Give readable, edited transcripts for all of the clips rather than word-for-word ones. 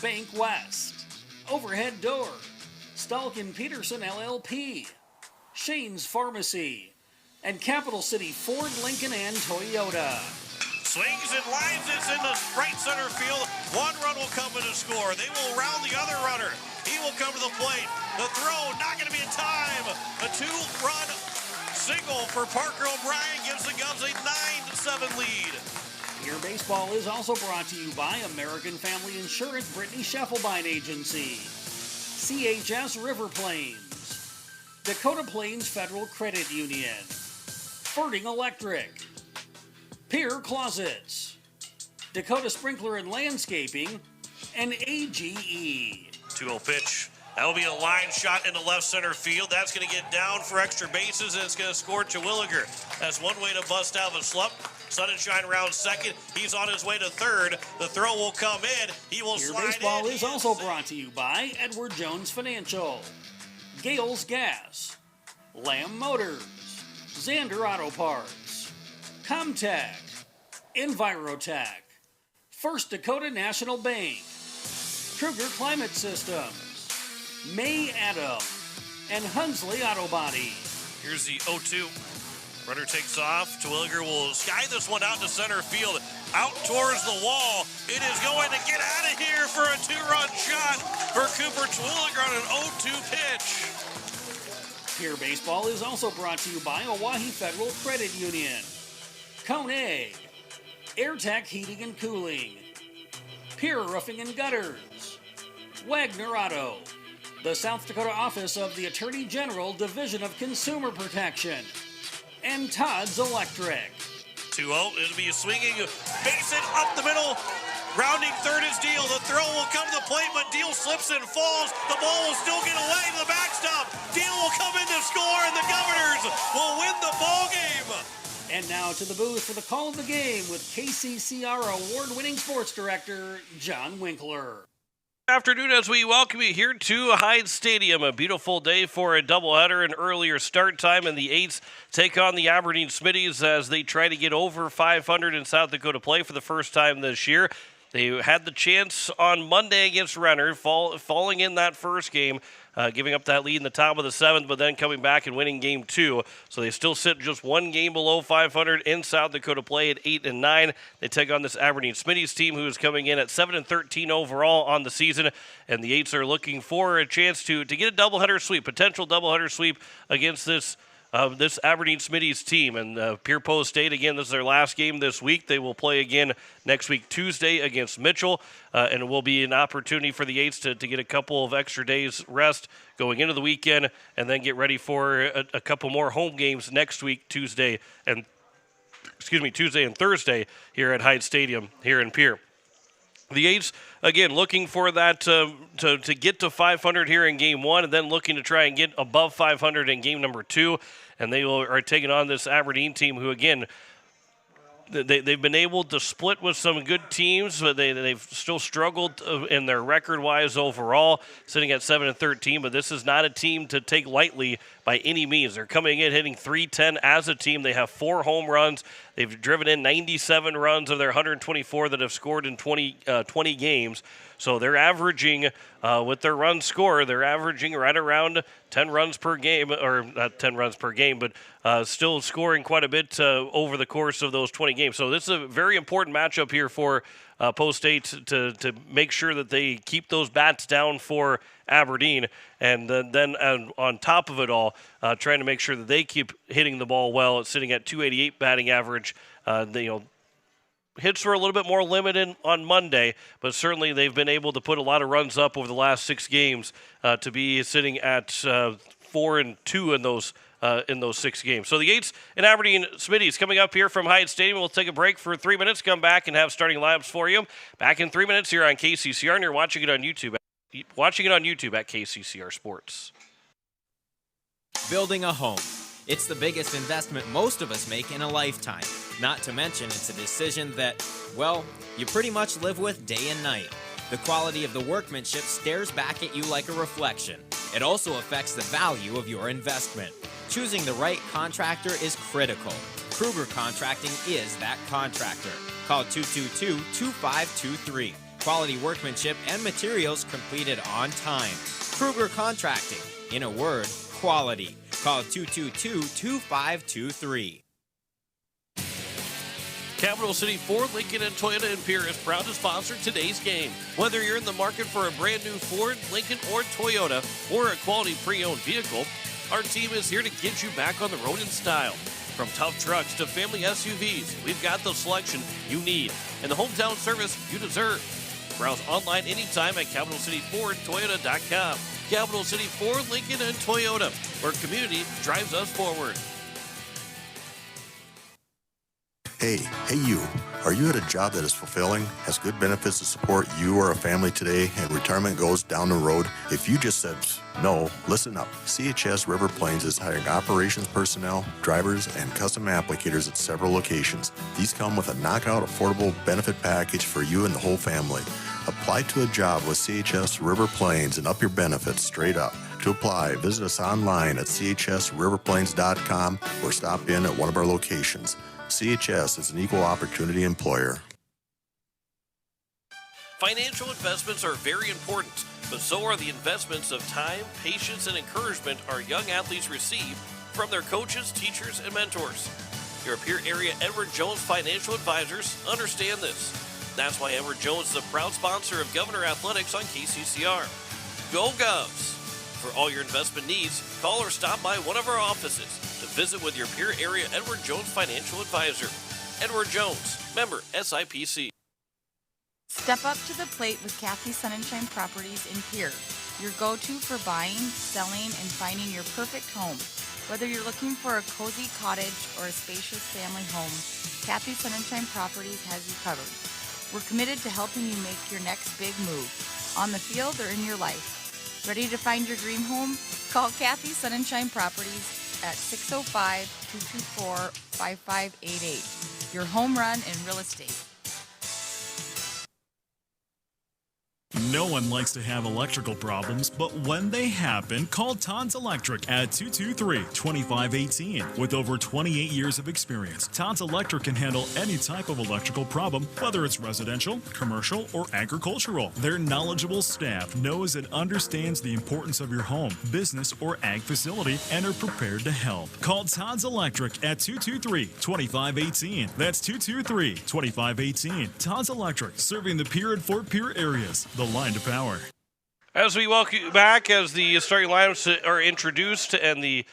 Bank West, Overhead Door, Stalk and Peterson LLP, Shane's Pharmacy, and Capital City Ford, Lincoln, and Toyota. Swings and lines it in the right center field. One run will come in to score. They will round the other runner. He will come to the plate. The throw not going to be in time. A two-run single for Parker O'Brien gives the Govs a 9-7 lead. Your baseball is also brought to you by American Family Insurance Brittany Scheffelbein Agency, CHS River Plains, Dakota Plains Federal Credit Union, Ferding Electric, Pierre Closets, Dakota Sprinkler and Landscaping, and AGE. 2-0 pitch. That will be a line shot into left center field. That's going to get down for extra bases, and it's going to score Terwilliger. That's one way to bust out of a slump. Sunshine round second. He's on his way to third. The throw will come in. He will Your slide in. baseball is also brought to you by Edward Jones Financial, Gales Gas, Lamb Motors, Xander Auto Parts, Comtech, Envirotech, First Dakota National Bank, Kruger Climate Systems, May Adam, and Hunsley Auto Body. Here's the 0-2. Runner takes off. Terwilliger will sky this one out to center field. Out towards the wall. It is going to get out of here for a two-run shot for Cooper Terwilliger on an 0-2 pitch. Pierre Baseball is also brought to you by Oahe Federal Credit Union, Kone, AirTech Heating and Cooling, Pierre Roofing and Gutters, Wagner Auto, the South Dakota Office of the Attorney General Division of Consumer Protection, and Todd's Electric. 2-0. It'll be a swinging base hit up the middle. Rounding third is Deal. The throw will come to the plate, but Deal slips and falls. The ball will still get away to the backstop. Deal will come in to score, and the Governors will win the ball game. And now to the booth for the call of the game with KCCR award-winning sports director John Winkler. Afternoon as we welcome you here to Hyde Stadium. A beautiful day for a doubleheader, an earlier start time, and the Eights take on the Aberdeen Smittys as they try to get over 500 in South Dakota play for the first time this year. They had the chance on Monday against Renner, falling in that first game, giving up that lead in the top of the seventh, but then coming back and winning game two. So they still sit just one game below 500 in South Dakota play at 8-9. They take on this Aberdeen Smittys team who is coming in at 7-13 overall on the season, and the Eights are looking for a chance to get a doubleheader sweep, potential doubleheader sweep against this Aberdeen Smittys team. And Pierre Post State, again, this is their last game this week. They will play again next week, Tuesday, against Mitchell. And it will be an opportunity for the Eights to get a couple of extra days rest going into the weekend and then get ready for a couple more home games next week, Tuesday and Thursday here at Hyde Stadium here in Pierre. The Eights, again, looking for that to get to 500 here in Game 1 and then looking to try and get above 500 in Game number 2. And they are taking on this Aberdeen team who, again, they've been able to split with some good teams, but they've still struggled in their record-wise overall, sitting at 7-13. But this is not a team to take lightly by any means. They're coming in hitting .310 as a team. They have 4 home runs. They've driven in 97 runs of their 124 that have scored in 20 games. So they're averaging, with their run score, they're averaging right around 10 runs per game, or not 10 runs per game, but still scoring quite a bit over the course of those 20 games. So this is a very important matchup here for Post State to make sure that they keep those bats down for Aberdeen, and then on top of it all, trying to make sure that they keep hitting the ball well. It's sitting at .288 batting average. Hits were a little bit more limited on Monday, but certainly they've been able to put a lot of runs up over the last 6 games to be sitting at 4-2 in those 6 games. So the Eights and Aberdeen Smittys coming up here from Hyde Stadium. We'll take a break for 3 minutes, come back and have starting lineups for you. Back in 3 minutes here on KCCR, and you're watching it on YouTube. At KCCR Sports. Building a home. It's the biggest investment most of us make in a lifetime. Not to mention, it's a decision that, well, you pretty much live with day and night. The quality of the workmanship stares back at you like a reflection. It also affects the value of your investment. Choosing the right contractor is critical. Kruger Contracting is that contractor. Call 222-2523. Quality workmanship and materials completed on time. Kruger Contracting. In a word, quality. Call 222-2523. Capital City Ford, Lincoln, and Toyota in Pierre is proud to sponsor today's game. Whether you're in the market for a brand new Ford, Lincoln, or Toyota, or a quality pre-owned vehicle, our team is here to get you back on the road in style. From tough trucks to family SUVs, we've got the selection you need and the hometown service you deserve. Browse online anytime at CapitalCityFordToyota.com. Capital City Ford, Lincoln, and Toyota, where community drives us forward. Hey you. Are you at a job that is fulfilling, has good benefits to support you or a family today, and retirement goes down the road? If you just said no, listen up. CHS River Plains is hiring operations personnel, drivers, and custom applicators at several locations. These come with a knockout affordable benefit package for you and the whole family. Apply to a job with CHS River Plains and up your benefits straight up. To apply, visit us online at chsriverplains.com or stop in at one of our locations. CHS is an equal opportunity employer. Financial investments are very important, but so are the investments of time, patience, and encouragement our young athletes receive from their coaches, teachers, and mentors. Your Pierre area Edward Jones Financial Advisors understand this. That's why Edward Jones is a proud sponsor of Governor Athletics on KCCR. Go Govs! For all your investment needs, call or stop by one of our offices to visit with your Pierre area Edward Jones Financial Advisor. Edward Jones, member SIPC. Step up to the plate with Kathy Sunshine Properties in Pierre, your go-to for buying, selling, and finding your perfect home. Whether you're looking for a cozy cottage or a spacious family home, Kathy Sunshine Properties has you covered. We're committed to helping you make your next big move, on the field or in your life. Ready to find your dream home? Call Kathy Sunshine Properties at 605-224-5588. Your home run in real estate. No one likes to have electrical problems, but when they happen, call Todd's Electric at 223-2518. With over 28 years of experience, Todd's Electric can handle any type of electrical problem, whether it's residential, commercial, or agricultural. Their knowledgeable staff knows and understands the importance of your home, business, or ag facility and are prepared to help. Call Todd's Electric at 223-2518. That's 223-2518. Todd's Electric, serving the Pierre and Fort Pierre areas. The line to power. As we welcome you back, as the starting lineups are introduced and the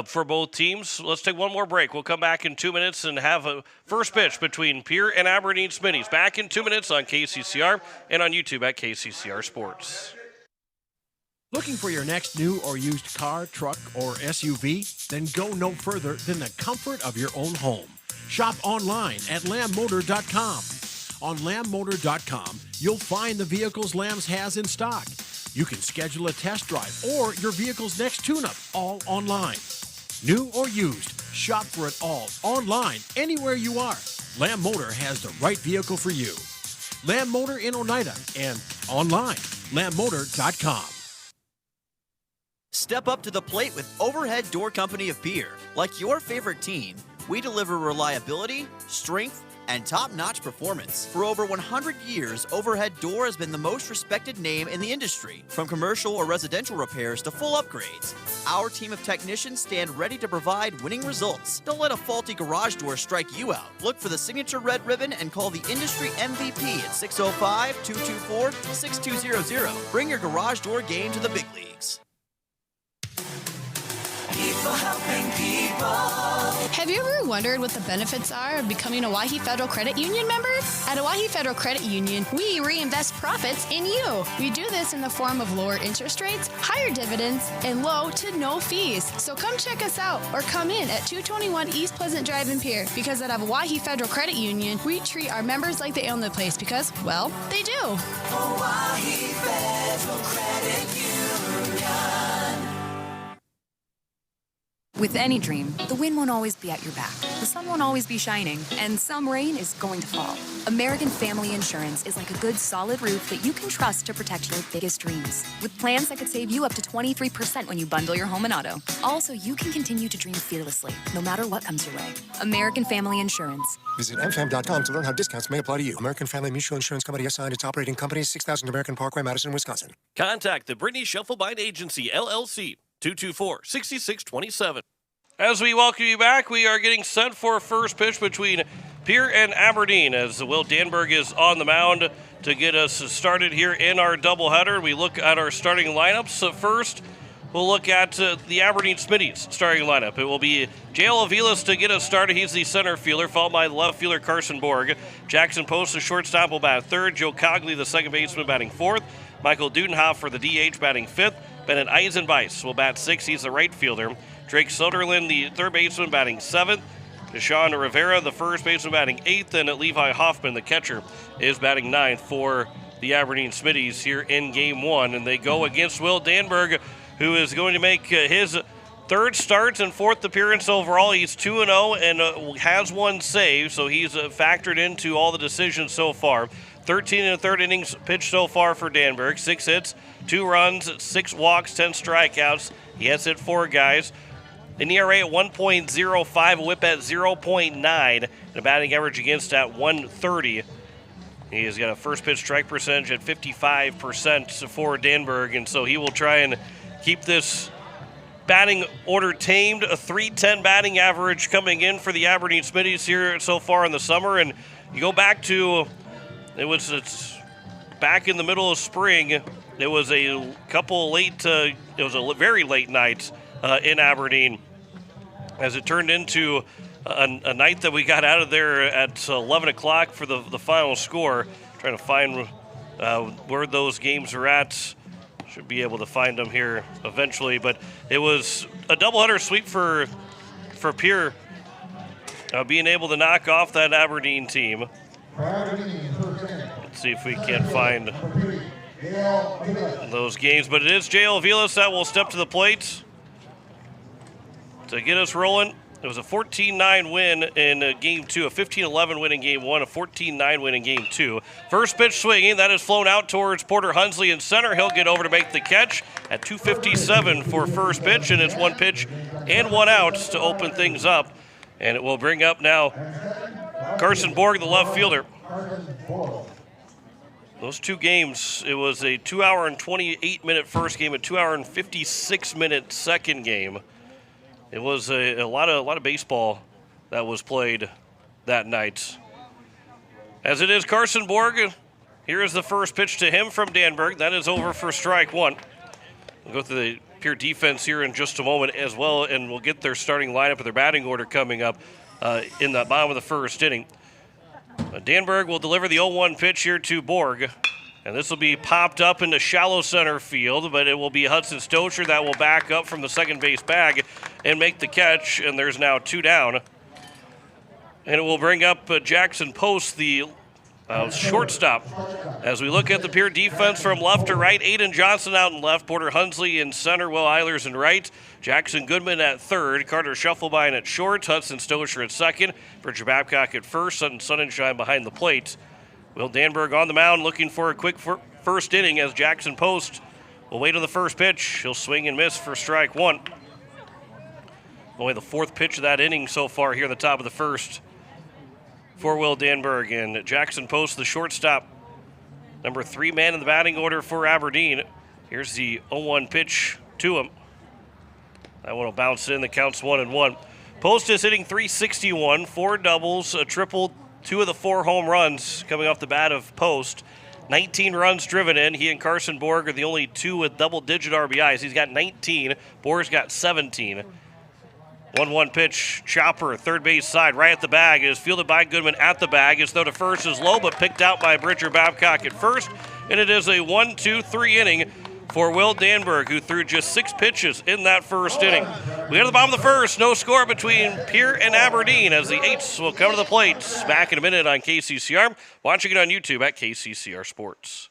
for both teams, let's take one more break. We'll come back in 2 minutes and have a first pitch between Pierre and Aberdeen Smittys. Back in 2 minutes on KCCR and on YouTube at KCCR Sports. Looking for your next new or used car, truck, or SUV? Then go no further than the comfort of your own home. Shop online at lambmotor.com. On lambmotor.com, you'll find the vehicles Lambs has in stock. You can schedule a test drive or your vehicle's next tune-up, all online. New or used, shop for it all online, anywhere you are. Lamb Motor has the right vehicle for you. Lamb Motor in Oneida and online, lambmotor.com. Step up to the plate with Overhead Door Company of Pierre. Like your favorite team, we deliver reliability, strength, and top-notch performance. For over 100 years, Overhead Door has been the most respected name in the industry, from commercial or residential repairs to full upgrades. Our team of technicians stand ready to provide winning results. Don't let a faulty garage door strike you out. Look for the signature red ribbon and call the industry MVP at 605-224-6200. Bring your garage door game to the big leagues. People helping people. Have you ever wondered what the benefits are of becoming a Owyhee Federal Credit Union member? At Owyhee Federal Credit Union, we reinvest profits in you. We do this in the form of lower interest rates, higher dividends, and low to no fees. So come check us out or come in at 221 East Pleasant Drive in Pierre, because at Owyhee Federal Credit Union, we treat our members like they own the place because, well, they do. Owyhee Federal Credit Union. With any dream, the wind won't always be at your back, the sun won't always be shining, and some rain is going to fall. American Family Insurance is like a good solid roof that you can trust to protect your biggest dreams. With plans that could save you up to 23% when you bundle your home and auto. Also, you can continue to dream fearlessly, no matter what comes your way. American Family Insurance. Visit mfam.com to learn how discounts may apply to you. American Family Mutual Insurance Company assigned its operating company, 6000 American Parkway, Madison, Wisconsin. Contact the Brittany Shufflebind Agency, LLC, 224-6627. As we welcome you back, we are getting set for a first pitch between Pierre and Aberdeen as Will Danberg is on the mound to get us started here in our doubleheader. We look at our starting lineups. First, we'll look at the Aberdeen Smittys starting lineup. It will be J.L. Avilas to get us started. He's the center fielder, followed by the left fielder Carson Borg. Jackson Post, the shortstop, will bat third. Joe Cogley, the second baseman, batting fourth. Michael Dudenhoff for the DH, batting fifth. Bennett Eisenbeiss will bat sixth. He's the right fielder. Drake Soderlin, the third baseman, batting seventh. Deshaun Rivera, the first baseman, batting eighth. And Levi Hoffman, the catcher, is batting ninth for the Aberdeen Smitties here in Game 1. And they go against Will Danberg, who is going to make his third start and fourth appearance overall. He's 2-0 and has one save, so he's factored into all the decisions so far. 13 and a third innings pitched so far for Danberg. 6 hits, 2 runs, 6 walks, 10 strikeouts. He has hit 4 guys. An ERA at 1.05, a whip at 0.9, and a batting average against at 130. He has got a first pitch strike percentage at 55% for Danberg, and so he will try and keep this batting order tamed. A .310 batting average coming in for the Aberdeen Smitties here so far in the summer. And you go back to, it's back in the middle of spring. It was a couple late, it was a very late night in Aberdeen, as it turned into a night that we got out of there at 11 o'clock for the final score. Trying to find where those games are at. Should be able to find them here eventually. But it was a doubleheader sweep for Pierre, being able to knock off that Aberdeen team. Let's see if we can find those games. But it is J.L. Avilas that will step to the plate to get us rolling. It was a 14-9 win in Game 2, a 15-11 win in Game 1, a 14-9 win in Game 2. First pitch swinging, that is flown out towards Porter Hunsley in center. He'll get over to make the catch at 2:57 for first pitch, and it's 1 pitch and 1 out to open things up. And it will bring up now Carson Borg, the left fielder. Those 2 games, it was a 2-hour and 28-minute first game, a 2-hour and 56-minute second game. It was a lot of baseball that was played that night. As it is Carson Borg, here is the first pitch to him from Danberg. That is over for strike 1. We'll go through the Pierre defense here in just a moment as well, and we'll get their starting lineup and their batting order coming up in the bottom of the first inning. Danberg will deliver the 0-1 pitch here to Borg. And this will be popped up into shallow center field, but it will be Hudson Stocher that will back up from the second base bag and make the catch, and there's now 2 down. And it will bring up Jackson Post, the shortstop. As we look at the Pierre defense from left to right, Aiden Johnson out in left, Porter Hunsley in center, Will Eilers in right, Jackson Goodman at third, Carter Shufflebein at short, Hudson Stocher at second, Bridger Babcock at first, Sutton Sonnenschein behind the plate. Will Danberg on the mound looking for a quick first inning as Jackson Post will wait on the first pitch. He'll swing and miss for strike 1. Only the 4th pitch of that inning so far here in the top of the first for Will Danberg. And Jackson Post, the shortstop, number 3 man in the batting order for Aberdeen. Here's the 0-1 pitch to him. That one will bounce in. The count's 1-1. Post is hitting .361, 4 doubles, a triple, 2 of the 4 home runs coming off the bat of Post. 19 runs driven in. He and Carson Borg are the only 2 with double-digit RBIs. He's got 19. Borg's got 17. 1-1 pitch, chopper, third base side, right at the bag. It is fielded by Goodman at the bag. His throw to first is low, but picked out by Bridger Babcock at first. And it is a 1-2-3 inning for Will Danberg, who threw just 6 pitches in that first inning. We get to the bottom of the first. No score between Pierre and Aberdeen as the Eights will come to the plate. Back in a minute on KCCR. Watching it on YouTube at KCCR Sports.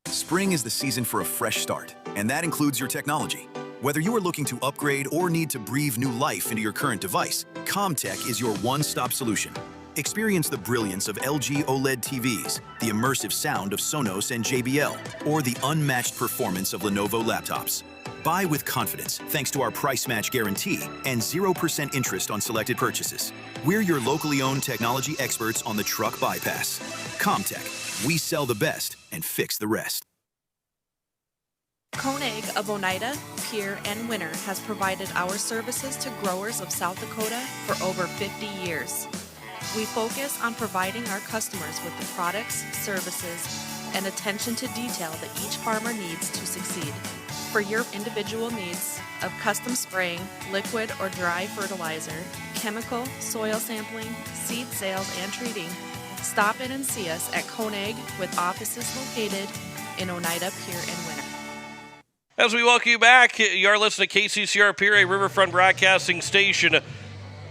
Spring is the season for a fresh start, and that includes your technology. Whether you are looking to upgrade or need to breathe new life into your current device, Comtech is your one-stop solution. Experience the brilliance of LG OLED TVs, the immersive sound of Sonos and JBL, or the unmatched performance of Lenovo laptops. Buy with confidence thanks to our price match guarantee and 0% interest on selected purchases. We're your locally owned technology experts on the truck bypass. Comtech, we sell the best and fix the rest. Koenig of Oneida, Pierre, and Winter has provided our services to growers of South Dakota for over 50 years. We focus on providing our customers with the products, services, and attention to detail that each farmer needs to succeed. For your individual needs of custom spraying, liquid or dry fertilizer, chemical, soil sampling, seed sales, and treating, stop in and see us at Koenig with offices located in Oneida, Pierre, and Winter. As we welcome you back, you are listening to KCCR Pierre, a Riverfront Broadcasting Station.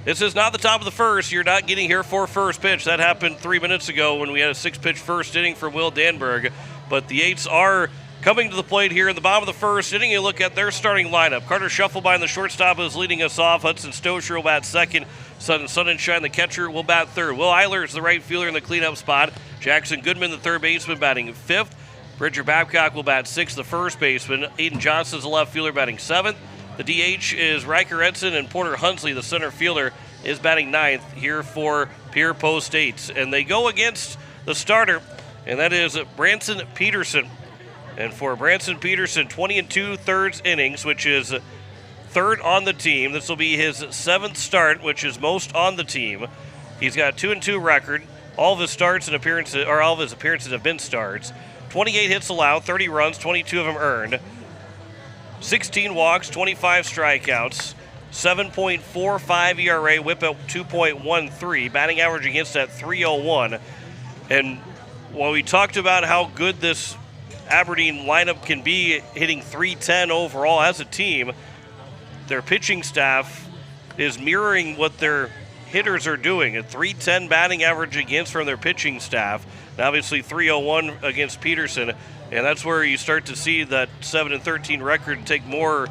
This is not the top of the first. You're not getting here for first pitch. That happened 3 minutes ago when we had a 6-pitch first inning for Will Danberg. But the Eights are coming to the plate here in the bottom of the first inning. You look at their starting lineup. Carter Shufflebein, the shortstop, is leading us off. Hudson Stosher will bat second. Sonnenschein, the catcher, will bat third. Will Eiler is the right fielder in the cleanup spot. Jackson Goodman, the third baseman, batting fifth. Bridger Babcock will bat sixth, the first baseman. Aiden Johnson is the left fielder, batting seventh. The DH is Riker Edson, and Porter Hunsley, the center fielder, is batting ninth here for Pierre Post 8. And they go against the starter, and that is Branson Peterson. And for Branson Peterson, 20 2/3 innings, which is third on the team. This will be his seventh start, which is most on the team. He's got a 2-2 record. All of his starts and appearances, or all of his appearances have been starts. 28 hits allowed, 30 runs, 22 of them earned. 16 walks, 25 strikeouts, 7.45 ERA, whip at 2.13, batting average against at 301. And while we talked about how good this Aberdeen lineup can be, hitting 310 overall as a team, their pitching staff is mirroring what their hitters are doing. A 310 batting average against from their pitching staff, and obviously 301 against Peterson. And that's where you start to see that 7-13 record take more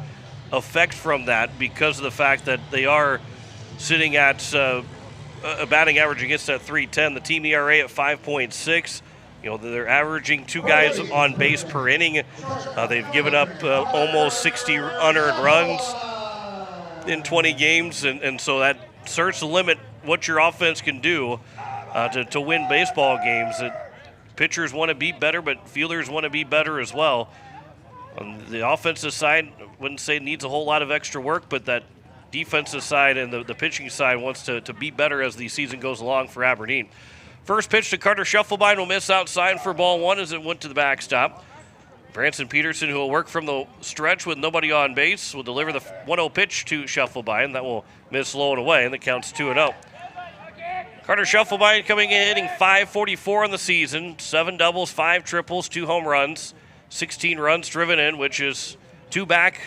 effect from that, because of the fact that they are sitting at a batting average against that 310. The team ERA at 5.6. You know, they're averaging 2 guys on base per inning. They've given up almost 60 unearned runs in 20 games, and so that starts to limit what your offense can do to win baseball games. Pitchers want to be better, but fielders want to be better as well. On the offensive side, I wouldn't say it needs a whole lot of extra work, but that defensive side and the pitching side wants to be better as the season goes along for Aberdeen. First pitch to Carter Shufflebein will miss outside for ball one as it went to the backstop. Branson Peterson, who will work from the stretch with nobody on base, will deliver the 1-0 pitch to Shufflebein. That will miss low and away, and the count's 2-0. Carter Shufflebein coming in hitting .544 on the season, 7 doubles, 5 triples, 2 home runs, 16 runs driven in, which is 2 back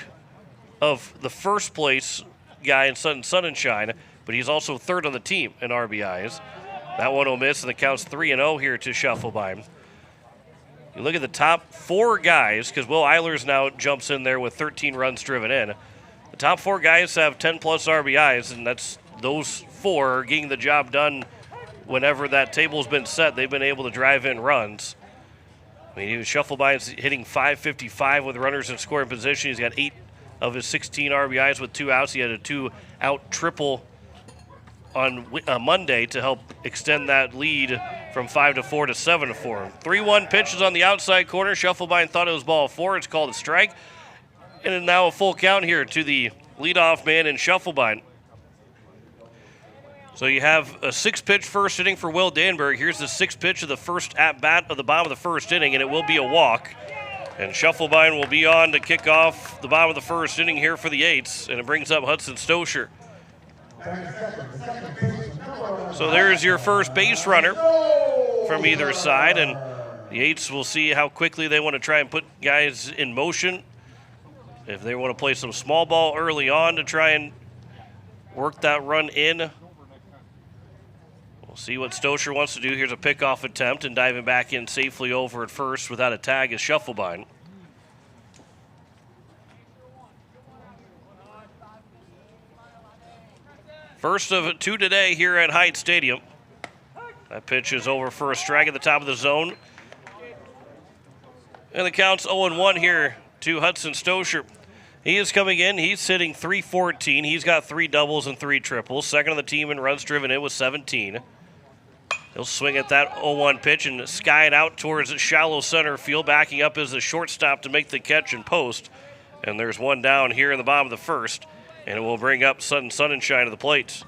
of the first place guy in Sonnenschein, but he's also third on the team in RBIs. That one will miss, and the count's 3-0 here to Shufflebein. You look at the top 4 guys, because Will Eilers now jumps in there with 13 runs driven in. The top 4 guys have 10-plus RBIs, and that's those 4 are getting the job done whenever that table's been set. They've been able to drive in runs. I mean, even Shufflebein's hitting .555 with runners in scoring position. He's got 8 of his 16 RBIs with 2 outs. He had a 2-out triple on Monday to help extend that lead from 5-4 to 7-4. 3-1 pitch is on the outside corner. Shufflebein thought it was ball 4. It's called a strike. And now a full count here to the leadoff man in Shufflebein. So you have a 6-pitch first inning for Will Danberg. Here's the 6th pitch of the first at-bat of the bottom of the first inning, and it will be a walk. And Shufflebein will be on to kick off the bottom of the first inning here for the Eights, and it brings up Hudson Stosher. So there's your first base runner from either side, and the Eights will see how quickly they want to try and put guys in motion. If they want to play some small ball early on to try and work that run in. We'll see what Stosher wants to do. Here's a pickoff attempt, and diving back in safely over at first without a tag is Shufflebein. First of 2 today here at Hyatt Stadium. That pitch is over for a strike at the top of the zone. And the count's 0-1 here to Hudson Stosher. He is coming in. He's hitting .314. He's got 3 doubles and 3 triples. Second on the team in runs driven in with 17. He'll swing at that 0-1 pitch and sky it out towards shallow center field. Backing up is the shortstop to make the catch and post. And there's one down here in the bottom of the first. And it will bring up Sun and Shine to the plate.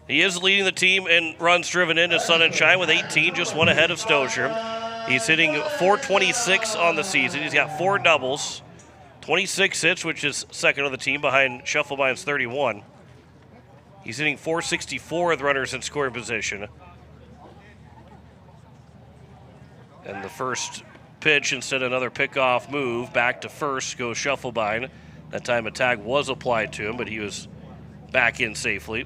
He is leading the team in runs driven in to Sun and Shine with 18, just one ahead of Stosher. He's hitting .426 on the season. He's got 4 doubles, 26 hits, which is second on the team behind Scheffelbein's 31. He's hitting .464 with runners in scoring position. And the first pitch, instead of another pickoff move, back to first goes Scheffelbein. That time a tag was applied to him, but he was back in safely.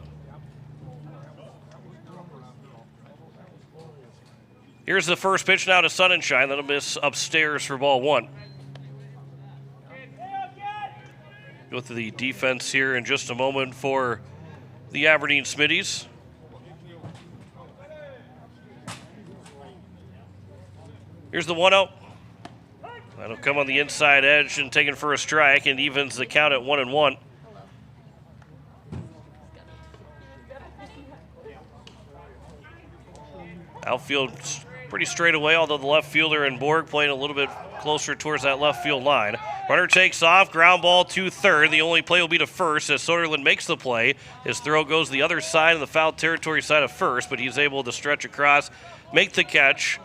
Here's the first pitch now to Sun and Shine. That'll miss upstairs for ball 1. Go through the defense here in just a moment for the Aberdeen Smittys. Here's the 1-0. That'll come on the inside edge and taken for a strike and evens the count at 1-1. Outfield pretty straight away, although the left fielder and Borg playing a little bit closer towards that left field line. Runner takes off, ground ball to third. The only play will be to first as Soderlund makes the play. His throw goes the other side, on the foul territory side of first, but he's able to stretch across, make the catch.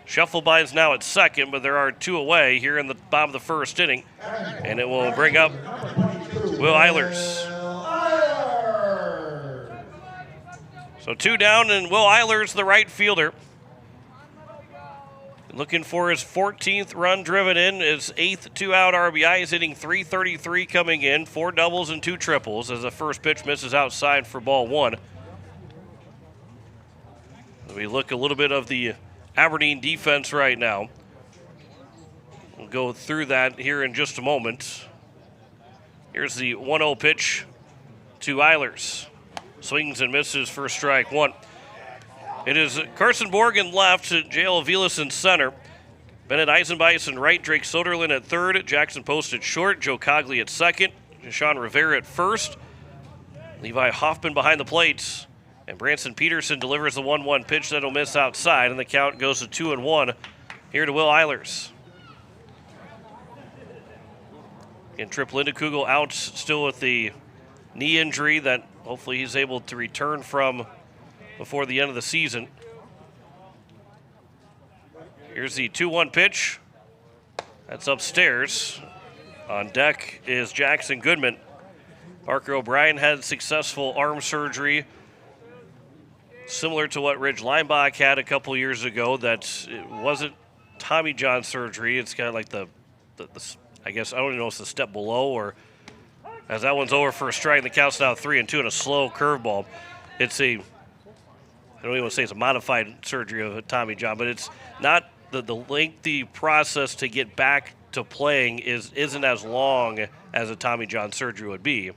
Scheffelbein's now at second, but there are 2 away here in the bottom of the first inning. And it will bring up Will Eilers. So 2 down, and Will Eilers, the right fielder, looking for his 14th run driven in, his 8th 2-out RBI. He's hitting .333 coming in, 4 doubles and 2 triples as the first pitch misses outside for ball 1. We look a little bit of the Aberdeen defense right now. We'll go through that here in just a moment. Here's the 1-0 pitch to Eilers. Swings and misses for strike 1. It is Carson Borg in left, J.L. Aviles in center. Bennett Eisenbeis in right, Drake Soderlund at third, Jackson Post at short, Joe Cogley at second, Sean Rivera at first, Levi Hoffman behind the plates, and Branson Peterson delivers the 1-1 pitch that'll miss outside, and the count goes to 2-1 here to Will Eilers. And Tripp Lindekugel out still with the knee injury that hopefully he's able to return from before the end of the season. Here's the 2-1 pitch. That's upstairs. On deck is Jackson Goodman. Parker O'Brien had successful arm surgery similar to what Ridge Leinbach had a couple years ago. That it wasn't Tommy John surgery. It's kind of like the I guess, I don't even know if it's the step below, or as that one's over for a strike, and the count's now 3-2 and a slow curveball. It's I don't even want to say it's a modified surgery of a Tommy John, but it's not the lengthy process to get back to playing isn't as long as a Tommy John surgery would be.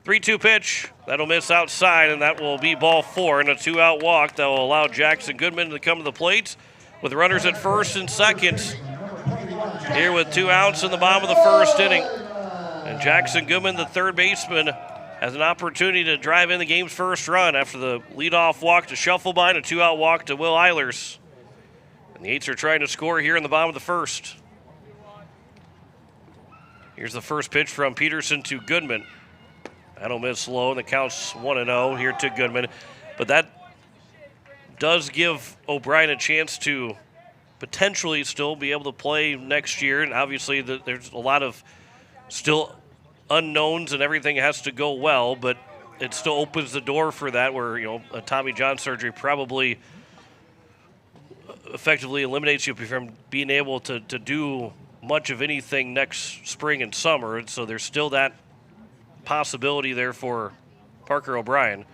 3-2 pitch, that'll miss outside, and that will be ball 4 and a 2-out walk that will allow Jackson Goodman to come to the plate with runners at first and second. Here with 2 outs in the bottom of the first inning. And Jackson Goodman, the third baseman, has an opportunity to drive in the game's first run after the leadoff walk to Scheffelbein, a 2-out walk to Will Eilers. And the Eights are trying to score here in the bottom of the first. Here's the first pitch from Peterson to Goodman. That'll miss low, and the count's 1-0 here to Goodman. But that does give O'Brien a chance to potentially still be able to play next year. And obviously there's a lot of still unknowns and everything has to go well, but it still opens the door for that where, you know, a Tommy John surgery probably effectively eliminates you from being able to do much of anything next spring and summer. And so there's still that possibility there for Parker O'Brien.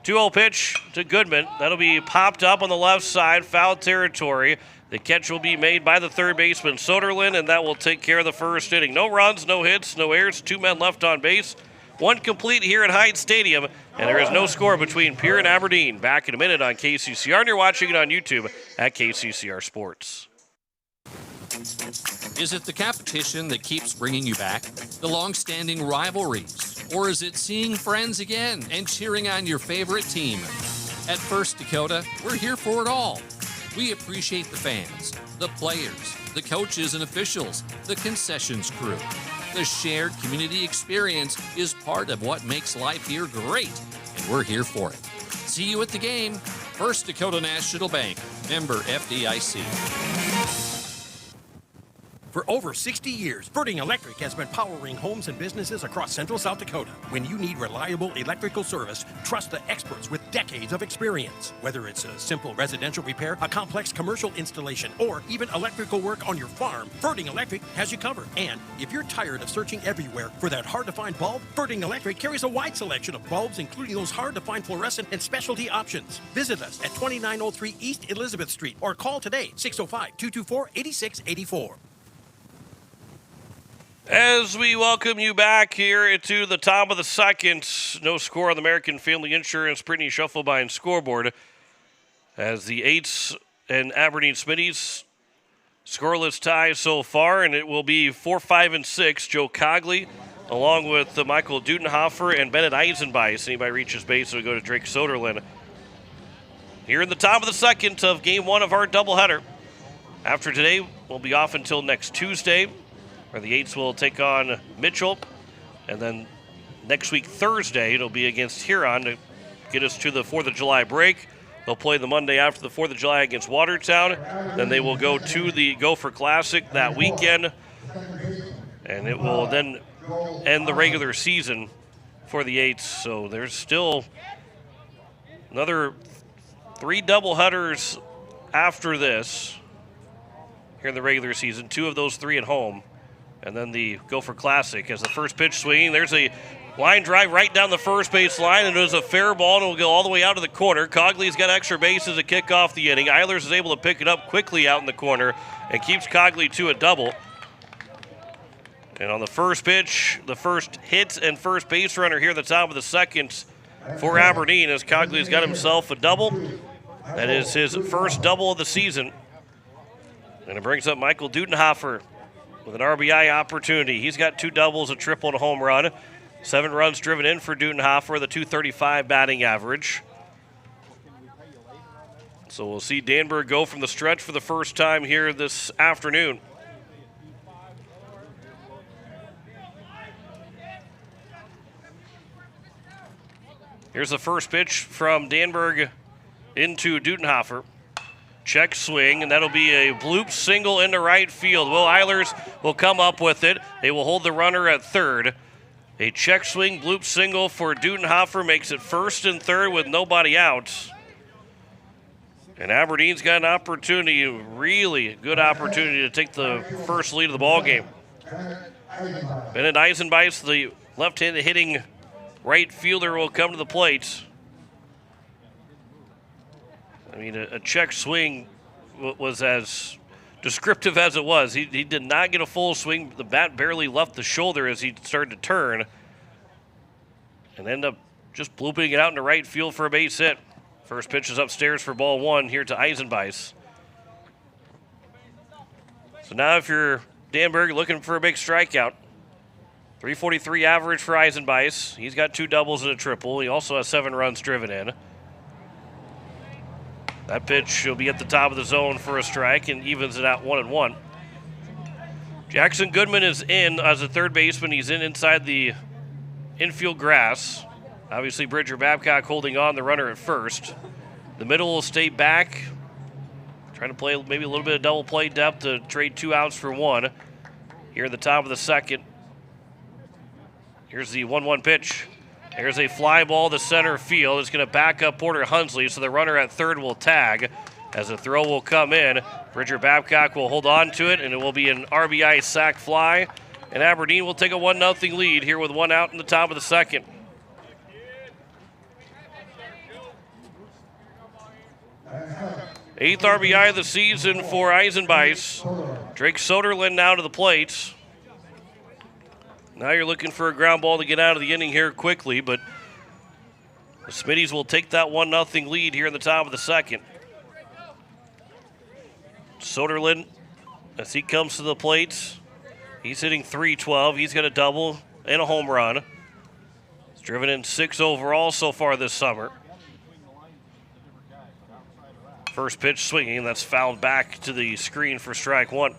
2-0 pitch to Goodman. That'll be popped up on the left side, foul territory. The catch will be made by the third baseman, Soderlund, and that will take care of the first inning. No runs, no hits, no errors, 2 men left on base. one complete here at Hyde Stadium, and there is no score between Pierre and Aberdeen. Back in a minute on KCCR, and you're watching it on YouTube at KCCR Sports. Is it the competition that keeps bringing you back? The long-standing rivalries? Or is it seeing friends again and cheering on your favorite team? At First Dakota, we're here for it all. We appreciate the fans, the players, the coaches and officials, the concessions crew. The shared community experience is part of what makes life here great, and we're here for it. See you at the game. First Dakota National Bank, member FDIC. For over 60 years, Birding Electric has been powering homes and businesses across central South Dakota. When you need reliable electrical service, trust the experts with decades of experience. Whether it's a simple residential repair, a complex commercial installation, or even electrical work on your farm, Birding Electric has you covered. And if you're tired of searching everywhere for that hard-to-find bulb, Birding Electric carries a wide selection of bulbs, including those hard-to-find fluorescent and specialty options. Visit us at 2903 East Elizabeth Street or call today, 605-224-8684. As we welcome you back here to the top of the second, no score on the American Family Insurance Brittany Shufflebine scoreboard as the Eights and Aberdeen Smittys scoreless tie so far, and it will be 4, 5, and 6. Joe Cogley along with Michael Dudenhofer and Bennett Eisenbeis. Anybody reaches base, so we go to Drake Soderlin. Here in the top of the second of Game 1 of our doubleheader. After today, we'll be off until next Tuesday, where the Eights will take on Mitchell. And then next week, Thursday, it'll be against Huron to get us to the 4th of July break. They'll play the Monday after the 4th of July against Watertown. Then they will go to the Gopher Classic that weekend. And it will then end the regular season for the Eights. So there's still another 3 doubleheaders after this here in the regular season. 2 of those 3 at home. And then the Gopher Classic as the first pitch swinging. There's a line drive right down the first base line, and it was a fair ball, and it will go all the way out to the corner. Cogley's got extra bases to kick off the inning. Eilers is able to pick it up quickly out in the corner and keeps Cogley to a double. And on the first pitch, the first hit and first base runner here at the top of the second for Aberdeen as Cogley's got himself a double. That is his first double of the season. And it brings up Michael Dudenhofer with an RBI opportunity. He's got 2 doubles, a triple, and a home run. 7 runs driven in for Dudenhofer, the .235 batting average. So we'll see Danberg go from the stretch for the first time here this afternoon. Here's the first pitch from Danberg into Dudenhofer. Check swing, and that'll be a bloop single into right field. Will Eilers will come up with it. They will hold the runner at third. A check swing, bloop single for Dudenhofer makes it first and third with nobody out. And Aberdeen's got an opportunity, really good opportunity to take the first lead of the ball game. Bennett Eisenbeis, the left-handed hitting right fielder, will come to the plate. I mean, a check swing was as descriptive as it was. He did not get a full swing. The bat barely left the shoulder as he started to turn and ended up just blooping it out into right field for a base hit. First pitch is upstairs for ball 1 here to Eisenbeis. So now if you're Danberg looking for a big strikeout, .343 average for Eisenbeis. He's got 2 doubles and a triple. He also has 7 runs driven in. That pitch will be at the top of the zone for a strike and evens it out 1-1. Jackson Goodman is in as a third baseman. He's inside the infield grass. Obviously, Bridger Babcock holding on the runner at first. The middle will stay back. Trying to play maybe a little bit of double play depth to trade 2 outs for 1. Here at the top of the second. Here's the 1-1 pitch. There's a fly ball to center field. It's going to back up Porter Hunsley, so the runner at third will tag as the throw will come in. Bridger Babcock will hold on to it, and it will be an RBI sac fly. And Aberdeen will take a 1-0 lead here with 1 out in the top of the second. Eighth RBI of the season for Eisenbeis. Drake Soderlin now to the plate. Now you're looking for a ground ball to get out of the inning here quickly, but the Smittys will take that 1-0 lead here in the top of the second. Soderlund, as he comes to the plate, he's hitting .312. He's got a double and a home run. He's driven in 6 overall so far this summer. First pitch swinging, that's fouled back to the screen for strike one.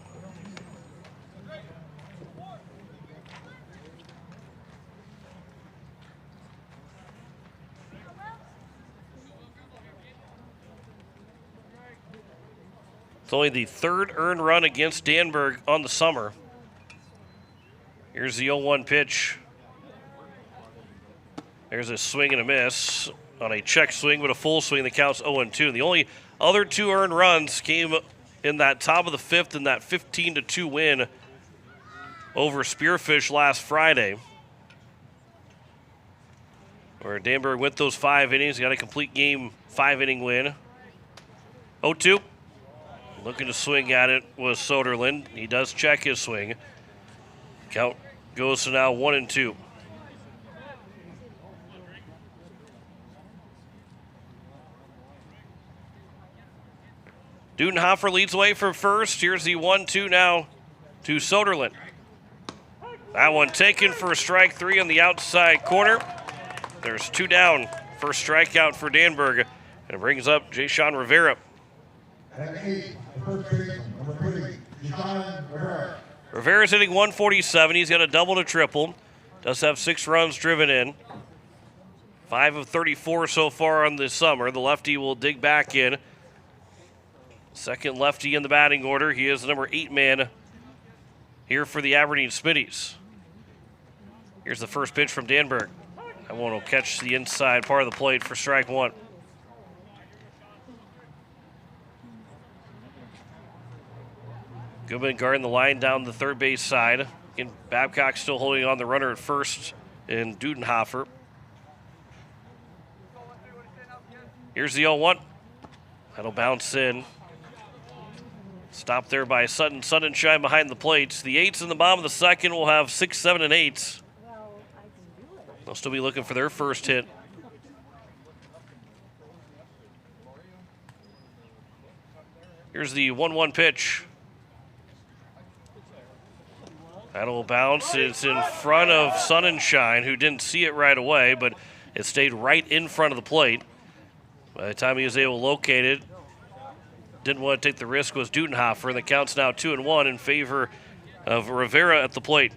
It's only the third earned run against Danberg on the summer. Here's the 0-1 pitch. There's a swing and a miss on a check swing, but a full swing that counts 0-2. The only other 2 earned runs came in that top of the 5th in that 15-2 win over Spearfish last Friday, where Danberg went those 5 innings, got a complete game 5-inning win. 0-2. Looking to swing at it was Soderlund. He does check his swing. Count goes to now 1-2. Dudenhofer leads away from first. Here's the 1-2 now to Soderlund. That one taken for strike 3 on the outside corner. There's 2 down. First strikeout for Danberg. And it brings up Jason Rivera. Rivera's hitting .147. He's got a double to triple. Does have 6 runs driven in. 5 of 34 so far on the summer. The lefty will dig back in. Second lefty in the batting order. He is the number 8 man here for the Aberdeen Smittys. Here's the first pitch from Danberg. That one will catch the inside part of the plate for strike 1. Goodman guarding the line down the third base side. And Babcock still holding on the runner at first in Dudenhofer. Here's the 0-1. That'll bounce in. Stopped there by Sonnenschein behind the plate. The 8s in the bottom of the second will have 6, 7, and 8s. They'll still be looking for their first hit. Here's the 1-1 pitch. That'll bounce. It's in front of Sonnenschein, who didn't see it right away, but it stayed right in front of the plate. By the time he was able to locate it, didn't want to take the risk, was Dudenhofer, and the count's now 2-1 in favor of Rivera at the plate.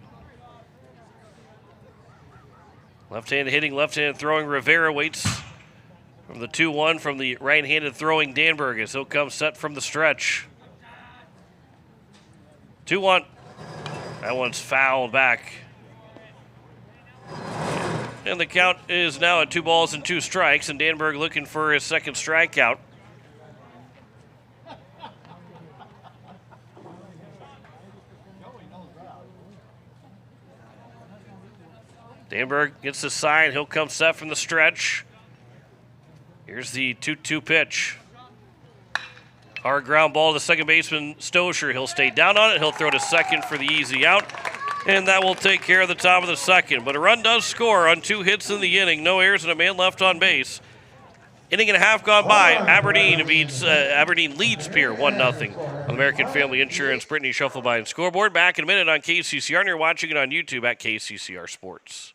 Left-handed hitting, left-handed throwing Rivera waits from the 2-1 from the right-handed throwing Danberg as he'll come set from the stretch. 2-1. That one's fouled back. And the count is now at 2 balls and 2 strikes, and Danberg looking for his second strikeout. Danberg gets the sign. He'll come set from the stretch. Here's the 2-2 pitch. Hard ground ball to second baseman Stoscher. He'll stay down on it. He'll throw to second for the easy out. And that will take care of the top of the second. But a run does score on 2 hits in the inning. No errors and a man left on base. Inning and a half gone by. Aberdeen leads Pierre 1-0. American Family Insurance, Brittany Schuffelbein scoreboard. Back in a minute on KCCR, and you're watching it on YouTube at KCCR Sports.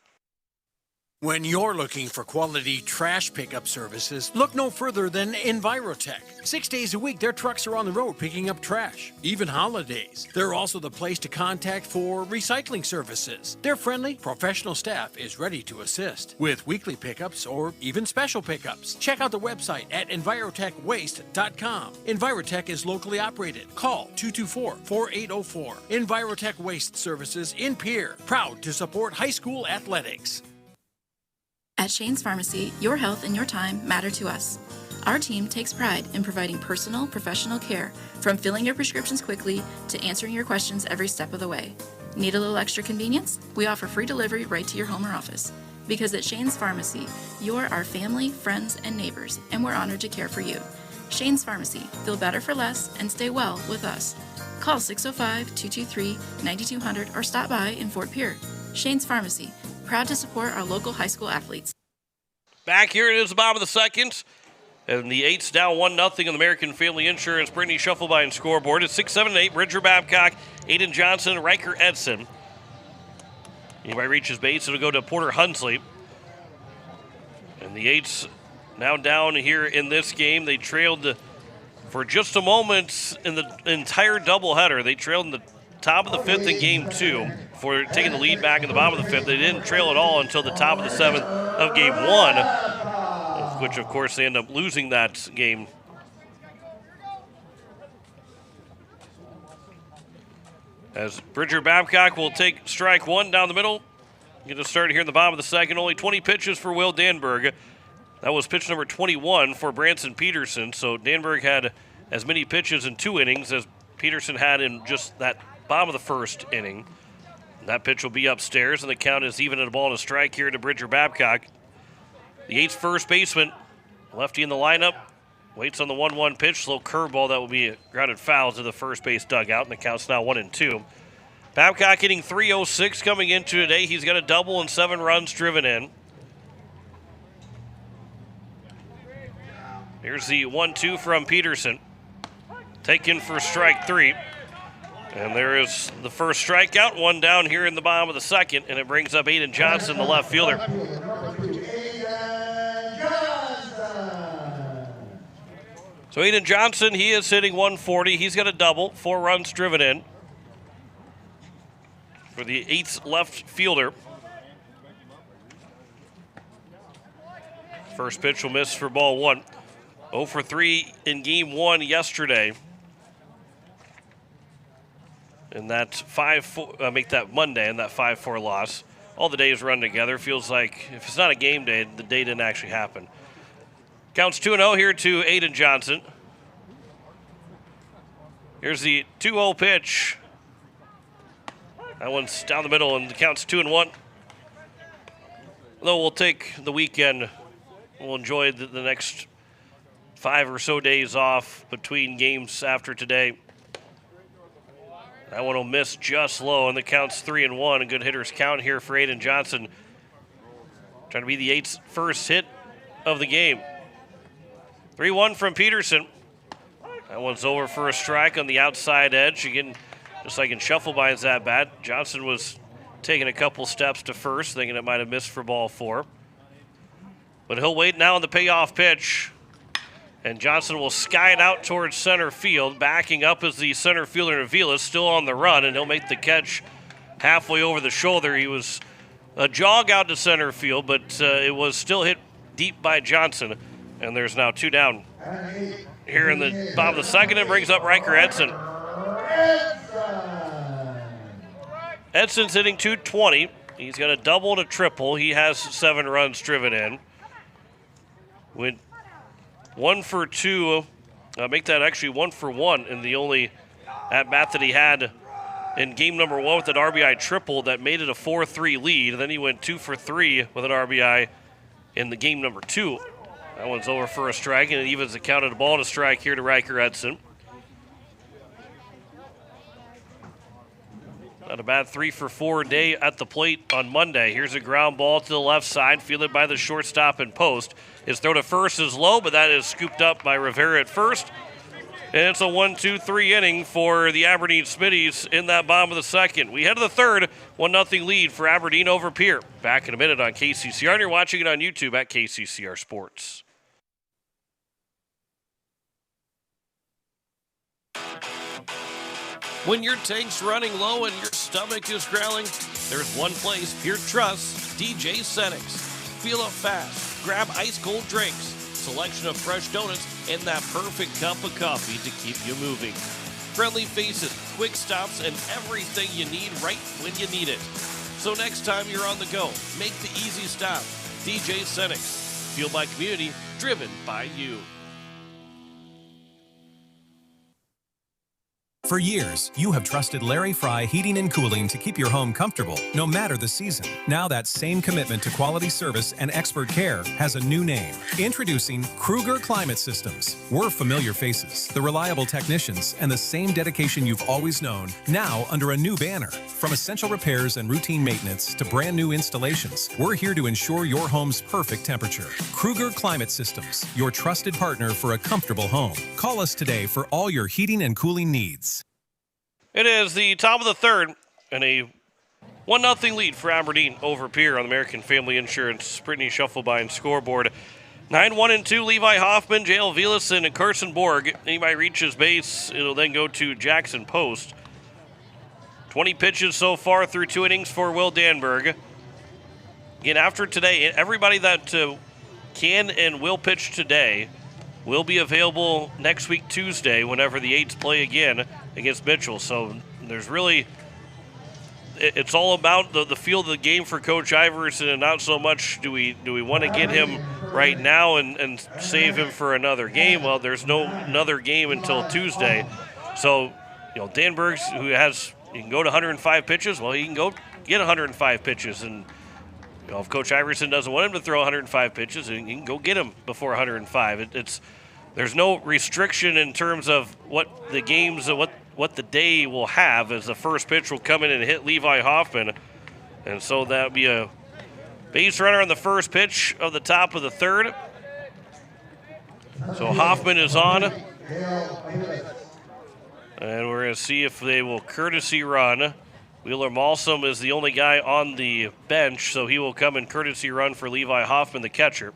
When you're looking for quality trash pickup services, look no further than Envirotech. 6 days a week, their trucks are on the road picking up trash, even holidays. They're also the place to contact for recycling services. Their friendly, professional staff is ready to assist with weekly pickups or even special pickups. Check out the website at EnvirotechWaste.com. Envirotech is locally operated. Call 224-4804. Envirotech Waste Services in Pierre, proud to support high school athletics. At Shane's Pharmacy, your health and your time matter to us. Our team takes pride in providing personal, professional care, from filling your prescriptions quickly to answering your questions every step of the way. Need a little extra convenience? We offer free delivery right to your home or office. Because at Shane's Pharmacy, you're our family, friends, and neighbors, and we're honored to care for you. Shane's Pharmacy. Feel better for less and stay well with us. Call 605-223-9200 or stop by in Fort Pierre. Shane's Pharmacy, proud to support our local high school athletes. Back here it is the bottom of the second. And the 8's down 1-0 on the American Family Insurance Brittany Shufflebein scoreboard. It's 6, 7, 8. Bridger Babcock, Aiden Johnson, Riker Edson. Anybody reaches base, it'll go to Porter Hunsley. And the 8's now down here in this game. They trailed for just a moment in the entire doubleheader. They trailed in the top of the 5th in game 2 for taking the lead back in the bottom of the 5th. They didn't trail at all until the top of the 7th of game 1, which of course they end up losing that game. As Bridger Babcock will take strike 1 down the middle. Get us started here in the bottom of the second. Only 20 pitches for Will Danberg. That was pitch number 21 for Branson Peterson. So Danberg had as many pitches in 2 innings as Peterson had in just that bottom of the first inning. That pitch will be upstairs, and the count is even at a ball and a strike here to Bridger Babcock. The 8th first baseman, lefty in the lineup, waits on the 1-1 pitch. Slow curveball that will be grounded foul to the first base dugout, and the count's now 1-2. Babcock hitting .306 coming into today. He's got a double and 7 runs driven in. Here's the 1-2 from Peterson. Taken for strike 3. And there is the first strikeout. 1 down here in the bottom of the second, and it brings up Aiden Johnson, the left fielder. So Aiden Johnson, he is hitting .140. He's got a double, 4 runs driven in for the 8th left fielder. First pitch will miss for ball 1. 0 for 3 in game 1 yesterday. And that 5-4, make that Monday, and that 5-4 loss. All the days run together. Feels like if it's not a game day, the day didn't actually happen. Counts 2-0 here to Aiden Johnson. Here's the 2-0 pitch. That one's down the middle, and the count's 2-1. Though we'll take the weekend, we'll enjoy the next 5 or so days off between games after today. That one will miss just low, and the count's 3-1. A good hitter's count here for Aiden Johnson. Trying to be the 8's first hit of the game. 3-1 from Peterson. That one's over for a strike on the outside edge. Again, just like in Shufflebein's at bat, Johnson was taking a couple steps to first, thinking it might have missed for ball 4. But he'll wait now on the payoff pitch. And Johnson will sky it out towards center field. Backing up is the center fielder, Avila, still on the run, and he'll make the catch halfway over the shoulder. He was a jog out to center field, but it was still hit deep by Johnson. And there's now 2 down. Here in the bottom of the second, it brings up Riker Edson. Edson's hitting .220. He's got a double and a triple. He has 7 runs driven in. Went 1 for 2. Make that actually 1 for 1 in the only at-bat that he had in game number 1 with an RBI triple that made it a 4-3 lead. And then he went 2 for 3 with an RBI in the game number 2. That one's over for a strike, and it evens the count at a ball and a strike here to Riker Edson. Not a bad 3 for 4 day at the plate on Monday. Here's a ground ball to the left side, fielded by the shortstop and post. His throw to first is low, but that is scooped up by Rivera at first. And it's a 1-2-3 inning for the Aberdeen Smittys in that bottom of the second. We head to the third, 1-0 lead for Aberdeen over Pierre. Back in a minute on KCCR, and you're watching it on YouTube at KCCR Sports. When your tank's running low and your stomach is growling, there's one place Pierre trusts, DJ Settings. Feel up fast, grab ice-cold drinks, selection of fresh donuts, and that perfect cup of coffee to keep you moving. Friendly faces, quick stops, and everything you need right when you need it. So next time you're on the go, make the easy stop. DJ Settings. Fueled by community, driven by you. For years, you have trusted Larry Fry Heating and Cooling to keep your home comfortable, no matter the season. Now that same commitment to quality service and expert care has a new name. Introducing Kruger Climate Systems. We're familiar faces, the reliable technicians, and the same dedication you've always known, now under a new banner. From essential repairs and routine maintenance to brand new installations, we're here to ensure your home's perfect temperature. Kruger Climate Systems, your trusted partner for a comfortable home. Call us today for all your heating and cooling needs. It is the top of the third, and a 1-0 lead for Aberdeen over Pierre on the American Family Insurance Brittany Shufflebine scoreboard. 9-1-2, Levi Hoffman, J.L. Vielison, and Carson Borg. Anybody reaches base, it'll then go to Jackson Post. 20 pitches so far through 2 innings for Will Danberg. Again, after today, everybody that can and will pitch today will be available next week Tuesday whenever the Eights play again against Mitchell. So there's really, it's all about the feel of the game for Coach Iverson, and not so much do we want to get him right now and save him for another game. Well, there's no another game until Tuesday. So, Danberg's, who he can go to 105 pitches, well, he can go get 105 pitches. And if Coach Iverson doesn't want him to throw 105 pitches, he can go get him before 105. There's no restriction in terms of what the games, what the day will have, as the first pitch will come in and hit Levi Hoffman. And so that would be a base runner on the first pitch of the top of the third. So Hoffman is on. And we're going to see if they will courtesy run. Wheeler Malsom is the only guy on the bench, so he will come in courtesy run for Levi Hoffman, the catcher.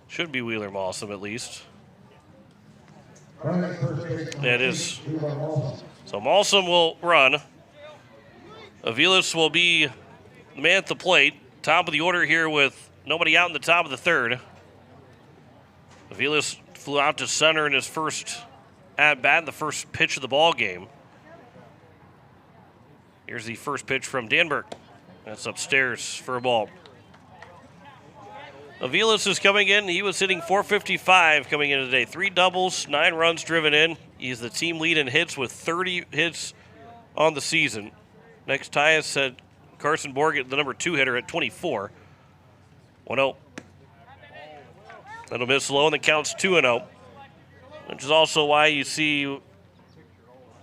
Should be Wheeler Malsom at least. It is. So Malsom will run. Aviles will be the man at the plate. Top of the order here with nobody out in the top of the third. Aviles flew out to center in his first at-bat, the first pitch of the ball game. Here's the first pitch from Danberg. That's upstairs for a ball. Aviles is coming in. He was hitting .455 coming in today. 3 doubles, 9 runs driven in. He's the team lead in hits with 30 hits on the season. Next highest had Carson Borg, the number 2 hitter, at 24. 1-0. That'll miss low, and the count's 2-0. Which is also why you see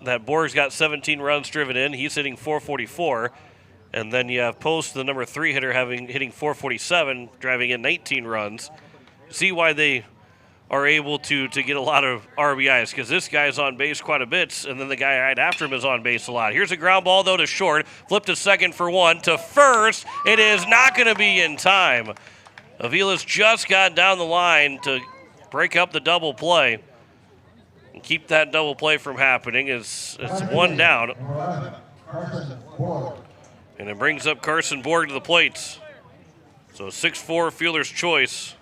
that Borg's got 17 runs driven in. He's hitting .444. And then you have Post, the number 3 hitter, hitting .447, driving in 19 runs. See why they are able to get a lot of RBIs, because this guy's on base quite a bit, and then the guy right after him is on base a lot. Here's a ground ball, though, to short. Flipped to second for 1. To first, it is not going to be in time. Aviles just got down the line to break up the double play and keep that double play from happening. It's 1 down. And it brings up Carson Borg to the plate. So 6-4 fielder's choice.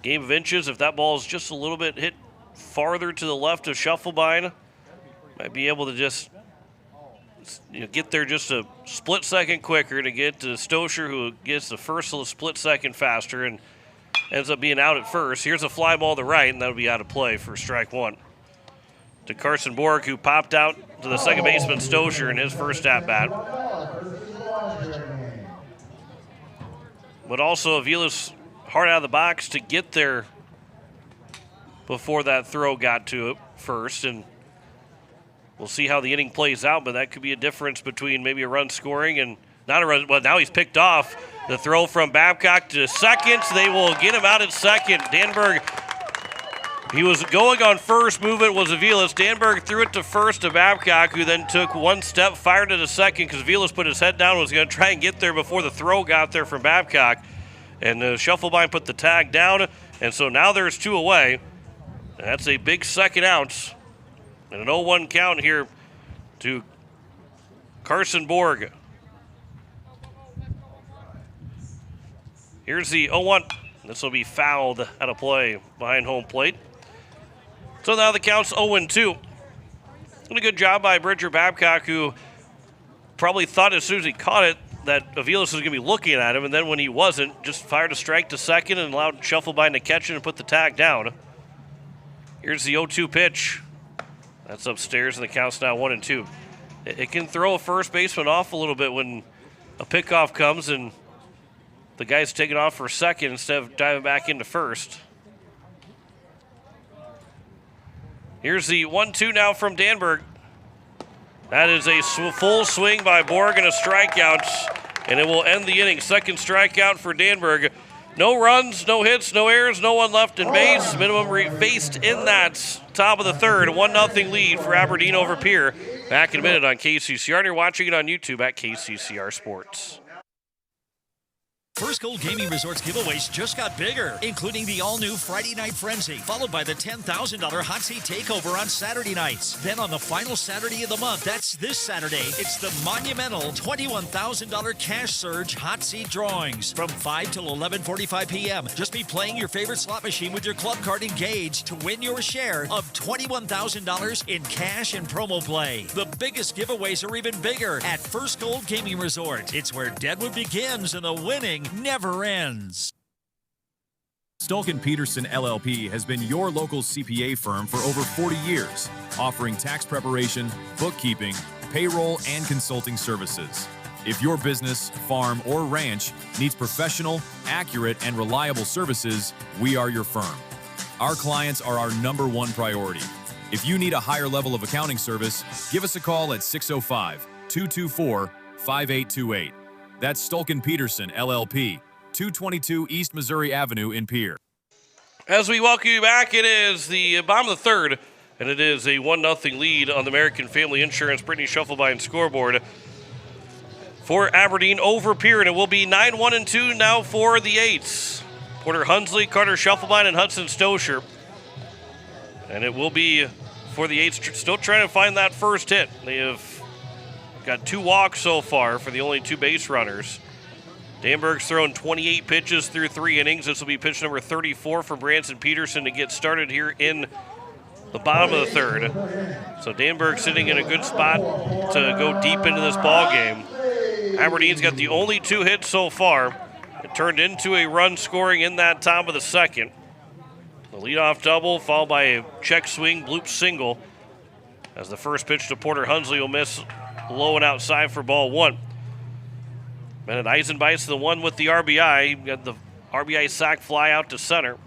Game of inches. If that ball is just a little bit hit farther to the left of Shufflebine, might be able to just get there just a split second quicker to get to Stosher, who gets the first split second faster and ends up being out at first. Here's a fly ball to right, and that'll be out of play for strike 1. To Carson Borg, who popped out to the second baseman Stosher in his first at-bat. But also Aviles hard out of the box to get there before that throw got to it first. And we'll see how the inning plays out, but that could be a difference between maybe a run scoring and not a run. Well, now he's picked off. The throw from Babcock to second. They will get him out at second. Danberg, he was going on first. Movement was Aviles. Danberg threw it to first to Babcock, who then took 1 step, fired it a second because Aviles put his head down, was going to try and get there before the throw got there from Babcock. And Shufflebine put the tag down, and so now there's 2 away. And that's a big second out. And an 0-1 count here to Carson Borg. Here's the 0-1. This will be fouled out of play behind home plate. So now the count's 0-2. And a good job by Bridger Babcock, who probably thought as soon as he caught it that Aviles was going to be looking at him, and then when he wasn't, just fired a strike to second and allowed Shufflebine to catch it and put the tag down. Here's the 0-2 pitch. That's upstairs, and the count's now 1-2. It can throw a first baseman off a little bit when a pickoff comes and the guy's taking off for second instead of diving back into first. Here's the 1-2 now from Danberg. That is a full swing by Borg and a strikeout, and it will end the inning. Second strikeout for Danberg. No runs, no hits, no errors, no one left in base. Minimum based in that top of the third. 1-0 lead for Aberdeen over Pierre. Back in a minute on KCCR. And you're watching it on YouTube at KCCR Sports. First Gold Gaming Resorts giveaways just got bigger, including the all-new Friday Night Frenzy, followed by the $10,000 Hot Seat Takeover on Saturday nights. Then on the final Saturday of the month, that's this Saturday, it's the monumental $21,000 Cash Surge Hot Seat Drawings from 5 till 11:45 p.m. Just be playing your favorite slot machine with your club card engaged to win your share of $21,000 in cash and promo play. The biggest giveaways are even bigger at First Gold Gaming Resort. It's where Deadwood begins and the winning never ends. Stulken Peterson LLP has been your local CPA firm for over 40 years, offering tax preparation, bookkeeping, payroll, and consulting services. If your business, farm, or ranch needs professional, accurate, and reliable services, we are your firm. Our clients are our #1 priority. If you need a higher level of accounting service, give us a call at 605-224-5828. That's Stulken Peterson, LLP, 222 East Missouri Avenue in Pierre. As we welcome you back, it is the bottom of the third, and it is a 1-0 lead on the American Family Insurance Brittany Shufflebine scoreboard for Aberdeen over Pierre, and it will be 9-1-2 now for the Eights. Porter Hunsley, Carter Shufflebine, and Hudson Stosher. And it will be for the Eights, still trying to find that first hit. They have got 2 walks so far for the only 2 base runners. Danberg's thrown 28 pitches through 3 innings. This will be pitch number 34 for Branson Peterson to get started here in the bottom of the third. So Danberg sitting in a good spot to go deep into this ball game. Aberdeen's got the only 2 hits so far. It turned into a run scoring in that top of the second. The leadoff double followed by a check swing, bloop single, as the first pitch to Porter Hunsley will miss low and outside for ball 1. Bennett Eisenbeis, the one with the RBI. Got the RBI sac fly out to center.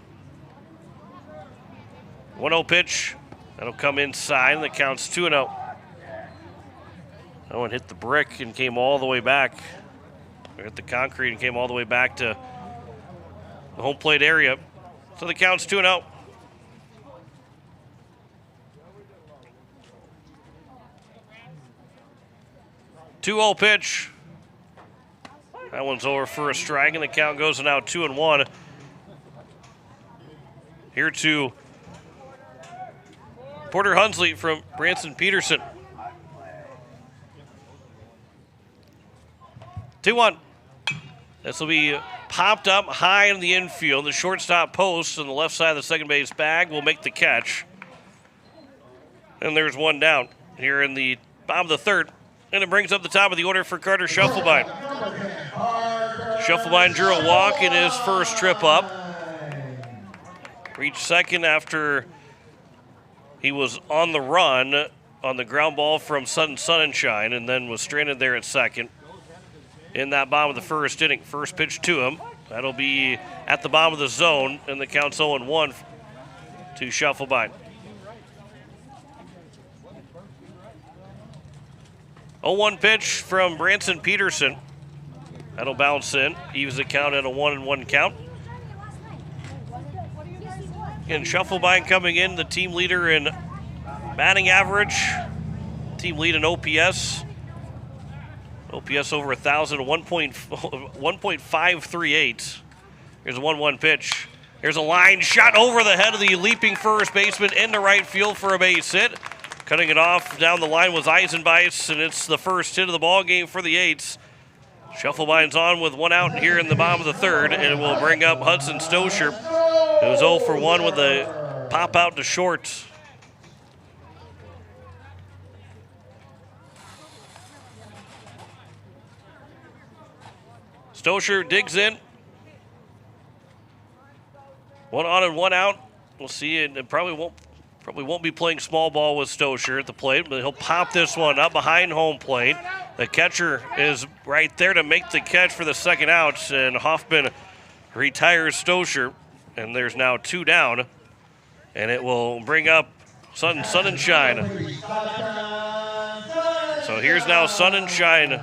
1-0 pitch. That'll come inside, and the count's 2-0. That one hit the brick and came all the way back. Or hit the concrete and came all the way back to the home plate area. So the count's 2-0. Two-0 pitch. That one's over for a strike, and the count goes to now 2-1. Here to Porter Hunsley from Branson Peterson. 2-1. This will be popped up high in the infield. The shortstop post on the left side of the second base bag will make the catch. And there's one down here in the bottom of the third. And it brings up the top of the order for Carter Shufflebine. Shufflebine drew a walk in his first trip up. Reached second after he was on the run on the ground ball from Sutton Sunshine, and then was stranded there at second in that bottom of the first inning. First pitch to him. That'll be at the bottom of the zone, and the count's 0-1 to Shufflebine. 0-1 pitch from Branson Peterson. That'll bounce in. Eves the count at a 1-1 count. And Shufflebine coming in, the team leader in batting average, team lead in OPS. OPS over 1,000, 1.538. Here's a 1-1 pitch. Here's a line shot over the head of the leaping first baseman into right field for a base hit. Cutting it off down the line was Eisenbeis, and it's the first hit of the ball game for the Eights. Shufflebine's on with one out here in the bottom of the third, and it will bring up Hudson Stosher, who's 0 for 1 with a pop out to short. Stoscher digs in. 1 on and 1 out. We'll see. It probably won't be playing small ball with Stoscher at the plate, but he'll pop this one up behind home plate. The catcher is right there to make the catch for the second out, and Hoffman retires Stoscher, and there's now 2 down, and it will bring up Sun and Shine. So here's now Sun and Shine.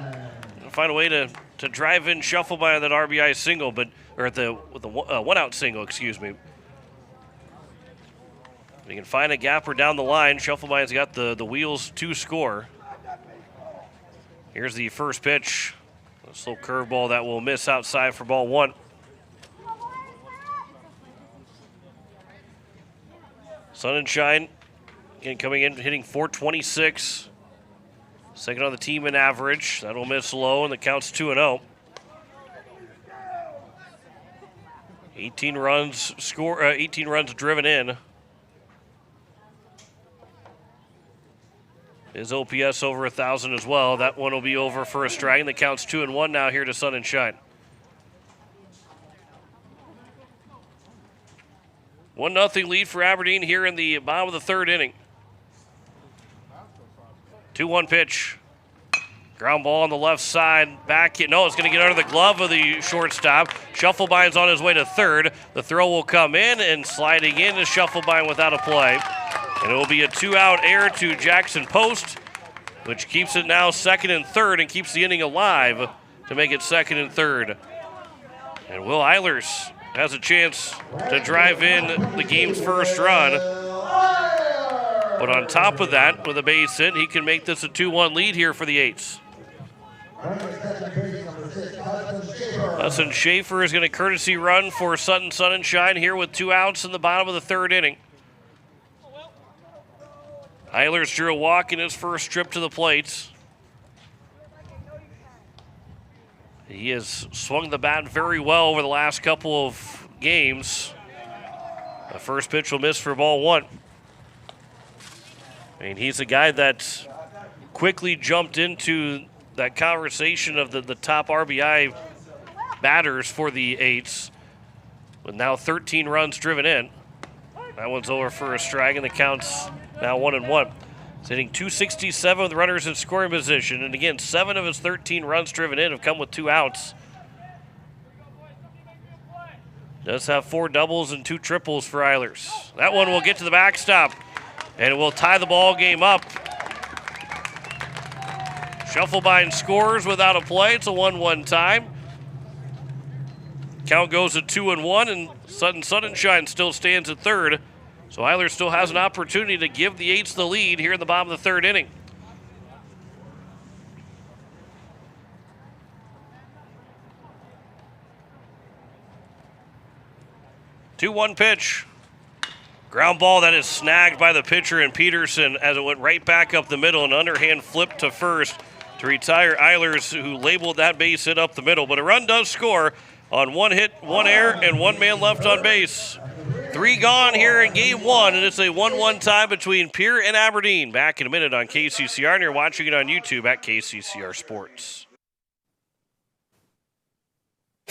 Find a way to drive in shuffle by that RBI single, with the 1-out single, excuse me. If you can find a gapper down the line, Shuffleby's got the wheels to score. Here's the first pitch. A slow curveball that will miss outside for ball 1. Sun and Shine again coming in, hitting .426. Second on the team in average. That'll miss low, and the count's 2-0. 18 runs driven in. His OPS over 1,000 as well. That one will be over for a strike, and the count's 2-1 now here to Sun and Shine. 1-0 lead for Aberdeen here in the bottom of the third inning. 2-1 pitch. Ground ball on the left side. Back. No, it's going to get under the glove of the shortstop. Shufflebine's on his way to third. The throw will come in, and sliding in is Shufflebine without a play. And it will be a 2-out error to Jackson Post, which keeps it now second and third and keeps the inning alive to make it second and third. And Will Eilers has a chance to drive in the game's first run. But on top of that, with a base hit, he can make this a 2-1 lead here for the Eights. Hudson Schaefer is going to courtesy run for Sun and Shine here with 2 outs in the bottom of the third inning. Eilers drew a walk in his first trip to the plate. He has swung the bat very well over the last couple of games. The first pitch will miss for ball 1. I mean, he's a guy that quickly jumped into that conversation of the top RBI batters for the Eights, with now 13 runs driven in. That one's over for a strike, and the count's now 1-1. He's hitting .267 with runners in scoring position, and again, 7 of his 13 runs driven in have come with 2 outs. Does have 4 doubles and 2 triples for Eilers. That one will get to the backstop, and it will tie the ball game up. Shufflebine scores without a play. It's a 1-1 time. Count goes to 2-1, and Sun and Shine still stands at third. So Eilers still has an opportunity to give the Eights the lead here in the bottom of the third inning. Two-one pitch. Ground ball that is snagged by the pitcher and Peterson as it went right back up the middle. An underhand flip to first to retire Eilers, who labeled that base hit up the middle. But a run does score on 1 hit, 1 error, and 1 man left on base. 3 gone here in game 1, and it's a 1-1 tie between Pierre and Aberdeen. Back in a minute on KCCR, and you're watching it on YouTube at KCCR Sports.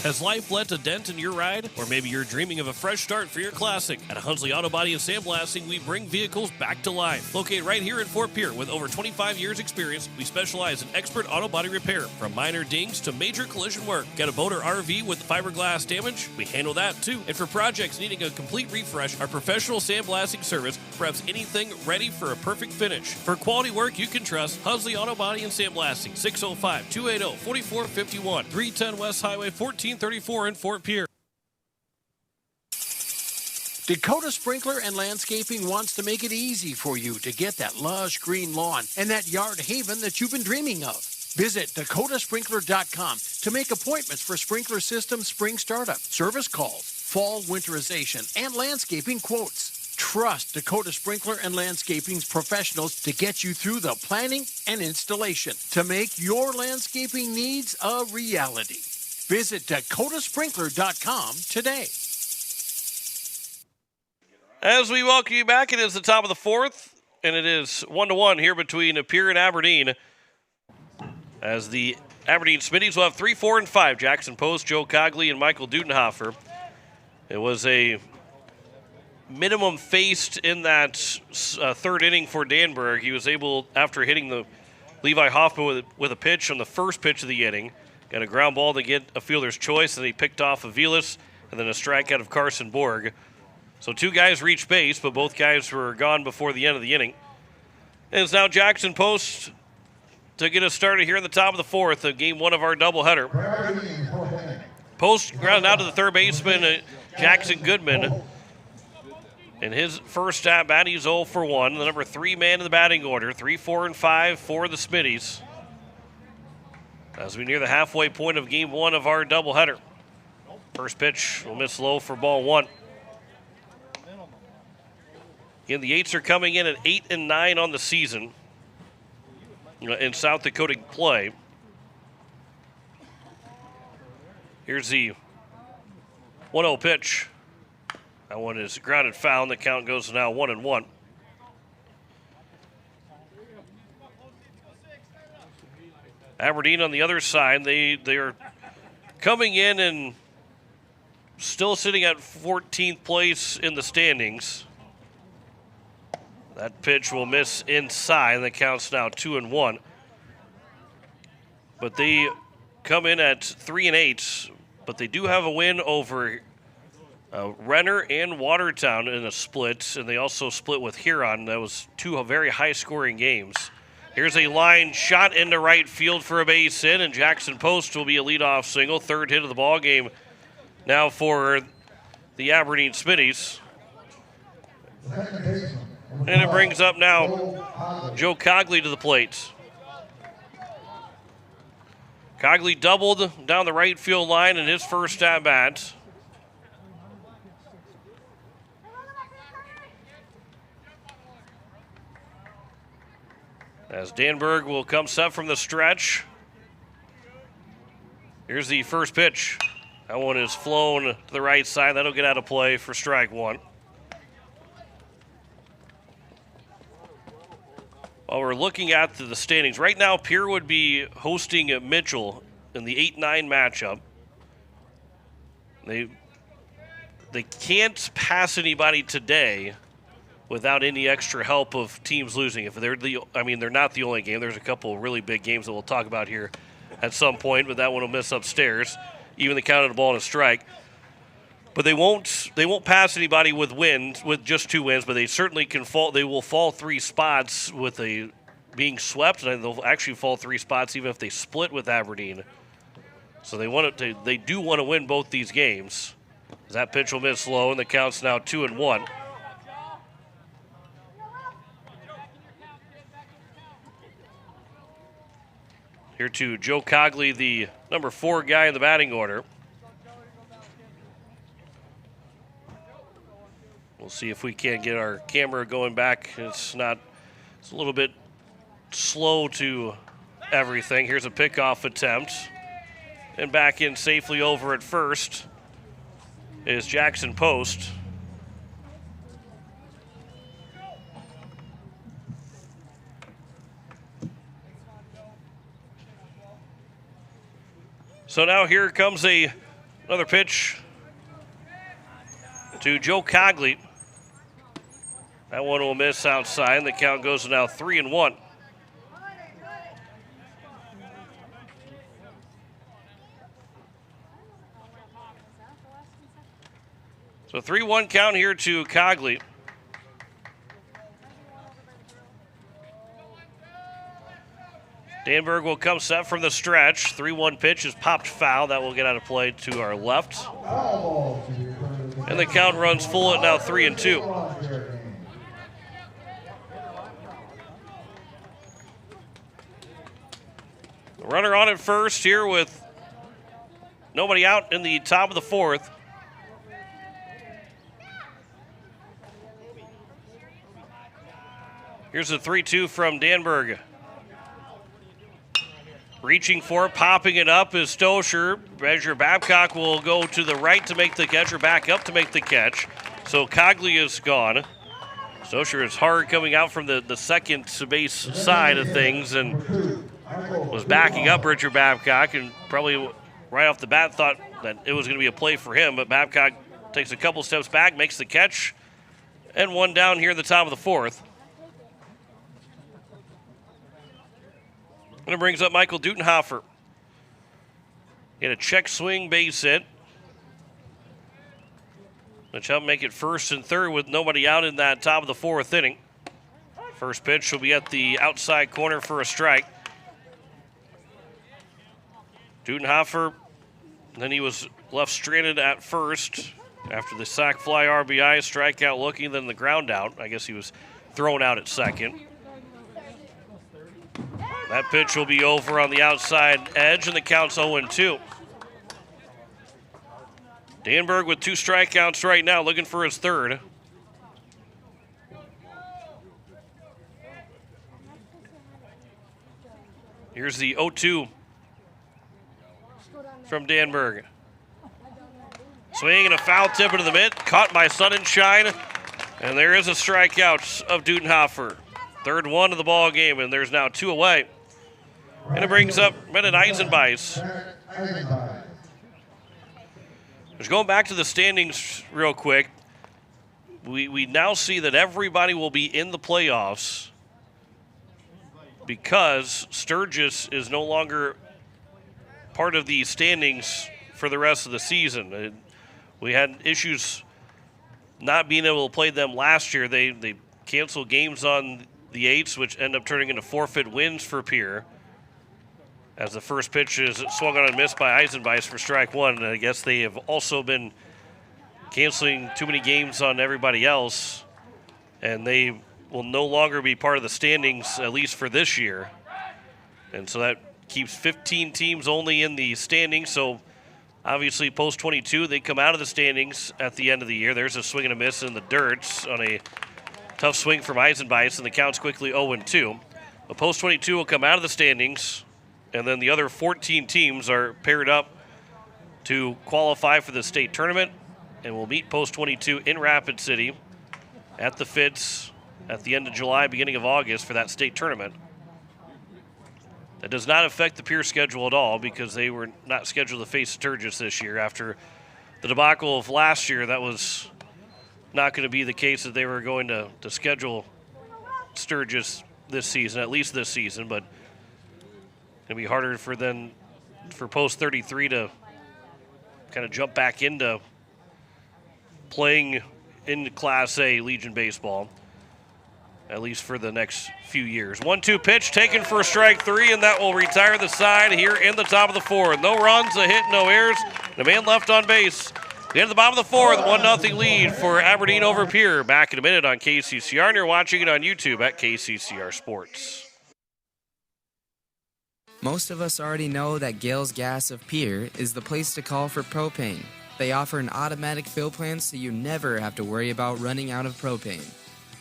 Has life left a dent in your ride? Or maybe you're dreaming of a fresh start for your classic. At Hunsley Auto Body and Sandblasting, we bring vehicles back to life. Located right here in Fort Pierre with over 25 years experience, we specialize in expert auto body repair, from minor dings to major collision work. Got a boat or RV with fiberglass damage? We handle that too. And for projects needing a complete refresh, our professional sandblasting service preps anything ready for a perfect finish. For quality work you can trust, Hunsley Auto Body and Sandblasting, 605-280-4451, 310 West Highway 1434 in Fort Pierre. Dakota Sprinkler and Landscaping wants to make it easy for you to get that lush green lawn and that yard haven that you've been dreaming of. Visit dakotasprinkler.com to make appointments for sprinkler system spring startup, service calls, fall winterization, and landscaping quotes. Trust Dakota Sprinkler and Landscaping's professionals to get you through the planning and installation to make your landscaping needs a reality. Visit dakotasprinkler.com today. As we welcome you back, it is the top of the fourth, and it is 1-1 here between Pierre and Aberdeen, as the Aberdeen Smittys will have 3, 4, and 5. Jackson Post, Joe Cogley, and Michael Dudenhofer. It was a minimum faced in that third inning for Danberg. He was able, after hitting the Levi Hoffman with a pitch on the first pitch of the inning, got a ground ball to get a fielder's choice, and he picked off Aviles, and then a strikeout of Carson Borg. So 2 guys reached base, but both guys were gone before the end of the inning. And it's now Jackson Post to get us started here in the top of the 4th of game 1 of our doubleheader. Post grounded out to the third baseman, Jackson Goodman. In his first at bat, he's 0 for 1. The number 3 man in the batting order. 3, 4, and 5 for the Smitties. As we near the halfway point of game 1 of our doubleheader. First pitch will miss low for ball 1. Again, the 8s are coming in at 8 and 9 on the season in South Dakota play. Here's the 1-0 pitch. That one is grounded foul, and the count goes to now 1-1. Aberdeen on the other side, they are coming in and still sitting at 14th place in the standings. That pitch will miss inside, and the count's now 2-1. But they come in at 3 and 8, but they do have a win over Renner and Watertown in a split, and they also split with Huron. That was 2 very high-scoring games. Here's a line shot into right field for a base hit, and Jackson Post will be a leadoff single. 3rd hit of the ball game now for the Aberdeen Smitties. And it brings up now Joe Cogley to the plate. Cogley doubled down the right field line in his first at-bat. As Danberg will come set from the stretch. Here's the first pitch. That one is flown to the right side. That'll get out of play for strike 1. While we're looking at the standings, right now Pierre would be hosting Mitchell in the 8-9 matchup. They can't pass anybody today without any extra help of teams losing. If they're they're not the only game. There's a couple of really big games that we'll talk about here at some point, but that one will miss upstairs. Even the count of the ball and a strike. But they won't pass anybody with just 2 wins, but they certainly can fall. They will fall 3 spots with being swept, and they'll actually fall 3 spots even if they split with Aberdeen. So they do want to win both these games. That pitch will miss low, and the count's now 2-1. Here to Joe Cogley, the number 4 guy in the batting order. We'll see if we can't get our camera going back. It's a little bit slow to everything. Here's a pickoff attempt. And back in safely over at first is Jackson Post. So now here comes another pitch to Joe Cogley. That one will miss outside, and the count goes to now 3-1. So 3-1 count here to Cogley. Danberg will come set from the stretch. 3-1 pitch is popped foul. That will get out of play to our left. And the count runs full at now 3-2. The runner on at first here with nobody out in the top of the 4th. Here's a 3-2 from Danberg. Reaching for it, popping it up is Stoscher. Measure Babcock will go to the right to make the catch, or back up to make the catch. So Cogley is gone. Stoscher is hard coming out from the second base side of things, and was backing up Richard Babcock and probably right off the bat thought that it was going to be a play for him, but Babcock takes a couple steps back, makes the catch, and one down here at the top of the fourth. And it brings up Michael Dutenhofer. He had a check swing base hit, which helped make it first and third with nobody out in that top of the fourth inning. First pitch will be at the outside corner for a strike. Dutenhofer, then he was left stranded at first after the sac fly RBI, strikeout looking, then the ground out. I guess he was thrown out at second. That pitch will be over on the outside edge, and the count's 0-2. Danberg with 2 strikeouts right now, looking for his third. Here's the 0-2 from Danberg. Swing and a foul tip into the mitt, caught by Sunshine, and there is a strikeout of Dutenhofer. Third one of the ball game, and there's now 2 away. And it brings up Bennett Eisenbeis. Just going back to the standings real quick, we now see that everybody will be in the playoffs because Sturgis is no longer part of the standings for the rest of the season. We had issues not being able to play them last year. They canceled games on the 8s, which end up turning into forfeit wins for Pierre. As the first pitch is swung on and missed by Eisenbeis for strike one. And I guess they have also been canceling too many games on everybody else, and they will no longer be part of the standings, at least for this year. And so that keeps 15 teams only in the standings. So obviously post-22, they come out of the standings at the end of the year. There's a swing and a miss in the dirt on a tough swing from Eisenbeis, and the count's quickly 0-2. But post-22 will come out of the standings, and then the other 14 teams are paired up to qualify for the state tournament, and will meet post-22 in Rapid City at the Fitz at the end of July, beginning of August for that state tournament. That does not affect the Pierce schedule at all because they were not scheduled to face Sturgis this year. After the debacle of last year, that was not going to be the case that they were going to schedule Sturgis this season, at least this season, but it's going to be harder for post-33 to kind of jump back into playing in Class A Legion baseball, at least for the next few years. 1-2 pitch taken for strike 3, and that will retire the side here in the top of the fourth. No runs, a hit, no errors, and a man left on base. The end of the bottom of the fourth, 1-0 lead for Aberdeen over Pierre. Back in a minute on KCCR, and you're watching it on YouTube at KCCR Sports. Most of us already know that Gales Gas of Pierre is the place to call for propane. They offer an automatic fill plan so you never have to worry about running out of propane.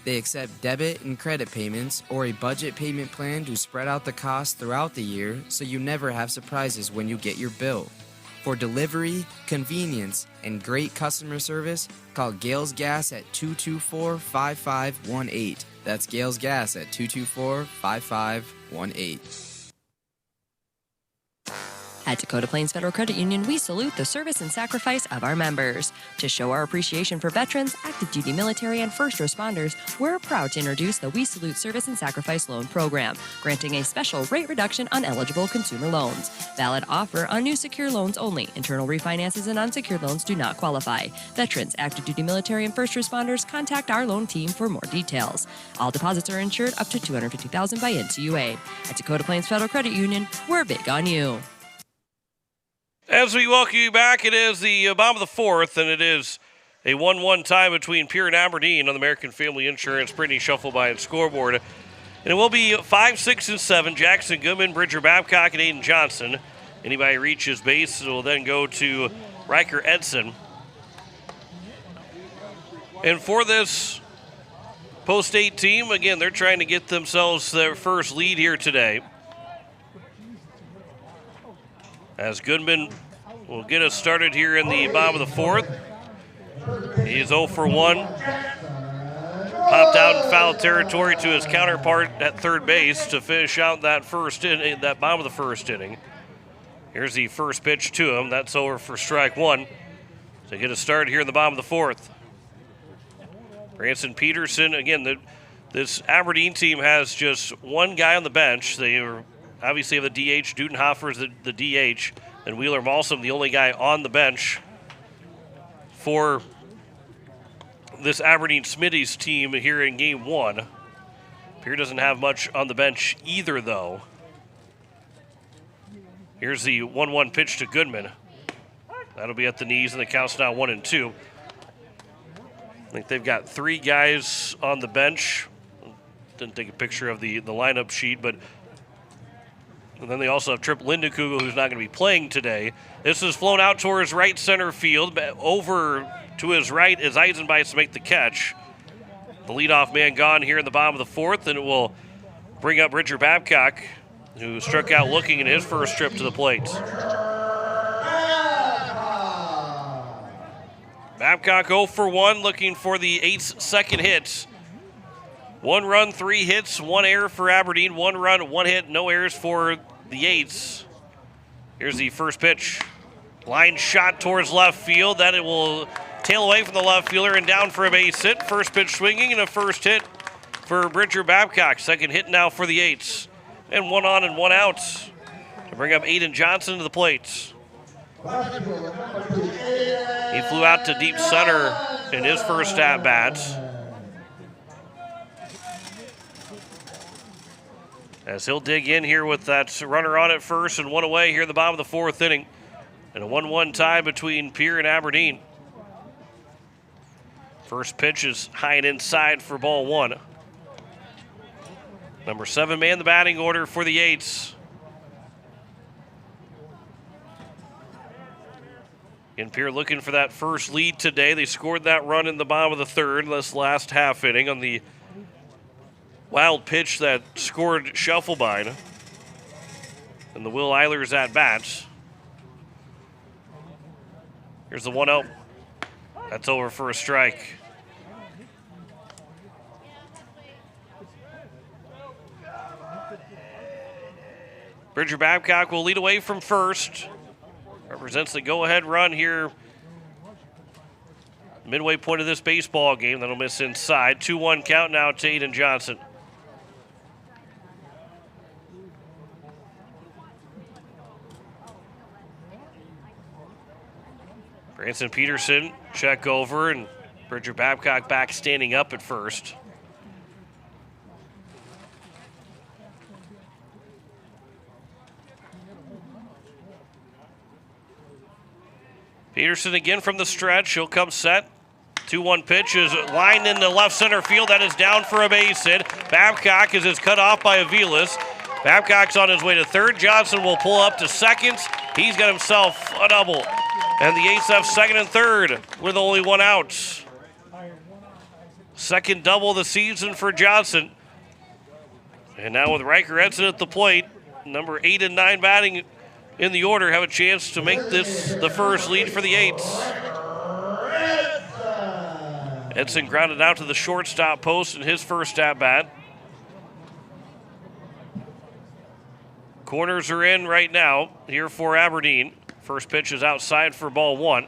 They accept debit and credit payments or a budget payment plan to spread out the cost throughout the year so you never have surprises when you get your bill. For delivery, convenience, and great customer service, call Gales Gas at 224-5518. That's Gales Gas at 224-5518. At Dakota Plains Federal Credit Union, we salute the service and sacrifice of our members. To show our appreciation for veterans, active duty military, and first responders, we're proud to introduce the We Salute Service and Sacrifice Loan Program, granting a special rate reduction on eligible consumer loans. Valid offer on new secure loans only. Internal refinances and unsecured loans do not qualify. Veterans, active duty military, and first responders, contact our loan team for more details. All deposits are insured up to $250,000 by NCUA. At Dakota Plains Federal Credit Union, we're big on you. As we welcome you back, it is the bottom of the fourth, and it is a 1-1 tie between Pierre and Aberdeen on the American Family Insurance Brittany Shuffleby and scoreboard. And it will be 5, 6, and 7. Jackson Goodman, Bridger Babcock, and Aiden Johnson. Anybody reaches base will then go to Riker Edson. And for this post-8 team, again, they're trying to get themselves their first lead here today. As Goodman will get us started here in the bottom of the fourth. He is 0 for 1. popped out in foul territory to his counterpart at third base to finish out that that bottom of the first inning. Here's the first pitch to him. That's over for strike one. To get a start here in the bottom of the fourth. Branson Peterson, again, this Aberdeen team has just one guy on the bench. They are obviously have the DH. Dudenhofer is the DH. And Wheeler Malsom, the only guy on the bench for this Aberdeen Smittys team here in game one. Pierre doesn't have much on the bench either, though. Here's the 1-1 pitch to Goodman. That'll be at the knees, and the count's now 1-2. I think they've got three guys on the bench. Didn't take a picture of the lineup sheet, but and then they also have Tripp Lindekugel, who's not going to be playing today. This is flown out towards right center field. Over to his right is Eisenbeis to make the catch. The leadoff man gone here in the bottom of the fourth, and it will bring up Richard Babcock, who struck out looking in his first trip to the plate. Babcock 0 for 1, looking for the Eights' second hit. 1 run, 3 hits, 1 error for Aberdeen. 1 run, 1 hit, no errors for the Eights. Here's the first pitch. Line shot towards left field. Then it will tail away from the left fielder and down for a base hit. First pitch swinging and a first hit for Richard Babcock. Second hit now for the Eights. And 1 on and 1 out to bring up Aiden Johnson to the plate. He flew out to deep center in his first at-bat. As he'll dig in here with that runner on at first and 1 away here in the bottom of the fourth inning. And a 1-1 tie between Pierre and Aberdeen. First pitch is high and inside for ball 1. Number 7 man the batting order for the Eights. And Pierre looking for that first lead today. They scored that run in the bottom of the third, this last half inning on the wild pitch that scored Scheffelbein. And the Will Eilers at bat. Here's the 1-0. That's over for a strike. Bridger Babcock will lead away from first. Represents the go-ahead run here. Midway point of this baseball game. That'll miss inside. 2-1 count now to Aiden Johnson. Branson Peterson check over, and Bridger Babcock back standing up at first. Peterson again from the stretch. He'll come set. 2-1 pitch is lined into left center field. That is down for a base hit. Babcock is cut off by Aviles. Babcock's on his way to third. Johnson will pull up to second. He's got himself a double. And the Eights have second and third with only 1 out. Second double of the season for Johnson. And now with Riker Edson at the plate, number 8 and 9 batting in the order, have a chance to make this the first lead for the Eights. Edson grounded out to the shortstop post in his first at-bat. Corners are in right now here for Aberdeen. First pitch is outside for ball 1.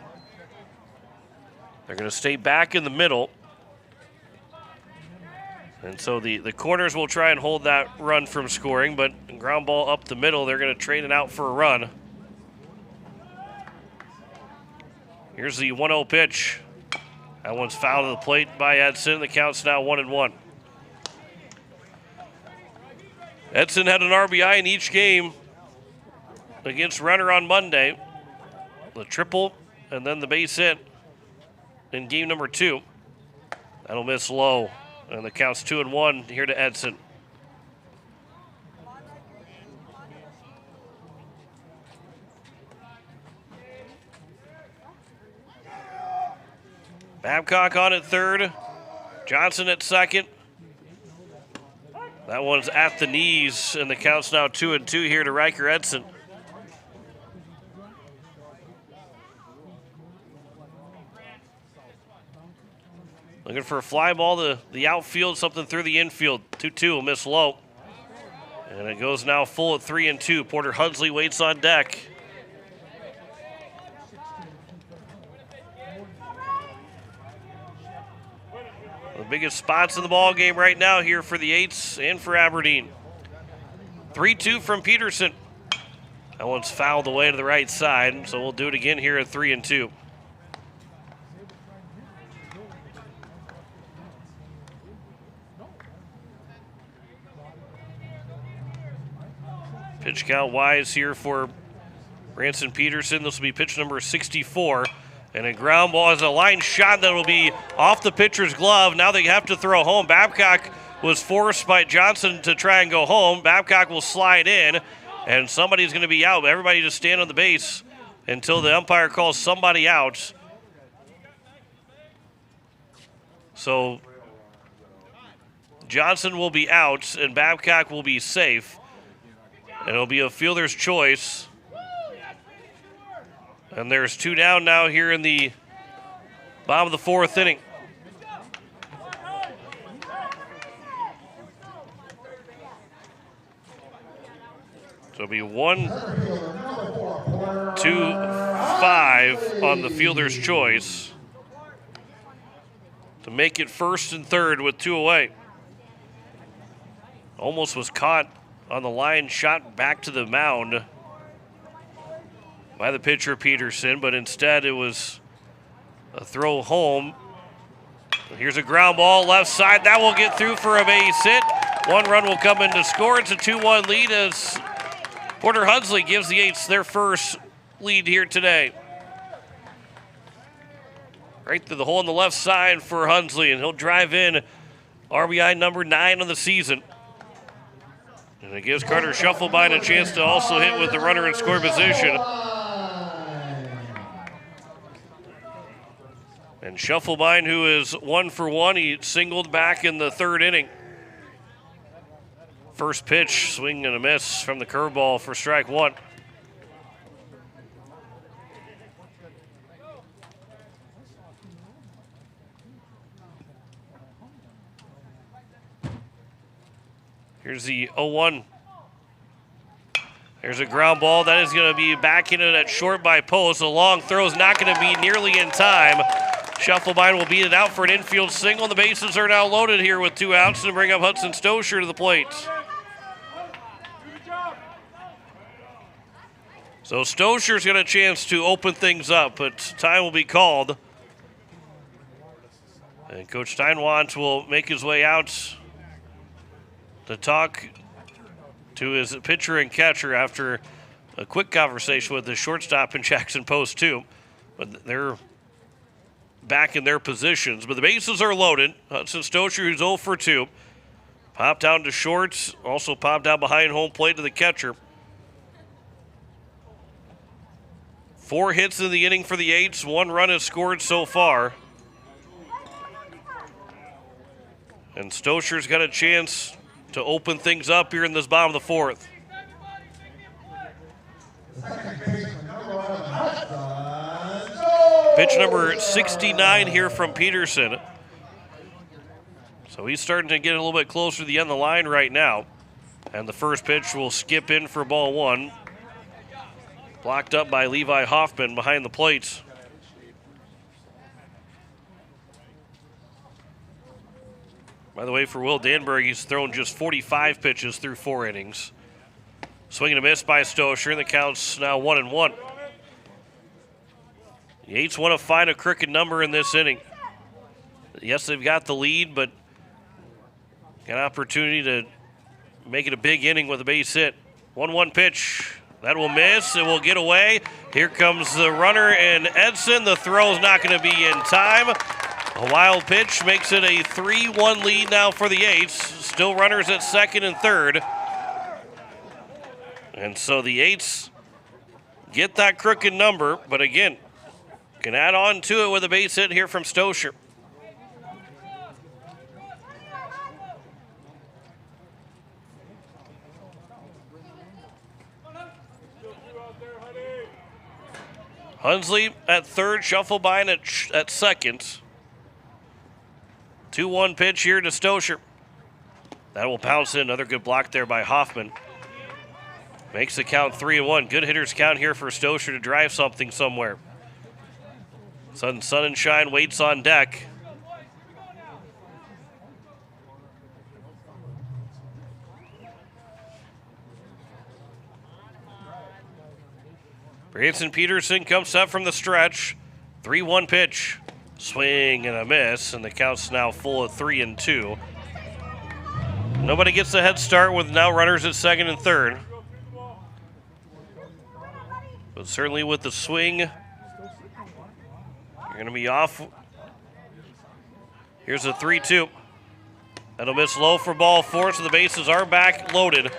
They're going to stay back in the middle. And so the corners will try and hold that run from scoring, but ground ball up the middle, they're going to trade it out for a run. Here's the 1-0 pitch. That one's fouled to the plate by Edson. The count's now 1-1. Edson had an RBI in each game against Runner on Monday. The triple and then the base hit in game number 2. That'll miss low. And the count's 2-1 here to Edson. Babcock on at third. Johnson at second. That one's at the knees, and the count's now 2-2 here to Riker Edson. Looking for a fly ball to the outfield, something through the infield. 2-2 will miss low. And it goes now full at 3-2. Porter Hunsley waits on deck. The biggest spots in the ball game right now here for the Eights and for Aberdeen. 3-2 from Peterson. That one's fouled away to the right side, so we'll do it again here at 3-2. Pitch count wise here for Branson Peterson. This will be pitch number 64. And a ground ball is a line shot that will be off the pitcher's glove. Now they have to throw home. Babcock was forced by Johnson to try and go home. Babcock will slide in, and somebody's going to be out. Everybody just stand on the base until the umpire calls somebody out. So Johnson will be out, and Babcock will be safe. And it'll be a fielder's choice. And there's 2 down now here in the bottom of the 4th inning. So it'll be 1-2-5 on the fielder's choice to make it 1st and 3rd with 2 away. Almost was caught on the line, shot back to the mound by the pitcher Peterson, but instead it was a throw home. Here's a ground ball left side. That will get through for a base hit. 1 run will come in to score. It's a 2-1 lead as Porter Hunsley gives the Eights their first lead here today. Right through the hole on the left side for Hunsley, and he'll drive in RBI number 9 on the season. And it gives Carter Shufflebein a chance to also hit with the runner in score position. And Shufflebein, who is 1 for 1, he singled back in the 3rd inning. First pitch, swing and a miss from the curveball for strike 1. Here's the 0-1. There's a ground ball. That is going to be back into that short by Post. A long throw is not going to be nearly in time. Shufflebein will beat it out for an infield single. The bases are now loaded here with 2 outs to bring up Hudson Stosher to the plate. So Stosher's got a chance to open things up, but time will be called. And Coach Steinwant will make his way out to talk to his pitcher and catcher after a quick conversation with the shortstop and Jackson Post too. But they're back in their positions. But the bases are loaded. Hudson Stosher, who's 0 for 2. Popped down to short, also popped down behind home plate to the catcher. 4 hits in the inning for the Eights. 1 run is scored so far. And Stosher's got a chance to open things up here in this bottom of the 4th. Pitch number 69 here from Peterson. So he's starting to get a little bit closer to the end of the line right now. And the first pitch will skip in for ball 1. Blocked up by Levi Hoffman behind the plate. By the way, for Will Danberg, he's thrown just 45 pitches through 4 innings. Swing and a miss by Stosher, and the count's now 1-1. The Eights want to find a crooked number in this inning. Yes, they've got the lead, but got an opportunity to make it a big inning with a base hit. 1-1 pitch. That will miss. It will get away. Here comes the runner and Edson. The throw's not going to be in time. A wild pitch makes it a 3-1 lead now for the Eights. Still runners at 2nd and 3rd. And so the Eights get that crooked number, but again, can add on to it with a base hit here from Stosher. Hunsley at 3rd, Shufflebein at 2nd. 2-1 pitch here to Stoscher. That will bounce in. Another good block there by Hoffman. Makes the count 3-1. Good hitters count here for Stoscher to drive something somewhere. Sun and Shine waits on deck. Branson Peterson comes up from the stretch. 3-1 pitch. Swing and a miss, and the count's now full of 3-2. Nobody gets a head start with now runners at second and third. But certainly with the swing, you're going to be off. Here's a 3-2. That'll miss low for ball 4, so the bases are back loaded.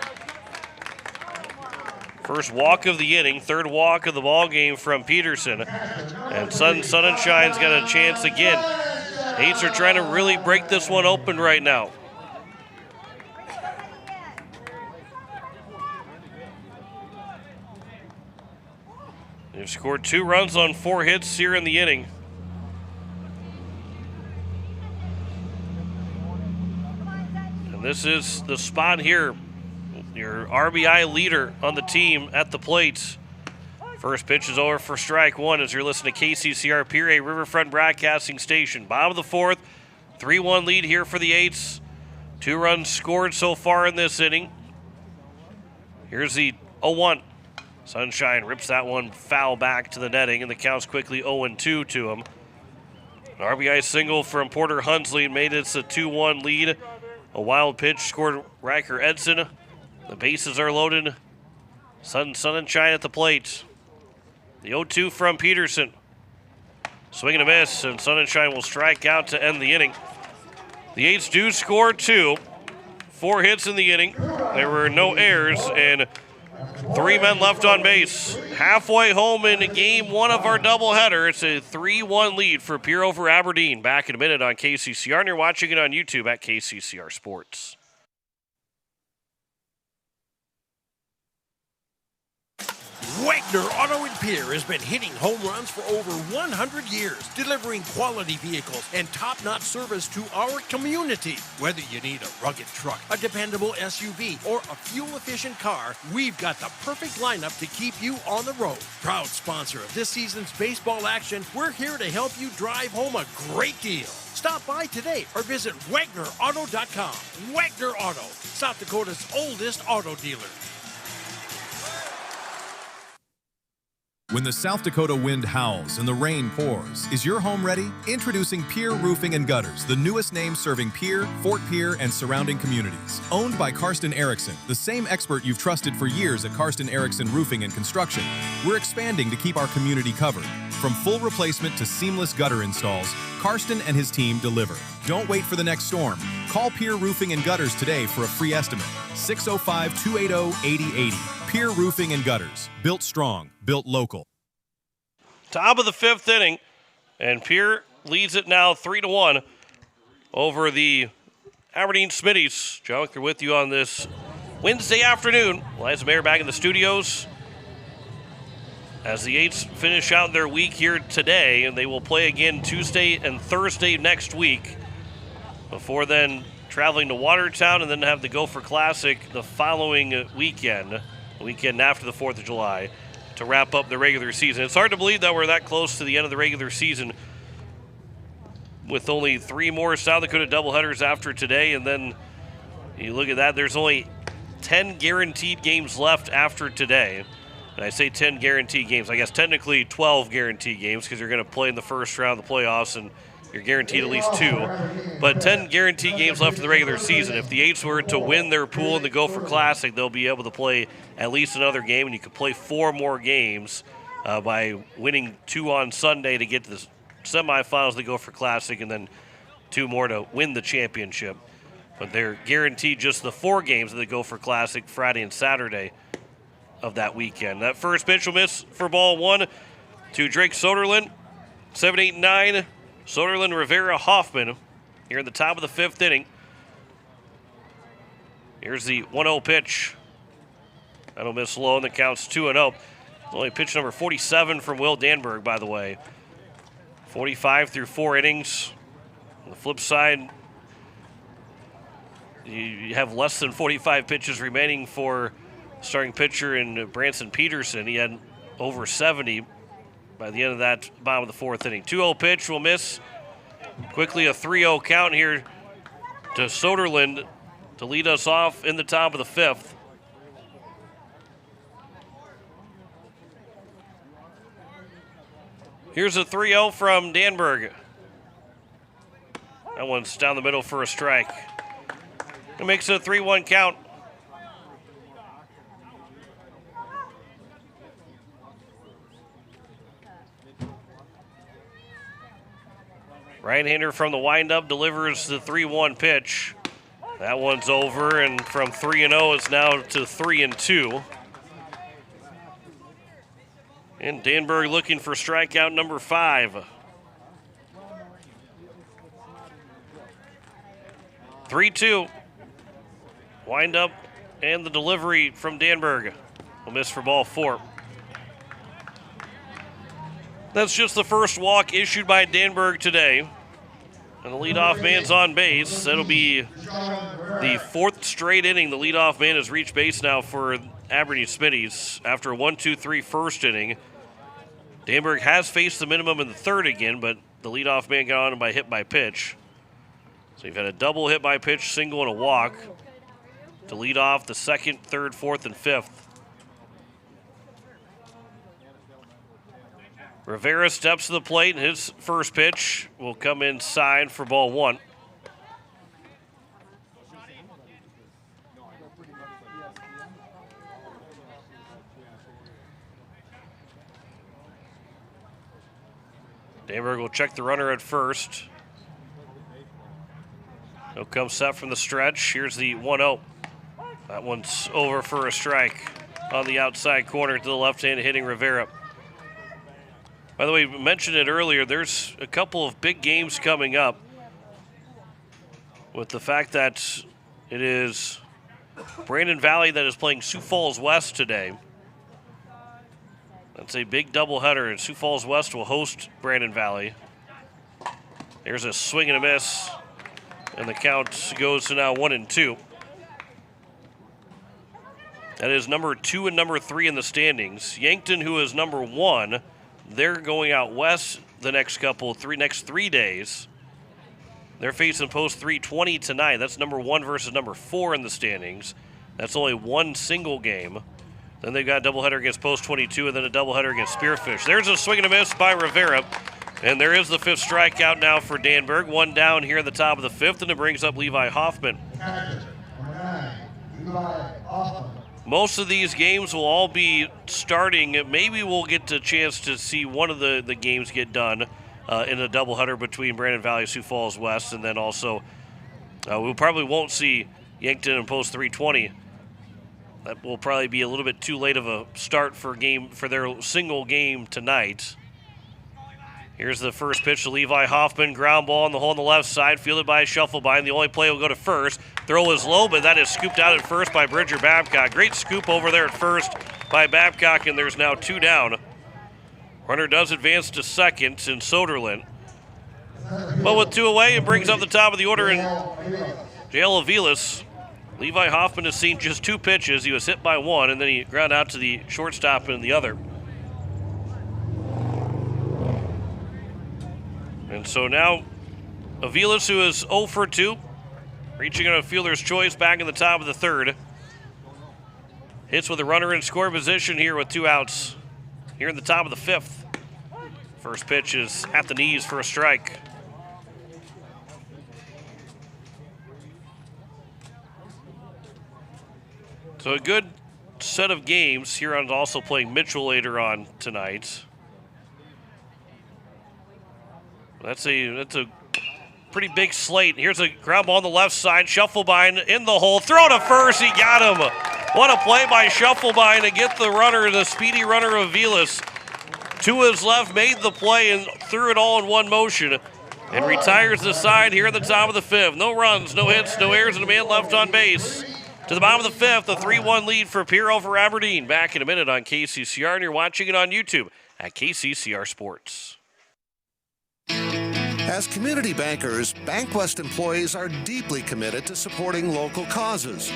First walk of the inning, third walk of the ball game from Peterson. And Sun and Shine's got a chance again. Eights are trying to really break this one open right now. They've scored 2 runs on 4 hits here in the inning. And this is the spot here. Your RBI leader on the team at the plate. First pitch is over for strike 1 as you're listening to KCCR Pierre Riverfront Broadcasting Station. Bottom of the 4th, 3-1 lead here for the Eights. 2 runs scored so far in this inning. Here's the 0-1. Sunshine rips that one foul back to the netting, and the count's quickly 0-2 to him. An RBI single from Porter Hunsley made it a 2-1 lead. A wild pitch scored Riker Edson. The bases are loaded. Sun and Shine at the plate. The 0-2 from Peterson. Swing and a miss, and Sun and Shine will strike out to end the inning. The Eights do score 2. 4 hits in the inning. There were no errors, and 3 men left on base. Halfway home in game 1 of our doubleheader. It's a 3-1 lead for Pierre over Aberdeen. Back in a minute on KCCR, and you're watching it on YouTube at KCCR Sports. Wagner Auto in Pierre has been hitting home runs for over 100 years, delivering quality vehicles and top-notch service to our community. Whether you need a rugged truck, a dependable SUV, or a fuel-efficient car, we've got the perfect lineup to keep you on the road. Proud sponsor of this season's baseball action, we're here to help you drive home a great deal. Stop by today or visit WagnerAuto.com. Wagner Auto, South Dakota's oldest auto dealer. When the South Dakota wind howls and the rain pours, is your home ready? Introducing Pierre Roofing and Gutters, the newest name serving Pierre, Fort Pierre, and surrounding communities. Owned by Karsten Erickson, the same expert you've trusted for years at Karsten Erickson Roofing and Construction, we're expanding to keep our community covered. From full replacement to seamless gutter installs, Karsten and his team deliver. Don't wait for the next storm. Call Pierre Roofing and Gutters today for a free estimate. 605-280-8080. Pierre Roofing and Gutters. Built strong, built local. Top of the 5th inning, and Pierre leads it now 3-1 over the Aberdeen Smittys. John Wicker with you on this Wednesday afternoon. Liza Mayer back in the studios as the Eights finish out their week here today, and they will play again Tuesday and Thursday next week before then traveling to Watertown and then have the Gopher Classic the following weekend, the weekend after the 4th of July, to wrap up the regular season. It's hard to believe that we're that close to the end of the regular season with only 3 more South Dakota doubleheaders after today, and then you look at that, there's only 10 guaranteed games left after today. And I say 10 guaranteed games. I guess technically 12 guaranteed games because you're going to play in the first round of the playoffs and you're guaranteed at least 2. But 10 guaranteed games left in the regular season. If the Eights were to win their pool in the Gopher Classic, they'll be able to play at least another game, and you could play 4 more games by winning 2 on Sunday to get to the semifinals of the Gopher Classic and then 2 more to win the championship. But they're guaranteed just the 4 games of the Gopher Classic Friday and Saturday of that weekend. That first pitch will miss for ball 1 to Drake Soderlund. 7-8-9. Soderlund, Rivera, Hoffman here in the top of the 5th inning. Here's the 1-0 pitch. That'll miss low, and the count's 2-0. Only pitch number 47 from Will Danberg, by the way. 45 through 4 innings. On the flip side, You have less than 45 pitches remaining for starting pitcher in Branson Peterson. He had over 70 by the end of that bottom of the fourth inning. 2-0 pitch will miss. Quickly a 3-0 count here to Soderlund to lead us off in the top of the fifth. Here's a 3-0 from Danberg. That one's down the middle for a strike. It makes it a 3-1 count. Right-hander from the windup delivers the 3-1 pitch. That one's over, and from 3-0 it's now to 3-2. And Danberg looking for strikeout number 5. 3-2. Wind up and the delivery from Danberg. Will miss for ball 4. That's just the first walk issued by Danberg today. And the leadoff man's on base. That'll be the 4th straight inning the leadoff man has reached base now for Aberdeen Smittys after a 1-2-3 first inning. Danberg has faced the minimum in the 3rd again, but the leadoff man got on him by hit by pitch. So you've had a double hit by pitch, single, and a walk to lead off the 2nd, 3rd, 4th, and 5th. Rivera steps to the plate, and his first pitch will come inside for ball 1. Danberg will check the runner at first. He'll come set from the stretch. Here's the 1-0. That one's over for a strike on the outside corner to the left-hand hitting Rivera. By the way, we mentioned it earlier, there's a couple of big games coming up with the fact that it is Brandon Valley that is playing Sioux Falls West today. That's a big doubleheader, and Sioux Falls West will host Brandon Valley. There's a swing and a miss, and the count goes to now 1-2. That is number 2 and number 3 in the standings. Yankton, who is number 1, they're going out west the next 3 days. They're facing post 320 tonight. That's number 1 versus number 4 in the standings. That's only one single game. Then they've got a doubleheader against post 22 and then a doubleheader against Spearfish. There's a swing and a miss by Rivera. And there is the 5th strikeout now for Danberg. 1 down here at the top of the 5th, and it brings up Levi Hoffman. Most of these games will all be starting. Maybe we'll get a chance to see one of the games get done in a doubleheader between Brandon Valley, Sioux Falls West, and then also we probably won't see Yankton and post 320. That will probably be a little bit too late of a start for their single game tonight. Here's the first pitch to Levi Hoffman. Ground ball in the hole on the left side, fielded by Schuffelbein. The only play will go to first. Throw is low, but that is scooped out at first by Bridger Babcock. Great scoop over there at first by Babcock, and there's now 2 down. Runner does advance to second in Soderlund. But with 2 away, it brings up the top of the order in J.L. Aviles. Levi Hoffman has seen just 2 pitches. He was hit by 1, and then he ground out to the shortstop in the other. And so now Aviles, who is 0 for 2, reaching on a fielder's choice back in the top of the 3rd. Hits with a runner in score position here with 2 outs here in the top of the 5th. First pitch is at the knees for a strike. So a good set of games. Huron's also playing Mitchell later on tonight. That's a pretty big slate. Here's a ground ball on the left side. Schuffelbein in the hole. Throw to first. He got him. What a play by Schuffelbein to get the runner, the speedy runner of Aviles, to his left, made the play and threw it all in one motion and retires the side here at the top of the 5th. No runs, no hits, no errors, and a man left on base. To the bottom of the 5th, a 3-1 lead for Pierre over Aberdeen. Back in a minute on KCCR, and you're watching it on YouTube at KCCR Sports. As community bankers, BankWest employees are deeply committed to supporting local causes,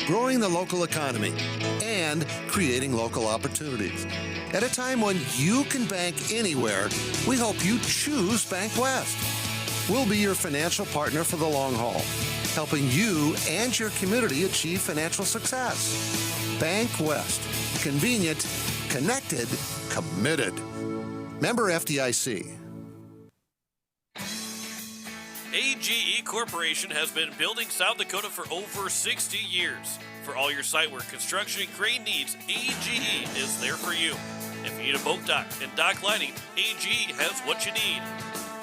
growing the local economy, and creating local opportunities. At a time when you can bank anywhere, we hope you choose BankWest. We'll be your financial partner for the long haul, helping you and your community achieve financial success. BankWest. Convenient, connected, committed. Member FDIC. AGE Corporation has been building South Dakota for over 60 years. For all your site work, construction, and crane needs, AGE is there for you. If you need a boat dock and dock lighting, AGE has what you need.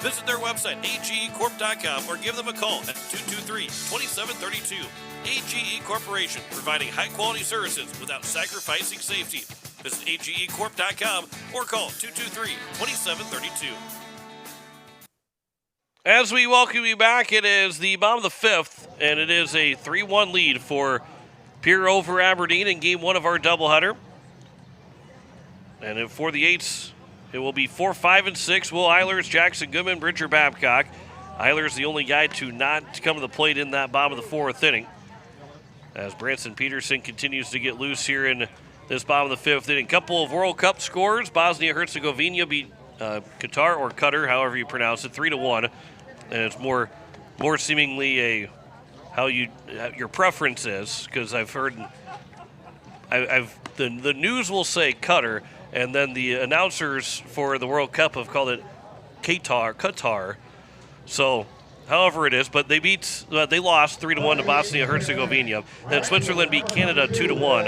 Visit their website, agecorp.com, or give them a call at 223-2732. AGE Corporation, providing high-quality services without sacrificing safety. Visit agecorp.com or call 223-2732. As we welcome you back, it is the bottom of the fifth, and it is a 3-1 lead for Pierre over Aberdeen in game one of our doubleheader. And for the eights, it will be 4, 5, and 6. Will Eilers, Jackson Goodman, Bridger Babcock. Eilers the only guy to not come to the plate in that bottom of the fourth inning. As Branson Peterson continues to get loose here in this bottom of the fifth inning. Couple of World Cup scores. Bosnia-Herzegovina beat Qatar, or Qatar, however you pronounce it, 3-1. And it's more seemingly how your preference is, because I've heard the news will say Qatar, and then the announcers for the World Cup have called it Qatar. So, however it is, but they lost 3-1 to Bosnia-Herzegovina. Then Switzerland beat Canada 2-1.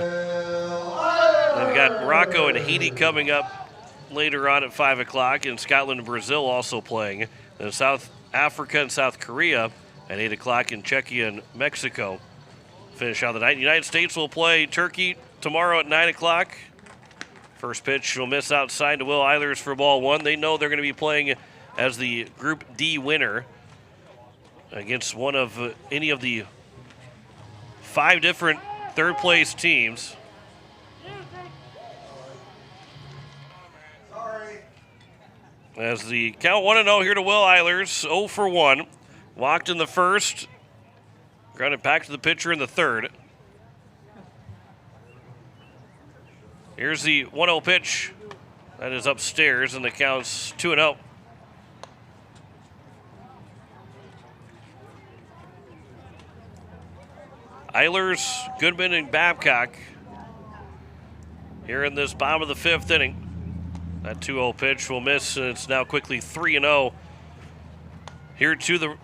Then we've got Morocco and Haiti coming up later on at 5 o'clock, and Scotland and Brazil also playing. Then South Africa and South Korea at 8 o'clock, in Czechia and Mexico finish out the night. The United States will play Turkey tomorrow at 9 o'clock. First pitch will miss outside to Will Eilers for ball one. They know they're going to be playing as the Group D winner against one of any of the 5 different third-place teams. As the count 1-0 here to Will Eilers, 0 for 1. Walked in the first, grounded back to the pitcher in the third. Here's the 1-0 pitch. That is upstairs, and the count's 2-0. Eilers, Goodman, and Babcock here in this bottom of the fifth inning. That 2-0 pitch will miss, and it's now quickly 3-0. Here to the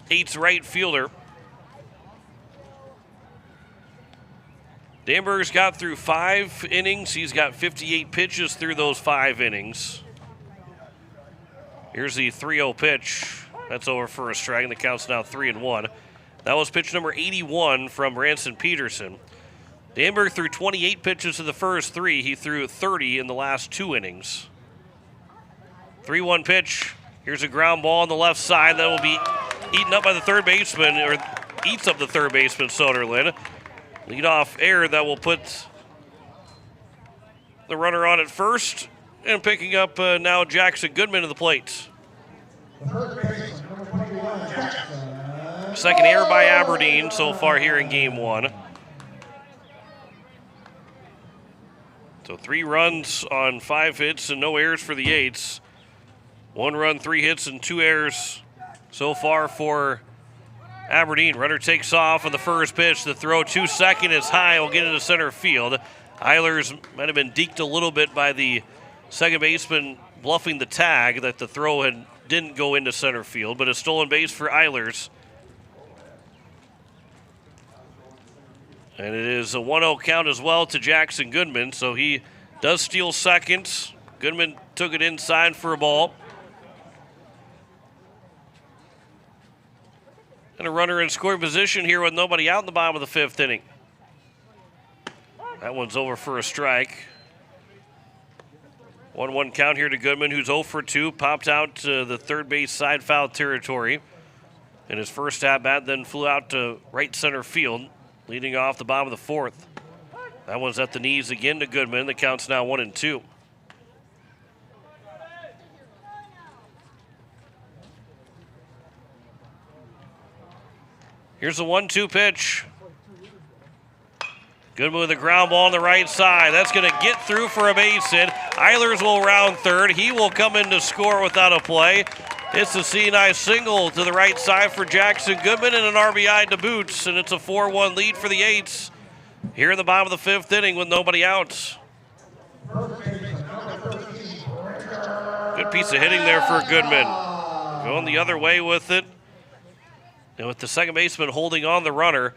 8th right fielder. Danberg's got through 5 innings. He's got 58 pitches through those 5 innings. Here's the 3-0 pitch. That's over for a strike, and the count's now 3-1. That was pitch number 81 from Branson Peterson. Danberg threw 28 pitches to the first 3. He threw 30 in the last 2 innings. 3-1 pitch. Here's a ground ball on the left side that will be eaten up by the third baseman, or eats up the third baseman, Soderlin. Leadoff error that will put the runner on at first, and picking up now Jackson Goodman to the plate. Second error by Aberdeen so far here in game one. So 3 runs on 5 hits and no errors for the Eights. 1 run, 3 hits, and 2 errors so far for Aberdeen. Runner takes off on the first pitch. The throw to second is high. Will get into center field. Eilers might have been deked a little bit by the second baseman bluffing the tag that the throw didn't go into center field, but a stolen base for Eilers. And it is a 1-0 count as well to Jackson Goodman, so he does steal second. Goodman took it inside for a ball. And a runner in scoring position here with nobody out in the bottom of the fifth inning. That one's over for a strike. 1-1 count here to Goodman, who's 0 for 2. Popped out to the third base side foul territory in his first at-bat, then flew out to right center field, leading off the bottom of the fourth. That one's at the knees again to Goodman. The count's now 1-2. Here's the 1-2 pitch. Good move, the ground ball on the right side. That's going to get through for a base hit. Eilers will round third. He will come in to score without a play. It's a CNI single to the right side for Jackson Goodman and an RBI to boot. And it's a 4-1 lead for the Eights here in the bottom of the 5th inning with nobody out. Good piece of hitting there for Goodman. Going the other way with it. And with the second baseman holding on the runner.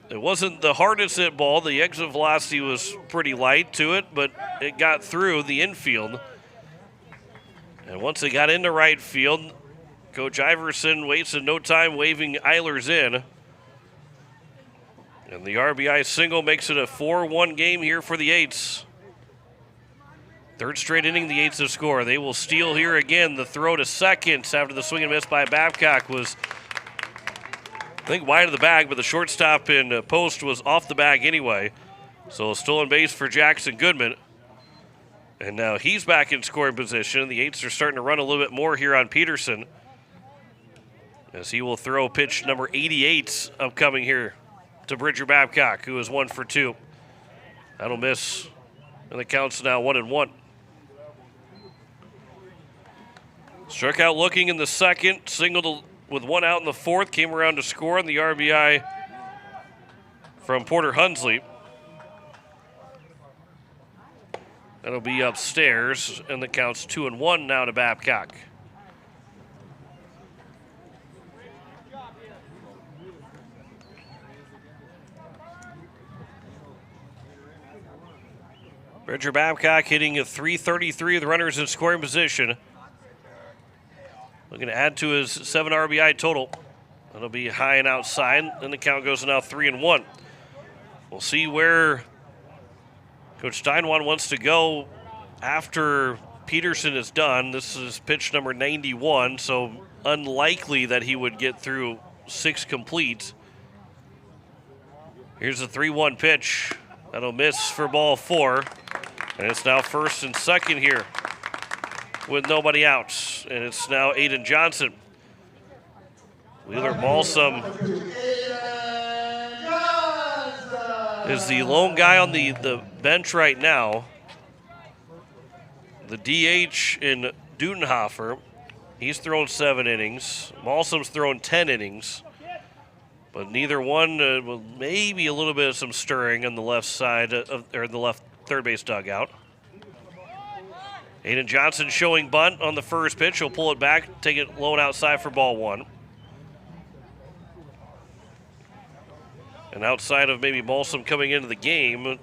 It wasn't the hardest hit ball. The exit velocity was pretty light to it, but it got through the infield. And once it got into right field, Coach Iverson wasted no time waving Eilers in. And the RBI single makes it a 4-1 game here for the Eights. Third straight inning, the Eights have scored. They will steal here again. The throw to second after the swing and miss by Babcock was, I think, wide of the bag, but the shortstop in post was off the bag anyway. So a stolen base for Jackson Goodman. And now he's back in scoring position. The Eights are starting to run a little bit more here on Peterson, as he will throw pitch number 88 upcoming here to Bridger Babcock, who is 1 for 2. That'll miss, and the count's now 1-1. Struck out looking in the second, singled with 1 out in the 4th, came around to score on the RBI from Porter Hunsley. That'll be upstairs, and the count's 2-1 now to Babcock. Bridger Babcock hitting a .333 with the runners in scoring position. Looking to add to his 7 RBI total. That'll be high and outside, and the count goes to now 3-1. We'll see where Coach Steinwan wants to go after Peterson is done. This is pitch number 91, so unlikely that he would get through 6 complete. Here's a 3-1 pitch. That'll miss for ball 4. And it's now first and second here with nobody out. And it's now Aiden Johnson. Wheeler Balsam is the lone guy on the bench right now. The DH in Dudenhofer, he's thrown 7 innings. Balsam's thrown 10 innings. But neither one, well, maybe a little bit of some stirring on the left side, or the left third base dugout. Aiden Johnson showing bunt on the first pitch. He'll pull it back, take it low and outside for ball 1. And outside of maybe Balsam coming into the game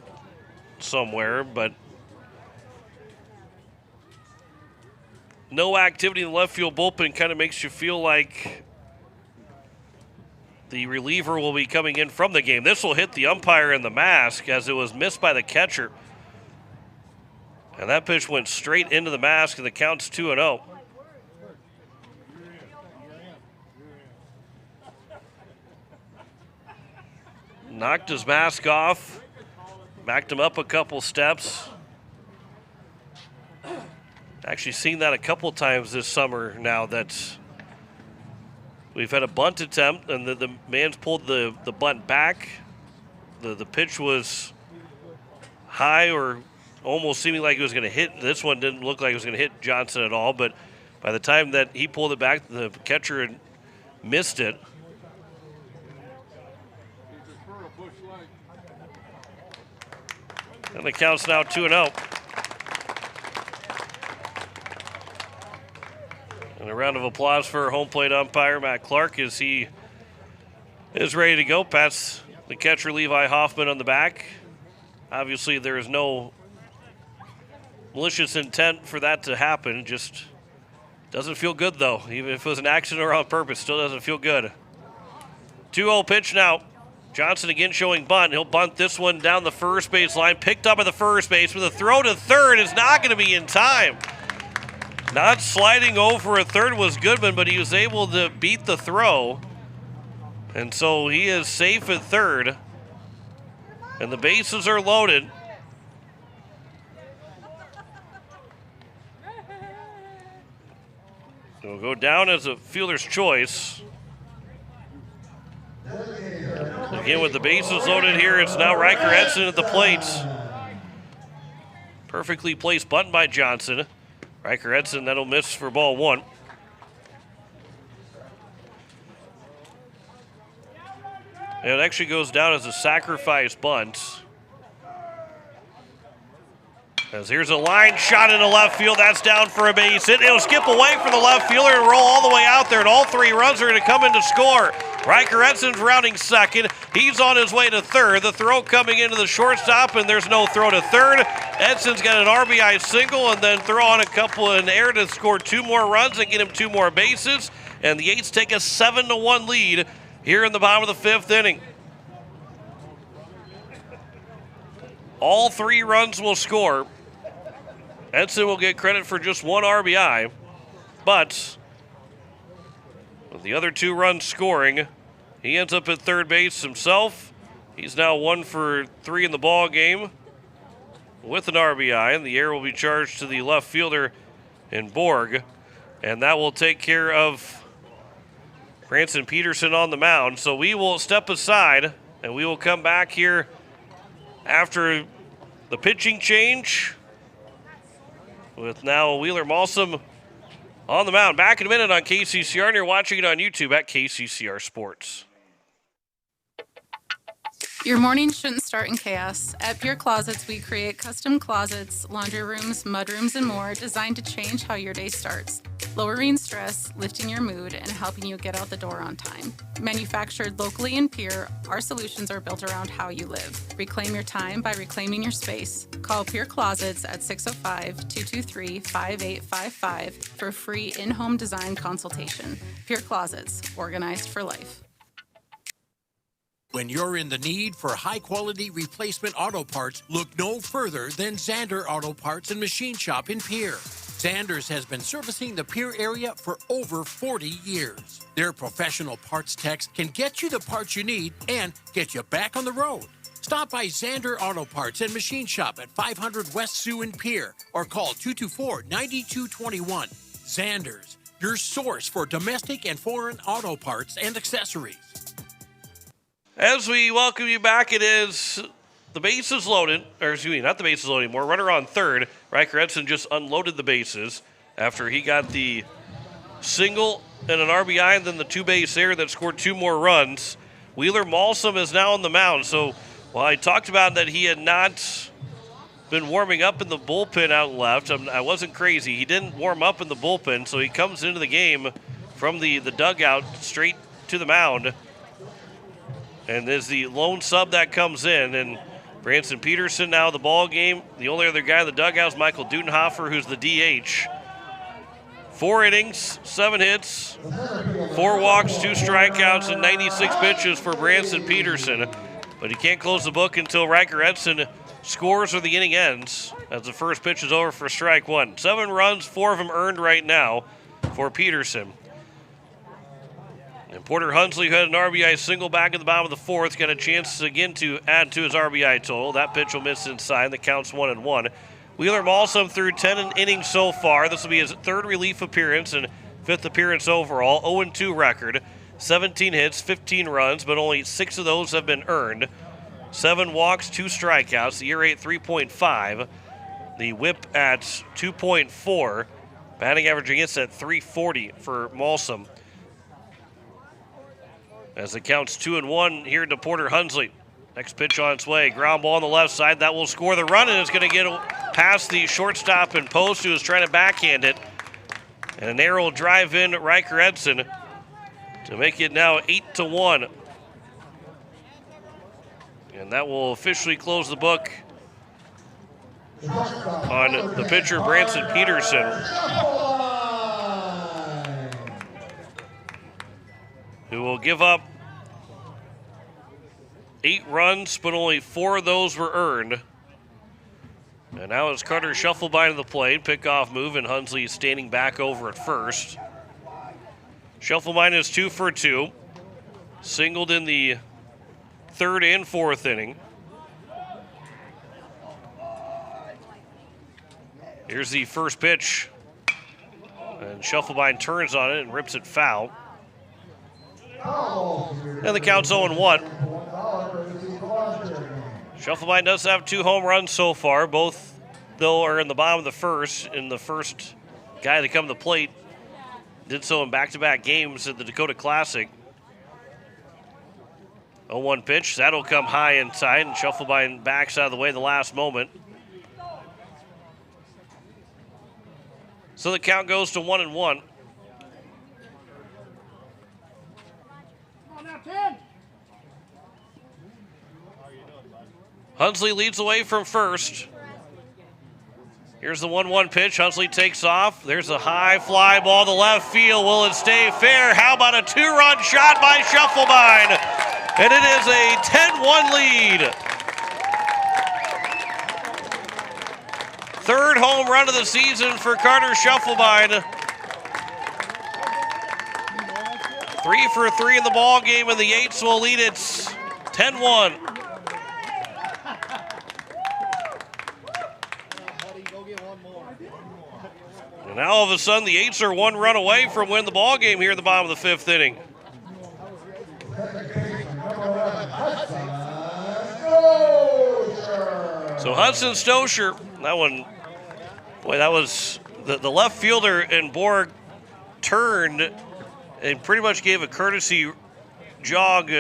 somewhere, but no activity in the left field bullpen kind of makes you feel like the reliever will be coming in from the game. This will hit the umpire in the mask as it was missed by the catcher. And that pitch went straight into the mask, and the count's 2-0. Knocked his mask off, backed him up a couple steps. Actually seen that a couple times this summer now that we've had a bunt attempt, and the man's pulled the bunt back. The pitch was high or almost seeming like it was going to hit. This one didn't look like it was going to hit Johnson at all, but by the time that he pulled it back, the catcher had missed it. And the count's now 2-0. And a round of applause for home plate umpire Matt Clark as he is ready to go. Pats the catcher Levi Hoffman on the back. Obviously, there is no malicious intent for that to happen. Just doesn't feel good, though. Even if it was an accident or on purpose, still doesn't feel good. 2-0 pitch now. Johnson again showing bunt. He'll bunt this one down the first base line. Picked up at the first base with a throw to third. Is not going to be in time. Not sliding over a third was Goodman, but he was able to beat the throw. And so he is safe at third. And the bases are loaded. It'll go down as a fielder's choice. Again, with the bases loaded here, it's now Riker Edson at the plate. Perfectly placed bunt by Johnson. Riker Edson, that'll miss for ball one. And it actually goes down as a sacrifice bunt. As here's a line shot into left field. That's down for a base hit. It'll skip away from the left fielder and roll all the way out there, and all three runs are going to come in to score. Riker Edson's rounding second. He's on his way to third. The throw coming into the shortstop, and there's no throw to third. Edson's got an RBI single and then throw on a couple in air to score two more runs and get him two more bases. And the Eights take a 7-1 lead here in the bottom of the fifth inning. All three runs will score. Edson will get credit for just one RBI, but with the other two runs scoring, he ends up at third base himself. He's now 1 for 3 in the ball game with an RBI, and the air will be charged to the left fielder in Borg, and that will take care of Branson Peterson on the mound. So we will step aside, and we will come back here after the pitching change with now Wheeler Malsom on the mound. Back in a minute on KCCR, and you're watching it on YouTube at KCCR Sports. Your mornings shouldn't start in chaos. At Pure Closets, we create custom closets, laundry rooms, mudrooms, and more designed to change how your day starts, lowering stress, lifting your mood, and helping you get out the door on time. Manufactured locally in Pierre, our solutions are built around how you live. Reclaim your time by reclaiming your space. Call Pure Closets at 605-223-5855 for a free in-home design consultation. Pure Closets, organized for life. When you're in the need for high-quality replacement auto parts, look no further than Zander Auto Parts and Machine Shop in Pierre. Zander's has been servicing the Pierre area for over 40 years. Their professional parts techs can get you the parts you need and get you back on the road. Stop by Zander Auto Parts and Machine Shop at 500 West Sioux in Pierre or call 224-9221. Zander's, your source for domestic and foreign auto parts and accessories. As we welcome you back, it is the bases loaded, or excuse me, not the bases loaded anymore. Runner on third. Riker Edson just unloaded the bases after he got the single and an RBI and then the two-base error that scored two more runs. Wheeler Malsom is now on the mound. So while I talked about that he had not been warming up in the bullpen out left, I wasn't crazy. He didn't warm up in the bullpen, so he comes into the game from the dugout straight to the mound. And there's the lone sub that comes in, and Branson Peterson now the ball game. The only other guy in the dugout is Michael Dudenhofer, who's the DH. 4 innings, 7 hits, 4 walks, 2 strikeouts, and 96 pitches for Branson Peterson. But he can't close the book until Riker Edson scores or the inning ends, as the first pitch is over for strike one. 7 runs, 4 of them earned right now for Peterson. And Porter Hunsley, who had an RBI single back at the bottom of the fourth, got a chance again to add to his RBI total. That pitch will miss inside. The count's 1-1. Wheeler Malsom through 10 innings so far. This will be his 3rd relief appearance and 5th appearance overall. 0-2 record. 17 hits, 15 runs, but only 6 of those have been earned. 7 walks, 2 strikeouts. The ERA 3.5. The whip at 2.4. Batting average against at 340 for Malsom. As it counts 2-1 here to Porter Hunsley. Next pitch on its way. Ground ball on the left side. That will score the run, and it's going to get past the shortstop and post, who is trying to backhand it. And an arrow will drive in Riker Edson to make it now 8-1. And that will officially close the book on the pitcher, Branson Peterson. Who will give up 8 runs, but only 4 of those were earned. And now it's Carter Schuffelbein to the plate. Pickoff move, and Hunsley is standing back over at first. Schuffelbein is 2 for 2. Singled in the 3rd and 4th inning. Here's the first pitch. And Schuffelbein turns on it and rips it foul. And the count's 0-1. Shufflebein does have 2 home runs so far. Both, though, are in the bottom of the first. And the first guy to come to the plate did so in back-to-back games at the Dakota Classic. 0-1 pitch. That'll come high inside, and Shufflebein backs out of the way at the last moment. So the count goes to 1-1. Hunsley leads away from first. Here's the 1-1 pitch. Hunsley takes off. There's a high fly ball to left field. Will it stay fair? How about a 2-run shot by Shufflebein? And it is a 10-1 lead. Third home run of the season for Carter Shufflebein. 3 for 3 in the ball game, and the Yates will lead it 10-1. And now all of a sudden the Yates are 1 run away from winning the ball game here at the bottom of the 5th inning. So Hudson Stosher, that one, boy, that was the left fielder, and Borg turned and pretty much gave a courtesy jog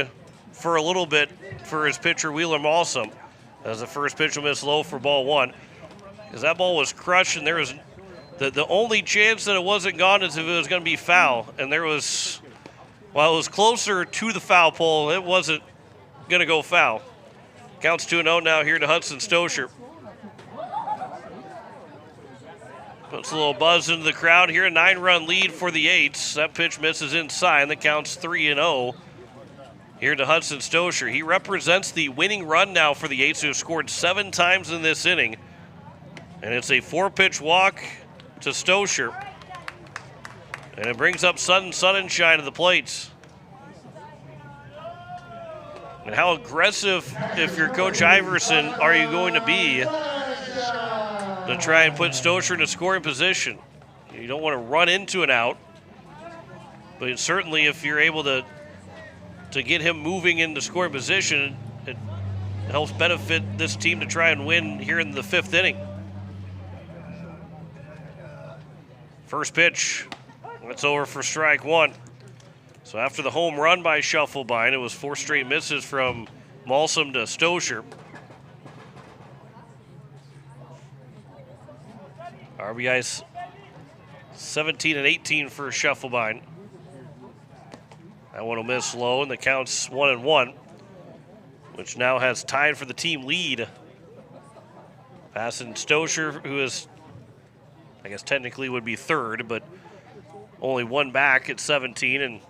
for a little bit for his pitcher, Wheeler Malsum, as the first pitch will miss low for ball 1. Because that ball was crushed, and there was the only chance that it wasn't gone is if it was going to be foul. And there was, while it was closer to the foul pole, it wasn't going to go foul. Counts 2-0 now here to Hudson Stosher. Puts a little buzz into the crowd here. A 9-run lead for the Yates. That pitch misses inside. The count's 3-0 here to Hudson Stosher. He represents the winning run now for the Yates, who have scored 7 times in this inning. And it's a 4-pitch walk to Stosher. And it brings up Sutton Sunshine to the plates. And how aggressive, if you're Coach Iverson, are you going to be to try and put Stosher in a scoring position? You don't want to run into an out, but certainly if you're able to get him moving into scoring position, it helps benefit this team to try and win here in the 5th inning. First pitch, that's over for strike 1. So after the home run by Shufflebein, it was 4 straight misses from Malsum to Stosher. RBI's 17 and 18 for Shufflebein. That one will miss low, and the count's 1-1, which now has tied for the team lead. Passing Stosher, who is, I guess technically would be 3rd, but only 1 back at 17, and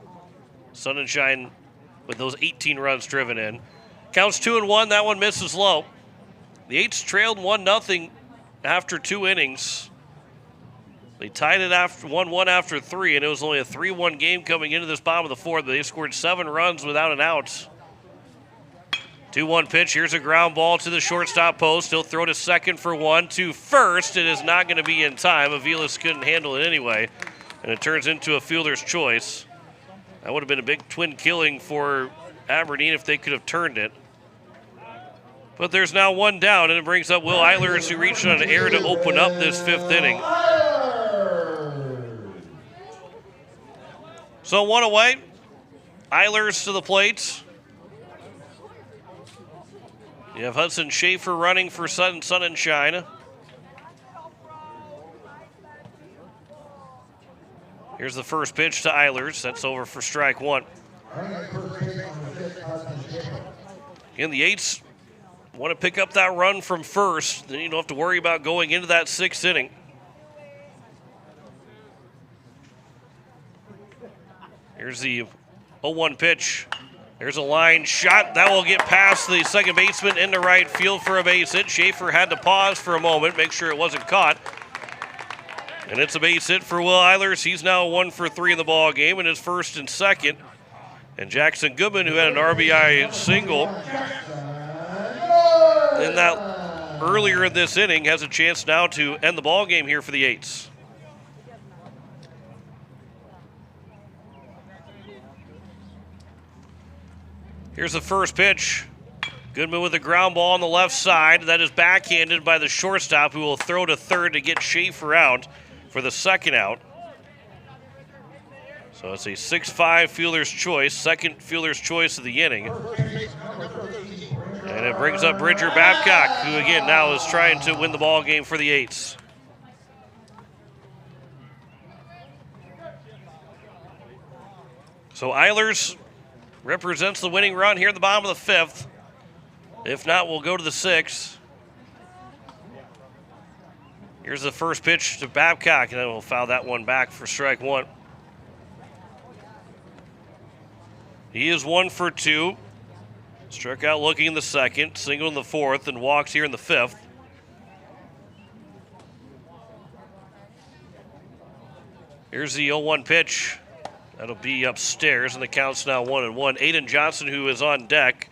Sunshine with those 18 runs driven in. Counts 2-1. That one misses low. The Yates trailed 1-0 after 2 innings. They tied it after 1-1 after 3, and it was only a 3-1 game coming into this bottom of the 4th. They scored 7 runs without an out. 2-1 pitch. Here's a ground ball to the shortstop post. He'll throw to second for 1. To first. It is not going to be in time. Aviles couldn't handle it anyway, and it turns into a fielder's choice. That would have been a big twin killing for Aberdeen if they could have turned it. But there's now 1 down, and it brings up Will Eilers, who reached on an error to open up this 5th inning. So 1 away. Eilers to the plate. You have Hudson Schaefer running for Sutton Sunshine. Here's the first pitch to Eilers. That's over for strike 1. Again, the Yates want to pick up that run from first. Then you don't have to worry about going into that 6th inning. Here's the 0-1 pitch. There's a line shot. That will get past the second baseman into right field for a base hit. Schaefer had to pause for a moment, make sure it wasn't caught. And it's a base hit for Will Eilers. He's now 1 for 3 in the ball game, and his first and second. And Jackson Goodman, who had an RBI single in that earlier in this inning, has a chance now to end the ball game here for the Yates. Here's the first pitch. Goodman with a ground ball on the left side. That is backhanded by the shortstop, who will throw to third to get Schaefer out for the second out. So it's a 6-5 fielder's choice, second fielder's choice of the inning. And it brings up Bridger Babcock, who again now is trying to win the ball game for the Eights. So Eilers represents the winning run here in the bottom of the fifth. If not, we'll go to the sixth. Here's the first pitch to Babcock, and then we'll foul that one back for strike one. He is 1 for 2. Struck out looking in the second, single in the fourth, and walks here in the fifth. Here's the 0-1 pitch. That'll be upstairs, and the count's now 1-1. Aiden Johnson, who is on deck.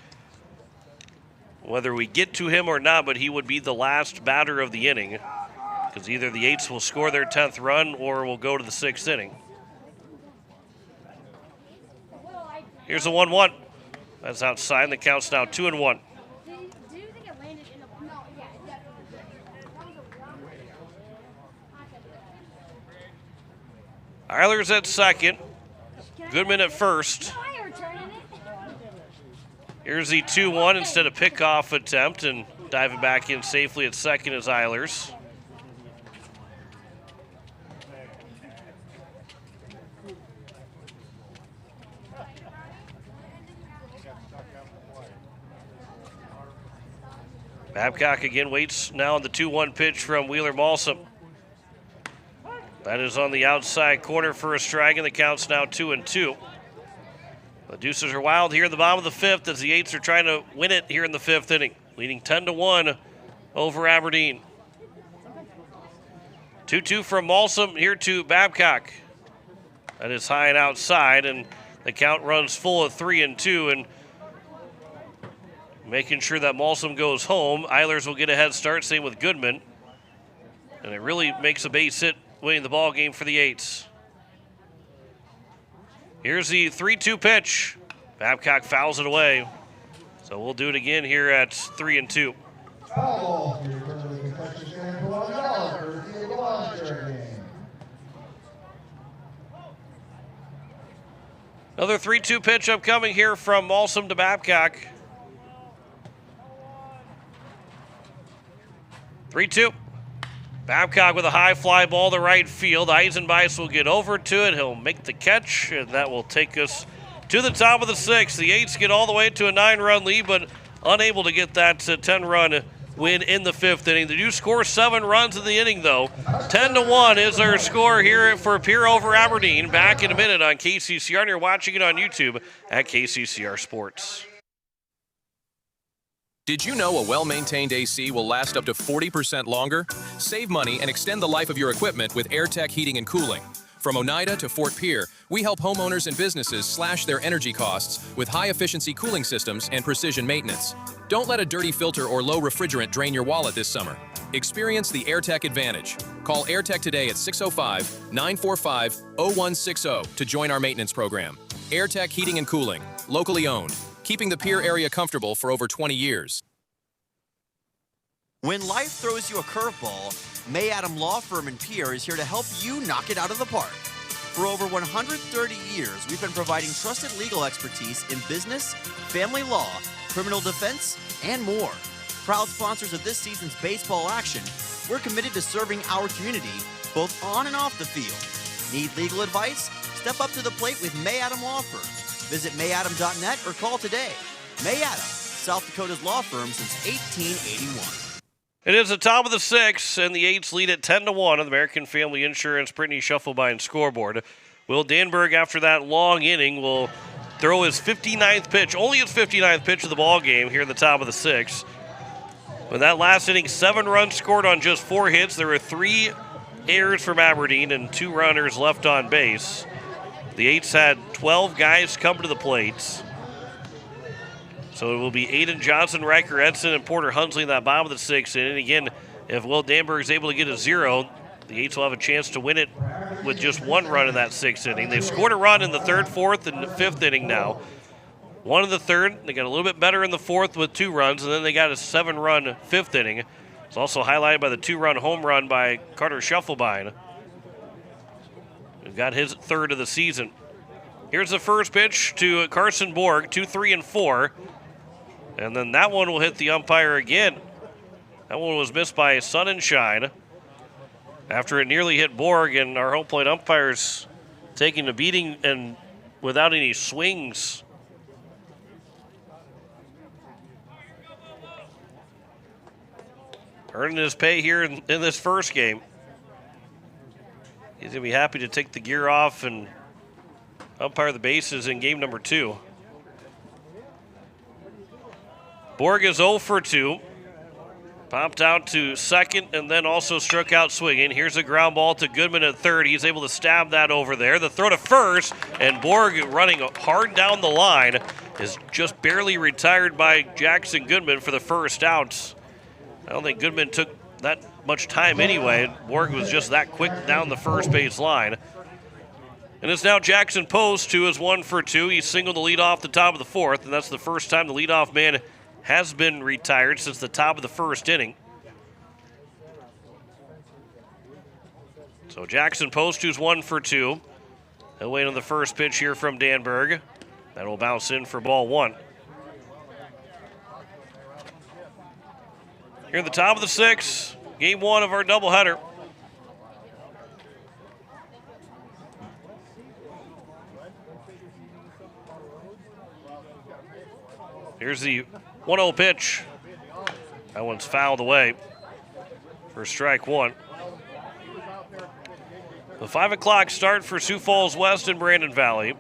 Whether we get to him or not, but he would be the last batter of the inning, because either the Eights will score their 10th run or will go to the sixth inning. Here's the 1-1. That's outside, and the count's now 2-1. Eilers at second. Goodman at first. Here's the 2-1 instead of pickoff attempt, and diving back in safely at second is Eilers. Babcock again waits now on the 2-1 pitch from Wheeler Malsum. That is on the outside corner for a strike, and the count's now 2-2. The Deuces are wild here in the bottom of the fifth as the Eights are trying to win it here in the fifth inning, leading 10-1 over Aberdeen. 2-2 from Malsum here to Babcock. That is high and outside, and the count runs full of 3-2, and making sure that Malsum goes home. Eilers will get a head start, same with Goodman. And it really makes a base hit, winning the ball game for the Eights. Here's the 3-2 pitch. Babcock fouls it away. So we'll do it again here at 3-2. Another 3-2 pitch upcoming here from Malsum to Babcock. 3-2. Babcock with a high fly ball to right field. Eisenbeis will get over to it. He'll make the catch, and that will take us to the top of the sixth. The Eights get all the way to a 9-run lead, but unable to get that 10-run win in the fifth inning. They do score 7 runs in the inning, though. 10-1 is their score here for Pierre over Aberdeen. Back in a minute on KCCR, and you're watching it on YouTube at KCCR Sports. Did you know a well-maintained AC will last up to 40% longer? Save money and extend the life of your equipment with AirTech Heating and Cooling. From Oneida to Fort Pierre, we help homeowners and businesses slash their energy costs with high-efficiency cooling systems and precision maintenance. Don't let a dirty filter or low refrigerant drain your wallet this summer. Experience the AirTech advantage. Call AirTech today at 605-945-0160 to join our maintenance program. AirTech Heating and Cooling, locally owned, keeping the Pierre area comfortable for over 20 years. When life throws you a curveball, May Adam Law Firm in Pierre is here to help you knock it out of the park. For over 130 years, we've been providing trusted legal expertise in business, family law, criminal defense, and more. Proud sponsors of this season's baseball action, we're committed to serving our community both on and off the field. Need legal advice? Step up to the plate with May Adam Law Firm. Visit mayadam.net or call today. May Adam, South Dakota's law firm since 1881. It is the top of the sixth, and the Eights lead at 10-1 on the American Family Insurance Brittany Shufflebine scoreboard. Will Danberg, after that long inning, will throw his 59th pitch, only his 59th pitch of the ball game here in the top of the sixth. In that last inning, 7 runs scored on just 4 hits. There were 3 errors from Aberdeen and 2 runners left on base. The Eights had 12 guys come to the plates. So it will be Aiden Johnson, Riker Edson, and Porter Hunsley in that bottom of the sixth inning. Again, if Will Danberg is able to get a 0, the Eights will have a chance to win it with just 1 run in that 6th inning. They've scored a run in the 3rd, 4th, and 5th inning now. 1 in the third. They got a little bit better in the fourth with 2 runs, and then they got a 7-run fifth inning. It's also highlighted by the 2-run home run by Carter Scheffelbein, who got his third of the season. Here's the first pitch to Carson Borg, 2, 3, and 4. And then that one will hit the umpire again. That one was missed by Sun and Shine after it nearly hit Borg, and our home plate umpires taking a beating and without any swings. Earning his pay here in this first game. He's going to be happy to take the gear off and umpire the bases in game number 2. Borg is 0 for 2. Popped out to second and then also struck out swinging. Here's a ground ball to Goodman at third. He's able to stab that over there. The throw to first, and Borg running hard down the line is just barely retired by Jackson Goodman for the first out. I don't think Goodman took that much time anyway. Borg was just that quick down the first base line. And it's now Jackson Post, who is 1 for 2. He singled the lead off the top of the fourth, and that's the first time the leadoff man has been retired since the top of the first inning. So Jackson Post, who's 1 for 2. He'll wait on the first pitch here from Danberg. That will bounce in for ball 1. Here at the top of the 6th, game 1 of our doubleheader. Here's the 1-0 pitch. That one's fouled away for strike 1. The 5 o'clock start for Sioux Falls West and Brandon Valley.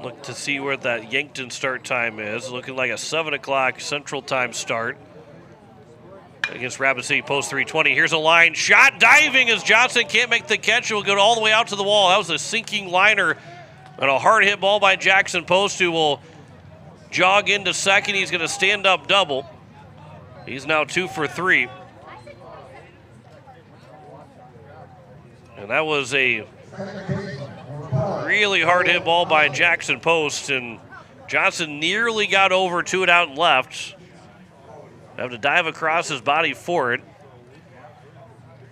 Look to see where that Yankton start time is. Looking like a 7 o'clock Central Time start against Rapid City Post 320. Here's a line shot. Diving as Johnson can't make the catch. It will go all the way out to the wall. That was a sinking liner and a hard hit ball by Jackson Post, who will jog into second. He's going to stand up double. He's now 2 for 3. And that was a really hard hit ball by Jackson Post, and Johnson nearly got over to it out and left. Have to dive across his body for it.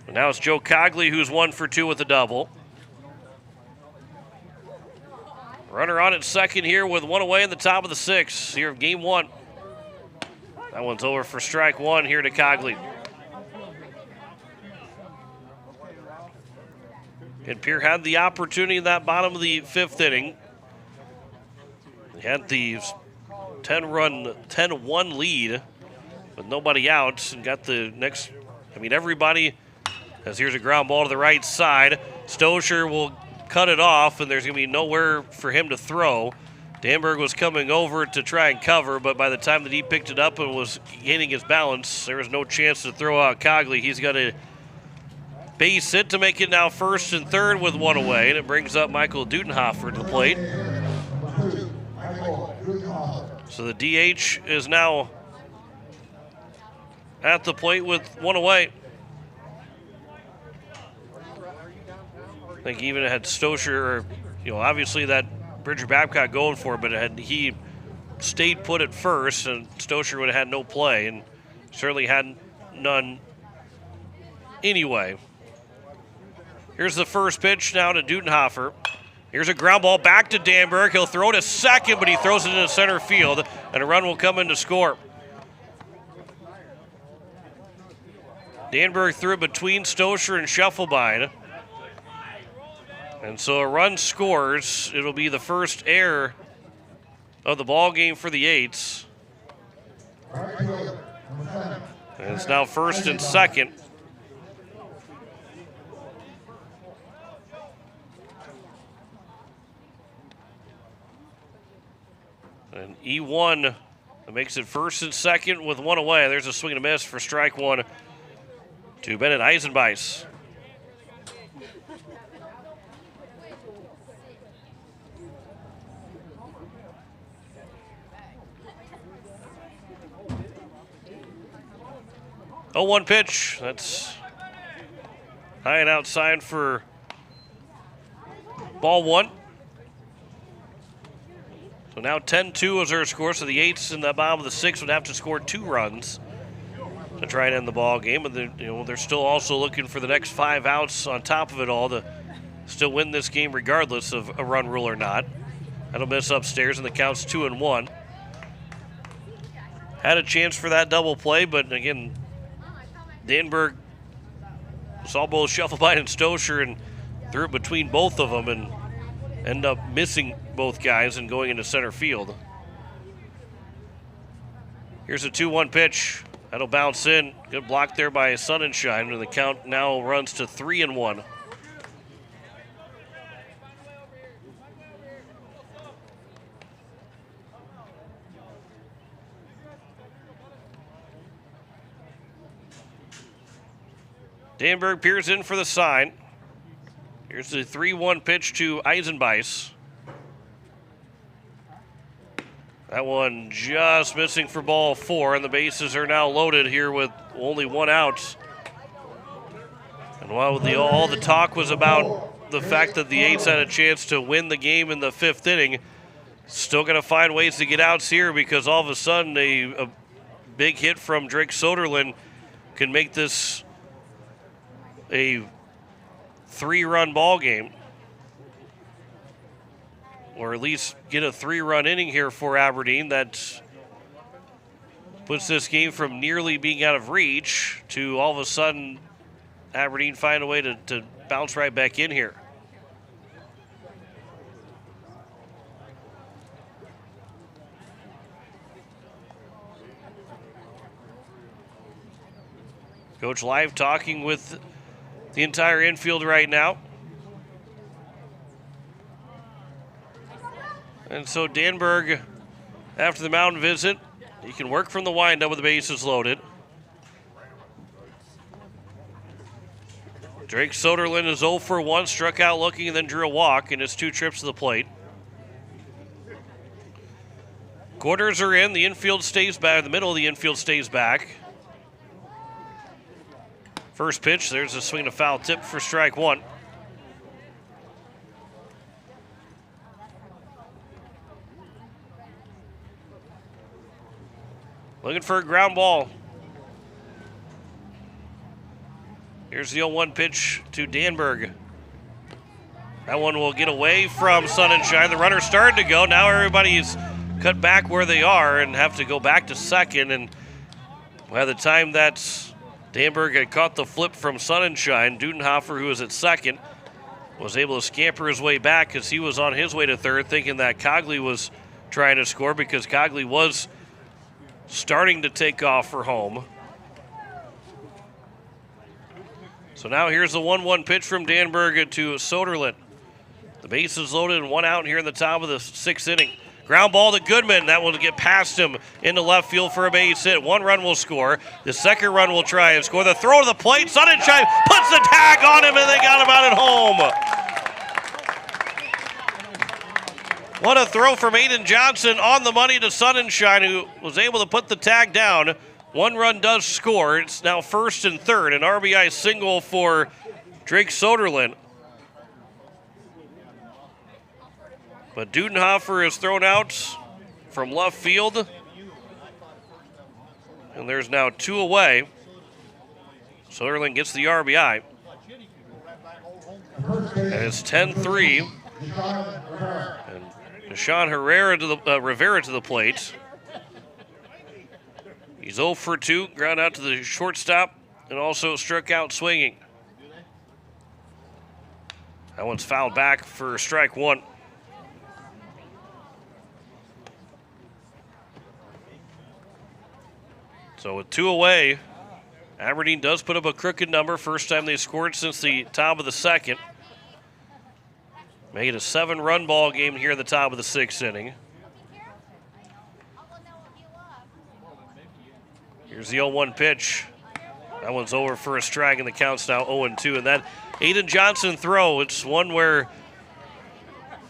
And now it's Joe Cogley, who's 1 for 2 with a double. Runner on at second here with 1 away in the top of the 6th here of game 1. That one's over for strike 1 here to Cogley. And Pierre had the opportunity in that bottom of the 5th inning. He had the 10-1 lead with nobody out and got the next, everybody, as here's a ground ball to the right side. Stoscher will cut it off, and there's going to be nowhere for him to throw. Danberg was coming over to try and cover, but by the time that he picked it up and was gaining his balance, there was no chance to throw out Cogley. He's got a base hit to make it now 1st and 3rd with 1 away, and it brings up Michael Dudenhofer to the plate. So the DH is now at the plate with 1 away. I think even had Stoscher, obviously that Bridger Babcock going for it, but had he stayed put at first, and Stoscher would have had no play, and certainly had none anyway. Here's the first pitch now to Dudenhofer. Here's a ground ball back to Danberg. He'll throw to second, but he throws it into center field, and a run will come in to score. Danberg threw it between Stoscher and Scheffelbein. And so a run scores. It'll be the first error of the ball game for the Eights. And it's now 1st and 2nd. And E1 makes it 1st and 2nd with 1 away. There's a swing and a miss for strike 1 to Bennett Eisenbeis. Oh, 1 pitch. That's high and outside for ball 1. So now 10-2 is our score. So the Eights in the bottom of the sixth would have to score 2 runs to try and end the ball game. And they're still also looking for the next 5 outs on top of it all to still win this game regardless of a run rule or not. That'll miss upstairs, and the count's 2-1. Had a chance for that double play, but again, Danberg saw both Shufflebine and Stosher and threw it between both of them and ended up missing both guys and going into center field. Here's a 2-1 pitch. That'll bounce in. Good block there by Sonnenschein, and the count now runs to 3-1. Danberg peers in for the sign. Here's the 3-1 pitch to Eisenbeis. That one just missing for ball 4, and the bases are now loaded here with only 1 out. And while all the talk was about the fact that the Eights had a chance to win the game in the 5th inning, still going to find ways to get outs here because all of a sudden a big hit from Drake Soderlund can make this a 3-run ball game, or at least get a 3-run inning here for Aberdeen. That puts this game from nearly being out of reach to all of a sudden Aberdeen find a way to bounce right back in here. Coach Live talking with the entire infield right now. And so Danberg, after the mound visit, he can work from the windup with the bases loaded. Drake Soderlund is 0 for 1, struck out looking and then drew a walk in his 2 trips to the plate. Quarters are in, the infield stays back, the middle of the infield stays back. First pitch, there's a swing and a foul tip for strike 1. Looking for a ground ball. Here's the 0-1 pitch to Danberg. That one will get away from Sonnenschein. The runner started to go. Now everybody's cut back where they are and have to go back to second. And by the time that's Danberg had caught the flip from Sonnenschein, Dudenhofer, who was at second, was able to scamper his way back because he was on his way to third, thinking that Cogley was trying to score because Cogley was starting to take off for home. So now here's the 1-1 pitch from Danberg to Soderlund. The bases loaded and 1 out here in the top of the 6th inning. Ground ball to Goodman. That will get past him into left field for a base hit. 1 run will score. The second run will try and score. The throw to the plate. Sonnenschein puts the tag on him, and they got him out at home. What a throw from Aiden Johnson on the money to Sonnenschein, who was able to put the tag down. 1 run does score. It's now 1st and 3rd. An RBI single for Drake Soderlund. But Dudenhofer is thrown out from left field. And there's now 2 away. Soderlund gets the RBI. And it's 10-3. And Deshaun Rivera to the plate. He's 0 for 2, ground out to the shortstop, and also struck out swinging. That one's fouled back for strike 1. So with 2 away, Aberdeen does put up a crooked number. First time they scored since the top of the 2nd. Make it a 7-run ball game here at the top of the 6th inning. Here's the 0-1 pitch. That one's over for a strike, and the count's now 0-2. And that Aiden Johnson throw, it's one where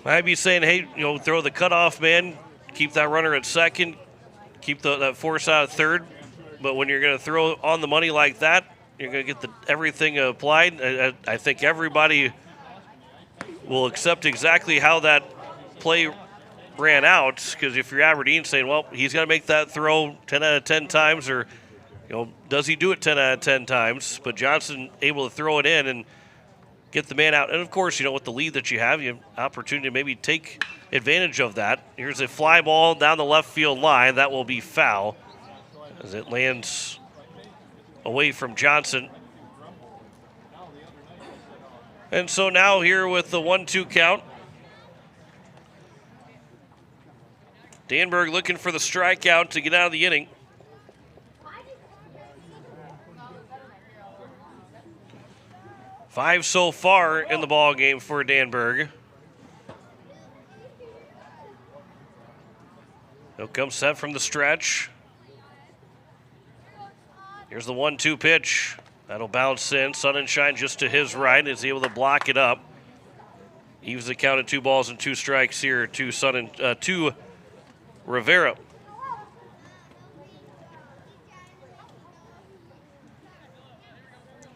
I'd be saying, hey, throw the cutoff man, keep that runner at second, keep that force out of third. But when you're going to throw on the money like that, you're going to get everything applied. I think everybody will accept exactly how that play ran out, because if you're Aberdeen saying, well, he's got to make that throw 10 out of 10 times, or does he do it 10 out of 10 times? But Johnson able to throw it in and get the man out. And, of course, with the lead that you have opportunity to maybe take advantage of that. Here's a fly ball down the left field line. That will be foul as it lands away from Johnson. And so now here with the 1-2 count, Danberg looking for the strikeout to get out of the inning. Five so far in the ball game for Danberg. He'll come set from the stretch. Here's the 1-2 pitch. That'll bounce in. Sunshine just to his right is able to block it up. Evens the count at 2 balls and 2 strikes here to Rivera.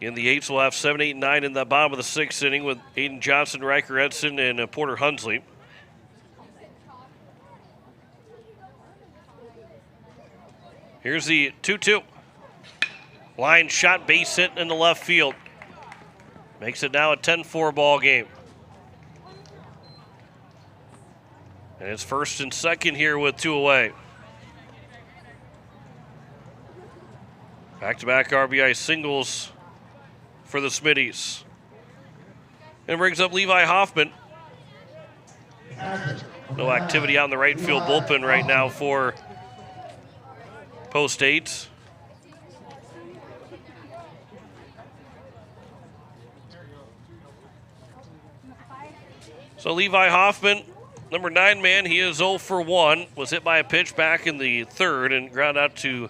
In the 8s, we'll have 7, 8, 9 in the bottom of the 6th inning with Aiden Johnson, Riker Edson, and Porter Hunsley. Here's the 2-2. Line shot, base hit in the left field. Makes it now a 10-4 ball game. And it's first and second here with 2 away. Back-to-back RBI singles for the Smittys. And brings up Levi Hoffman. No activity out in the right field bullpen right now for Post 8. So Levi Hoffman, number 9 man, he is 0 for 1. Was hit by a pitch back in the 3rd and ground out to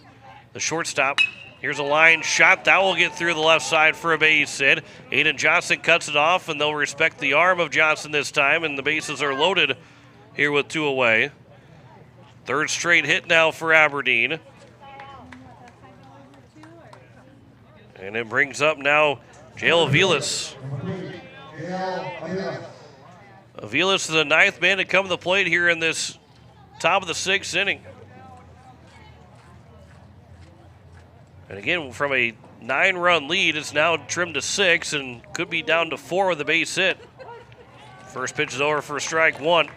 the shortstop. Here's a line shot. That will get through the left side for a base hit. Aiden Johnson cuts it off, and they'll respect the arm of Johnson this time, and the bases are loaded here with 2 away. 3rd straight hit now for Aberdeen. And it brings up now Jale Aviles. Aviles is the 9th man to come to the plate here in this top of the 6th inning. And again, from a 9-run lead, it's now trimmed to 6 and could be down to 4 with a base hit. First pitch is over for strike 1.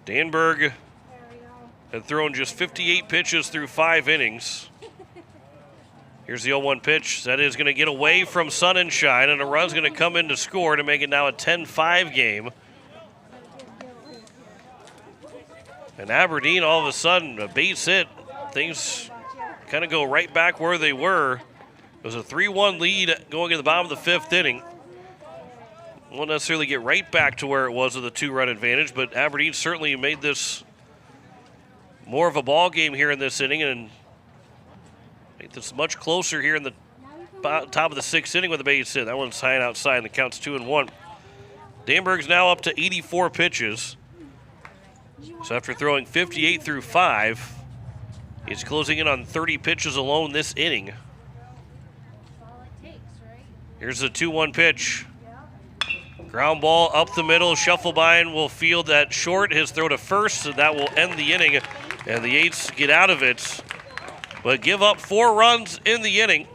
Danberg had thrown just 58 pitches through 5 innings. Here's the 0-1 pitch. That is going to get away from Sunshine, and a run's going to come in to score to make it now a 10-5 game. And Aberdeen, all of a sudden, a base hit. Things kind of go right back where they were. It was a 3-1 lead going in the bottom of the 5th inning. Won't necessarily get right back to where it was with a 2-run advantage, but Aberdeen certainly made this more of a ball game here in this inning and made this much closer here in the top of the 6th inning with a base hit. That one's high and outside, and the count's 2-1. Danberg's now up to 84 pitches. So after throwing 58 through 5, he's closing in on 30 pitches alone this inning. Here's the 2-1 pitch. Ground ball up the middle. Shufflebein will field that short. His throw to first, so that will end the inning. And the 8s get out of it, but give up 4 runs in the inning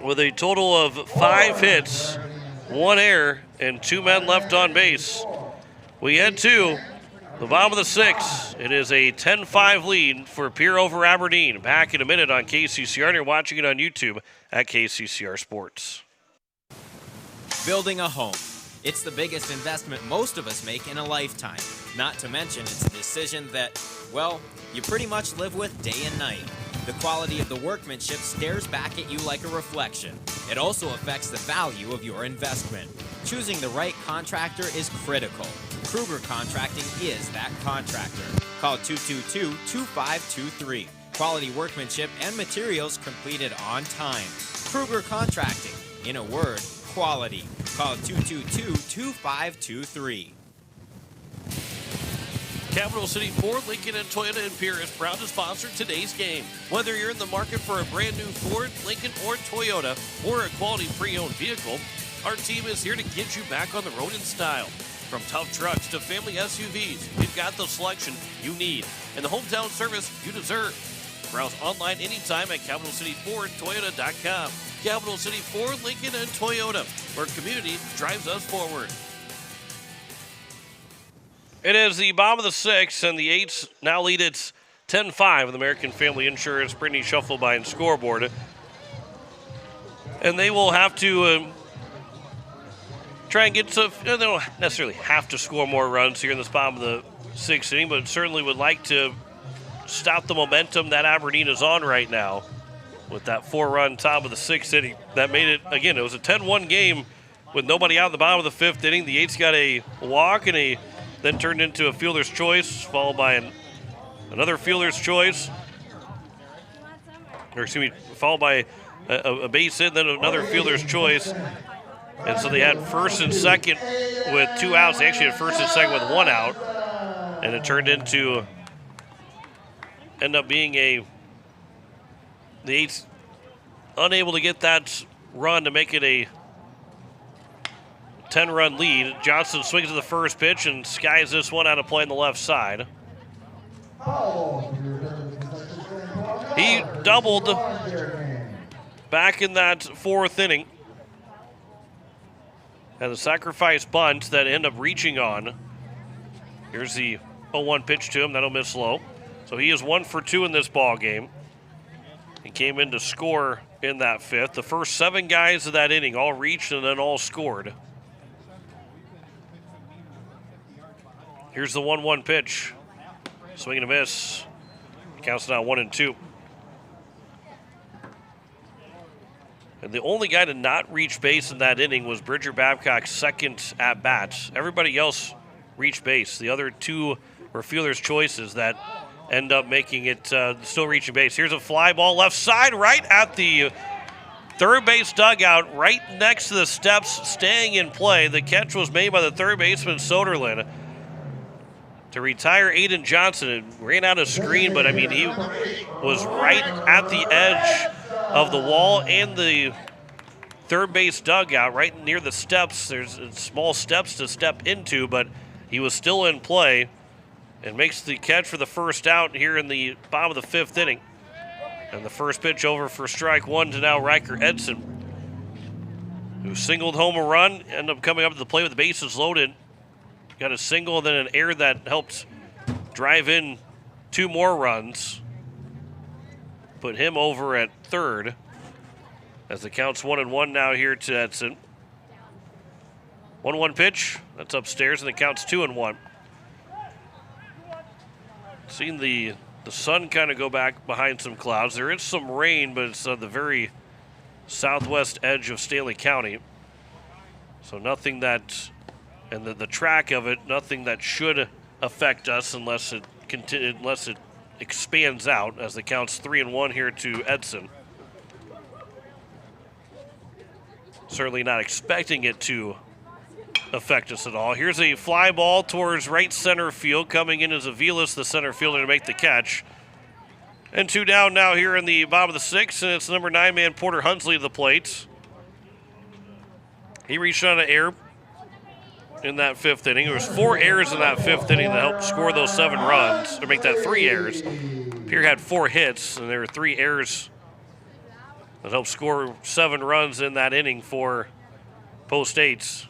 with a total of 5 hits, 1 error, and 2 men left on base. We head to the bottom of the 6th. It is a 10-5 lead for Pierre over Aberdeen. Back in a minute on KCCR, and you're watching it on YouTube at KCCR Sports. Building a home. It's the biggest investment most of us make in a lifetime. Not to mention it's a decision that, well, you pretty much live with day and night. The quality of the workmanship stares back at you like a reflection. It also affects the value of your investment. Choosing the right contractor is critical. Kruger Contracting is that contractor. Call 222-2523. Quality workmanship and materials completed on time. Kruger Contracting. In a word, quality. Call 222-2523. Capital City Ford, Lincoln, and Toyota in Pierre is proud to sponsor today's game. Whether you're in the market for a brand new Ford, Lincoln, or Toyota, or a quality pre-owned vehicle, Our team is here to get you back on the road in style. From tough trucks to family SUVs, we've got the selection you need and the hometown service you deserve. Browse online anytime at CapitalCityFordToyota.com. Capital City Ford, Lincoln, and Toyota, where community drives us forward. It is the bottom of the 6th, and the 8s now lead it 10-5 with American Family Insurance. Brittany Shufflebein scoreboard. And they will have to try and get to, they don't necessarily have to score more runs here in this bottom of the 6th inning, but certainly would like to stop the momentum that Aberdeen is on right now with that 4-run top of the 6th inning. That made it, again, it was a 10-1 game with nobody out in the bottom of the 5th inning. The 8s got a walk and then turned into a fielder's choice, followed by another fielder's choice. Followed by a base hit, then another fielder's choice. And so they had first and second with 2 outs. They actually had first and second with 1 out. And it turned into, end up being the 8s unable to get that run to make it a 10-run lead. Johnson swings to the first pitch and skies this one out of play on the left side. He doubled back in that 4th inning. And the sacrifice bunt that ended up reaching on. Here's the 0-1 pitch to him. That'll miss low. So he is 1 for 2 in this ball game. He came in to score in that 5th. The first 7 guys of that inning all reached and then all scored. Here's the 1-1 pitch. Swing and a miss. Counts now 1-2. And the only guy to not reach base in that inning was Bridger Babcock's second at-bat. Everybody else reached base. The other 2 were fielder's choices that end up making it still reaching base. Here's a fly ball left side right at the third base dugout, right next to the steps, staying in play. The catch was made by the third baseman, Soderlin, to retire Aiden Johnson. It ran out of screen, but, I mean, he was right at the edge of the wall and the third base dugout, right near the steps. There's small steps to step into, but he was still in play and makes the catch for the first out here in the bottom of the 5th inning. And the first pitch over for strike 1 to now Riker Edson, who singled home a run, ended up coming up to the plate with the bases loaded. Got a single, then an error that helped drive in 2 more runs. Put him over at third as the count's 1-1 now here to Edson. 1-1 pitch, that's upstairs, and the count's 2-1. Seeing the sun kind of go back behind some clouds. There is some rain, but it's on the very southwest edge of Stanley County. So nothing that, and the track of it, nothing that should affect us unless it expands out, as the count's 3-1 here to Edson. Certainly not expecting it to affect us at all. Here's a fly ball towards right center field. Coming in is Aviles, the center fielder, to make the catch. And 2 down now here in the bottom of the 6th, and it's number 9-man Porter Hunsley to the plate. He reached on an error in that 5th inning. There was 4 errors in that 5th inning that helped score those 7 runs, or make that 3 errors. Pierre had 4 hits, and there were 3 errors that helped score 7 runs in that inning for Post 8s.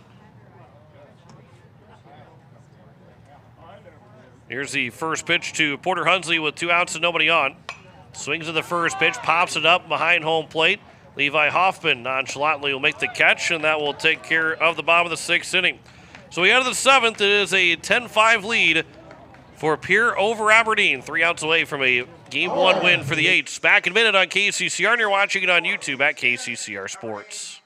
Here's the first pitch to Porter Hunsley with 2 outs and nobody on. Swings to the first pitch, pops it up behind home plate. Levi Hoffman nonchalantly will make the catch, and that will take care of the bottom of the 6th inning. So we out of the 7th. It is a 10-5 lead for Pierre over Aberdeen. 3 outs away from a Game 1 win for the 8s. Back in a minute on KCCR, and you're watching it on YouTube at KCCR Sports.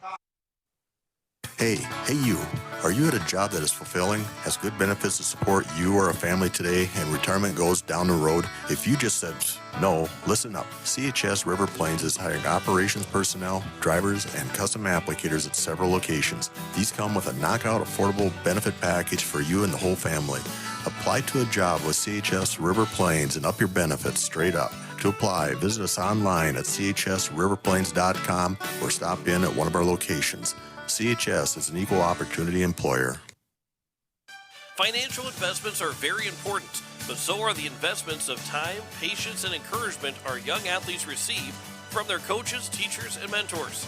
Hey you. Are you at a job that is fulfilling, has good benefits to support you or a family today, and retirement goes down the road? If you just said no, listen up. CHS River Plains is hiring operations personnel, drivers, and custom applicators at several locations. These come with a knockout affordable benefit package for you and the whole family. Apply to a job with CHS River Plains and up your benefits straight up. To apply, visit us online at chsriverplains.com or stop in at one of our locations. CHS is an equal opportunity employer. Financial investments are very important, but so are the investments of time, patience, and encouragement our young athletes receive from their coaches, teachers, and mentors.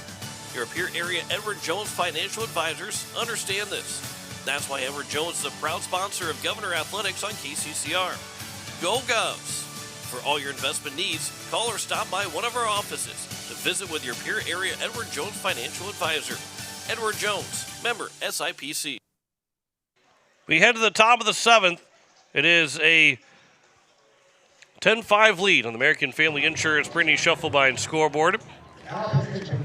Your Pierre area Edward Jones Financial Advisors understand this. That's why Edward Jones is a proud sponsor of Governor Athletics on KCCR. Go Govs! For all your investment needs, call or stop by one of our offices to visit with your Pierre area Edward Jones Financial Advisor. Edward Jones, member SIPC. We head to the top of the 7th. It is a 10-5 lead on the American Family Insurance Brittany Shufflebine scoreboard.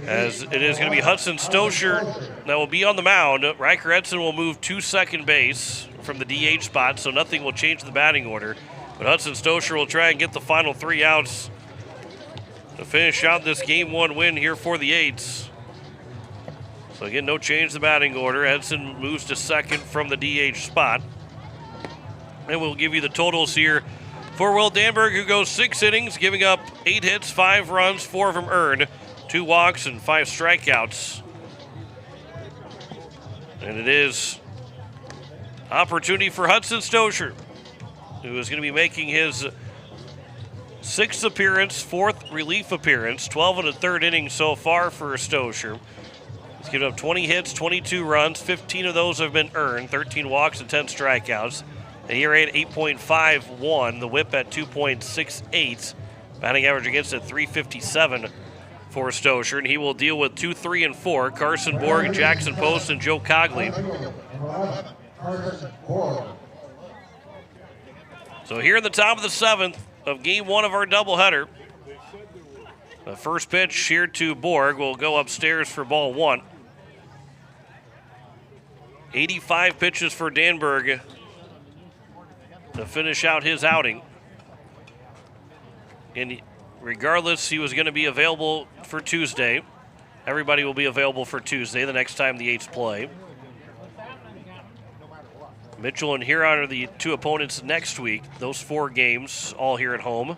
As it is going to be Hudson Stosher that will be on the mound. Riker Edson will move to second base from the DH spot, so nothing will change the batting order. But Hudson Stosher will try and get the final 3 outs to finish out this Game 1 win here for the Eights. So again, no change the batting order. Edson moves to second from the DH spot. And we'll give you the totals here for Will Danberg, who goes 6 innings, giving up 8 hits, 5 runs, 4 of them earned, 2 walks, and 5 strikeouts. And it is opportunity for Hudson Stosher, who is going to be making his 6th appearance, 4th relief appearance, 12 and a third innings so far for Stosher. He's given up 20 hits, 22 runs, 15 of those have been earned, 13 walks and 10 strikeouts. The ERA at 8.51, the whip at 2.68, batting average against at 357 for Stosher, and he will deal with 2, 3, and 4. Carson Borg, Jackson Post, and Joe Cogley. So here in the top of the 7th of Game 1 of our doubleheader, the first pitch here to Borg will go upstairs for ball 1. 85 pitches for Danberg to finish out his outing. And regardless, he was going to be available for Tuesday. Everybody will be available for Tuesday, the next time the Eights play. Mitchell and Huron are the 2 opponents next week. Those 4 games, all here at home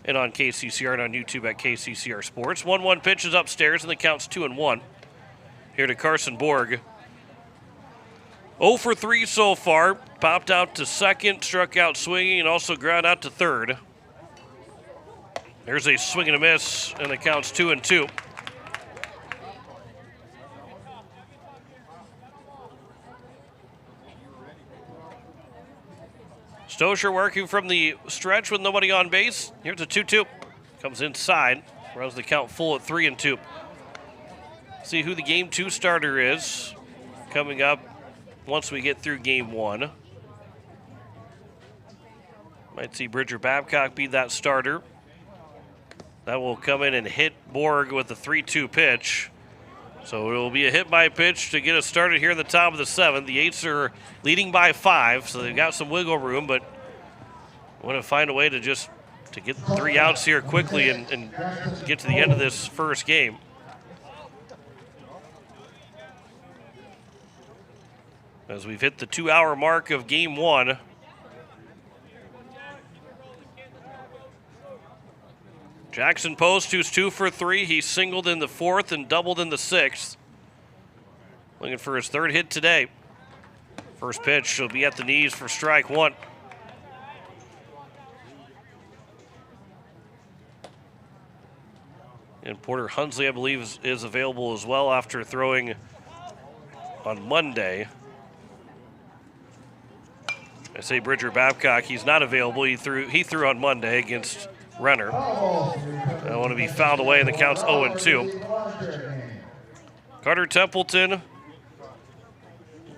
and on KCCR and on YouTube at KCCR Sports. 1-1 pitch is upstairs, and the count's 2-1. Here to Carson Borg. 0 for 3 so far. Popped out to second, struck out swinging, and also ground out to third. There's a swing and a miss, and the count's 2-2. Stosher working from the stretch with nobody on base. Here's a 2-2. Comes inside. Runs the count full at 3-2. See who the Game 2 starter is coming up once we get through Game 1. Might see Bridger Babcock be that starter. That will come in and hit Borg with the 3-2 pitch. So it will be a hit by pitch to get us started here in the top of the 7th. The Eights are leading by 5, so they've got some wiggle room, but want to find a way to get 3 outs here quickly and get to the end of this first game. As we've hit the 2-hour mark of Game 1. Jackson Post, who's 2 for 3. He singled in the 4th and doubled in the 6th. Looking for his 3rd hit today. First pitch will be at the knees for strike 1. And Porter Hunsley, I believe, is available as well after throwing on Monday. I say Bridger Babcock, he's not available. He threw on Monday against Renner. I want to be fouled away, and the count's 0-2. Carter Templeton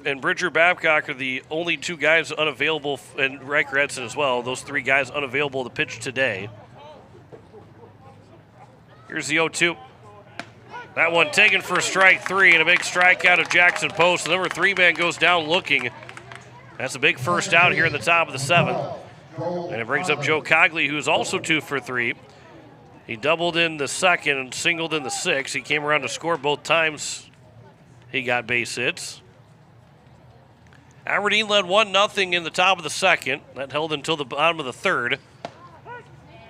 and Bridger Babcock are the only 2 guys unavailable, and Riker Edson as well. Those 3 guys unavailable to pitch today. Here's the 0-2. That one taken for strike 3, and a big strikeout of Jackson Post. The number 3 man goes down looking. That's a big first out here in the top of the 7th. And it brings up Joe Cogley, who's also 2 for 3. He doubled in the 2nd and singled in the 6th. He came around to score both times he got base hits. Aberdeen led 1-0 in the top of the 2nd. That held until the bottom of the 3rd.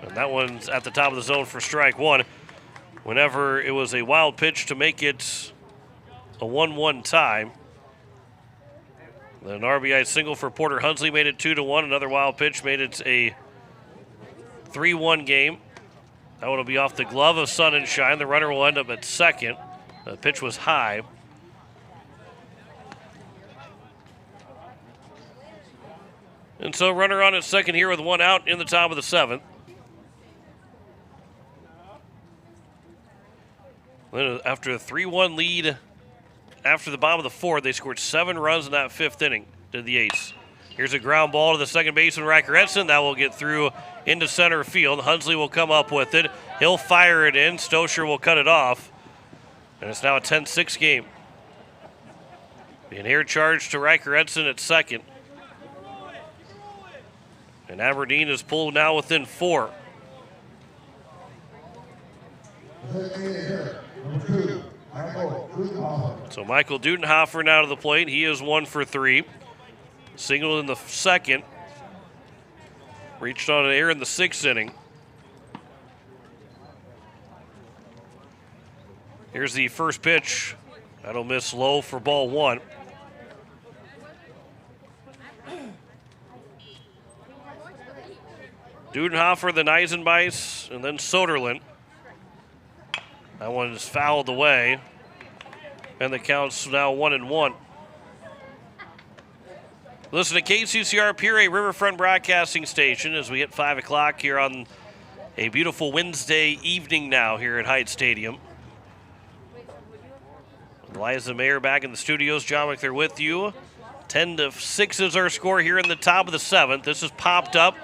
And that one's at the top of the zone for strike 1. Whenever it was a wild pitch to make it a 1-1 tie. Then an RBI single for Porter Hunsley made it 2-1. Another wild pitch made it a 3-1 game. That one will be off the glove of Sun and Shine. The runner will end up at second. The pitch was high. And so runner on at second here with one out in the top of the seventh. Then after a 3-1 lead after the bottom of the fourth, they scored 7 runs in that fifth inning, did the A's. Here's a ground ball to the second baseman, Riker Edson. That will get through into center field. Hunsley will come up with it. He'll fire it in. Stoscher will cut it off. And it's now a 10-6 game. Being here charged to Riker Edson at second. And Aberdeen is pulled now within 4. So Michael Dudenhofer now to the plate. He is 1 for 3. Single in the second. Reached on an error in the 6th inning. Here's the first pitch. That'll miss low for ball 1. Dudenhofer, then Eisenbeis, and then Soderlund. That one is fouled away. And the count's now 1-1. Listen to KCCR Pierre Riverfront Broadcasting Station as we hit 5 o'clock here on a beautiful Wednesday evening now here at Hyde Stadium. Liza Mayer back in the studios. John McThur with you. 10-6 is our score here in the top of the 7th. This is popped up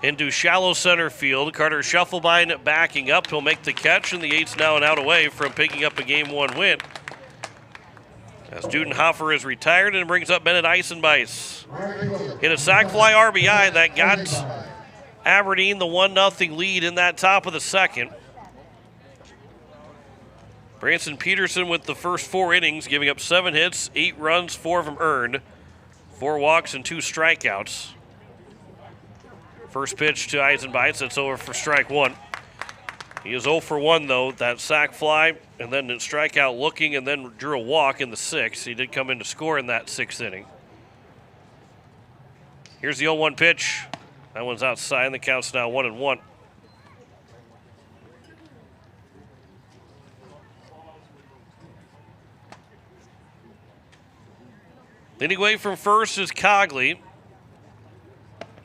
into shallow center field. Carter Schuffelbein backing up. He'll make the catch, and the A's now an out away from picking up a Game 1 win. As Dudenhofer is retired and brings up Bennett Eisenbeis. Hit a sac fly RBI that got Aberdeen the 1-0 lead in that top of the second. Branson Peterson with the first 4 innings, giving up 7 hits, 8 runs, 4 of them earned, 4 walks and 2 strikeouts. First pitch to Eisenbeis, that's over for strike 1. He is 0 for 1 though, that sac fly, and then a strikeout looking, and then drew a walk in the 6th. He did come in to score in that 6th inning. Here's the 0-1 pitch. That one's outside, and the count's now 1-1. Leading away from first is Cogley.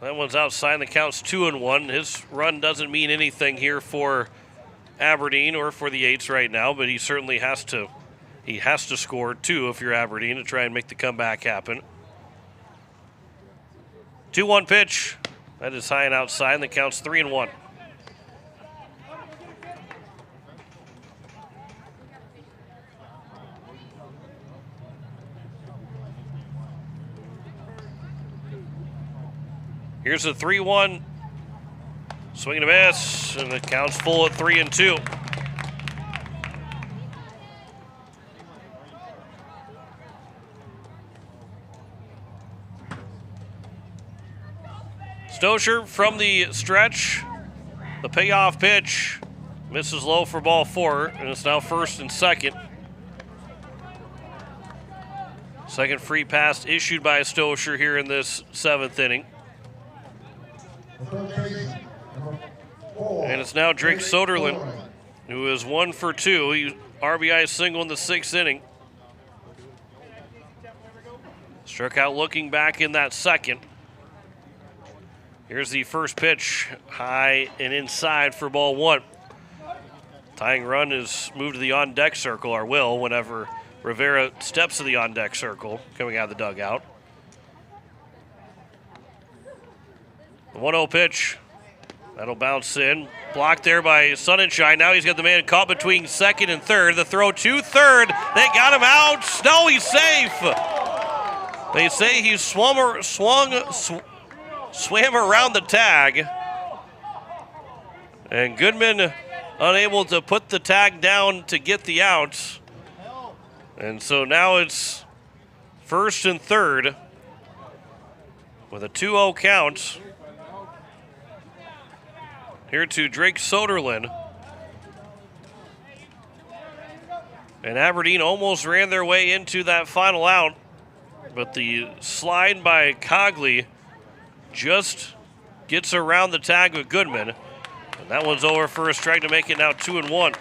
That one's outside, and the count's 2-1. His run doesn't mean anything here for Aberdeen or for the Eights right now, but he certainly has to. He has to score 2 if you're Aberdeen to try and make the comeback happen. 2-1 pitch. That is high and outside, and the count's 3-1. Here's a 3-1. Swing and a miss, and the count's full at 3-2. Stoscher from the stretch. The payoff pitch misses low for ball 4, and it's now first and second. Second free pass issued by Stoscher here in this 7th inning. And it's now Drake Soderlund, who is 1 for 2. He RBI single in the 6th inning. Struck out looking back in that second. Here's the first pitch, high and inside for ball 1. Tying run is moved to the on-deck circle, or will, whenever Rivera steps to the on-deck circle, coming out of the dugout. The 1-0 pitch. That'll bounce in. Blocked there by Sun and Shine. Now he's got the man caught between second and third. The throw to third. They got him out. No, he's safe. They say he swam around the tag. And Goodman unable to put the tag down to get the out. And so now it's first and third with a 2-0 count. Here to Drake Soderlund. And Aberdeen almost ran their way into that final out, but the slide by Cogley just gets around the tag with Goodman. And that one's over for a strike to make it now 2-1.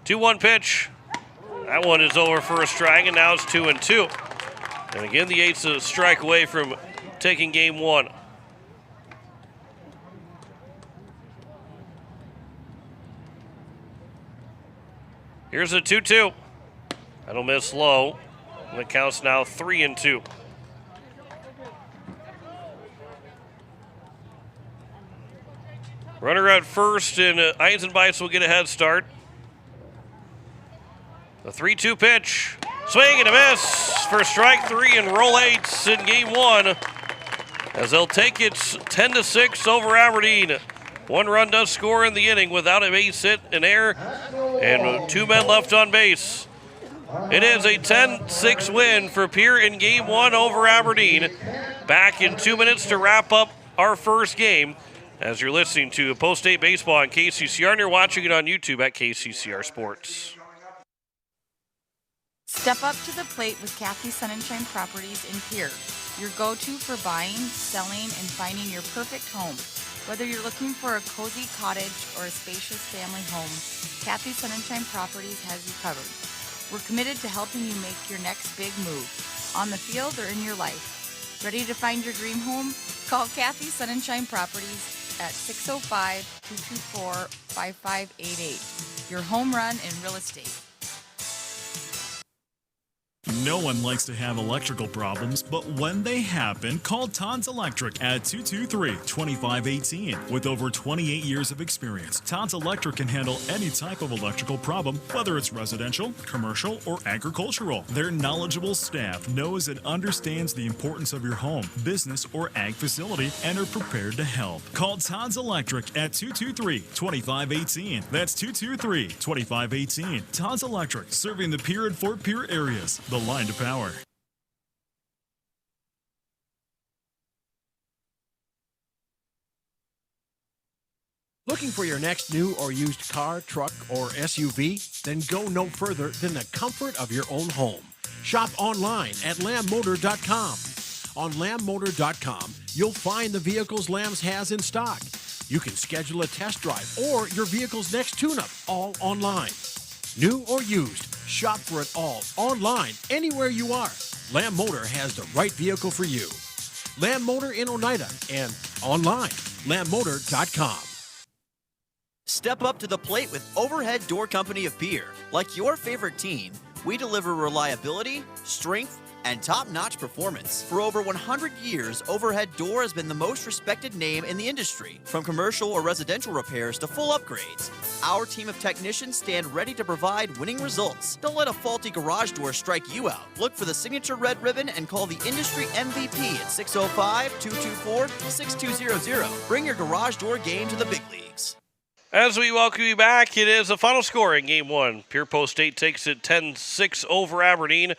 Two-one pitch. That one is over for a strike, and now it's 2-2. And again, the Eights a strike away from taking game one. Here's a 2-2. That'll miss low. And the count's now 3-2. Runner at first, and Eisenbites will get a head start. The 3-2 pitch. Swing and a miss for strike three and roll Eights in game one, as they'll take it 10-6 over Aberdeen. One run does score in the inning without a base hit, an error, and 2 men left on base. It is a 10-6 win for Pierre in game one over Aberdeen. Back in 2 minutes to wrap up our first game, as you're listening to Post-State Baseball on KCCR, and you're watching it on YouTube at KCCR Sports. Step up to the plate with Kathy Sunshine Properties in Pierre, your go-to for buying, selling, and finding your perfect home. Whether you're looking for a cozy cottage or a spacious family home, Kathy Sunshine Properties has you covered. We're committed to helping you make your next big move, on the field or in your life. Ready to find your dream home? Call Kathy Sunshine Properties at 605-224-5588. Your home run in real estate. No one likes to have electrical problems, but when they happen, call Todd's Electric at 223-2518. With over 28 years of experience, Todd's Electric can handle any type of electrical problem, whether it's residential, commercial, or agricultural. Their knowledgeable staff knows and understands the importance of your home, business, or ag facility and are prepared to help. Call Todd's Electric at 223-2518. That's 223-2518. Todd's Electric, serving the Pierre and Fort Pierre areas. The line to power. Looking for your next new or used car, truck, or SUV? Then go no further than the comfort of your own home. Shop online at lambmotor.com. On lambmotor.com, you'll find the vehicles Lambs has in stock. You can schedule a test drive or your vehicle's next tune-up, all online. New or used, shop for it all online, anywhere you are. Lamb Motor has the right vehicle for you. Lamb Motor in Oneida and online, lambmotor.com. Step up to the plate with Overhead Door Company of Pierre. Like your favorite team, we deliver reliability, strength, and top-notch performance. For over 100 years, Overhead Door has been the most respected name in the industry. From commercial or residential repairs to full upgrades, our team of technicians stand ready to provide winning results. Don't let a faulty garage door strike you out. Look for the signature red ribbon and call the industry MVP at 605-224-6200. Bring your garage door game to the big leagues. As we welcome you back, it is a final score in game one. Pierre Post-State takes it 10-6 over Aberdeen.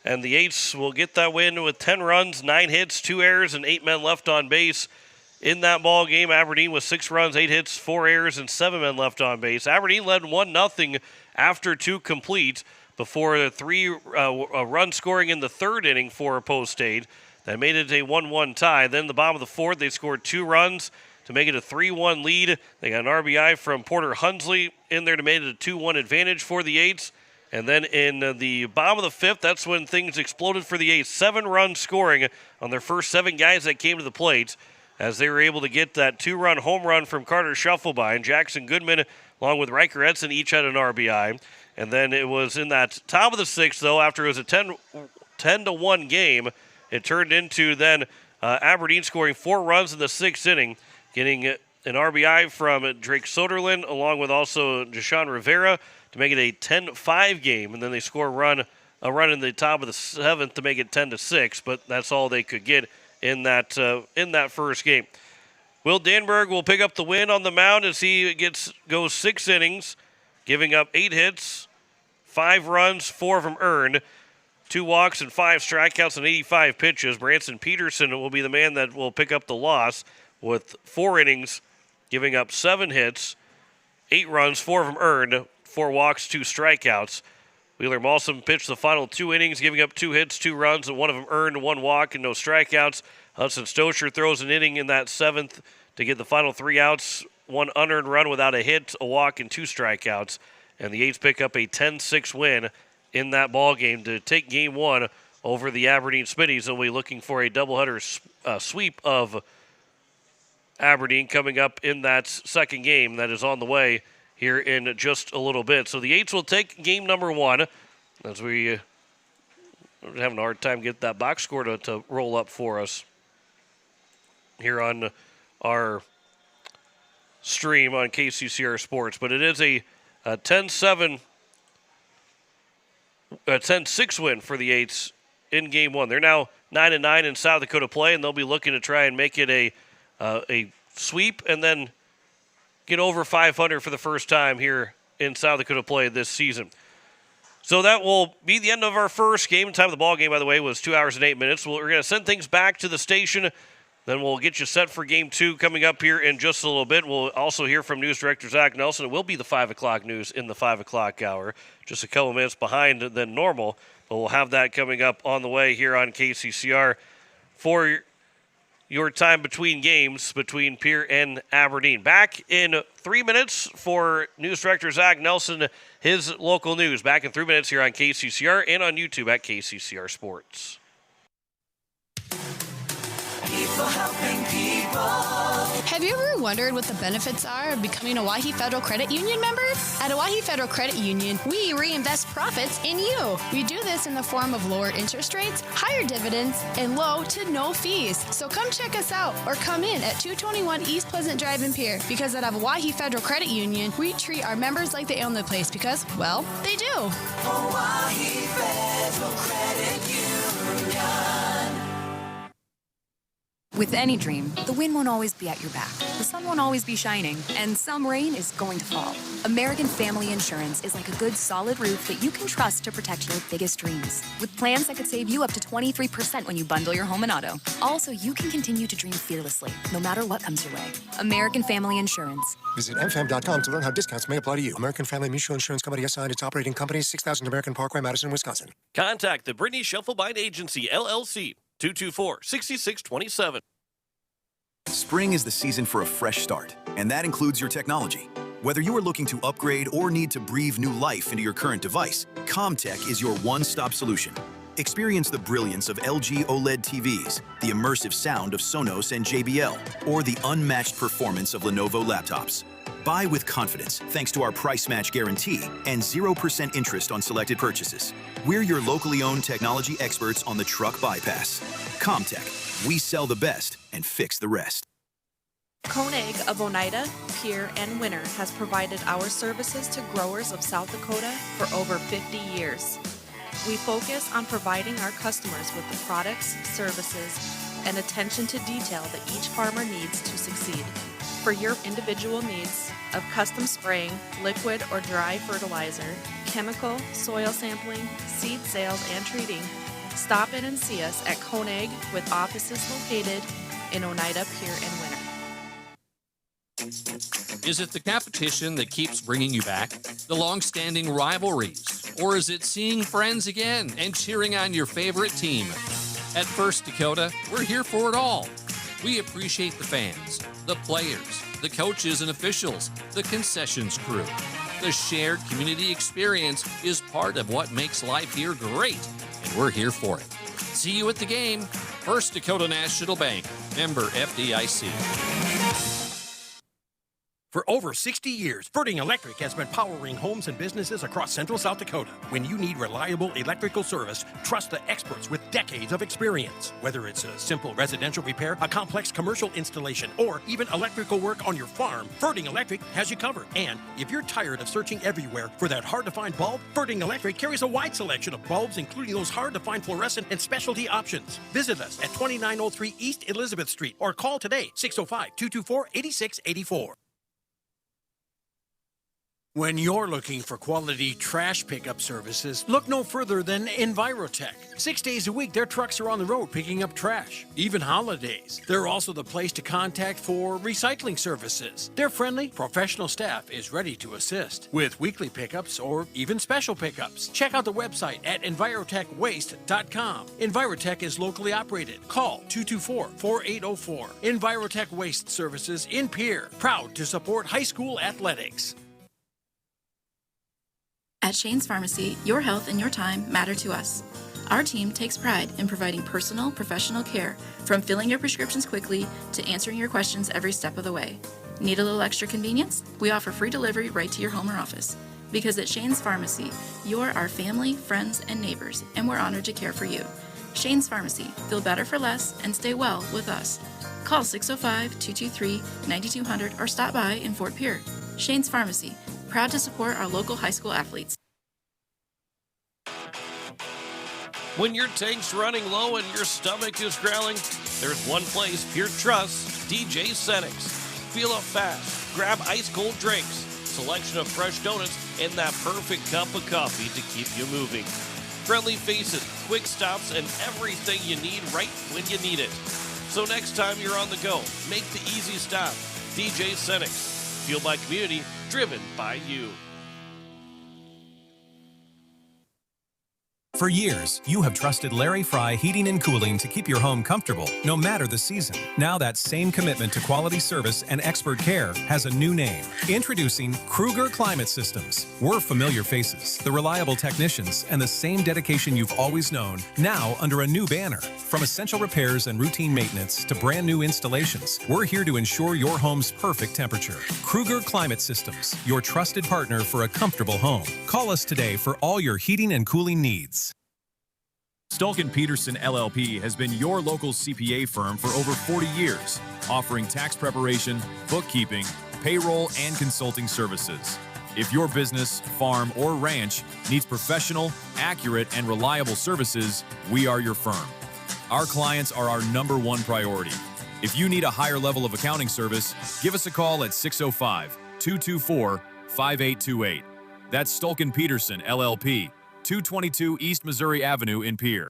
And the Eights will get that win with 10 runs, 9 hits, 2 errors, and 8 men left on base in that ball game. Aberdeen with 6 runs, 8 hits, 4 errors, and 7 men left on base. Aberdeen led 1-0 after 2 complete before the 3 run scoring in the third inning for Post-State. That made it a 1-1 tie. Then in the bottom of the fourth, they scored 2 runs to make it a 3-1 lead. They got an RBI from Porter Hunsley in there to make it a 2-1 advantage for the Eights. And then in the bottom of the fifth, that's when things exploded for the Eights. 7 runs scoring on their first 7 guys that came to the plate, as they were able to get that 2-run home run from Carter Shuffleby. And Jackson Goodman, along with Riker Edson, each had an RBI. And then it was in that top of the sixth, though, after it was a 10-1 game, it turned into then Aberdeen scoring 4 runs in the 6th inning, getting an RBI from Drake Soderlund, along with also Deshaun Rivera, to make it a 10-5 game, and then they score a run in the top of the 7th to make it 10-6. But that's all they could get in that first game. Will Danberg will pick up the win on the mound as he goes 6 innings, giving up 8 hits, 5 runs, 4 of them earned. 2 walks and 5 strikeouts and 85 pitches. Branson Peterson will be the man that will pick up the loss with 4 innings, giving up 7 hits, 8 runs, 4 of them earned, 4 walks, 2 strikeouts. Wheeler Malsom pitched the final 2 innings, giving up 2 hits, 2 runs, and 1 of them earned, 1 walk, and no strikeouts. Hudson Stocher throws an inning in that 7th to get the final 3 outs, 1 unearned run without a hit, a walk, and 2 strikeouts. And the Aids pick up a 10-6 win in that ball game to take Game 1 over the Aberdeen Smittys. And we'll be looking for a doubleheader sweep of Aberdeen coming up in that second game that is on the way here in just a little bit. So the Aids will take game number 1 as we are having a hard time getting that box score to roll up for us here on our stream on KCCR Sports. But it is a 10-6 win for the Aids in Game 1. They're now 9-9 in South Dakota play, and they'll be looking to try and make it a sweep and then get over 500 for the first time here in South Dakota play this season. So that will be the end of our first game. The time of the ball game, by the way, was 2 hours and 8 minutes. We're going to send things back to the station. Then we'll get you set for Game 2 coming up here in just a little bit. We'll also hear from News Director Zach Nelson. It will be the 5 o'clock news in the 5 o'clock hour, just a couple minutes behind than normal. But we'll have that coming up on the way here on KCCR for your time between games between Pierre and Aberdeen. Back in 3 minutes for News Director Zach Nelson, his local news. Back in 3 minutes here on KCCR and on YouTube at KCCR Sports. People helping people. Have you ever wondered what the benefits are of becoming a Owyhee Federal Credit Union member? At Owyhee Federal Credit Union, we reinvest profits in you. We do this in the form of lower interest rates, higher dividends, and low to no fees. So come check us out or come in at 221 East Pleasant Drive in Pierre, because at Owyhee Federal Credit Union, we treat our members like they own the place because, well, they do. Owyhee Federal Credit Union. With any dream, the wind won't always be at your back, the sun won't always be shining, and some rain is going to fall. American Family Insurance is like a good, solid roof that you can trust to protect your biggest dreams. With plans that could save you up to 23% when you bundle your home and auto. Also, you can continue to dream fearlessly, no matter what comes your way. American Family Insurance. Visit mfam.com to learn how discounts may apply to you. American Family Mutual Insurance Company, SI, and its operating companies, 6000 American Parkway, Madison, Wisconsin. Contact the Brittany Shufflebind Agency, LLC, 224-6627. Spring is the season for a fresh start, and that includes your technology. Whether you are looking to upgrade or need to breathe new life into your current device, CommTech is your one-stop solution. Experience the brilliance of LG OLED TVs, the immersive sound of Sonos and JBL, or the unmatched performance of Lenovo laptops. Buy with confidence thanks to our price match guarantee and 0% interest on selected purchases. We're your locally owned technology experts on the truck bypass. CommTech, we sell the best and fix the rest. Koenig of Oneida, Pierre, and Winter has provided our services to growers of South Dakota for over 50 years. We focus on providing our customers with the products, services, and attention to detail that each farmer needs to succeed. For your individual needs of custom spraying, liquid or dry fertilizer, chemical, soil sampling, seed sales, and treating, stop in and see us at Koenig with offices located in Oneida, Pierre, and Winter. Is it the competition that keeps bringing you back? The long-standing rivalries? Or is it seeing friends again and cheering on your favorite team? At First Dakota, we're here for it all. We appreciate the fans, the players, the coaches and officials, the concessions crew. The shared community experience is part of what makes life here great, and we're here for it. See you at the game. First Dakota National Bank, member FDIC. For over 60 years, Ferding Electric has been powering homes and businesses across central South Dakota. When you need reliable electrical service, trust the experts with decades of experience. Whether it's a simple residential repair, a complex commercial installation, or even electrical work on your farm, Ferding Electric has you covered. And if you're tired of searching everywhere for that hard-to-find bulb, Ferding Electric carries a wide selection of bulbs, including those hard-to-find fluorescent and specialty options. Visit us at 2903 East Elizabeth Street or call today, 605-224-8684. When you're looking for quality trash pickup services, look no further than Envirotech. 6 days a week, their trucks are on the road picking up trash, even holidays. They're also the place to contact for recycling services. Their friendly, professional staff is ready to assist with weekly pickups or even special pickups. Check out the website at envirotechwaste.com. Envirotech is locally operated. Call 224-4804. Envirotech Waste Services in Pierre, proud to support high school athletics. At Shane's Pharmacy, your health and your time matter to us. Our team takes pride in providing personal, professional care, from filling your prescriptions quickly to answering your questions every step of the way. Need a little extra convenience? We offer free delivery right to your home or office. Because at Shane's Pharmacy, you're our family, friends, and neighbors, and we're honored to care for you. Shane's Pharmacy. Feel better for less and stay well with us. Call 605-223-9200 or stop by in Fort Pierre. Shane's Pharmacy. Proud to support our local high school athletes. When your tank's running low and your stomach is growling, there's one place Pierre trusts, DJ Smittys. Feel it fast. Grab ice-cold drinks, selection of fresh donuts, and that perfect cup of coffee to keep you moving. Friendly faces, quick stops, and everything you need right when you need it. So next time you're on the go, make the easy stop. DJ Smittys. Fueled by community, driven by you. For years, you have trusted Larry Fry Heating and Cooling to keep your home comfortable, no matter the season. Now that same commitment to quality service and expert care has a new name. Introducing Kruger Climate Systems. We're familiar faces, the reliable technicians, and the same dedication you've always known, now under a new banner. From essential repairs and routine maintenance to brand new installations, we're here to ensure your home's perfect temperature. Kruger Climate Systems, your trusted partner for a comfortable home. Call us today for all your heating and cooling needs. Stulken Peterson LLP has been your local CPA firm for over 40 years, offering tax preparation, bookkeeping, payroll, and consulting services. If your business, farm, or ranch needs professional, accurate, and reliable services, we are your firm. Our clients are our #1 priority. If you need a higher level of accounting service, give us a call at 605-224-5828. That's Stulken Peterson LLP. 222 East Missouri Avenue in Pierre.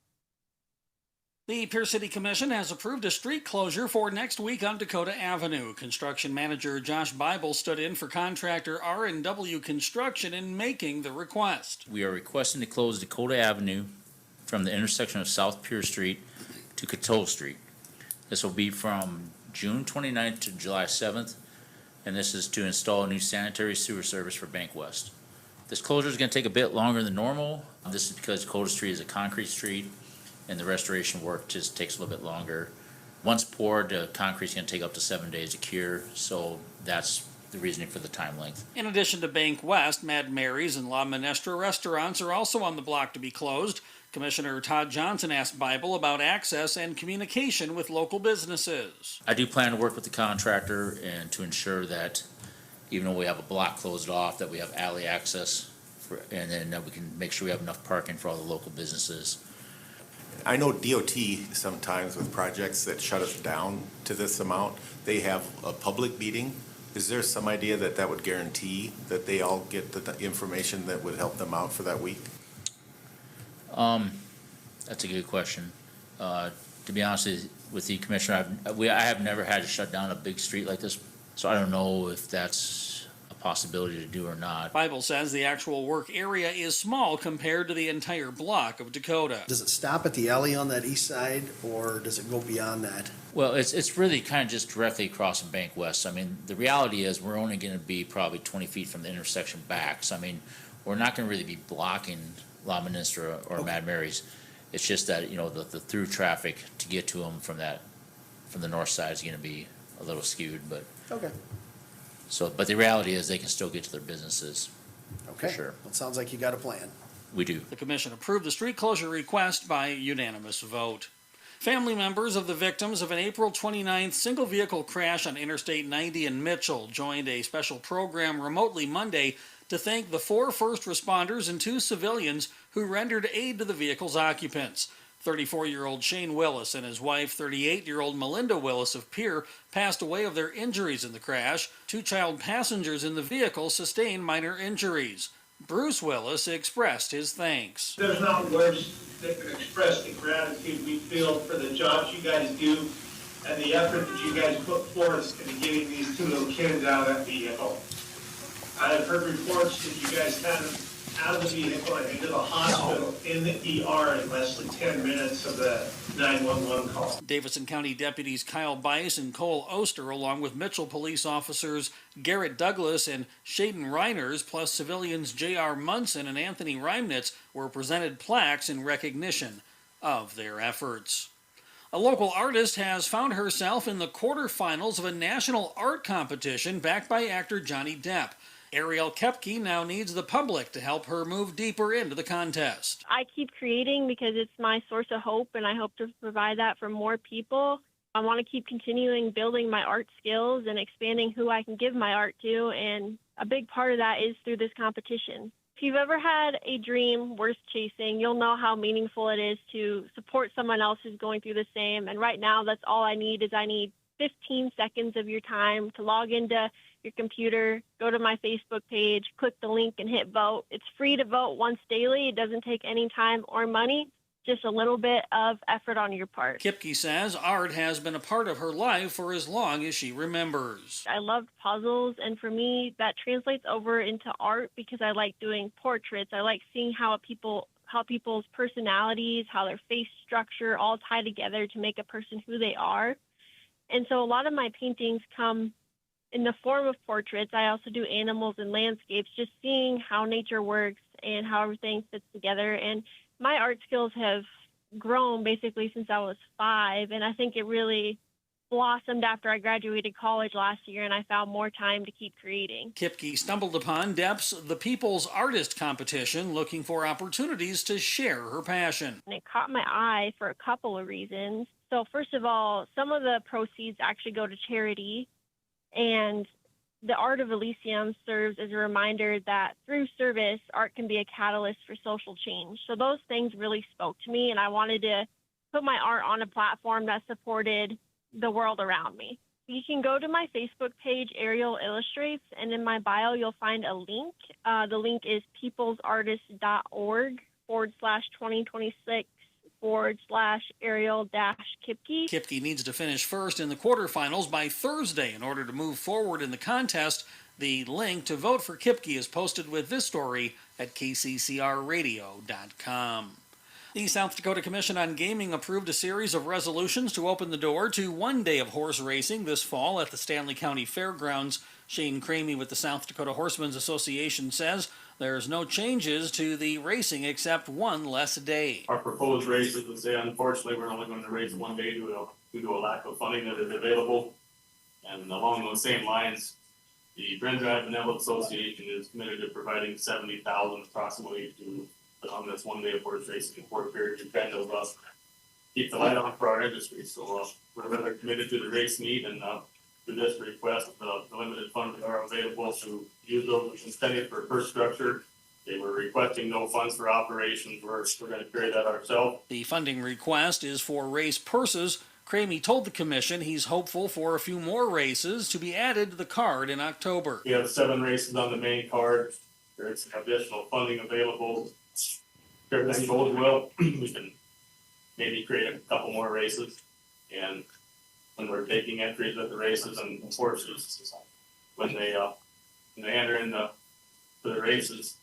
The Pierre City Commission has approved a street closure for next week on Dakota Avenue. Construction manager Josh Bible stood in for contractor R&W Construction in making the request. We are requesting to close Dakota Avenue from the intersection of South Pierre Street to Coteau Street. This will be from June 29th to July 7th, and this is to install a new sanitary sewer service for Bank West. This closure is going to take a bit longer than normal. This is because Dakota Street is a concrete street and the restoration work just takes a little bit longer. Once poured, the concrete is going to take up to 7 days to cure, so that's the reasoning for the time length. In addition to Bank West, Mad Mary's and La Minestra restaurants are also on the block to be closed. Commissioner Todd Johnson asked Bible about access and communication with local businesses. I do plan to work with the contractor and to ensure that even though we have a block closed off, that we have alley access, and then that we can make sure we have enough parking for all the local businesses. I know DOT sometimes with projects that shut us down to this amount, they have a public meeting. Is there some idea that that would guarantee that they all get the information that would help them out for that week? That's a good question. To be honest with you, Commissioner, I have never had to shut down a big street like this, so I don't know if that's a possibility to do or not. Bible says the actual work area is small compared to the entire block of Dakota. Does it stop at the alley on that east side, or does it go beyond that? Well, it's really kind of just directly across from Bank West. I mean, the reality is we're only going to be probably 20 feet from the intersection back. So, I mean, we're not going to really be blocking La Minestra or Mad Mary's. It's just that, the through traffic to get to them from the north side is going to be a little skewed, but. Okay. So, but the reality is they can still get to their businesses. Okay. For sure. Well, it sounds like you got a plan. We do. The commission approved the street closure request by unanimous vote. Family members of the victims of an April 29th single vehicle crash on Interstate 90 in Mitchell joined a special program remotely Monday to thank the 4 first responders and 2 civilians who rendered aid to the vehicle's occupants. 34-year-old Shane Willis and his wife, 38-year-old Melinda Willis of Pierre, passed away of their injuries in the crash. 2 child passengers in the vehicle sustained minor injuries. Bruce Willis expressed his thanks. There's not words that can express the gratitude we feel for the jobs you guys do and the effort that you guys put forth in getting these 2 little kids out of that vehicle. I've heard reports that you guys had them out of the vehicle and into the hospital in the ER in less than 10 minutes of the 911 call. Davidson County deputies Kyle Bice and Cole Oster, along with Mitchell police officers Garrett Douglas and Shaden Reiners, plus civilians J.R. Munson and Anthony Reimnitz, were presented plaques in recognition of their efforts. A local artist has found herself in the quarterfinals of a national art competition backed by actor Johnny Depp. Ariel Kepke now needs the public to help her move deeper into the contest. I keep creating because it's my source of hope, and I hope to provide that for more people. I want to keep continuing building my art skills and expanding who I can give my art to, and a big part of that is through this competition. If you've ever had a dream worth chasing, you'll know how meaningful it is to support someone else who's going through the same. And right now, that's all I need is I need 15 seconds of your time to log into your computer, go to my Facebook page, click the link and hit vote. It's free to vote once daily. It doesn't take any time or money, just a little bit of effort on your part. Kipke says art has been a part of her life for as long as she remembers. I loved puzzles, and for me, that translates over into art because I like doing portraits. I like seeing how people's personalities, how their face structure all tie together to make a person who they are. And so a lot of my paintings come in the form of portraits. I also do animals and landscapes, just seeing how nature works and how everything fits together. And my art skills have grown basically since I was 5, and I think it really blossomed after I graduated college last year and I found more time to keep creating. Kipke stumbled upon Depp's The People's Artist competition, looking for opportunities to share her passion. And it caught my eye for a couple of reasons. So first of all, some of the proceeds actually go to charity, and the Art of Elysium serves as a reminder that through service, art can be a catalyst for social change. So those things really spoke to me, and I wanted to put my art on a platform that supported the world around me. You can go to my Facebook page, Ariel Illustrates, and in my bio, you'll find a link. The link is peoplesartist.org/2026/Ariel-Kipke. Kipke needs to finish first in the quarterfinals by Thursday in order to move forward in the contest. The link to vote for Kipke is posted with this story at kccrradio.com. The South Dakota Commission on Gaming approved a series of resolutions to open the door to 1 day of horse racing this fall at the Stanley County Fairgrounds. Shane Cramey with the South Dakota Horsemen's Association says there's no changes to the racing except one less day. Our proposed races would say, unfortunately, we're only going to race 1 day due to a lack of funding that is available. And along those same lines, the Bryn Drive Benevolent Association is committed to providing $70,000 approximately to on this 1 day of horse racing in Fort Pierre to kind of keep the light on for our industry. So we're rather committed to the race meet, and through this request, the limited funds that are available to use those incentive for purse structure. They were requesting no funds for operations. We're going to carry that ourselves. The funding request is for race purses. Cramey told the commission he's hopeful for a few more races to be added to the card in October. We have 7 races on the main card. There's additional funding available. If everything goes well, we can maybe create a couple more races. And when we're taking entries at the races and horses, when they enter in for the races,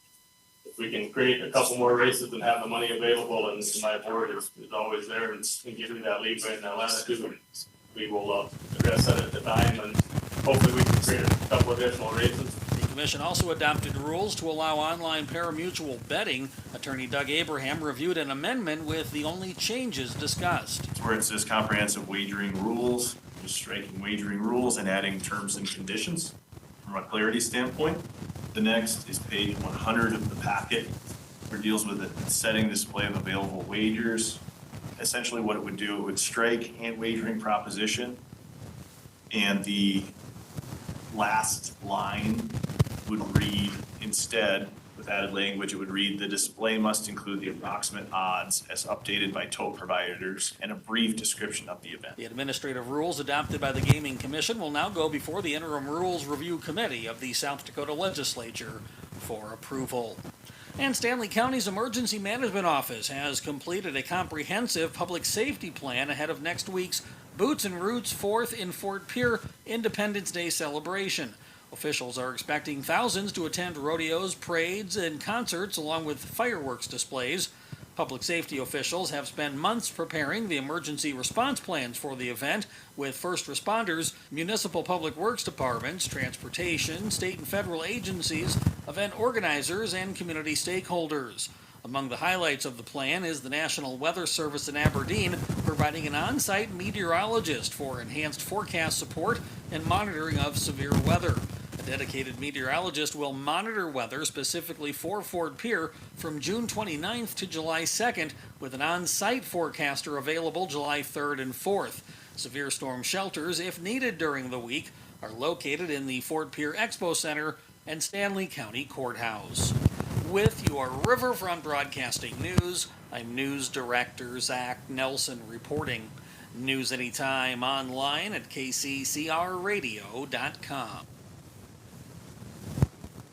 if we can create a couple more races and have the money available, and my board is always there and give you that leeway and that latitude, we will address that at the time, and hopefully we can create a couple additional races. The commission also adopted rules to allow online pari-mutuel betting. Attorney Doug Abraham reviewed an amendment with the only changes discussed. Where it says comprehensive wagering rules, just striking wagering rules and adding terms and conditions from a clarity standpoint. The next is page 100 of the packet, where it deals with the setting display of available wagers. Essentially what it would do, it would strike and wagering proposition, and the last line would read instead, With added language, it would read, the display must include the approximate odds as updated by tote providers and a brief description of the event. The administrative rules adopted by the Gaming Commission will now go before the Interim Rules Review Committee of the South Dakota Legislature for approval. And Stanley County's Emergency Management Office has completed a comprehensive public safety plan ahead of next week's Boots and Roots 4th in Fort Pierre Independence Day celebration. Officials are expecting thousands to attend rodeos, parades, and concerts along with fireworks displays. Public safety officials have spent months preparing the emergency response plans for the event with first responders, municipal public works departments, transportation, state and federal agencies, event organizers, and community stakeholders. Among the highlights of the plan is the National Weather Service in Aberdeen providing an on-site meteorologist for enhanced forecast support and monitoring of severe weather. A dedicated meteorologist will monitor weather specifically for Fort Pierre from June 29th to July 2nd, with an on-site forecaster available July 3rd and 4th. Severe storm shelters, if needed during the week, are located in the Fort Pierre Expo Center and Stanley County Courthouse. With your Riverfront Broadcasting News, I'm News Director Zach Nelson reporting. News anytime online at kccrradio.com.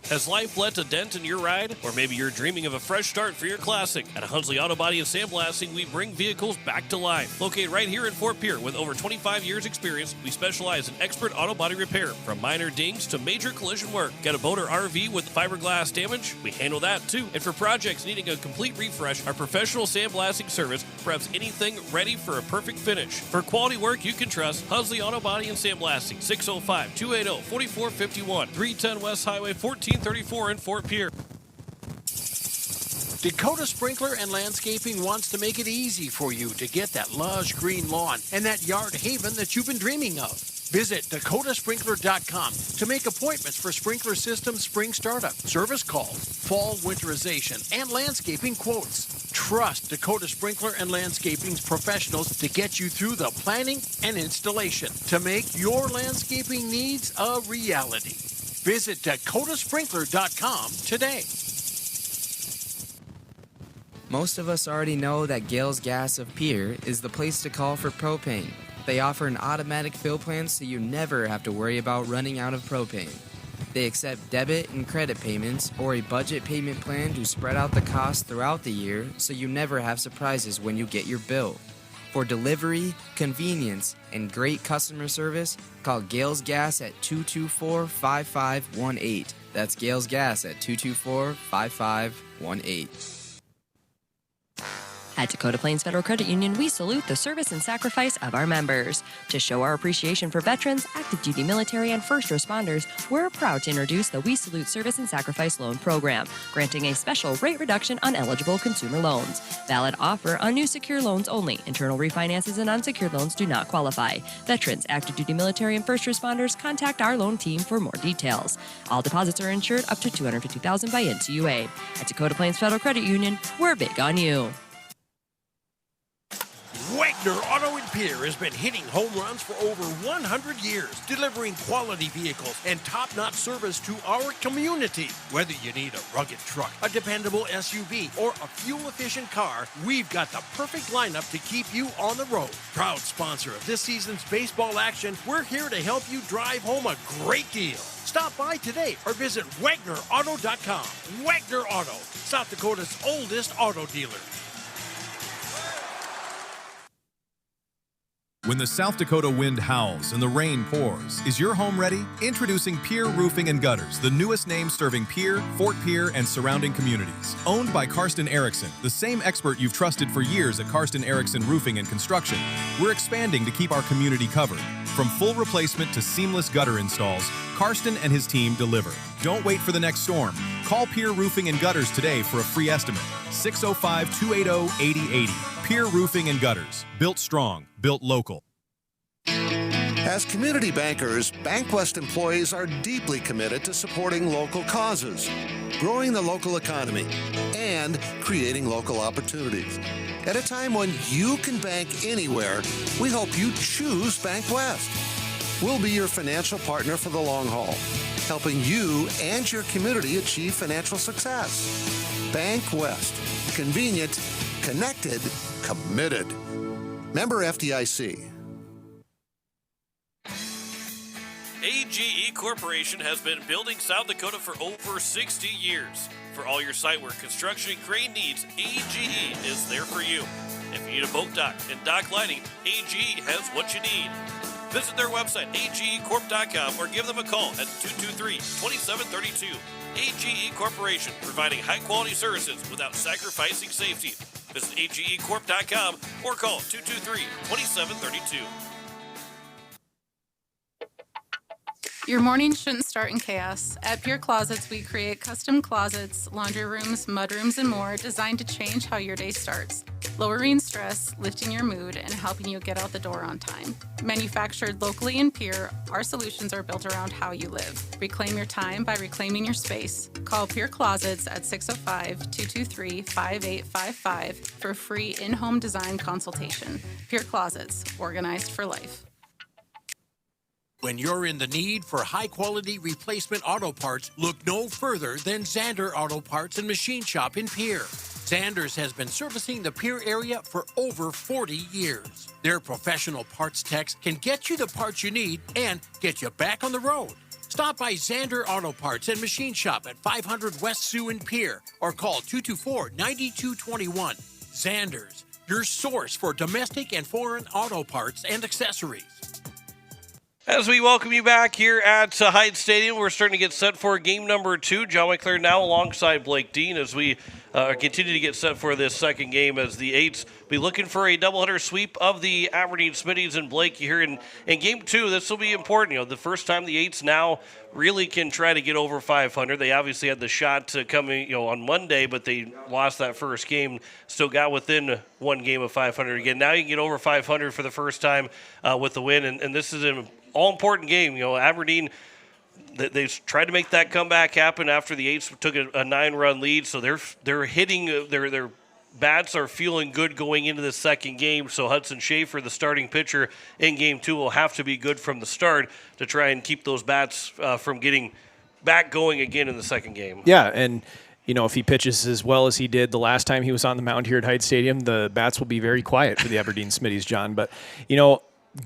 Has life left a dent in your ride? Or maybe you're dreaming of a fresh start for your classic? At Hunsley Auto Body and Sandblasting, we bring vehicles back to life. Located right here in Fort Pierre with over 25 years experience, we specialize in expert auto body repair, from minor dings to major collision work. Got a boat or RV with fiberglass damage? We handle that too. And for projects needing a complete refresh, our professional sandblasting service preps anything ready for a perfect finish. For quality work you can trust, Hunsley Auto Body and Sandblasting, 605-280-4451, 310 West Highway 1434 in Fort Pierre. Dakota Sprinkler and Landscaping wants to make it easy for you to get that lush green lawn and that yard haven that you've been dreaming of. Visit dakotasprinkler.com to make appointments for sprinkler system spring startup, service calls, fall winterization, and landscaping quotes. Trust Dakota Sprinkler and Landscaping's professionals to get you through the planning and installation to make your landscaping needs a reality. Visit dakotasprinkler.com today. Most of us already know that Gales Gas of Pierre is the place to call for propane. They offer an automatic fill plan so you never have to worry about running out of propane. They accept debit and credit payments or a budget payment plan to spread out the cost throughout the year so you never have surprises when you get your bill. For delivery, convenience, and great customer service, call Gales Gas at 224-5518. That's Gales Gas at 224-5518. At Dakota Plains Federal Credit Union, we salute the service and sacrifice of our members. To show our appreciation for veterans, active duty military, and first responders, we're proud to introduce the We Salute Service and Sacrifice Loan Program, granting a special rate reduction on eligible consumer loans. Valid offer on new secure loans only. Internal refinances and unsecured loans do not qualify. Veterans, active duty military, and first responders, contact our loan team for more details. All deposits are insured up to $250,000 by NCUA. At Dakota Plains Federal Credit Union, we're big on you. Wagner Auto in Pierre has been hitting home runs for over 100 years, delivering quality vehicles and top-notch service to our community. Whether you need a rugged truck, a dependable SUV, or a fuel-efficient car, we've got the perfect lineup to keep you on the road. Proud sponsor of this season's baseball action, we're here to help you drive home a great deal. Stop by today or visit WagnerAuto.com. Wagner Auto, South Dakota's oldest auto dealer. When the South Dakota wind howls and the rain pours, is your home ready? Introducing Pierre Roofing and Gutters, the newest name serving Pierre, Fort Pierre, and surrounding communities. Owned by Karsten Erickson, the same expert you've trusted for years at Karsten Erickson Roofing and Construction, we're expanding to keep our community covered. From full replacement to seamless gutter installs, Karsten and his team deliver. Don't wait for the next storm. Call Pierre Roofing and Gutters today for a free estimate. 605-280-8080. Pierre Roofing and Gutters. Built strong. Built local. As community bankers, BankWest employees are deeply committed to supporting local causes, growing the local economy, and creating local opportunities. At a time when you can bank anywhere, we hope you choose BankWest. We'll be your financial partner for the long haul, helping you and your community achieve financial success. Bank West. Convenient, connected, committed. Member FDIC. AGE Corporation has been building South Dakota for over 60 years. For all your site work, construction, and crane needs, AGE is there for you. If you need a boat dock and dock lighting, AGE has what you need. Visit their website, agecorp.com, or give them a call at 223-2732. AGE Corporation, providing high-quality services without sacrificing safety. Visit agecorp.com or call 223-2732. Your morning shouldn't start in chaos. At Pierre Closets, we create custom closets, laundry rooms, mudrooms, and more designed to change how your day starts, lowering stress, lifting your mood, and helping you get out the door on time. Manufactured locally in Pierre, our solutions are built around how you live. Reclaim your time by reclaiming your space. Call Pierre Closets at 605-223-5855 for free in-home design consultation. Pierre Closets, organized for life. When you're in the need for high-quality replacement auto parts, look no further than Zander Auto Parts and Machine Shop in Pierre. Zander's has been servicing the Pierre area for over 40 years. Their professional parts techs can get you the parts you need and get you back on the road. Stop by Zander Auto Parts and Machine Shop at 500 West Sioux in Pierre or call 224-9221. Zander's, your source for domestic and foreign auto parts and accessories. As we welcome you back here at Hyde Stadium, we're starting to get set for game number 2. John McClure now alongside Blake Dean as we continue to get set for this second game as the Eights be looking for a doubleheader sweep of the Aberdeen Smittys and Blake here in game 2. This will be important. You know, the first time the Eights now really can try to get over 500. They obviously had the shot to coming, on Monday, but they lost that first game. Still got within one game of 500 again. Now you can get over 500 for the first time with the win, and this is an all-important game. Aberdeen, they tried to make that comeback happen after the Eights took a 9-run lead, so they're hitting their bats are feeling good going into the second game. So Hudson Schaefer, the starting pitcher in game 2, will have to be good from the start to try and keep those bats from getting back going again in the second game. Yeah, and if he pitches as well as he did the last time he was on the mound here at Hyde Stadium, the bats will be very quiet for the Aberdeen Smitties, John. But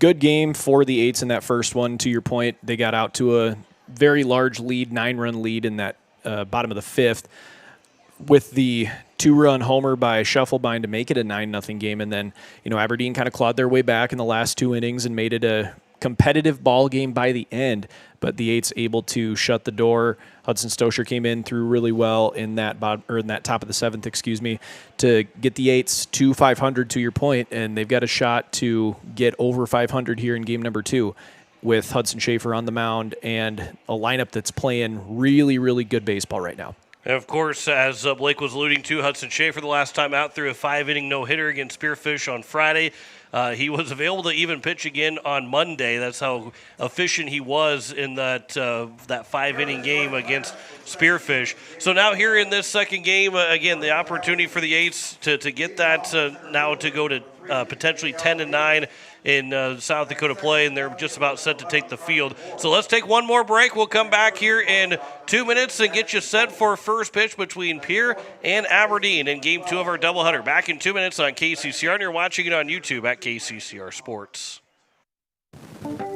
good game for the Eights in that first one. To your point, they got out to a very large lead, 9-run lead in that bottom of the 5th with the 2-run homer by Shufflebind to make it a 9-0 game. And then, Aberdeen kind of clawed their way back in the last 2 innings and made it a competitive ball game by the end. But the Eights able to shut the door. Hudson Stosher came in through really well in that top of the 7th, to get the Eights to 500. To your point, and they've got a shot to get over 500 here in game number 2, with Hudson Schaefer on the mound and a lineup that's playing really, really good baseball right now. And of course, as Blake was alluding to, Hudson Schaefer the last time out threw a 5-inning no-hitter against Spearfish on Friday. He was available to even pitch again on Monday. That's how efficient he was in that 5-inning game against Spearfish. So now here in this second game, again, the opportunity for the Eights to get that now to go to potentially 10-9 in South Dakota play, and they're just about set to take the field. So let's take one more break. We'll come back here in 2 minutes and get you set for first pitch between Pierre and Aberdeen in game 2 of our doubleheader. Back in 2 minutes on KCCR, and you're watching it on YouTube at KCCR Sports.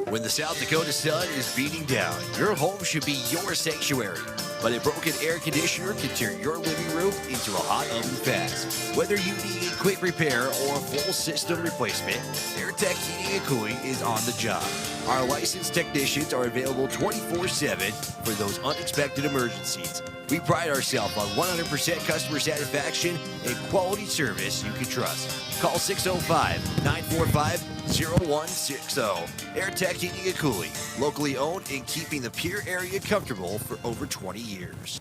When the South Dakota sun is beating down, your home should be your sanctuary. But a broken air conditioner can turn your living room into a hot oven fast. Whether you need a quick repair or a full system replacement, AirTech Heating and Cooling is on the job. Our licensed technicians are available 24/7 for those unexpected emergencies. We pride ourselves on 100% customer satisfaction and quality service you can trust. Call 605-945-0160. AirTech Heating and Cooling, locally owned and keeping the Pierre area comfortable for over 20 years.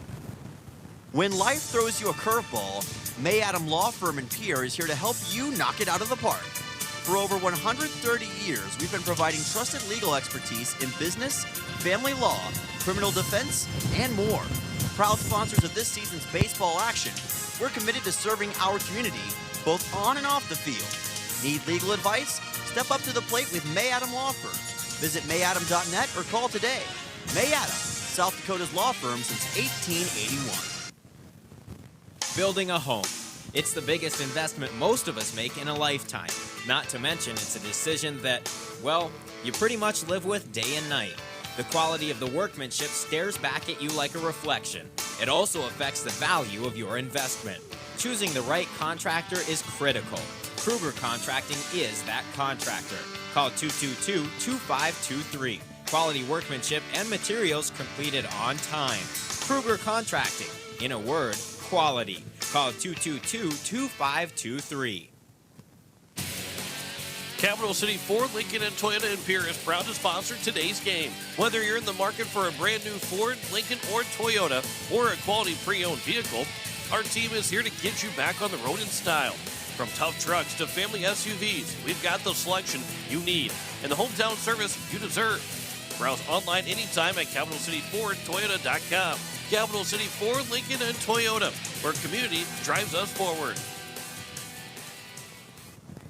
When life throws you a curveball, May Adam Law Firm in Pierre is here to help you knock it out of the park. For over 130 years, we've been providing trusted legal expertise in business, family law, criminal defense, and more. Proud sponsors of this season's baseball action, we're committed to serving our community both on and off the field. Need legal advice? Step up to the plate with May Adam Law Firm. Visit mayadam.net or call today. May Adam, South Dakota's law firm since 1881. Building a home. It's the biggest investment most of us make in a lifetime. Not to mention it's a decision that, well, you pretty much live with day and night. The quality of the workmanship stares back at you like a reflection. It also affects the value of your investment. Choosing the right contractor is critical. Kruger Contracting is that contractor. Call 222-2523. Quality workmanship and materials completed on time. Kruger Contracting. In a word, quality. Call 222-2523. Capital City Ford, Lincoln, and Toyota in Pierre is proud to sponsor today's game. Whether you're in the market for a brand new Ford, Lincoln, or Toyota, or a quality pre-owned vehicle, our team is here to get you back on the road in style. From tough trucks to family SUVs, we've got the selection you need and the hometown service you deserve. Browse online anytime at CapitalCityFordToyota.com. Capital City Ford, Lincoln, and Toyota, where community drives us forward.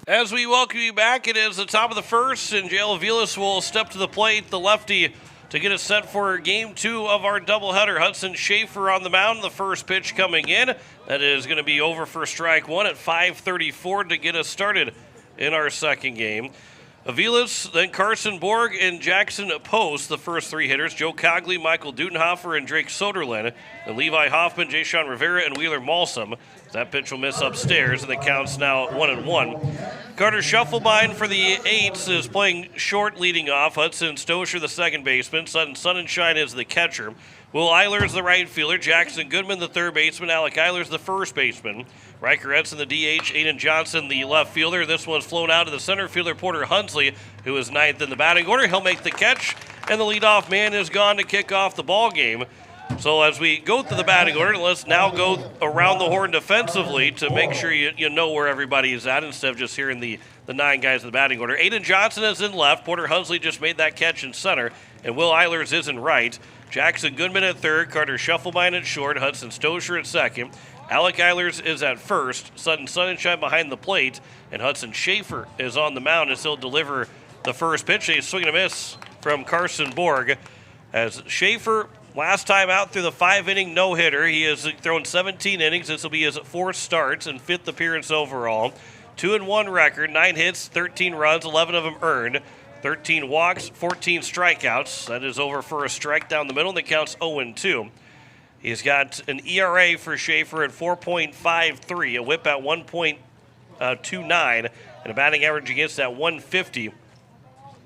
As we welcome you back, it is the top of the first, and Jalen Vilas will step to the plate, the lefty, to get us set for Game 2 of our doubleheader. Hudson Schaefer on the mound, the first pitch coming in. That is going to be over for strike one at 5:34 to get us started in our second game. Avilas, then Carson Borg and Jackson Post, the first three hitters. Joe Cogley, Michael Dudenhofer, and Drake Soderlin. And Levi Hoffman, Jay-Sean Rivera, and Wheeler Malsum. That pitch will miss upstairs, and the count's now 1-1. Carter Shufflebein for the Eights is playing short leading off. Hudson Stosher, the second baseman. Sunshine is the catcher. Will Eilers, the right fielder. Jackson Goodman, the third baseman. Alec Eilers, the first baseman. Riker Edson, the DH. Aiden Johnson, the left fielder. This one's flown out to the center fielder, Porter Hunsley, who is ninth in the batting order. He'll make the catch, and the leadoff man is gone to kick off the ball game. So as we go through the batting order, let's now go around the horn defensively to make sure you know where everybody is at instead of just hearing the nine guys in the batting order. Aiden Johnson is in left. Porter Hunsley just made that catch in center, and Will Eilers is in right. Jackson Goodman at third, Carter Shufflebein at short, Hudson Stosher at second. Alec Eilers is at first, Sutton Sunshine behind the plate, and Hudson Schaefer is on the mound as he'll deliver the first pitch. A swing and a miss from Carson Borg. As Schaefer, last time out through the 5-inning no-hitter, he has thrown 17 innings. This will be his fourth starts and fifth appearance overall. 2-1 record, 9 hits, 13 runs, 11 of them earned. 13 walks, 14 strikeouts. That is over for a strike down the middle, and the count's 0-2. He's got an ERA for Schaefer at 4.53, a whip at 1.29, and a batting average against at 150.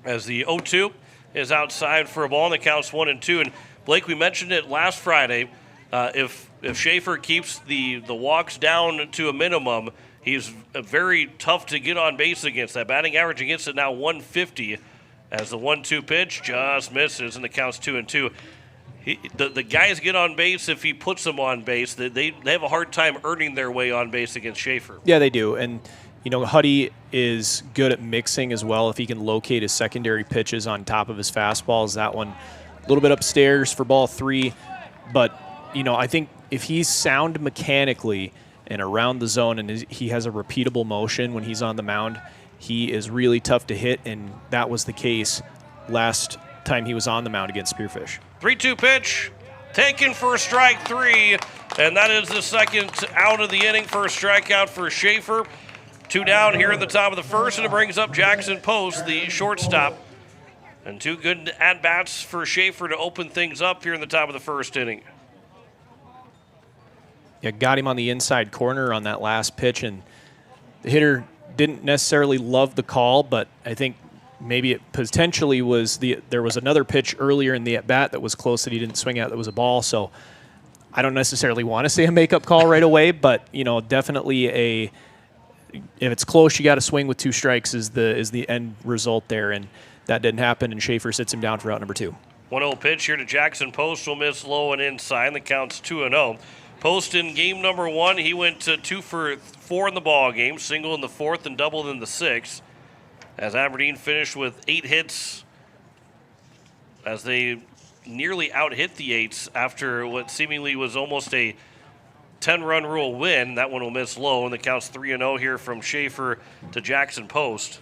As the 0-2 is outside for a ball, and the count's 1-2. And Blake, we mentioned it last Friday. If Schaefer keeps the walks down to a minimum, he's very tough to get on base against. That batting average against it now 150 as the 1-2 pitch just misses, and the count's 2-2. The guys get on base if he puts them on base. They have a hard time earning their way on base against Schaefer. Yeah, they do. And, Huddy is good at mixing as well. If he can locate his secondary pitches on top of his fastballs, that one a little bit upstairs for ball 3. But, I think if he's sound mechanically and around the zone and he has a repeatable motion when he's on the mound, he is really tough to hit, and that was the case last time he was on the mound against Spearfish. 3-2 pitch, taken for strike 3, and that is the second out of the inning for a strikeout for Schaefer. 2 down here in the top of the first, and it brings up Jackson Post, the shortstop. And 2 good at-bats for Schaefer to open things up here in the top of the first inning. Yeah, got him on the inside corner on that last pitch, and the hitter didn't necessarily love the call, but I think maybe it potentially was there was another pitch earlier in the at-bat that was close that he didn't swing at that was a ball. So I don't necessarily want to say a make-up call right away, but definitely if it's close, you got to swing with 2 strikes is the end result there, and that didn't happen. And Schaefer sits him down for out number 2. 1-0 pitch here to Jackson Post will miss low and inside. The count's 2-0. Post in game number 1, he went 2 for 4 in the ball game, single in the 4th and double in the 6th. As Aberdeen finished with 8 hits as they nearly out-hit the Eights after what seemingly was almost a 10-run rule win. That one will miss low, and the count's 3-0 here from Schaefer to Jackson Post.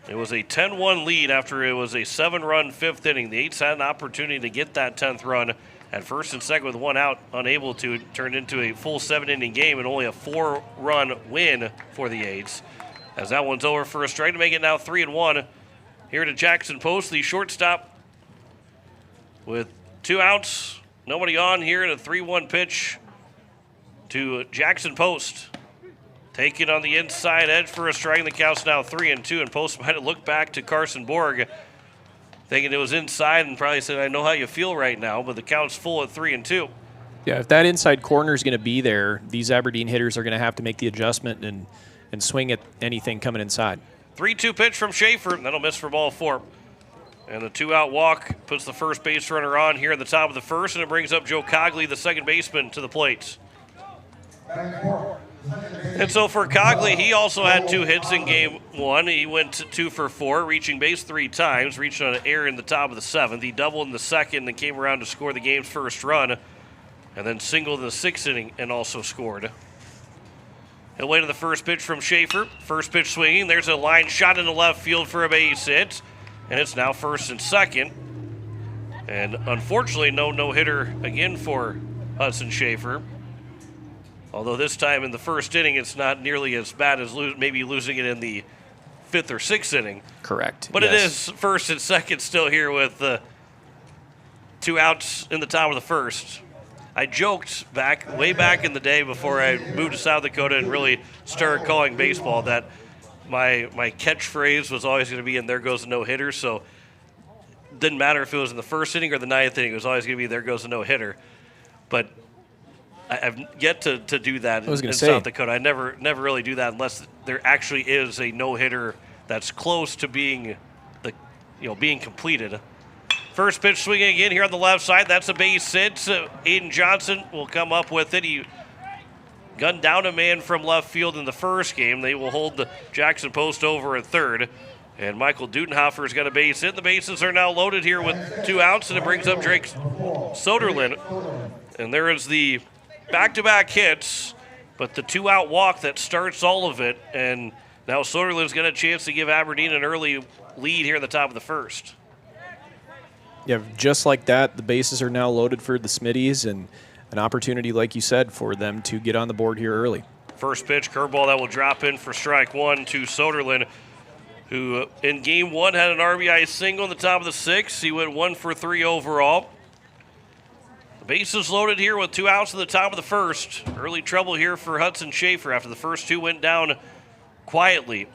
It was a 10-1 lead after it was a 7-run fifth inning. The Eights had an opportunity to get that 10th run at first and second with one out, unable to. It turned into a full 7-inning game and only a 4-run win for the Eights. As that one's over for a strike to make it now 3-1. Here to Jackson Post, the shortstop, with 2 outs. Nobody on here, and a 3-1 pitch to Jackson Post. Taking on the inside edge for a strike, and the count's now 3-2, and Post might have looked back to Carson Borg, thinking it was inside, and probably said, I know how you feel right now, but the count's full at 3-2. Yeah, if that inside corner is going to be there, these Aberdeen hitters are going to have to make the adjustment and swing at anything coming inside. 3-2 pitch from Schaefer. That'll miss for ball 4. And the 2-out walk puts the first base runner on here at the top of the first, and it brings up Joe Cogley, the second baseman, to the plate. And so for Cogley, he also had 2 hits in game 1. He went 2 for 4, reaching base 3 times, reached on an error in the top of the 7th. He doubled in the 2nd and came around to score the game's first run, and then singled in the 6th inning and also scored. He'll wait to the first pitch from Schaefer. First pitch swinging. There's a line shot into left field for a base hit. And it's now first and second. And unfortunately, no-hitter again for Hudson Schaefer. Although this time in the first inning, it's not nearly as bad as maybe losing it in the 5th or 6th inning. Correct. But yes, it is first and second still here with 2 outs in the top of the first. I joked way back in the day before I moved to South Dakota and really started calling baseball that my catchphrase was always going to be, and there goes a no-hitter. So it didn't matter if it was in the first inning or the 9th inning. It was always going to be, there goes a no-hitter. But I've yet to do that in South Dakota. I never really do that unless there actually is a no-hitter that's close to being being completed. First pitch swinging again here on the left side. That's a base hit. Aiden Johnson will come up with it. He gunned down a man from left field in the first game. They will hold the Jackson Post over at third. And Michael Dudenhofer's got a base hit. The bases are now loaded here with 2 outs, and it brings up Drake Soderlin. And there is the back-to-back hits, but the 2-out walk that starts all of it. And now Soderlin's got a chance to give Aberdeen an early lead here at the top of the first. Yeah, just like that, the bases are now loaded for the Smittys, and an opportunity, like you said, for them to get on the board here early. First pitch, curveball that will drop in for strike 1 to Soderlin, who in game 1 had an RBI single in the top of the 6th. He went 1 for 3 overall. The bases loaded here with 2 outs at the top of the first. Early trouble here for Hudson Schaefer after the first 2 went down quietly.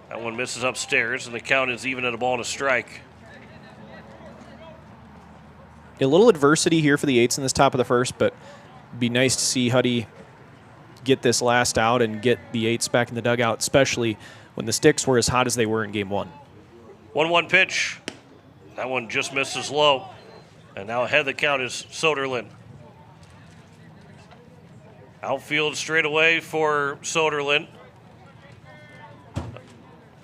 That one misses upstairs, and the count is even at a ball and a strike. A little adversity here for the Eights in this top of the first, but it'd be nice to see Huddy get this last out and get the Eights back in the dugout, especially when the sticks were as hot as they were in game 1. 1-1 pitch. That one just misses low. And now ahead of the count is Soderlin. Outfield straight away for Soderlin.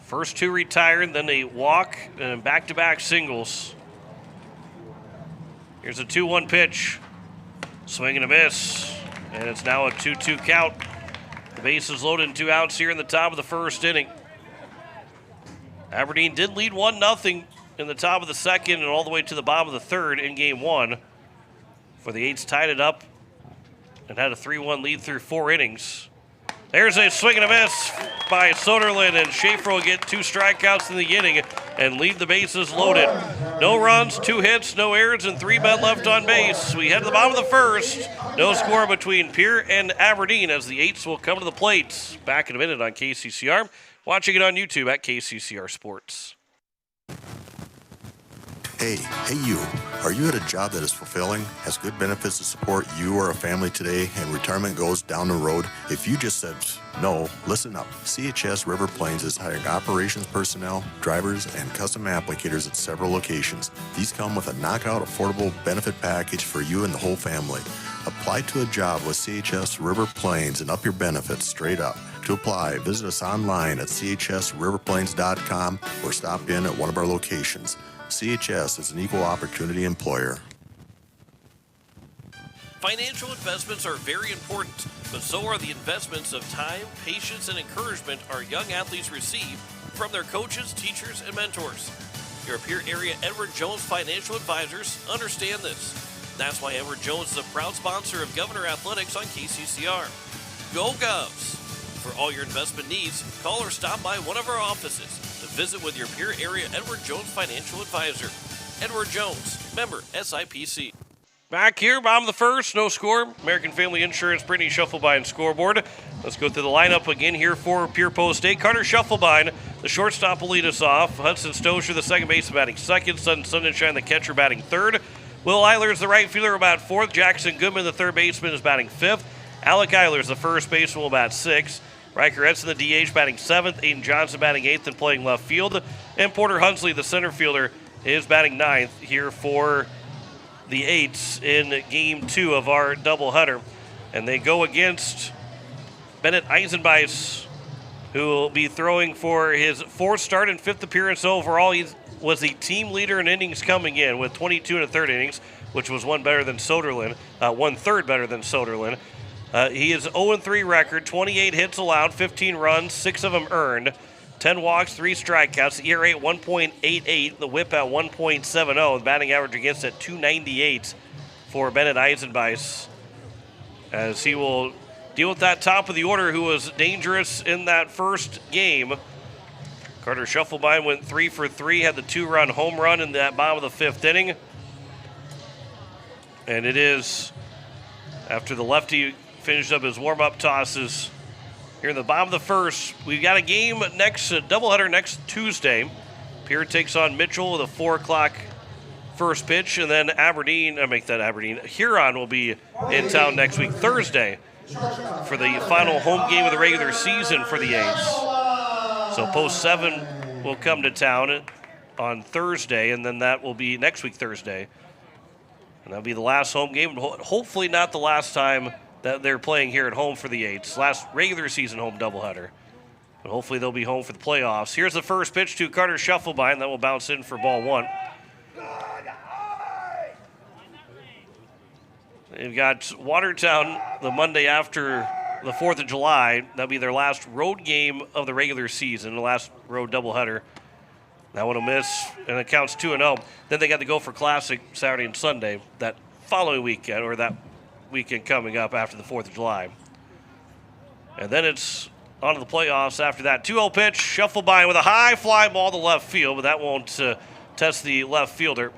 First 2 retired, then a walk, and back-to-back singles. Here's a 2-1 pitch. Swing and a miss. And it's now a 2-2 count. The bases loaded and 2 outs here in the top of the first inning. Aberdeen did lead 1-0 in the top of the second and all the way to the bottom of the third in game 1. For the Eights tied it up and had a 3-1 lead through 4 innings. There's a swing and a miss by Soderlin, and Schaefer will get 2 strikeouts in the inning and leave the bases loaded. No runs, 2 hits, no errors, and 3 men left on base. We head to the bottom of the first. No score between Pierre and Aberdeen as the Eights will come to the plate. Back in a minute on KCCR. Watching it on YouTube at KCCR Sports. Hey you. Are you at a job that is fulfilling, has good benefits to support you or a family today, and retirement goes down the road? If you just said no, listen up. CHS River Plains is hiring operations personnel, drivers, and custom applicators at several locations. These come with a knockout affordable benefit package for you and the whole family. Apply to a job with CHS River Plains and up your benefits straight up. To apply, visit us online at chsriverplains.com or stop in at one of our locations. CHS is an equal opportunity employer. Financial investments are very important, but so are the investments of time, patience, and encouragement our young athletes receive from their coaches, teachers, and mentors. Your Pierre area Edward Jones financial advisors understand this. That's why Edward Jones is a proud sponsor of Governor Athletics on KCCR. Go Govs! For all your investment needs, call or stop by one of our offices to visit with your Pierre area Edward Jones financial advisor. Edward Jones, member SIPC. Back here, bottom of the first, no score. American Family Insurance, Brittany Shufflebine scoreboard. Let's go through the lineup again here for Pierre Post State. Carter Shufflebine, the shortstop, will lead us off. Hudson Stosher, the second baseman, batting second. Sutton Sunshine, the catcher, batting third. Will Eilers, the right fielder, will bat fourth. Jackson Goodman, the third baseman, is batting fifth. Alec Eilers, the first baseman, will bat sixth. Riker Edson, the DH, batting seventh. Aiden Johnson batting eighth and playing left field. And Porter Hunsley, the center fielder, is batting ninth here for the Eights in Game 2 of our doubleheader. And they go against Bennett Eisenbeis, who will be throwing for his fourth start and fifth appearance overall. He was the team leader in innings coming in with 22 and a third innings, which was one third better than Soderlin. He is 0-3 record, 28 hits allowed, 15 runs, 6 of them earned, 10 walks, 3 strikeouts, the ERA at 1.88, the whip at 1.70, the batting average against at 298 for Bennett Eisenbeis, as he will deal with that top of the order who was dangerous in that first game. Carter Shufflebine went 3 for 3, had the 2-run home run in that bottom of the fifth inning. And it is, after the lefty finished up his warm-up tosses here in the bottom of the first, we've got a game next, doubleheader next Tuesday. Pierre takes on Mitchell with a 4 o'clock first pitch, and then Huron will be in town next week, Thursday, for the final home game of the regular season for the A's. So Post 7 will come to town on Thursday, and then that will be next week, Thursday. And that'll be the last home game, hopefully not the last time that they're playing here at home for the Eights. Last regular season home doubleheader. But hopefully they'll be home for the playoffs. Here's the first pitch to Carter Shufflebine. That will bounce in for ball 1. They've got Watertown the Monday after the 4th of July. That'll be their last road game of the regular season, the last road doubleheader. That one will miss, and it counts 2-0. Then they got the Gopher Classic Saturday and Sunday, that following weekend, or that weekend coming up after the 4th of July. And then it's on to the playoffs after that. 2-0 pitch, Shufflebine with a high fly ball to left field, but that won't test the left fielder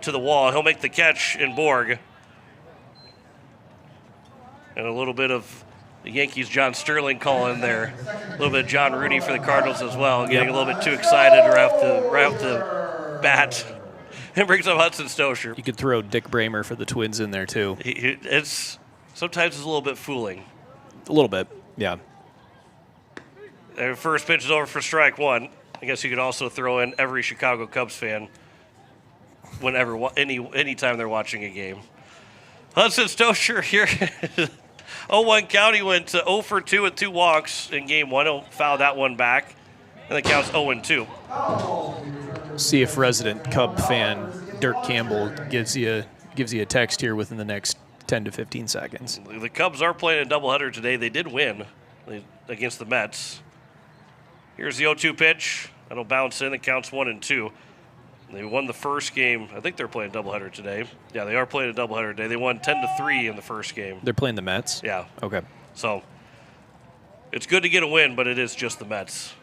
to the wall. He'll make the catch in Borg. And a little bit of the Yankees' John Sterling call in there. A little bit of John Rooney for the Cardinals as well, getting a little bit too excited right off the bat. And brings up Hudson Stosher. You could throw Dick Bramer for the Twins in there, too. Sometimes it's a little bit fooling. A little bit, yeah. Their first pitch is over for strike 1. I guess you could also throw in every Chicago Cubs fan anytime they're watching a game. Hudson Stosher here. 0-1 count. He went 0 for 2 with 2 walks in game 1. He'll foul that one back. And the count's 0-2. See if resident Cub fan Dirk Campbell gives you a text here within the next 10 to 15 seconds. The Cubs are playing a doubleheader today. They did win against the Mets. Here's the 0-2 pitch. That'll bounce in. It counts 1-2. They won the first game. I think they're playing a doubleheader today. Yeah, they are playing a doubleheader today. They won 10-3 in the first game. They're playing the Mets? Yeah. Okay. So it's good to get a win, but it is just the Mets.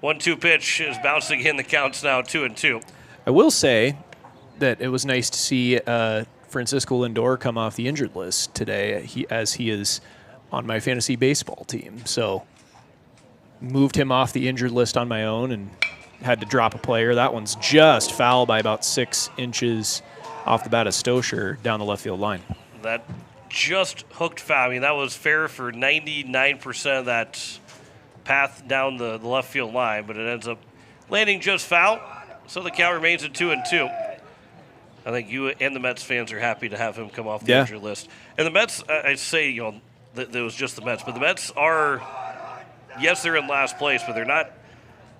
1-2 pitch is bouncing in. The count's now 2-2. I will say that it was nice to see Francisco Lindor come off the injured list today, as he is on my fantasy baseball team. So moved him off the injured list on my own and had to drop a player. That one's just foul by about 6 inches off the bat of Stosher down the left field line. That just hooked foul. I mean, that was fair for 99% of that path down the left field line, but it ends up landing just foul. So the count remains at 2-2. I think you and the Mets fans are happy to have him come off the injured list. And the Mets, I say, that it was just the Mets, but the Mets are, yes, they're in last place, but they're not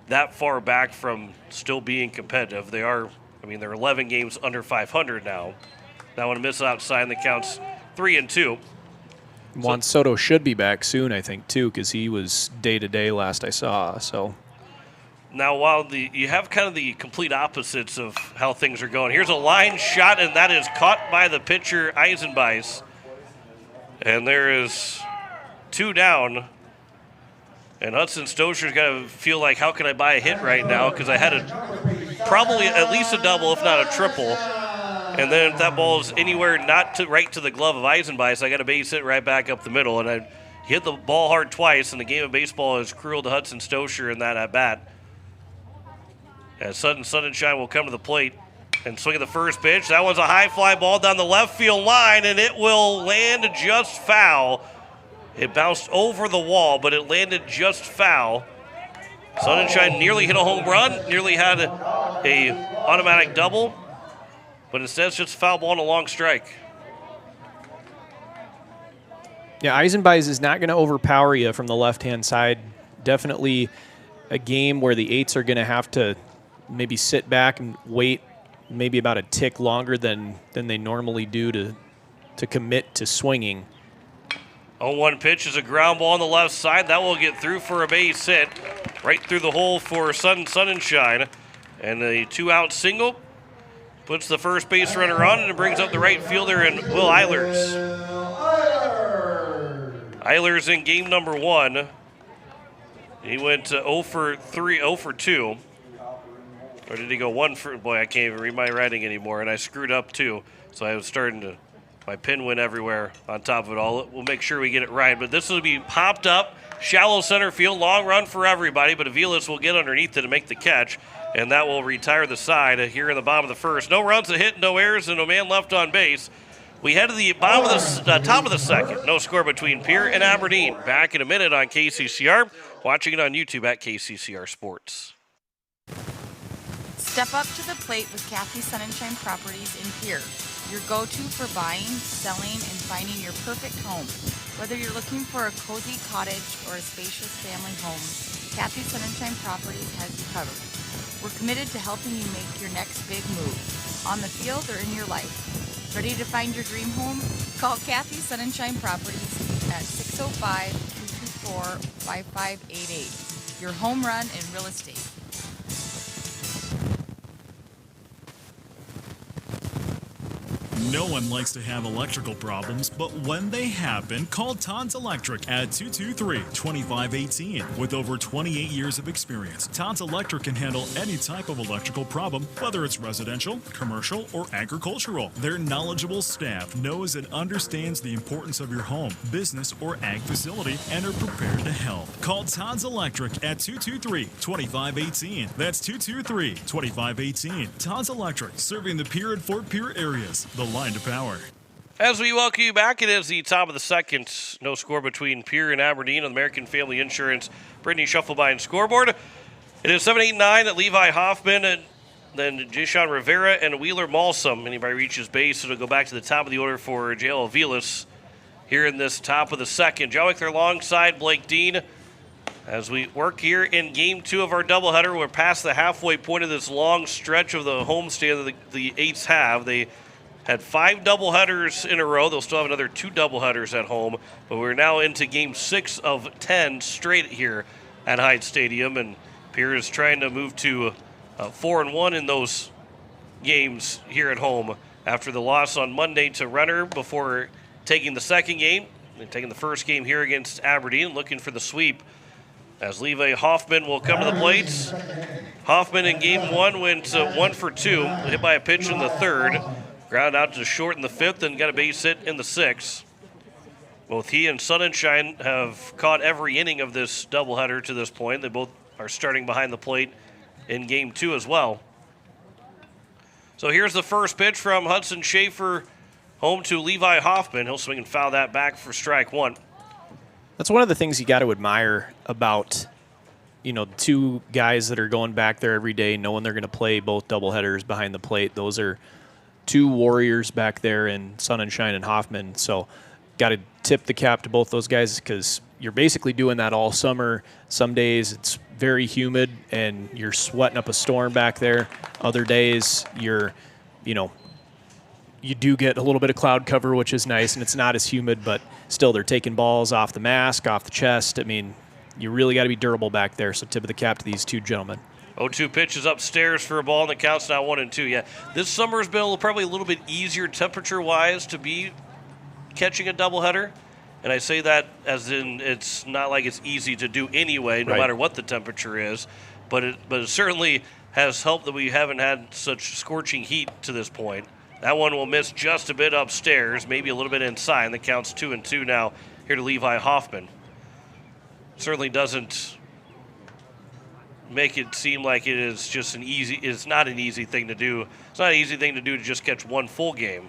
that far back from still being competitive. They are, they're 11 games under 500 now. That one misses outside, and the count's 3-2. Juan Soto should be back soon, I think, too, because he was day-to-day last I saw. So Now, while you have kind of the complete opposites of how things are going. Here's a line shot, and that is caught by the pitcher, Eisenbeis. And there is 2 down. And Hudson Stosher's got to feel like, how can I buy a hit right now? Because I had probably at least a double, if not a triple. And then if that ball is anywhere right to the glove of Eisenbeis, I got a base hit right back up the middle. And I hit the ball hard twice, and the game of baseball is cruel to Hudson Stosher in that at bat. As Sunshine will come to the plate and swing at the first pitch. That one's a high fly ball down the left field line, and it will land just foul. It bounced over the wall, but it landed just foul. Sunshine nearly hit a home run, nearly had a automatic double, but instead it's just a foul ball and a long strike. Yeah, Eisenbeis is not going to overpower you from the left-hand side. Definitely a game where the 8s are going to have to maybe sit back and wait maybe about a tick longer than they normally do to commit to swinging. 0-1 pitch is a ground ball on the left side. That will get through for a base hit right through the hole for Sunshine. And a 2-out single puts the first base runner on, and it brings up the right fielder and Will Eilers. Eilers in game number 1. He went 0 for 3, 0 for 2. Or did he go 1 for... Boy, I can't even read my writing anymore, and I screwed up too. So I was starting to... My pin went everywhere on top of it all. We'll make sure we get it right. But this will be popped up, shallow center field, long run for everybody. But Aviles will get underneath it to make the catch, and that will retire the side here in the bottom of the first. No runs, a hit, no errors, and no man left on base. We head to the bottom of the top of the second. No score between Pierre and Aberdeen. Back in a minute on KCCR. Watching it on YouTube at KCCR Sports. Step up to the plate with Kathy Sunshine Properties in Pierre. Your go-to for buying, selling, and finding your perfect home. Whether you're looking for a cozy cottage or a spacious family home, Kathy Sunshine Properties has you covered. We're committed to helping you make your next big move, on the field or in your life. Ready to find your dream home? Call Kathy Sunshine Properties at 605-224-5588. Your home run in real estate. No one likes to have electrical problems, but when they happen, call Todd's Electric at 223-2518. With over 28 years of experience, Todd's Electric can handle any type of electrical problem, whether it's residential, commercial, or agricultural. Their knowledgeable staff knows and understands the importance of your home, business, or ag facility and are prepared to help. Call Todd's Electric at 223-2518. That's 223-2518. Todd's Electric, serving the Pierre and Fort Pierre areas. The line to power. As we welcome you back, it is the top of the second. No score between Pierre and Aberdeen on the American Family Insurance Brittany Shufflebine scoreboard. It is 7-8-9 at Levi Hoffman, and then Jason Rivera and Wheeler Malsum. Anybody reaches base, it'll go back to the top of the order for J.L. Aviles here in this top of the second. Jowick there alongside Blake Dean as we work here in game 2 of our doubleheader. We're past the halfway point of this long stretch of the homestand that the Eights have. They had 5 doubleheaders in a row. They'll still have another 2 doubleheaders at home. But we're now into game 6 of 10 straight here at Hyde Stadium. And Pierre is trying to move to 4-1 in those games here at home after the loss on Monday to Renner before taking the second game and taking the first game here against Aberdeen, looking for the sweep as Levi Hoffman will come to the plates. Hoffman in game 1 went 1 for 2, hit by a pitch in the third. Ground out to short in the 5th and got a base hit in the 6th. Both he and Sunshine have caught every inning of this doubleheader to this point. They both are starting behind the plate in game 2 as well. So here's the first pitch from Hudson Schaefer home to Levi Hoffman. He'll swing and foul that back for strike 1. That's one of the things you got to admire about, the 2 guys that are going back there every day, knowing they're going to play both doubleheaders behind the plate. Those are 2 warriors back there in Sunshine and Hoffman. So got to tip the cap to both those guys because you're basically doing that all summer. Some days it's very humid and you're sweating up a storm back there. Other days you do get a little bit of cloud cover, which is nice, and it's not as humid, but still they're taking balls off the mask, off the chest. I mean, you really got to be durable back there, so tip of the cap to these 2 gentlemen. 0-2 pitch is upstairs for a ball, and the count's now 1-2. Yeah, this summer's been probably a little bit easier temperature-wise to be catching a doubleheader. And I say that as in it's not like it's easy to do anyway, no matter what the temperature is. But it certainly has helped that we haven't had such scorching heat to this point. That one will miss just a bit upstairs, maybe a little bit inside. And the count's 2-2 now here to Levi Hoffman. Certainly doesn't make it seem like it is just it's not an easy thing to do. It's not an easy thing to do to just catch one full game.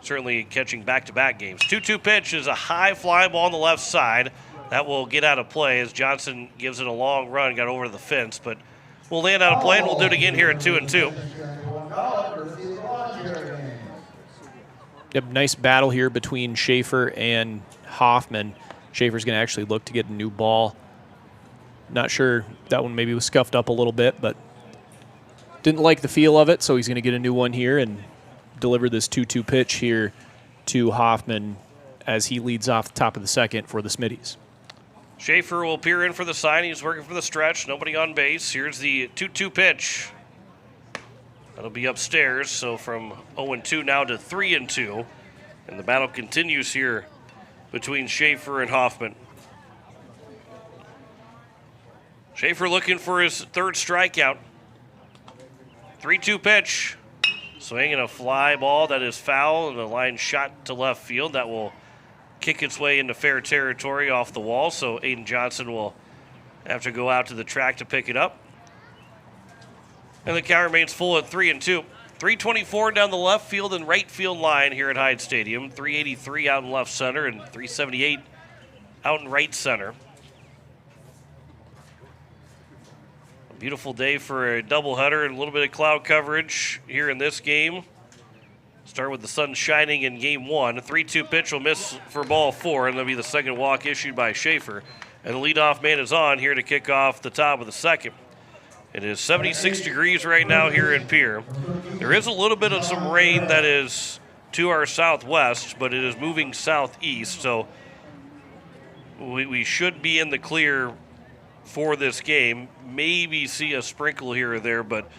Certainly catching back-to-back games. 2-2 pitch is a high fly ball on the left side. That will get out of play as Johnson gives it a long run, got over the fence, but we'll land out of play, and we'll do it again here at 2-2. Yep, nice battle here between Schaefer and Hoffman. Schaefer's going to actually look to get a new ball. Not sure, that one maybe was scuffed up a little bit, but didn't like the feel of it, so he's going to get a new one here and deliver this 2-2 pitch here to Hoffman as he leads off the top of the second for the Smittys. Schaefer will peer in for the sign. He's working for the stretch. Nobody on base. Here's the 2-2 pitch. That'll be upstairs, so from 0-2 now to 3-2. And the battle continues here between Schaefer and Hoffman. Schaefer looking for his third strikeout. 3-2 pitch. Swinging a fly ball that is foul, and a line shot to left field. That will kick its way into fair territory off the wall, so Aiden Johnson will have to go out to the track to pick it up. And the count remains full at 3-2. 324 down the left field and right field line here at Hyde Stadium. 383 out in left center and 378 out in right center. A beautiful day for a doubleheader and a little bit of cloud coverage here in this game. Start with the sun shining in game one. A 3-2 pitch will miss for ball four, and that'll be the second walk issued by Schaefer. And the leadoff man is on here to kick off the top of the second. It is 76 degrees right now here in Pierre. There is a little bit of some rain that is to our southwest, but it is moving southeast, so we should be in the clear for this game. Maybe see a sprinkle here or there, but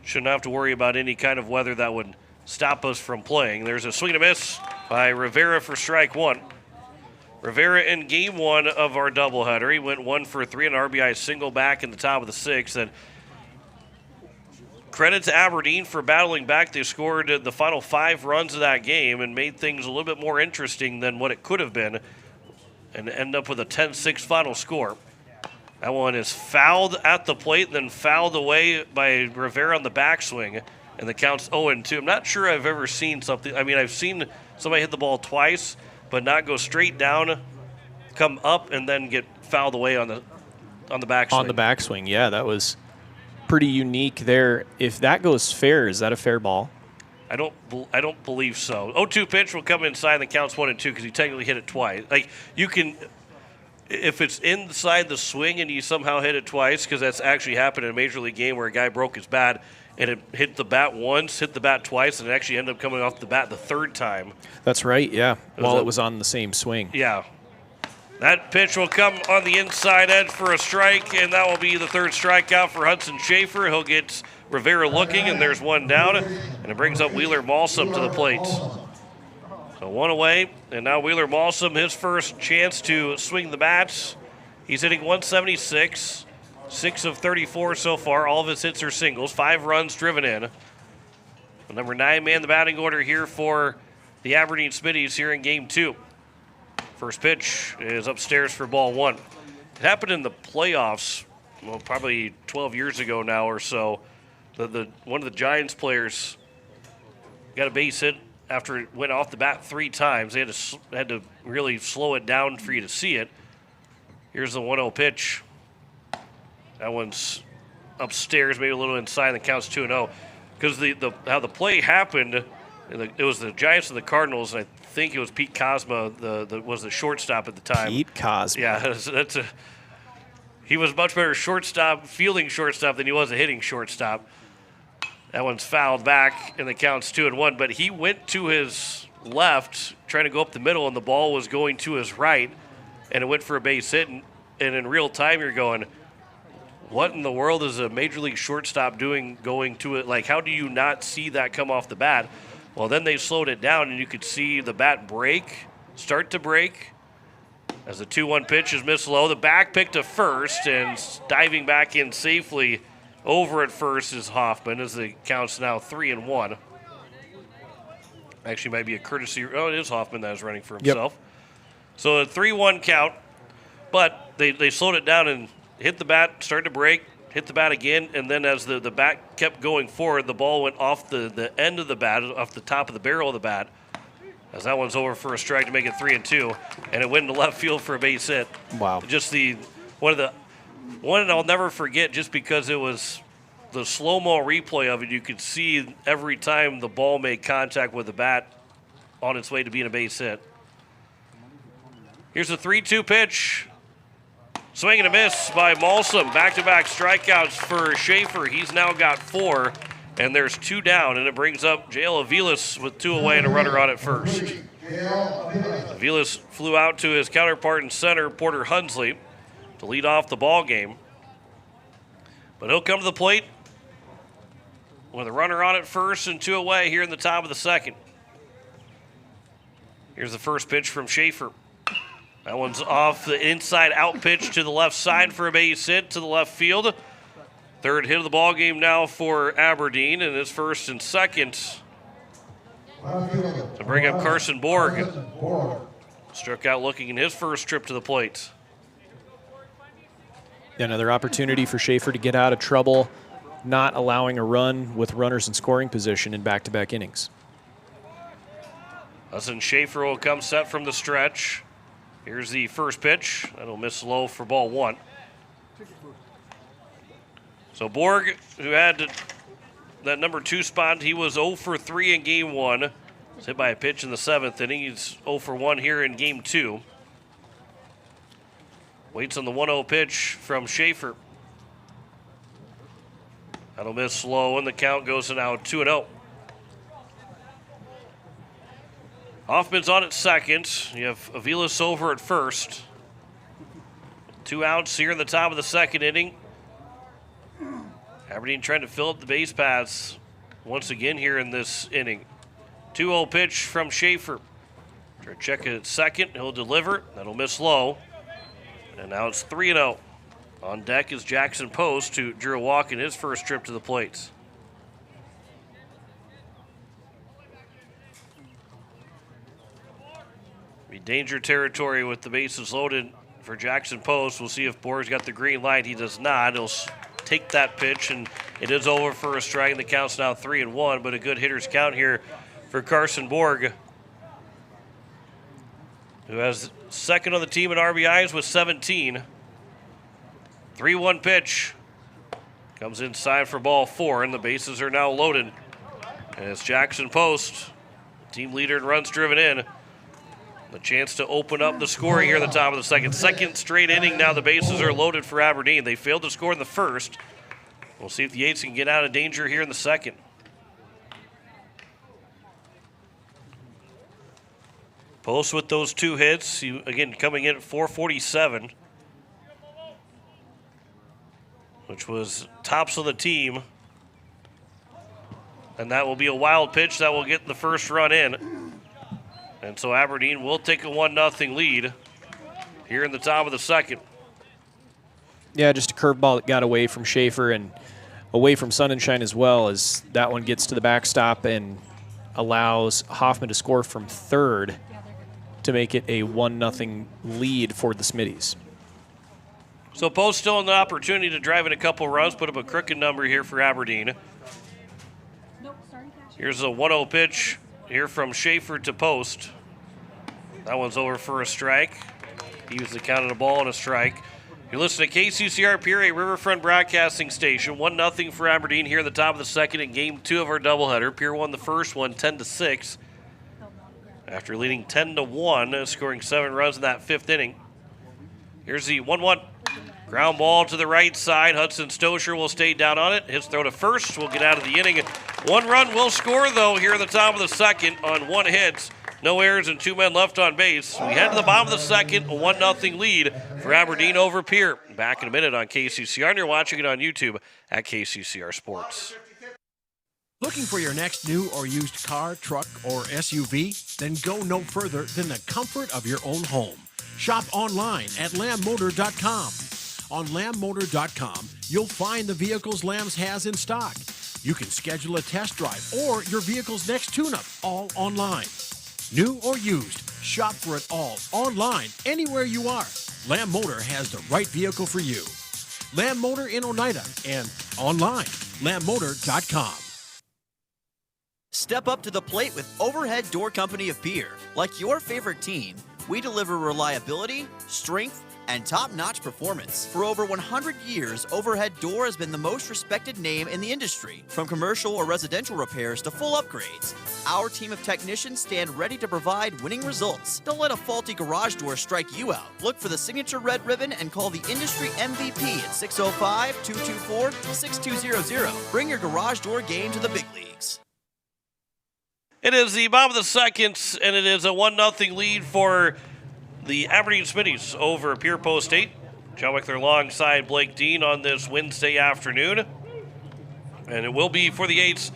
shouldn't have to worry about any kind of weather that would stop us from playing. There's a swing and a miss by Rivera for strike one. Rivera in game one of our doubleheader. He went 1 for 3 on an RBI single back in the top of the sixth. And credit to Aberdeen for battling back. They scored the final 5 runs of that game and made things a little bit more interesting than what it could have been and end up with a 10-6 final score. That one is fouled at the plate and then fouled away by Rivera on the backswing. And the count's 0-2. I'm not sure I've ever seen something. I mean, I've seen somebody hit the ball twice, but not go straight down, come up, and then get fouled away on the backswing. On the backswing, yeah, that was pretty unique there. If that goes fair, is that a fair ball? I don't believe so. 0-2 pitch will come inside. The count's 1-2 because he technically hit it twice. Like you can, if it's inside the swing and you somehow hit it twice, because that's actually happened in a major league game where a guy broke his bat. And it hit the bat once, hit the bat twice, and it actually ended up coming off the bat the third time. That's right, yeah, while it was on the same swing. Yeah. That pitch will come on the inside edge for a strike, and that will be the third strikeout for Hudson Schaefer. He'll get Rivera looking, and there's one down, and it brings up Wheeler Malsum to the plate. So one away, and now Wheeler Malsum, his first chance to swing the bats. He's hitting 176. 6 of 34 so far. All of his hits are singles. 5 runs driven in. The number 9 man the batting order here for the Aberdeen Smittys here in game 2. First pitch is upstairs for ball 1. It happened in the playoffs, well, probably 12 years ago now or so. One of the Giants players got a base hit after it went off the bat 3 times. They had to really slow it down for you to see it. Here's the 1-0 pitch. That one's upstairs, maybe a little inside, and the count's 2-0. Because how the play happened, it was the Giants and the Cardinals, and I think it was Pete Kozma was the shortstop at the time. Pete Kozma. Yeah, he was much better fielding shortstop than he was a hitting shortstop. That one's fouled back, and the count's 2-1. But he went to his left, trying to go up the middle, and the ball was going to his right, and it went for a base hit. And in real time, you're going, what in the world is a major league shortstop doing going to it? Like, how do you not see that come off the bat? Well, then they slowed it down, and you could see the bat start to break. As the 2-1 pitch is missed low, the back pick to first, and diving back in safely over at first is Hoffman, as the count's now 3-1. Actually, might be a courtesy. Oh, it is Hoffman that is running for himself. Yep. So a 3-1 count, but they slowed it down and hit the bat, started to break, hit the bat again, and then as the bat kept going forward, the ball went off the end of the bat, off the top of the barrel of the bat, as that one's over for a strike to make it 3-2, and it went into left field for a base hit. Wow. Just one that I'll never forget, just because it was the slow-mo replay of it. You could see every time the ball made contact with the bat on its way to being a base hit. Here's a 3-2 pitch. Swing and a miss by Malsum. Back-to-back strikeouts for Schaefer. He's now got 4, and there's 2 down, and it brings up Jael Aviles with 2 away and a runner on at first. Aviles flew out to his counterpart in center, Porter Hunsley, to lead off the ball game. But he'll come to the plate with a runner on at first and 2 away here in the top of the second. Here's the first pitch from Schaefer. That one's off the inside out pitch to the left side for a base hit to the left field. Third hit of the ball game now for Aberdeen, and it's first and second to bring up Carson Borg. Struck out looking in his first trip to the plate. Another opportunity for Schaefer to get out of trouble, not allowing a run with runners in scoring position in back-to-back innings. Hudson Schaefer will come set from the stretch. Here's the first pitch. That'll miss low for ball 1. So Borg, who had that number 2 spot, he was 0 for 3 in game 1. Was hit by a pitch in the 7th inning. He's 0 for 1 here in game 2. Waits on the 1-0 pitch from Schaefer. That'll miss low, and the count goes to now 2-0. Hoffman's on at second. You have Aviles over at first. 2 outs here in the top of the second inning. Aberdeen trying to fill up the base paths once again here in this inning. 2-0 pitch from Schaefer. Try to check it at second. He'll deliver. That'll miss low. And now it's 3-0. On deck is Jackson Post, who drew a walk in his first trip to the plate. Be danger territory with the bases loaded for Jackson Post. We'll see if Borg's got the green light. He does not. He'll take that pitch, and it is over for a strike, and the count's now 3-1, but a good hitter's count here for Carson Borg, who has second on the team in RBIs with 17. 3-1 pitch. Comes inside for ball 4, and the bases are now loaded. And it's Jackson Post, team leader in runs driven in. The chance to open up the scoring here at the top of the second. Second straight inning now the bases are loaded for Aberdeen. They failed to score in the first. We'll see if the Yates can get out of danger here in the second. Post with those 2 hits. He, again, coming in at .447, which was tops of the team. And that will be a wild pitch that will get the first run in. And so Aberdeen will take a 1-0 lead here in the top of the second. Yeah, just a curveball that got away from Schaefer and away from Sunshine as well, as that one gets to the backstop and allows Hoffman to score from third to make it a 1-0 lead for the Smittys. So Post still in the opportunity to drive in a couple runs, put up a crooked number here for Aberdeen. Here's a 1-0 pitch here from Schaefer to Post. That one's over for a strike. He was the count of a ball and a strike. You're listening to KCCR Pierre, a Riverfront Broadcasting Station. 1-0 for Aberdeen here at the top of the second in game 2 of our doubleheader. Pierre won the first one 10-6 after leading 10-1, scoring 7 runs in that 5th inning. Here's the 1-1. Ground ball to the right side. Hudson Stosher will stay down on it. His throw to first will get out of the inning. 1 run will score, though, here at the top of the second on 1 hit. no errors, and 2 men left on base. We head to the bottom of the second, a 1-0 lead for Aberdeen over Pierre. Back in a minute on KCCR, and you're watching it on YouTube at KCCR Sports. Looking for your next new or used car, truck, or SUV? Then go no further than the comfort of your own home. Shop online at lambmotor.com. On lambmotor.com, you'll find the vehicles Lambs has in stock. You can schedule a test drive or your vehicle's next tune-up all online. New or used, shop for it all online anywhere you are. Lamb Motor has the right vehicle for you. Lamb Motor in Oneida and online, lambmotor.com. Step up to the plate with Overhead Door Company of Pierre. Like your favorite team, we deliver reliability, strength, and top-notch performance. For over 100 years, Overhead Door has been the most respected name in the industry. From commercial or residential repairs to full upgrades, our team of technicians stand ready to provide winning results. Don't let a faulty garage door strike you out. Look for the signature red ribbon and call the industry MVP at 605-224-6200. Bring your garage door game to the big leagues. It is the bottom of the second, and it is a 1-0 lead for the Aberdeen Smittys over Pierre Post State. John Wickler alongside Blake Dean on this Wednesday afternoon. And it will be for the 8s,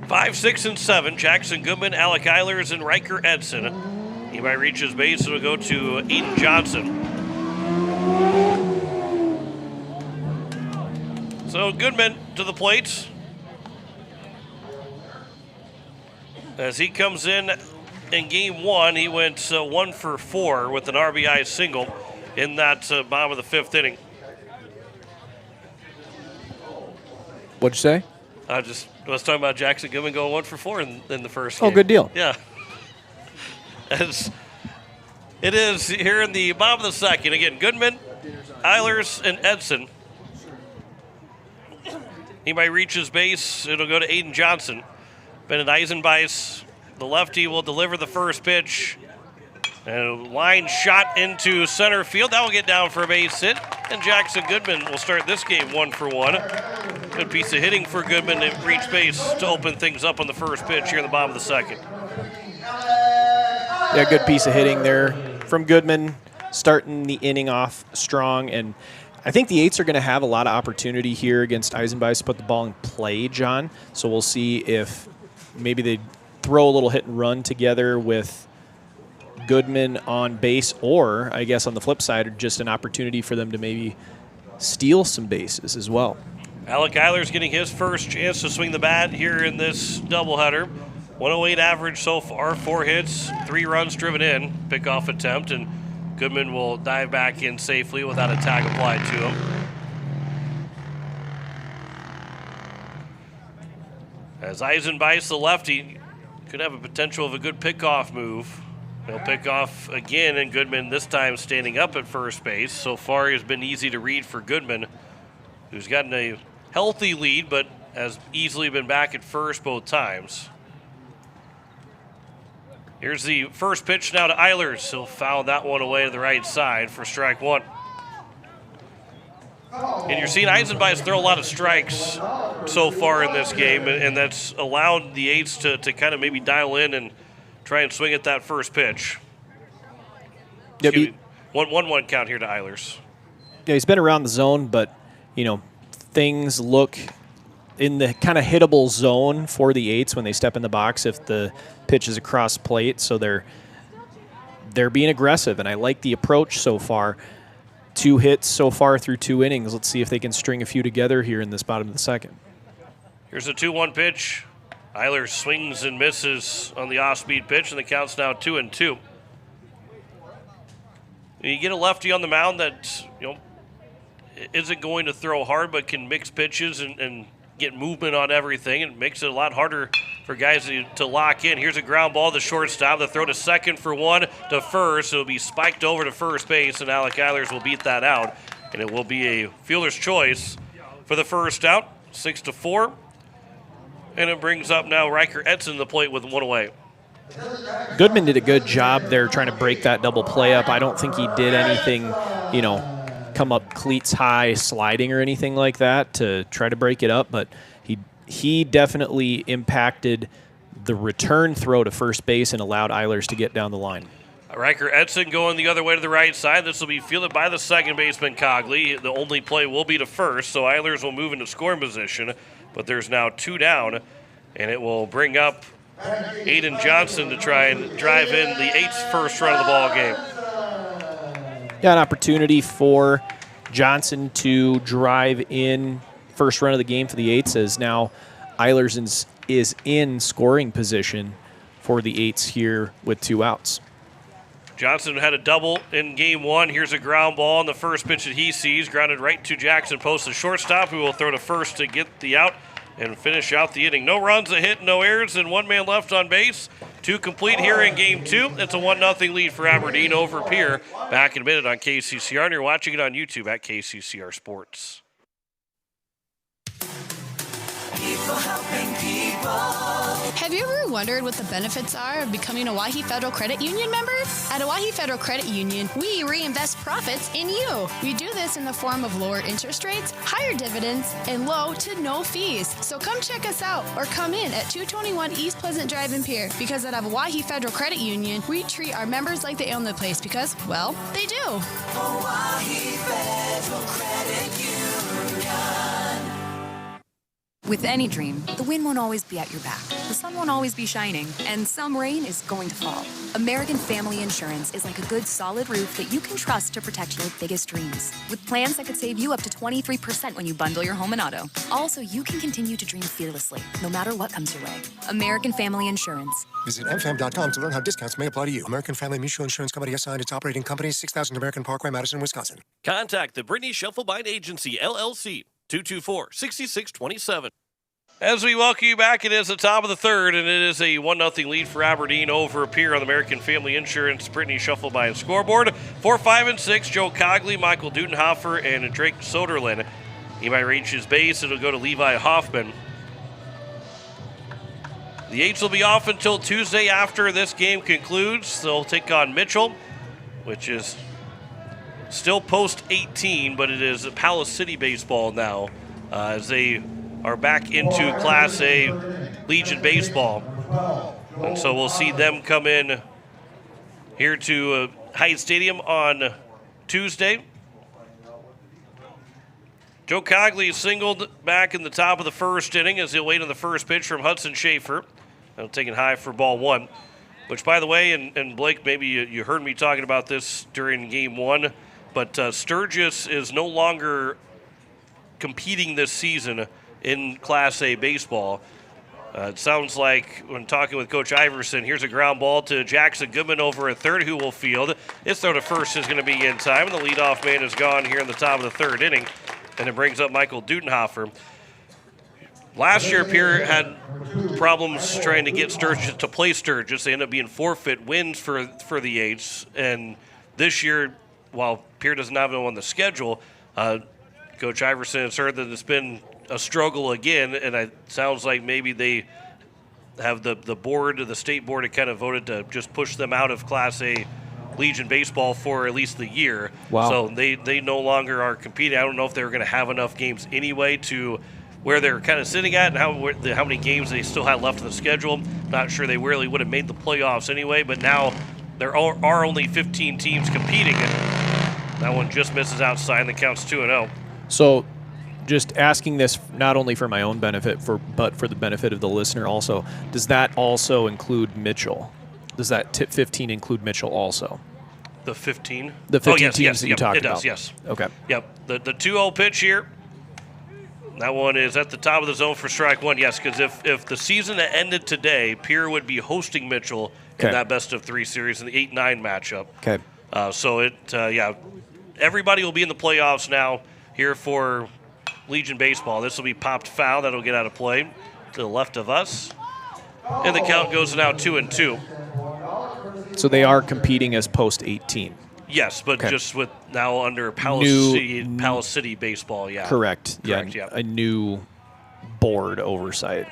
5, 6, and 7. Jackson Goodman, Alec Eilers, and Riker Edson. He might reach his base, and it'll go to Aiden Johnson. So Goodman to the plate. As he comes in game 1, he went 1 for 4 with an RBI single in that bottom of the 5th inning. What'd you say? I was talking about Jackson Goodman going 1 for 4 in the first Oh, game. good deal. Yeah. As it is here in the bottom of the second. Again, Goodman, Eilers, and Edson. He might reach his base. It'll go to Aiden Johnson. Bennett Eisenbeis, the lefty, will deliver the first pitch. And a line shot into center field. That will get down for a base hit. And Jackson Goodman will start this game 1 for 1. Good piece of hitting for Goodman to reach base to open things up on the first pitch here in the bottom of the second. Yeah, good piece of hitting there from Goodman, starting the inning off strong. And I think the 8s are going to have a lot of opportunity here against Eisenbeis to put the ball in play, John. So we'll see if maybe they throw a little hit and run together with Goodman on base, or I guess on the flip side, just an opportunity for them to maybe steal some bases as well. Alec Eilers getting his first chance to swing the bat here in this doubleheader. 108 average so far, 4 hits, 3 runs driven in, pickoff attempt, and Goodman will dive back in safely without a tag applied to him. As Eisenbeis, the lefty, could have a potential of a good pickoff move. He'll pick off again, and Goodman this time standing up at first base. So far, it has been easy to read for Goodman, who's gotten a healthy lead, but has easily been back at first both times. Here's the first pitch now to Eilers. He'll foul that one away to the right side for strike 1. And you're seeing Eisenbeis throw a lot of strikes so far in this game, and that's allowed the 8s to kind of maybe dial in and try and swing at that first pitch. Yeah, 1-1 count here to Eilers. Yeah, he's been around the zone, but, things look in the kind of hittable zone for the 8s when they step in the box if the pitch is across plate. So they're being aggressive, and I like the approach so far. 2 hits so far through 2 innings. Let's see if they can string a few together here in this bottom of the second. Here's a 2-1 pitch. Eilers swings and misses on the off-speed pitch, and the count's now 2-2. You get a lefty on the mound that isn't going to throw hard, but can mix pitches and get movement on everything. It makes it a lot harder for guys to lock in. Here's a ground ball to shortstop. The throw to second for 1 to first. It'll be spiked over to first base, and Alec Eilers will beat that out. And it will be a fielder's choice for the first out, 6-4. And it brings up now Riker Edson to the plate with 1 away. Goodman did a good job there trying to break that double play up. I don't think he did anything, come up cleats high sliding or anything like that to try to break it up, but he definitely impacted the return throw to first base and allowed Eilers to get down the line. Riker Edson going the other way to the right side. This will be fielded by the second baseman, Cogley. The only play will be to first, so Eilers will move into scoring position. But there's now 2 down, and it will bring up Aiden Johnson to try and drive in the 8th first run of the ball game. Yeah, an opportunity for Johnson to drive in first run of the game for the 8s, as now Eilers is in scoring position for the 8s here with 2 outs. Johnson had a double in game 1. Here's a ground ball on the first pitch that he sees, grounded right to Jackson Post, the shortstop, who will throw to first to get the out and finish out the inning. No runs, a hit, no errors, and 1 man left on base. 2 complete here in game 2. It's a 1-0 lead for Aberdeen over Pierre. Back in a minute on KCCR, and you're watching it on YouTube at KCCR Sports. People helping people. Have you ever wondered what the benefits are of becoming a Wahi Federal Credit Union member? At a Wahi Federal Credit Union, we reinvest profits in you. We do this in the form of lower interest rates, higher dividends, and low to no fees. So come check us out or come in at 221 East Pleasant Drive in Pierre, because at a Wahi Federal Credit Union, we treat our members like they own the place because, well, they do. Wahi Federal Credit Union. With any dream, the wind won't always be at your back, the sun won't always be shining, and some rain is going to fall. American Family Insurance is like a good solid roof that you can trust to protect your biggest dreams. With plans that could save you up to 23% when you bundle your home and auto. Also, you can continue to dream fearlessly, no matter what comes your way. American Family Insurance. Visit mfam.com to learn how discounts may apply to you. American Family Mutual Insurance Company assigned its operating company, 6000 American Parkway, Madison, Wisconsin. Contact the Brittany Shufflebind Agency, LLC, 224-6627. As we welcome you back, it is the top of the third, and it is a 1-0 lead for Aberdeen over Pierre on the American Family Insurance Brittany Shufflebind scoreboard. 4, 5, and 6, Joe Cogley, Michael Dudenhofer, and Drake Soderlin. He might reach his base. It'll go to Levi Hoffman. The 8s will be off until Tuesday after this game concludes. They'll take on Mitchell, which is still post-18, but it is Palace City baseball now, as they are back into Class A Legion baseball. And so we'll see them come in here to Hyatt Stadium on Tuesday. Joe Cogley singled back in the top of the first inning as he'll wait on the first pitch from Hudson Schaefer. Taken high for ball 1, which, by the way, and Blake, maybe you heard me talking about this during game 1, but Sturgis is no longer competing this season in Class A baseball. It sounds like, when talking with Coach Iverson, here's a ground ball to Jackson Goodman over at third, who will field. His throw to first is going to be in time, and the leadoff man is gone here in the top of the third inning, and it brings up Michael Dudenhofer. Last year, Pierre had problems trying to get Sturgis to play Sturgis. They ended up being forfeit wins for the 8s. And this year, while Pierre doesn't have them on the schedule, Coach Iverson has heard that it's been a struggle again. And it sounds like maybe they have the board, the state board, had kind of voted to just push them out of Class A Legion baseball for at least the year. Wow. So they no longer are competing. I don't know if they were going to have enough games anyway to where they're kind of sitting at and how many games they still had left in the schedule. Not sure they really would have made the playoffs anyway, but now there are only 15 teams competing. That one just misses outside and the count's 2-0. So just asking this not only for my own benefit, but for the benefit of the listener also, does that also include Mitchell? Does that 15 include Mitchell also? The 15? The 15 teams that you talked about? It does, yes. Okay. Yep. The 2-0 pitch here. That one is at the top of the zone for strike 1, yes, because if the season had ended today, Pierre would be hosting Mitchell in that best-of-3 series in the 8-9 matchup. Okay. So everybody will be in the playoffs now here for Legion baseball. This will be popped foul. That'll get out of play to the left of us. And the count goes now 2-2. So they are competing as post-18. Yes, but just with now under Palace City baseball, yeah. Correct. Yeah, yeah. A new board oversight.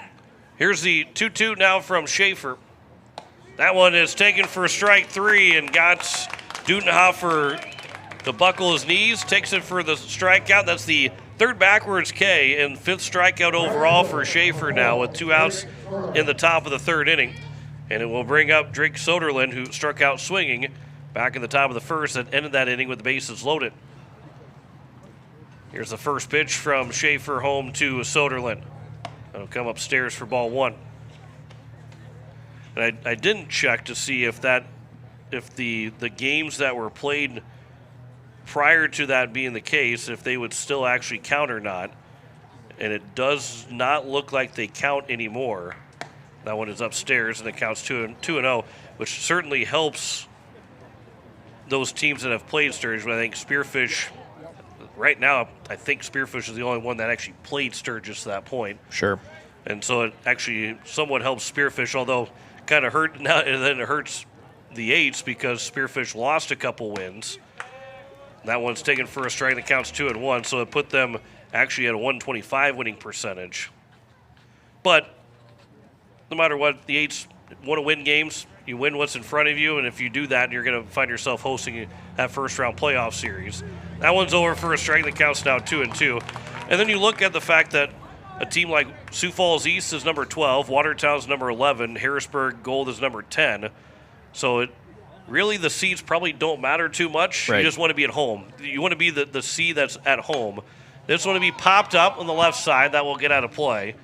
Here's the 2-2 now from Schaefer. That one is taken for strike 3 and got Dudenhofer to buckle his knees. Takes it for the strikeout. That's the Third backwards K and 5th strikeout overall for Schaefer now with 2 outs in the top of the 3rd inning. And it will bring up Drake Soderlund, who struck out swinging back in the top of the 1st and ended that inning with the bases loaded. Here's the first pitch from Schaefer home to Soderlund. That'll come upstairs for ball 1. And I didn't check to see if the games that were played prior to that being the case, if they would still actually count or not. And it does not look like they count anymore. That one is upstairs, and it counts 2-0, which certainly helps those teams that have played Sturgis. But I think Spearfish, right now, I think Spearfish is the only one that actually played Sturgis to that point. Sure. And so it actually somewhat helps Spearfish, although kind of hurt now, and then it hurts the Eights because Spearfish lost a couple wins. That one's taken for a strike that counts 2-1, so it put them actually at a 125 winning percentage. But no matter what, the Eights want to win games. You win what's in front of you, and if you do that, you're going to find yourself hosting that first-round playoff series. That one's over for a strike that counts now 2-2. And then you look at the fact that a team like Sioux Falls East is number 12, Watertown's number 11, Harrisburg Gold is number 10. So it really, the seeds probably don't matter too much. Right. You just want to be at home. You want to be the seed that's at home. This one to be popped up on the left side. That will get out of play.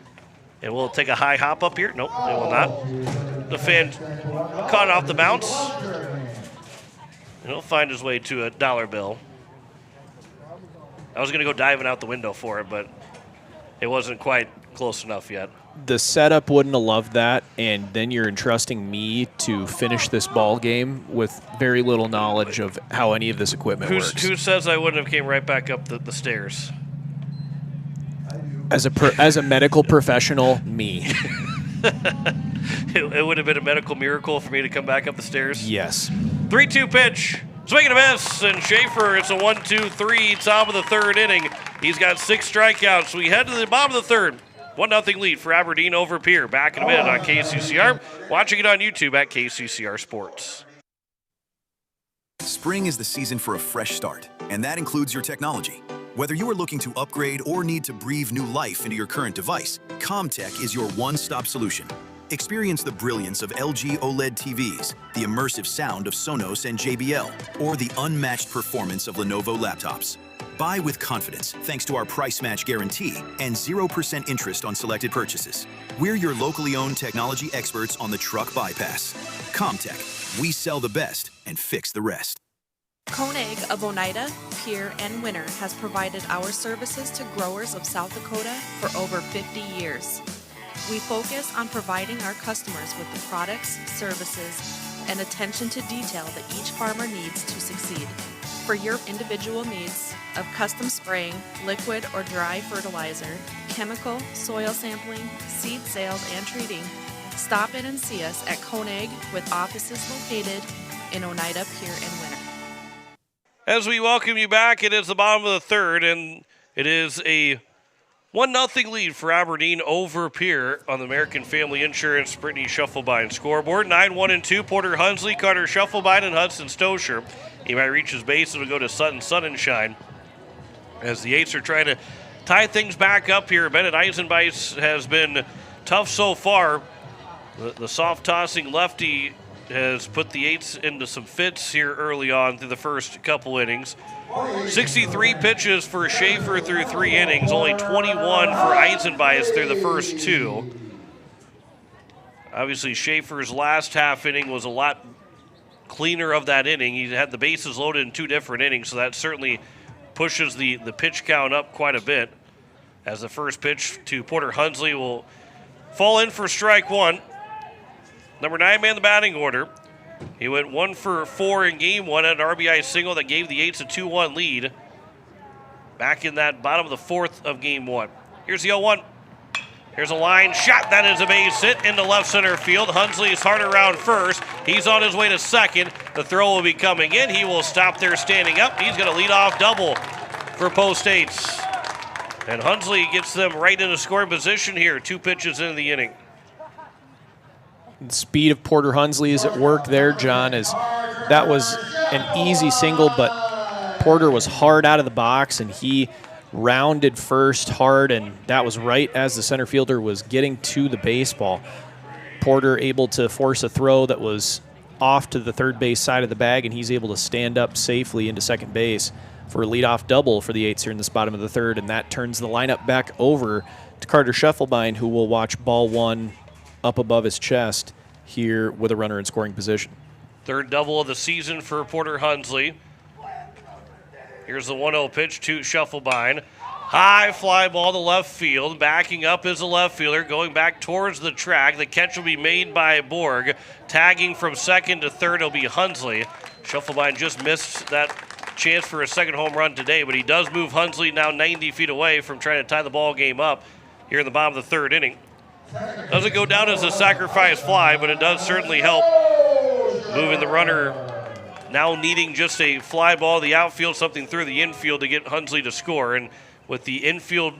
And will it take a high hop up here? Nope, it will not. The fan caught off the bounce. And he'll find his way to a dollar bill. I was going to go diving out the window for it, but it wasn't quite close enough yet. The setup wouldn't have loved that, and then you're entrusting me to finish this ball game with very little knowledge of how any of this equipment works. Who says I wouldn't have came right back up the stairs? As a medical professional, me. It would have been a medical miracle for me to come back up the stairs. Yes. 3-2 pitch. Swing and a miss, and Schaefer, it's a 1-2-3, top of the 3rd inning. He's got 6 strikeouts. We head to the bottom of the 3rd. 1-0 lead for Aberdeen over Pierre. Back in a minute on KCCR. Watching it on YouTube at KCCR Sports. Spring is the season for a fresh start, and that includes your technology. Whether you are looking to upgrade or need to breathe new life into your current device, CommTech is your one-stop solution. Experience the brilliance of LG OLED TVs, the immersive sound of Sonos and JBL, or the unmatched performance of Lenovo laptops. Buy with confidence thanks to our price match guarantee and 0% interest on selected purchases. We're your locally owned technology experts on the truck bypass. CommTech, we sell the best and fix the rest. Koenig of Oneida, Pierre, and Winter has provided our services to growers of South Dakota for over 50 years. We focus on providing our customers with the products, services, and attention to detail that each farmer needs to succeed. For your individual needs of custom spraying, liquid or dry fertilizer, chemical, soil sampling, seed sales, and treating, stop in and see us at Koenig with offices located in Oneida, Pierre, and Winter. As we welcome you back, it is the bottom of the 3rd, and it is a 1-0 lead for Aberdeen over Pierre on the American Family Insurance Brittany Shufflebine scoreboard. 9-1-2, Porter Hunsley, Carter Shufflebine, and Hudson Stosher. He might reach his base. It'll go to Sutton Sonnenschein. As the Eights are trying to tie things back up here, Bennett Eisenbeis has been tough so far. The soft-tossing lefty has put the Eights into some fits here early on through the first couple innings. 63 pitches for Schaefer through 3 innings, only 21 for Eisenbeis through the first 2. Obviously, Schaefer's last half inning was a lot cleaner of that inning. He had the bases loaded in 2 different innings, so that certainly pushes the pitch count up quite a bit. As the first pitch to Porter Hunsley will fall in for strike 1. Number 9 man in the batting order. He went 1 for 4 in game 1 at an RBI single that gave the Eights a 2-1 lead back in that bottom of the 4th of game 1. Here's the 0-1. Here's a line shot. That is a base hit into left center field. Hunsley is hard around first. He's on his way to second. The throw will be coming in. He will stop there standing up. He's going to lead off double for Post Eights. And Hunsley gets them right into scoring position here. 2 pitches into the inning. The speed of Porter Hunsley is at work there, John, as that was an easy single, but Porter was hard out of the box, and he rounded first hard, and that was right as the center fielder was getting to the baseball. Porter able to force a throw that was off to the third base side of the bag, and he's able to stand up safely into second base for a leadoff double for the Eights here in this bottom of the third, and that turns the lineup back over to Carter Scheffelbein, who will watch ball one up above his chest here with a runner in scoring position. Third double of the season for Porter Hunsley. Here's the 1-0 pitch to Scheffelbein. High fly ball to left field. Backing up is a left fielder, going back towards the track. The catch will be made by Borg. Tagging from second to third will be Hunsley. Scheffelbein just missed that chance for a second home run today, but he does move Hunsley now 90 feet away from trying to tie the ball game up here in the bottom of the third inning. Doesn't go down as a sacrifice fly, but it does certainly help moving the runner, now needing just a fly ball to the outfield, something through the infield to get Hunsley to score. And with the infield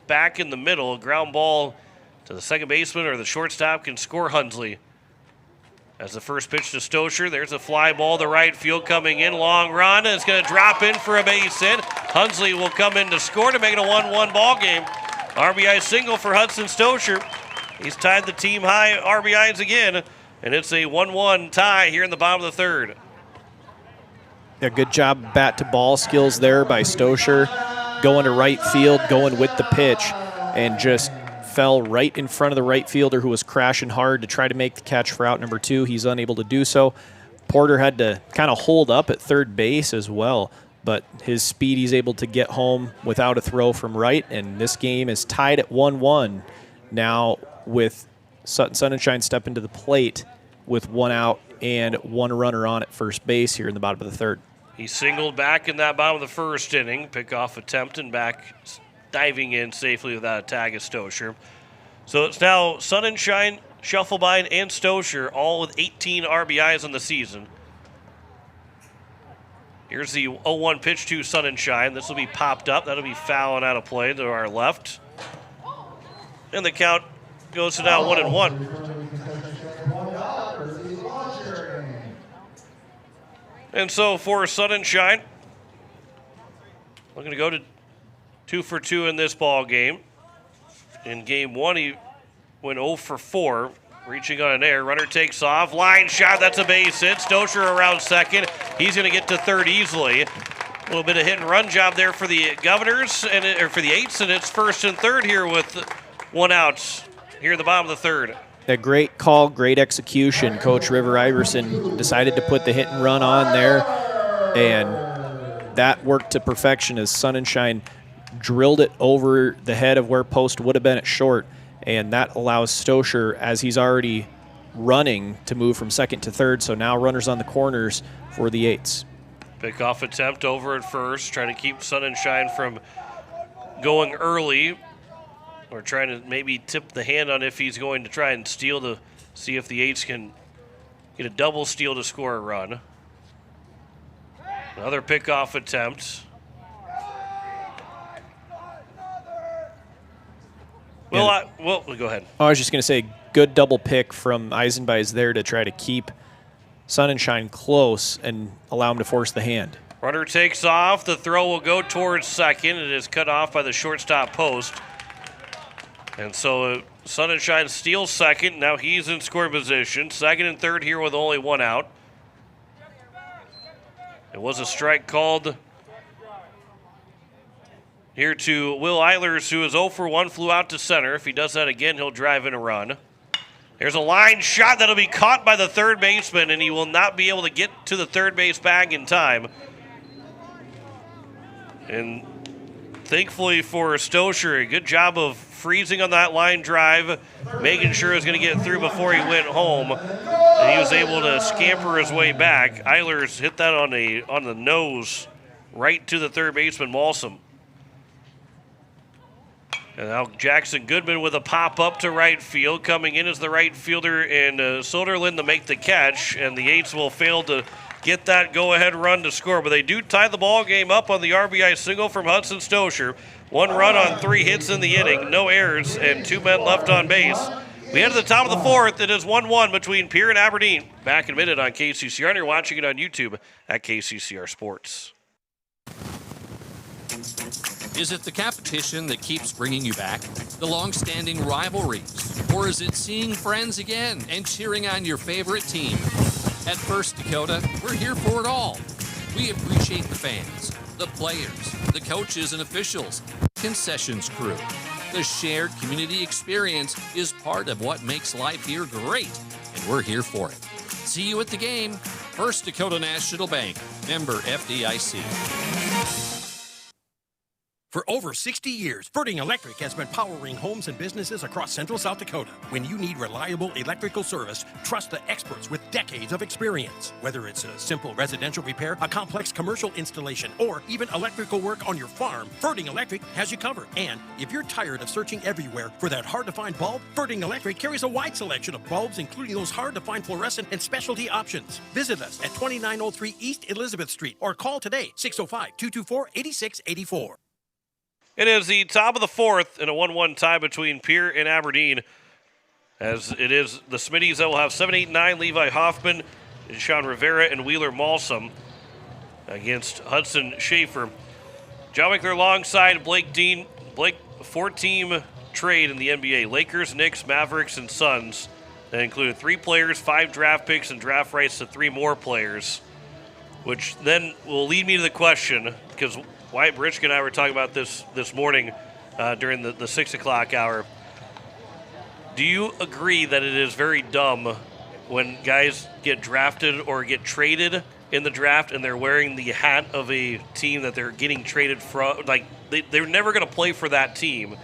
back in the middle, a ground ball to the second baseman or the shortstop can score Hunsley. As the first pitch to Stoscher, there's a fly ball to right field coming in, long run, and it's going to drop in for a base hit. Hunsley will come in to score to make it a 1-1 ball game. RBI single for Hudson Stoscher. He's tied the team high RBIs again, and it's a 1-1 tie here in the bottom of the third. A good job bat to ball skills there by Stoscher, going to right field, going with the pitch, and just fell right in front of the right fielder who was crashing hard to try to make the catch for out number 2. He's unable to do so. Porter had to kind of hold up at third base as well, but his speed, he's able to get home without a throw from right, and this game is tied at 1-1 now with Sutton Sunshine stepping to the plate with 1 out and 1 runner on at first base here in the bottom of the third. He singled back in that bottom of the first inning. Pickoff attempt and back diving in safely without a tag of Stoscher. So it's now Sunshine, Scheffelbein, and Stoscher, all with 18 RBIs on the season. Here's the 0-1 pitch to Sunshine. This will be popped up. That'll be foul and out of play to our left. And the count goes to now 1-1. And so for Sunshine, we're going to go to 2 for 2 in this ball game. In game 1, he went 0 for 4, reaching on an air. Runner takes off, line shot, that's a base hit. Stoscher around second. He's going to get to third easily. A little bit of hit and run job there for the Governors, or for the Eights, and it's first and third here with 1 out here at the bottom of the third. A great call, great execution. Coach River Iverson decided to put the hit and run on there, and that worked to perfection as Sunshine drilled it over the head of where post would have been at short, and that allows Stoscher, as he's already running, to move from second to third. So now runners on the corners for the Eights. Pickoff attempt over at first, trying to keep Sunshine from going early. Or trying to maybe tip the hand on if he's going to try and steal to see if the Eights can get a double steal to score a run. Another pickoff attempt. Well, go ahead. I was just going to say, good double pick from Eisenbeis there to try to keep Sunshine close and allow him to force the hand. Runner takes off. The throw will go towards second. It is cut off by the shortstop post. And so Sunshine steals second. Now he's in scoring position. Second and third here with only 1 out. It was a strike called here to Will Eilers, who is 0 for 1, flew out to center. If he does that again, he'll drive in a run. There's a line shot that'll be caught by the third baseman, and he will not be able to get to the third base bag in time. And thankfully for Stoscher, a good job of freezing on that line drive, making sure he was going to get through before he went home, and he was able to scamper his way back. Eilers hit that on the nose right to the third baseman, Walsum. And now Jackson Goodman with a pop-up to right field. Coming in as the right fielder in Soderlund to make the catch, and the Eights will fail to get that go-ahead run to score. But they do tie the ball game up on the RBI single from Hudson Stoscher. 1 run on 3 hits in the inning, no errors, and 2 men left on base. We head to the top of the fourth. It is 1-1 between Pierre and Aberdeen. Back in a minute on KCCR, and you're watching it on YouTube at KCCR Sports. Is it the competition that keeps bringing you back? The long-standing rivalries? Or is it seeing friends again and cheering on your favorite team? At First Dakota, we're here for it all. We appreciate the fans, the players, the coaches and officials, concessions crew. The shared community experience is part of what makes life here great, and we're here for it. See you at the game. First Dakota National Bank, member FDIC. For over 60 years, Ferding Electric has been powering homes and businesses across central South Dakota. When you need reliable electrical service, trust the experts with decades of experience. Whether it's a simple residential repair, a complex commercial installation, or even electrical work on your farm, Ferding Electric has you covered. And if you're tired of searching everywhere for that hard-to-find bulb, Ferding Electric carries a wide selection of bulbs, including those hard-to-find fluorescent and specialty options. Visit us at 2903 East Elizabeth Street or call today, 605-224-8684. It is the top of the fourth in a 1-1 tie between Pierre and Aberdeen. As it is the Smittys that will have 7, 8, 9, Levi Hoffman, Sean Rivera, and Wheeler Malsum against Hudson Schaefer. John Wickler alongside Blake Dean. Blake, 4-team trade in the NBA. Lakers, Knicks, Mavericks, and Suns. That included 3 players, 5 draft picks, and draft rights to 3 more players. Which then will lead me to the question, because Wyatt Britchkin and I were talking about this morning during the 6 o'clock hour. Do you agree that it is very dumb when guys get drafted or get traded in the draft and they're wearing the hat of a team that they're getting traded from? Like, they're never going to play for that team.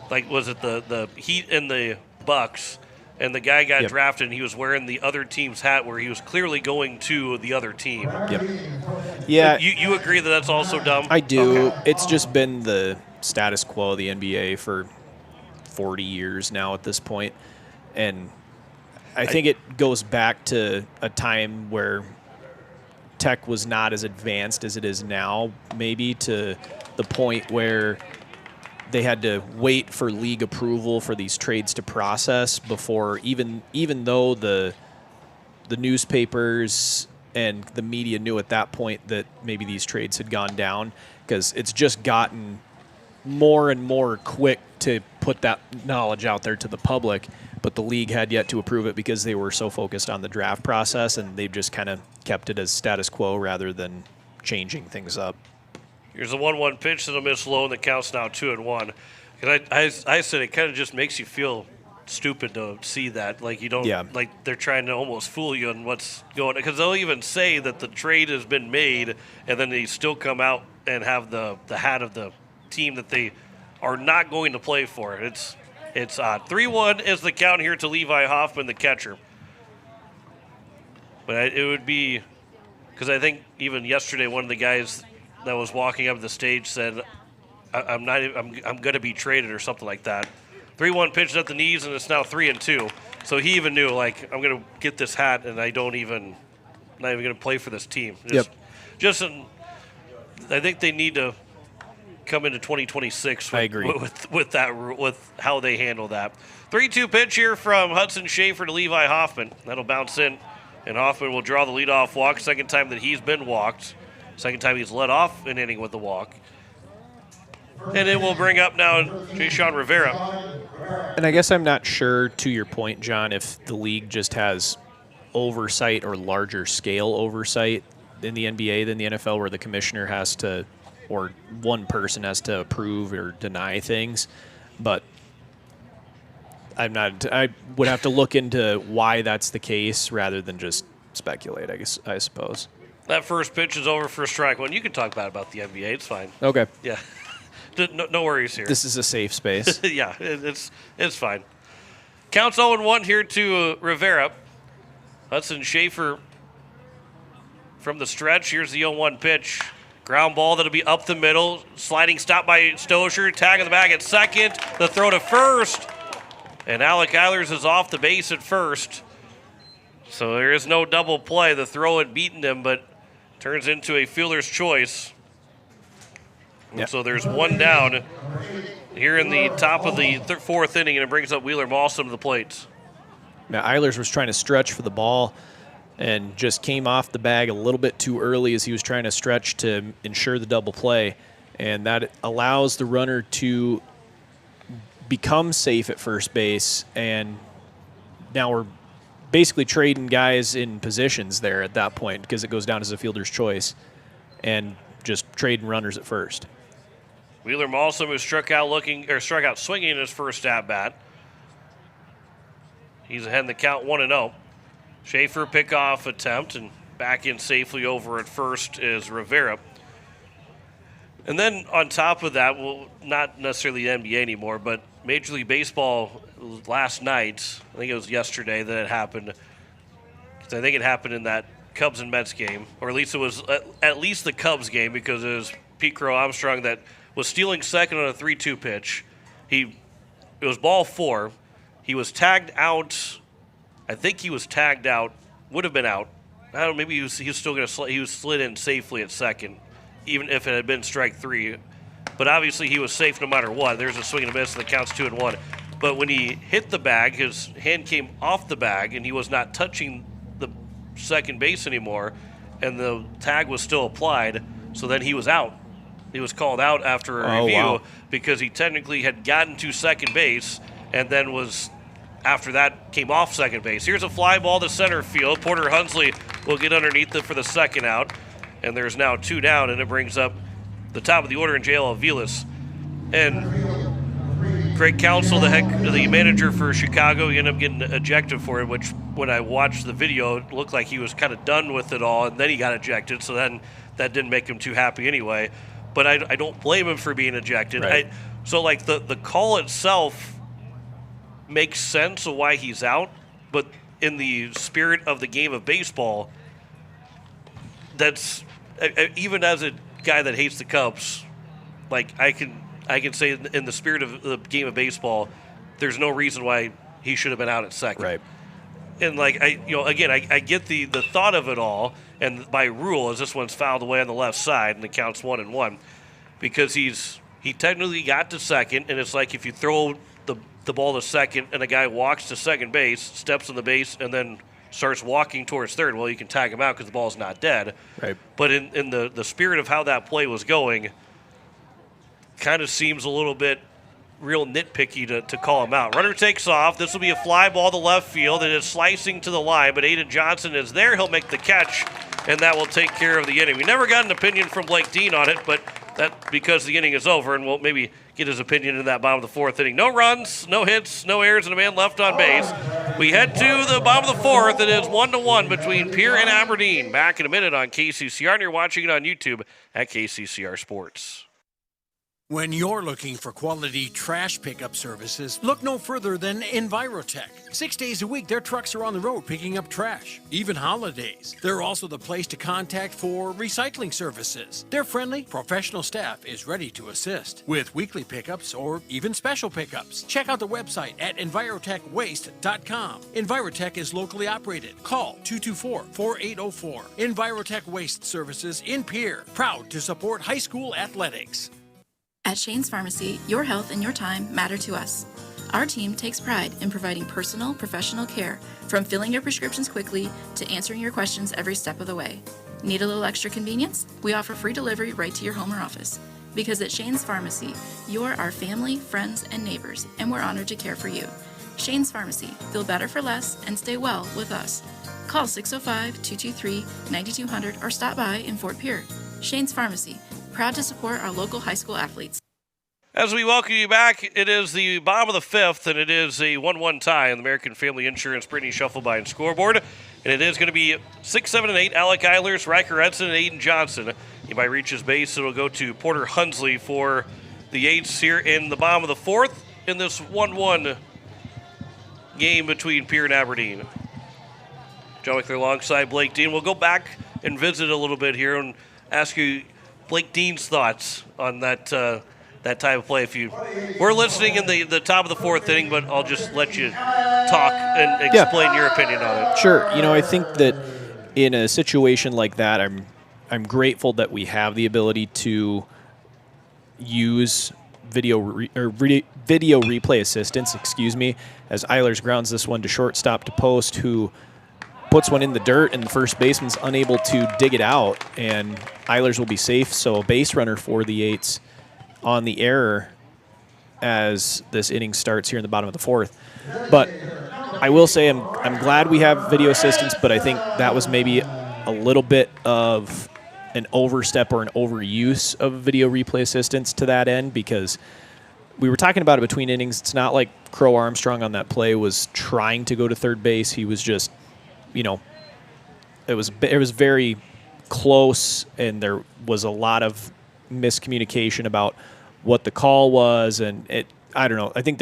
Like, was it the Heat and the Bucks? And the guy got drafted, and he was wearing the other team's hat where he was clearly going to the other team. Yeah. You agree that that's also dumb? I do. Okay. It's just been the status quo of the NBA for 40 years now at this point. And I think it goes back to a time where tech was not as advanced as it is now, maybe to the point where they had to wait for league approval for these trades to process before even though the newspapers and the media knew at that point that maybe these trades had gone down, because it's just gotten more and more quick to put that knowledge out there to the public, but the league had yet to approve it because they were so focused on the draft process, and they've just kind of kept it as status quo rather than changing things up. Here's a 1-1 pitch that'll miss low, and the count's now 2-1. I said it kind of just makes you feel stupid to see that. Like, you don't, like they're trying to almost fool you on what's going on. Because they'll even say that the trade has been made, and then they still come out and have the hat of the team that they are not going to play for. It's odd. 3-1 is the count here to Levi Hoffman, the catcher. But it would be, because I think even yesterday one of the guys that was walking up the stage said, I'm going to be traded or something like that. 3-1 pitch at the knees, and it's now 3-2. So he even knew, like, I'm going to get this hat, and I'm not even going to play for this team. I think they need to come into 2026 with, I agree. with how they handle that. 3-2 pitch here from Hudson Schaefer to Levi Hoffman. That'll bounce in, and Hoffman will draw the leadoff walk. Second time that he's been walked. Second time he's led off an inning with the walk. And it will bring up now Sean Rivera. And I guess I'm not sure, to your point, John, if the league just has oversight or larger scale oversight in the NBA than the NFL, where the commissioner has to, or one person has to approve or deny things. But I would have to look into why that's the case rather than just speculate, I suppose. That first pitch is over for strike one. You can talk bad about the NBA. It's fine. Okay. Yeah. No worries here. This is a safe space. Yeah, it's fine. Counts 0-1 here to Rivera. Hudson Schaefer from the stretch. Here's the 0-1 pitch. Ground ball that'll be up the middle. Sliding stop by Stosher. Tag in the bag at second. The throw to first. And Alec Eilers is off the base at first. So there is no double play. The throw had beaten him, but turns into a fielder's choice. Yep. So there's one down here in the top of the fourth inning, and it brings up Wheeler Malsum to the plate. Now, Eilers was trying to stretch for the ball and just came off the bag a little bit too early as he was trying to stretch to ensure the double play. And that allows the runner to become safe at first base, and now we're basically trading guys in positions there at that point because it goes down as a fielder's choice and just trading runners at first. Wheeler Malsom, who struck out swinging in his first at-bat. He's ahead in the count 1-0. Schaefer pickoff attempt, and back in safely over at first is Rivera. And then on top of that, well, not necessarily the NBA anymore, but Major League Baseball last night, I think it was yesterday that it happened, because I think it happened in that Cubs and Mets game, or at least it was at least the Cubs game, because it was Pete Crow Armstrong that was stealing second on a 3-2 pitch. It was ball 4. He was tagged out. I think he was tagged out. Would have been out. I don't know. Maybe he was still going to. He was slid in safely at second, even if it had been strike 3. But obviously he was safe no matter what. There's a swing and a miss, and the count's 2-1. But when he hit the bag, his hand came off the bag, and he was not touching the second base anymore, and the tag was still applied. So then he was out. He was called out after a review because he technically had gotten to second base, and then was, after that, came off second base. Here's a fly ball to center field. Porter Hunsley will get underneath it for the second out, and there's now 2 down, and it brings up the top of the order in JL Aviles. And Craig Counsell, the manager for Chicago, he ended up getting ejected for it, which when I watched the video, it looked like he was kind of done with it all, and then he got ejected, so then that didn't make him too happy anyway. But I don't blame him for being ejected. Right. So, like, the call itself makes sense of why he's out, but in the spirit of the game of baseball, that's, even as a guy that hates the Cubs, like, I can say in the spirit of the game of baseball, there's no reason why he should have been out at second. Right. And, like, I get the thought of it all, and by rule, as this one's fouled away on the left side, and the count's 1-1, because he technically got to second, and it's like if you throw the ball to second and a guy walks to second base, steps on the base, and then starts walking towards third, well, you can tag him out because the ball's not dead. Right. But in the spirit of how that play was going, kind of seems a little bit real nitpicky to call him out. Runner takes off. This will be a fly ball to left field. It is slicing to the line, but Aiden Johnson is there. He'll make the catch, and that will take care of the inning. We never got an opinion from Blake Dean on it, but that because the inning is over, and we'll maybe get his opinion in that bottom of the 4th inning. No runs, no hits, no errors, and a man left on base. We head to the bottom of the 4th. It is 1-1 between Pierre and Aberdeen. Back in a minute on KCCR, and you're watching it on YouTube at KCCR Sports. When you're looking for quality trash pickup services, look no further than Envirotech. 6 days a week, their trucks are on the road picking up trash, even holidays. They're also the place to contact for recycling services. Their friendly, professional staff is ready to assist with weekly pickups or even special pickups. Check out the website at envirotechwaste.com. Envirotech is locally operated. Call 224-4804. Envirotech Waste Services in Pierre, proud to support high school athletics. At Shane's Pharmacy, your health and your time matter to us. Our team takes pride in providing personal, professional care, from filling your prescriptions quickly to answering your questions every step of the way. Need a little extra convenience? We offer free delivery right to your home or office. Because at Shane's Pharmacy, you're our family, friends, and neighbors, and we're honored to care for you. Shane's Pharmacy. Feel better for less and stay well with us. Call 605-223-9200 or stop by in Fort Pierre. Shane's Pharmacy. Proud to support our local high school athletes. As we welcome you back, it is the bottom of the 5th, and it is a 1-1 tie on the American Family Insurance Brittany Shufflebine scoreboard. And it is going to be 6, 7, and 8, Alec Eilers, Riker Edson, and Aiden Johnson. He might reach his base. It'll go to Porter Hunsley for the 8s here in the bottom of the 4th in this 1-1 game between Pierre and Aberdeen. John McClure alongside Blake Dean. We'll go back and visit a little bit here and ask you Blake Dean's thoughts on that that type of play. We're listening in the top of the 4th inning, but I'll just let you talk and explain your opinion on it. Sure. I think that in a situation like that, I'm grateful that we have the ability to use video replay assistance, as Eilers grounds this one to shortstop to post, who puts one in the dirt, and the first baseman's unable to dig it out, and Eilers will be safe. So a base runner for the Eights on the error as this inning starts here in the bottom of the fourth. But I will say I'm glad we have video assistance, but I think that was maybe a little bit of an overstep or an overuse of video replay assistance to that end, because we were talking about it between innings. It's not like Crow Armstrong on that play was trying to go to third base. He was just, it was very close, and there was a lot of miscommunication about what the call was, and I don't know. I think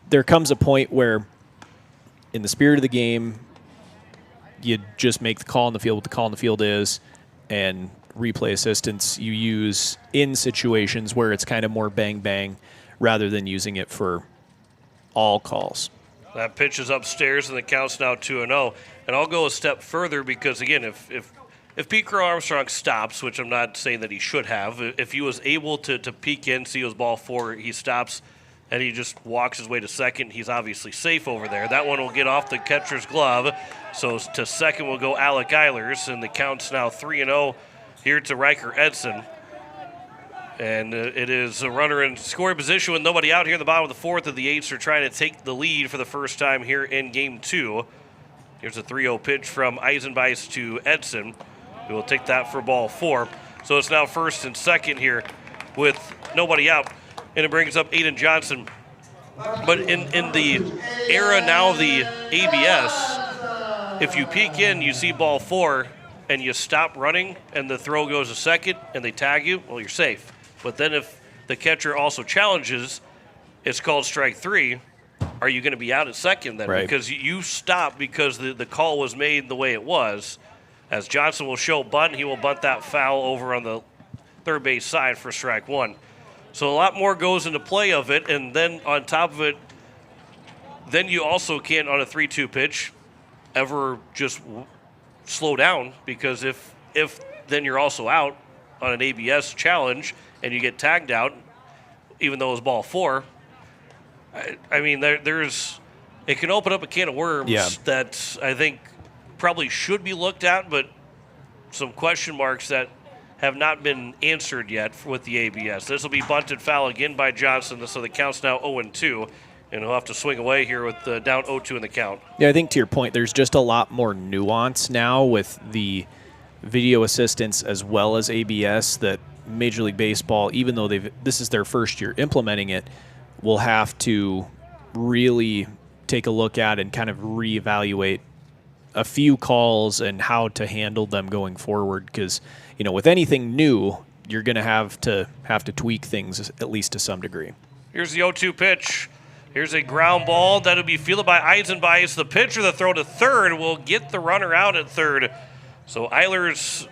there comes a point where, in the spirit of the game, you just make the call in the field what the call in the field is, and replay assistance you use in situations where it's kind of more bang-bang rather than using it for all calls. That pitch is upstairs, and the count's now 2-0. And I'll go a step further because, again, if Pete Crow Armstrong stops, which I'm not saying that he should have, if he was able to peek in, see his ball 4, he stops, and he just walks his way to second, he's obviously safe over there. That one will get off the catcher's glove. So to second will go Alec Eilers, and the count's now 3-0 here to Riker Edson. And it is a runner in scoring position with nobody out here in the bottom of the fourth, and the Eights are trying to take the lead for the first time here in Game 2. Here's a 3-0 pitch from Eisenbeis to Edson, who will take that for ball 4. So it's now first and second here with nobody out, and it brings up Aiden Johnson. But in the era now of the ABS, if you peek in, you see ball 4, and you stop running, and the throw goes to second, and they tag you, well, you're safe. But then if the catcher also challenges, it's called strike 3. Are you going to be out at second then? Right. Because you stopped because the call was made the way it was. As Johnson will show bunt, he will bunt that foul over on the third base side for strike 1. So a lot more goes into play of it, and then on top of it, then you also can't, on a 3-2 pitch, ever just slow down, because if then you're also out on an ABS challenge and you get tagged out, even though it was ball 4. I mean, it can open up a can of worms that I think probably should be looked at, but some question marks that have not been answered yet with the ABS. This will be bunted foul again by Johnson, so the count's now 0-2, and he'll have to swing away here with down 0-2 in the count. Yeah, I think to your point, there's just a lot more nuance now with the video assistance as well as ABS that Major League Baseball, even though this is their first year implementing it, will have to really take a look at and kind of reevaluate a few calls and how to handle them going forward. Because, with anything new, you're going to have to tweak things at least to some degree. Here's the 0-2 pitch. Here's a ground ball that'll be fielded by Eisenbeis. The pitcher, the throw to third, will get the runner out at third. So Eilers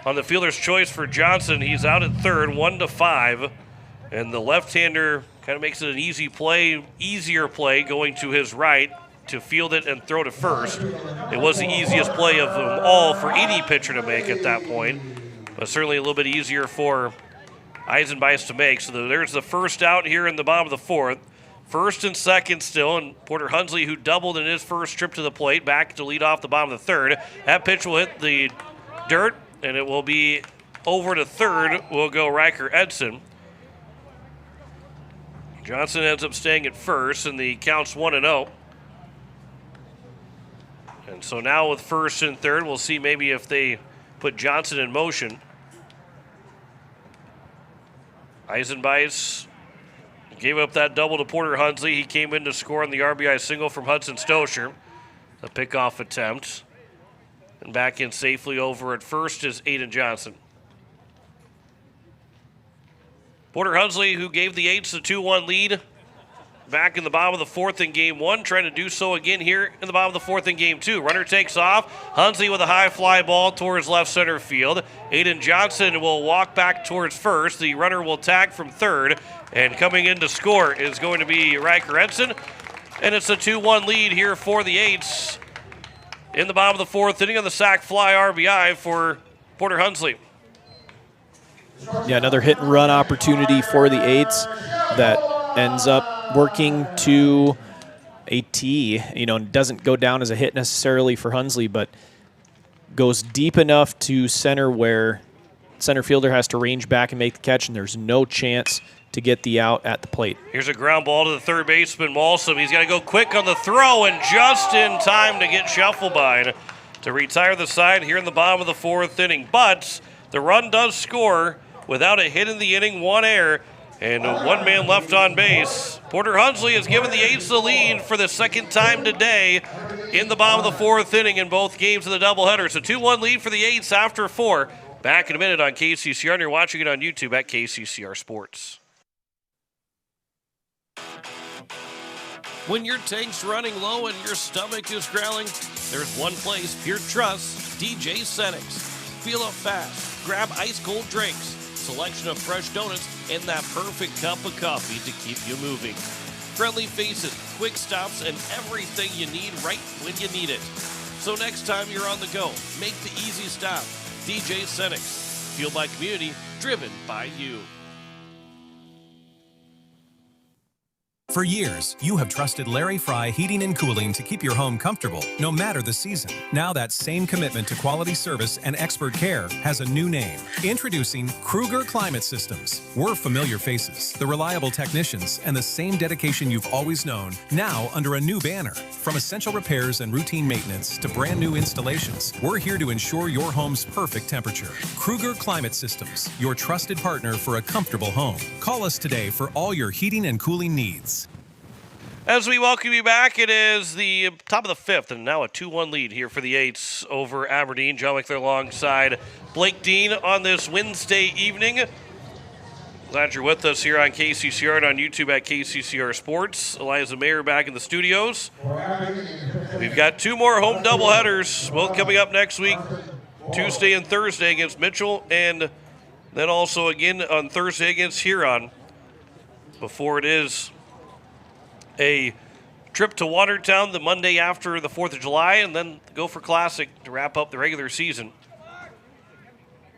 on the fielder's choice for Johnson. He's out at third, 1-5. And the left-hander kind of makes it an easier play going to his right to field it and throw to first. It was the easiest play of them all for any pitcher to make at that point, but certainly a little bit easier for Eisenbeis to make. So there's the first out here in the bottom of the fourth. First and second still, and Porter Hunsley, who doubled in his first trip to the plate, back to lead off the bottom of the third. That pitch will hit the dirt, and it will be over to third. Will go Riker Edson. Johnson ends up staying at first, and the count's 1-0. And so now with first and third, we'll see maybe if they put Johnson in motion. Eisenbeis gave up that double to Porter Hunsley. He came in to score on the RBI single from Hudson Stosher. A pickoff attempt. And back in safely over at first is Aiden Johnson. Porter Hunsley, who gave the Eights the 2-1 lead back in the bottom of the fourth in Game 1, trying to do so again here in the bottom of the fourth in Game 2. Runner takes off. Hunsley with a high fly ball towards left center field. Aiden Johnson will walk back towards first. The runner will tag from third. And coming in to score is going to be Riker Edson. And it's a 2-1 lead here for the Eights in the bottom of the fourth inning on the sac fly RBI for Porter Hunsley. Yeah, another hit and run opportunity for the Eights that ends up working to AT, doesn't go down as a hit necessarily for Hunsley, but goes deep enough to center where center fielder has to range back and make the catch, and there's no chance to get the out at the plate. Here's a ground ball to the third baseman, Malsom. He's got to go quick on the throw and just in time to get Scheffelbein to retire the side here in the bottom of the fourth inning. But the run does score without a hit in the inning, one error, and one man left on base. Porter Hunsley has given the Aids the lead for the second time today in the bottom of the fourth inning in both games of the doubleheader. So 2-1 lead for the Aids after 4. Back in a minute on KCCR, and you're watching it on YouTube at KCCR Sports. When your tank's running low and your stomach is growling, there's one place Pierre trusts, DJ Smittys. Feel up fast, grab ice-cold drinks, selection of fresh donuts, and that perfect cup of coffee to keep you moving. Friendly faces, quick stops, and everything you need right when you need it. So next time you're on the go, make the easy stop. DJ Smittys. Fueled by community, driven by you. For years, you have trusted Larry Fry Heating and Cooling to keep your home comfortable, no matter the season. Now that same commitment to quality service and expert care has a new name. Introducing Kruger Climate Systems. We're familiar faces, the reliable technicians, and the same dedication you've always known, now under a new banner. From essential repairs and routine maintenance to brand new installations, we're here to ensure your home's perfect temperature. Kruger Climate Systems, your trusted partner for a comfortable home. Call us today for all your heating and cooling needs. As we welcome you back, it is the top of the fifth, and now a 2-1 lead here for the Aids over Aberdeen. John McClure alongside Blake Dean on this Wednesday evening. Glad you're with us here on KCCR and on YouTube at KCCR Sports. Eliza Mayer back in the studios. We've got 2 more home doubleheaders, both coming up next week, Tuesday and Thursday against Mitchell, and then also again on Thursday against Huron, before it is a trip to Watertown the Monday after the 4th of July, and then the Gopher Classic to wrap up the regular season.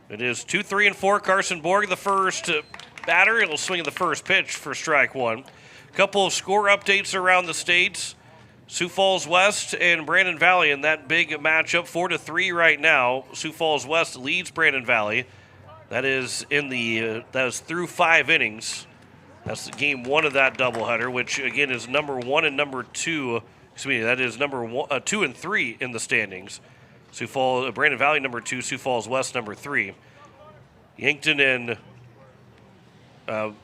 It is 2, 3, and 4. Carson Borg, the first batter. He'll swing at the first pitch for strike 1. A couple of score updates around the states. Sioux Falls West and Brandon Valley in that big matchup, 4-3 right now. Sioux Falls West leads Brandon Valley. That is through 5 innings. That's game 1 of that doubleheader, which again is number 1 and number 2. That is number 2 and 3 in the standings. Brandon Valley number 2, Sioux Falls West number 3. Yankton and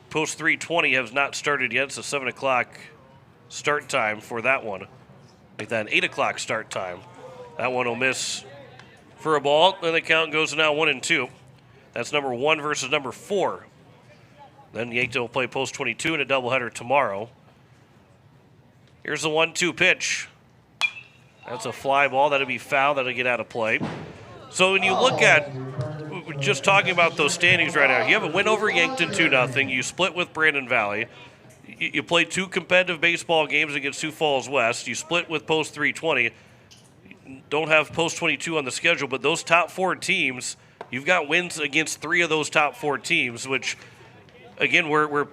Post 320 has not started yet. It's a 7 o'clock start time for that one. Make that an 8 o'clock start time. That one will miss for a ball, and the count goes to now 1-2. That's number 1 versus number 4. Then Yankton will play Post 22 in a doubleheader tomorrow. Here's the 1-2 pitch. That's a fly ball. That'll be foul. That'll get out of play. So when you look at, just talking about those standings right now, you have a win over Yankton 2-0. You split with Brandon Valley. You played 2 competitive baseball games against Sioux Falls West. You split with Post 320. Don't have Post 22 on the schedule, but those top 4 teams, you've got wins against 3 of those top 4 teams, which, again, where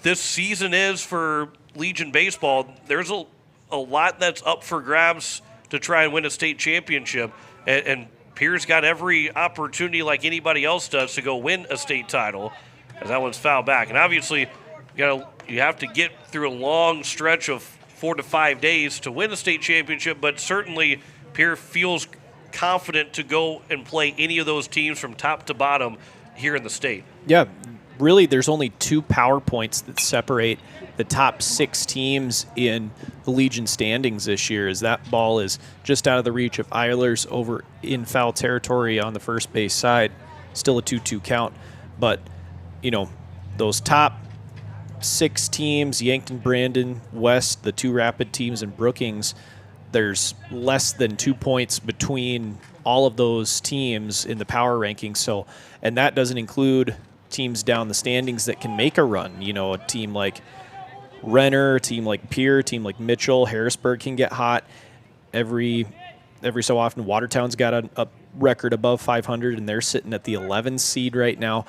this season is for Legion Baseball, there's a lot that's up for grabs to try and win a state championship. And Pierre's got every opportunity, like anybody else does, to go win a state title, as that one's fouled back. And obviously, you have to get through a long stretch of 4 to 5 days to win a state championship, but certainly Pierre feels confident to go and play any of those teams from top to bottom here in the state. Yeah, really there's only 2 power points that separate the top 6 teams in the Legion standings this year, as that ball is just out of the reach of Eilers over in foul territory on the first base side. Still a 2-2 count. But, those top 6 teams, Yankton, Brandon, West, the 2 Rapid teams, and Brookings, there's less than 2 points between all of those teams in the power rankings. So, and that doesn't include teams down the standings that can make a run. A team like Renner, a team like Pierre, a team like Mitchell, Harrisburg can get hot. Every so often, Watertown's got a record above 500, and they're sitting at the 11th seed right now.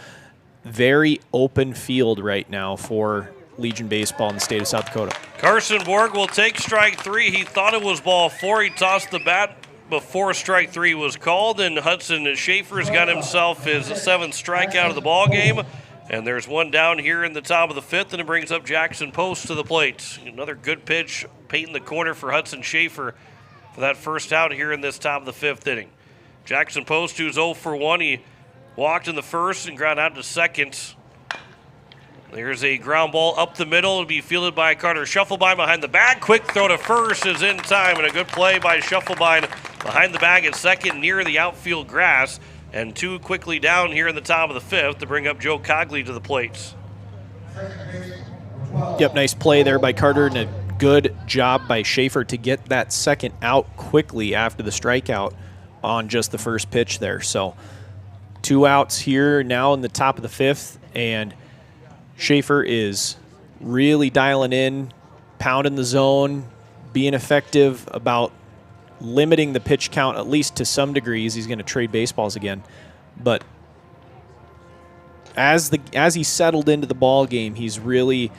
Very open field right now for Legion Baseball in the state of South Dakota. Carson Borg will take strike 3. He thought it was ball 4. He tossed the bat before strike 3 was called, and Hudson Schaefer's got himself his 7th strikeout of the ball game. And there's one down here in the top of the 5th, and it brings up Jackson Post to the plate. Another good pitch, painting the corner for Hudson Schaefer for that first out here in this top of the 5th inning. Jackson Post, who's 0 for 1. He walked in the first and ground out to second. There's a ground ball up the middle. It'll be fielded by Carter Shufflebine behind the bag. Quick throw to first is in time, and a good play by Shufflebine behind the bag at second near the outfield grass. And 2 quickly down here in the top of the 5th to bring up Joe Cogley to the plate. Yep, nice play there by Carter, and a good job by Schaefer to get that second out quickly after the strikeout on just the first pitch there. So 2 outs here now in the top of the 5th, and Schaefer is really dialing in, pounding the zone, being effective about limiting the pitch count at least to some degrees. He's going to trade baseballs again. But as he settled into the ball game, he's really,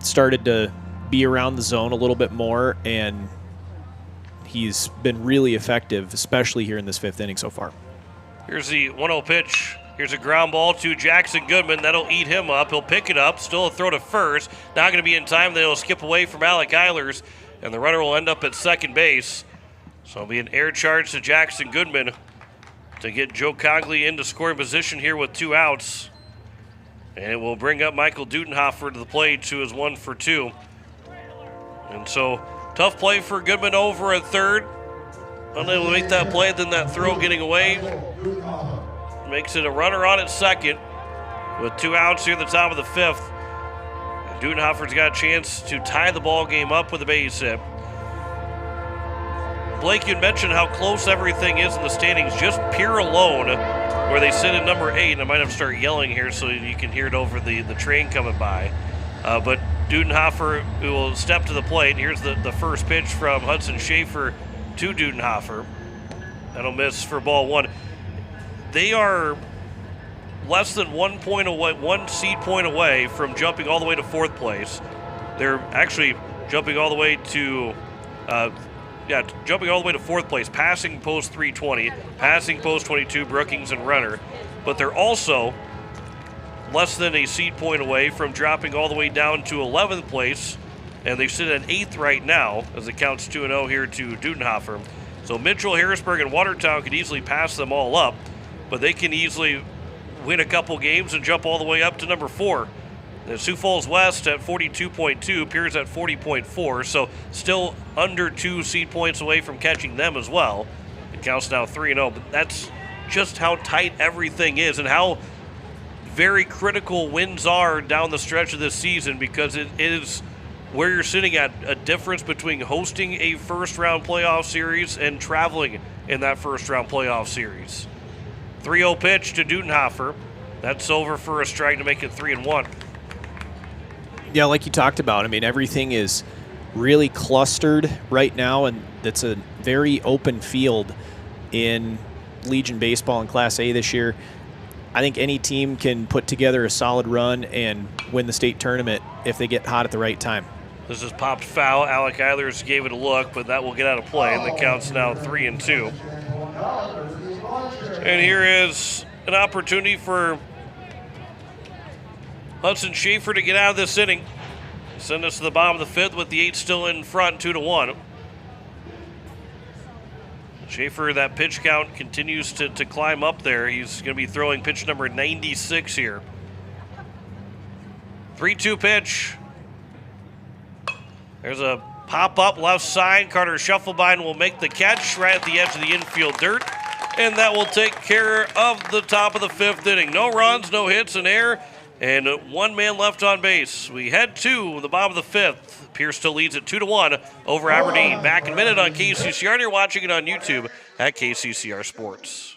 started to be around the zone a little bit more, and he's been really effective, especially here in this 5th inning so far. Here's the 1-0 pitch. Here's a ground ball to Jackson Goodman. That'll eat him up. He'll pick it up. Still a throw to first. Not going to be in time. They'll skip away from Alec Eilers, and the runner will end up at second base. So it'll be an air charge to Jackson Goodman to get Joe Cogley into scoring position here with 2 outs. And it will bring up Michael Dudenhofer to the plate, who is 1 for 2. And so tough play for Goodman over at third. Unable to make that play, then that throw getting away. Makes it a runner on at second with 2 outs here at the top of the 5th. Dudenhofer's got a chance to tie the ball game up with a base hit. Blake, you mentioned how close everything is in the standings. Just Pierre alone, where they sit at number 8, and I might have to start yelling here so you can hear it over the train coming by. But Dudenhofer, who will step to the plate. Here's the first pitch from Hudson Schaefer to Dudenhofer. That'll miss for ball 1. They are less than 1 point away, 1 seed point away from jumping all the way to 4th place. They're actually jumping all the way to, jumping all the way to 4th place, passing post 320, passing post 22, Brookings and Runner. But they're also less than a seed point away from dropping all the way down to 11th place, and they sit at 8th right now as it counts 2-0 here to Dudenhofer. So Mitchell, Harrisburg, and Watertown could easily pass them all up, but they can easily win a couple games and jump all the way up to number 4. And Sioux Falls West at 42.2, Pierce at 40.4, so still under 2 seed points away from catching them as well. It counts now 3-0, but that's just how tight everything is and how very critical wins are down the stretch of this season, because it is where you're sitting at a difference between hosting a first-round playoff series and traveling in that first-round playoff series. 3-0 pitch to Dudenhofer. That's over for a strike to make it 3-1. Yeah, like you talked about, I mean, everything is really clustered right now, and it's a very open field in Legion Baseball in Class A this year. I think any team can put together a solid run and win the state tournament if they get hot at the right time. This is popped foul. Alec Eilers gave it a look, but that will get out of play, and the count's now 3-2. And here is an opportunity for Hudson Schaefer to get out of this inning. Send us to the bottom of the 5th with the 8 still in front, 2-1. Schaefer, that pitch count continues to climb up there. He's going to be throwing pitch number 96 here. 3-2 pitch. There's a pop-up left side. Carter Shufflebine will make the catch right at the edge of the infield dirt. And that will take care of the top of the 5th inning. No runs, no hits in air, and 1 man left on base. We head to the bottom of the 5th. Pierce still leads at 2-1 over Aberdeen. Back in a minute on KCCR, and you're watching it on YouTube at KCCR Sports.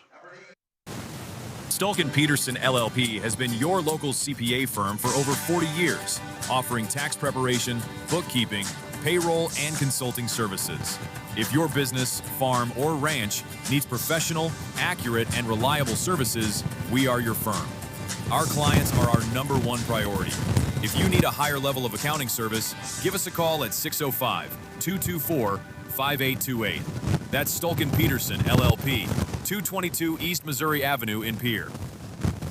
Stulken Peterson LLP has been your local CPA firm for over 40 years, offering tax preparation, bookkeeping, payroll, and consulting services. If your business, farm, or ranch needs professional, accurate, and reliable services, we are your firm. Our clients are our #1 priority. If you need a higher level of accounting service, give us a call at 605-224-5828. That's Stolken Peterson, LLP, 222 East Missouri Avenue in Pierre.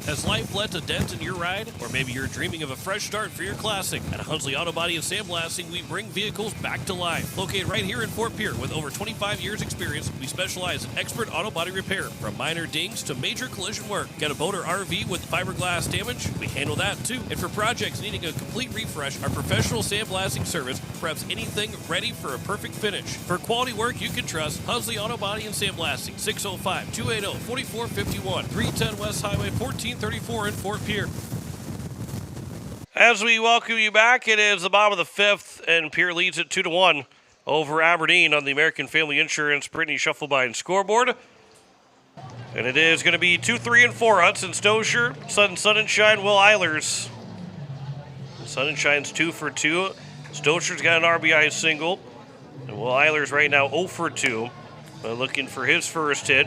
Has life left a dent in your ride? Or maybe you're dreaming of a fresh start for your classic? At Hunsley Auto Body and Sandblasting, we bring vehicles back to life. Located right here in Fort Pierre with over 25 years experience, we specialize in expert auto body repair, from minor dings to major collision work. Got a boat or RV with fiberglass damage? We handle that too. And for projects needing a complete refresh, our professional sandblasting service preps anything ready for a perfect finish. For quality work you can trust, Hunsley Auto Body and Sandblasting, 605-280-4451, 310 West Highway 1434 in Fort Pierre. As we welcome you back, it is the bottom of the fifth, and Pierre leads it 2-1 over Aberdeen on the American Family Insurance Brittany Shufflebine scoreboard. And it is going to be 2, 3, and 4. Hudson Stosher, Sun and Shine, Will Eilers. Sun and Shine's 2 for 2. Stosher's got an RBI single. And Will Eilers right now 0 for 2. Looking for his first hit.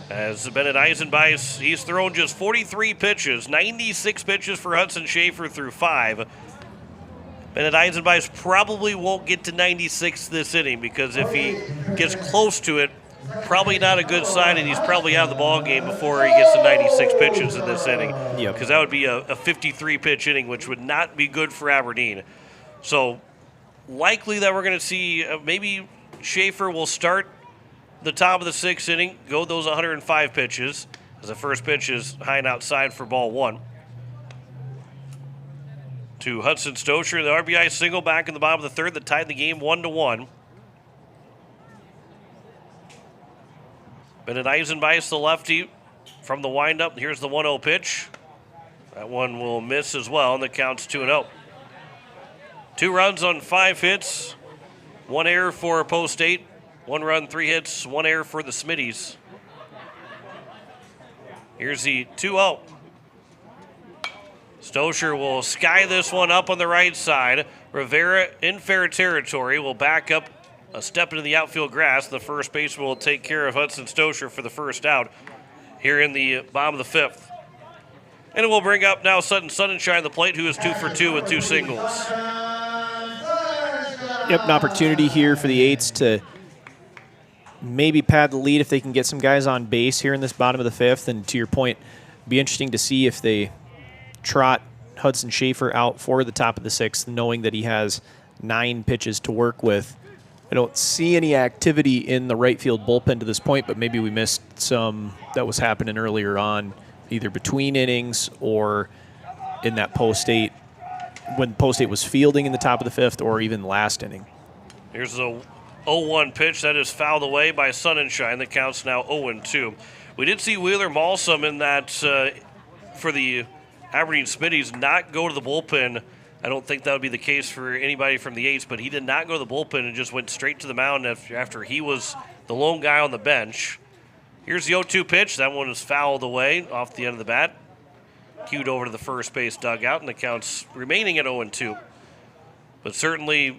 As Bennett Eisenbeis, he's thrown just 43 pitches, 96 pitches for Hudson Schaefer through 5. Bennett Eisenbeis probably won't get to 96 this inning, because if he gets close to it, probably not a good sign, and he's probably out of the ball game before he gets to 96 pitches in this inning. Yep. Because that would be a 53-pitch inning, which would not be good for Aberdeen. So likely that we're going to see maybe Schaefer will start the top of the 6th inning, go those 105 pitches, as the first pitch is high and outside for ball 1. To Hudson Stosher, the RBI single back in the bottom of the 3rd that tied the game 1-1. Bennett Eisenbeis, the lefty, from the windup. Here's the 1-0 pitch. That one will miss as well, and the count's 2-0. 2 runs on 5 hits, 1 error for Post 8. 1 run, 3 hits, 1 error for the Smittys. Here's the 2-0. Stosher will sky this one up on the right side. Rivera in fair territory will back up a step into the outfield grass. The first baseman will take care of Hudson Stosher for the first out here in the bottom of the 5th. And it will bring up now Sun and Shine the plate, who is 2 for 2 with 2 singles. Yep, an opportunity here for the Eights to maybe pad the lead if they can get some guys on base here in this bottom of the 5th. And to your point, be interesting to see if they trot Hudson Schaefer out for the top of the 6th, knowing that he has 9 pitches to work with. I don't see any activity in the right field bullpen to this point, but maybe we missed some that was happening earlier on, either between innings or in that Post 8, when Post 8 was fielding in the top of the 5th, or even last inning. Here's the 0-1 pitch that is fouled away by Sun and Shine. The count's now 0-2. We did see Wheeler Malsum in that for the Aberdeen Smitties not go to the bullpen. I don't think that would be the case for anybody from the Eights, but he did not go to the bullpen and just went straight to the mound after he was the lone guy on the bench. Here's the 0-2 pitch. That one is fouled away off the end of the bat. Cued over to the first base dugout, and the count's remaining at 0-2. But certainly,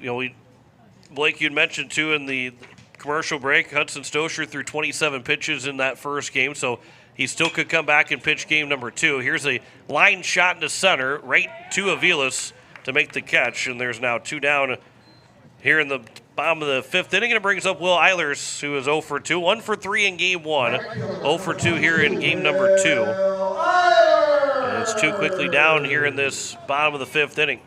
Blake, you'd mentioned, too, in the commercial break, Hudson Stosher threw 27 pitches in that first game, so he still could come back and pitch game number 2. Here's a line shot into center, right to Aviles to make the catch, and there's now 2 down here in the bottom of the 5th inning, and it brings up Will Eilers, who is 0 for 2, 1 for 3 in game 1, 0 for 2 here in game number 2. And it's 2 quickly down here in this bottom of the 5th inning.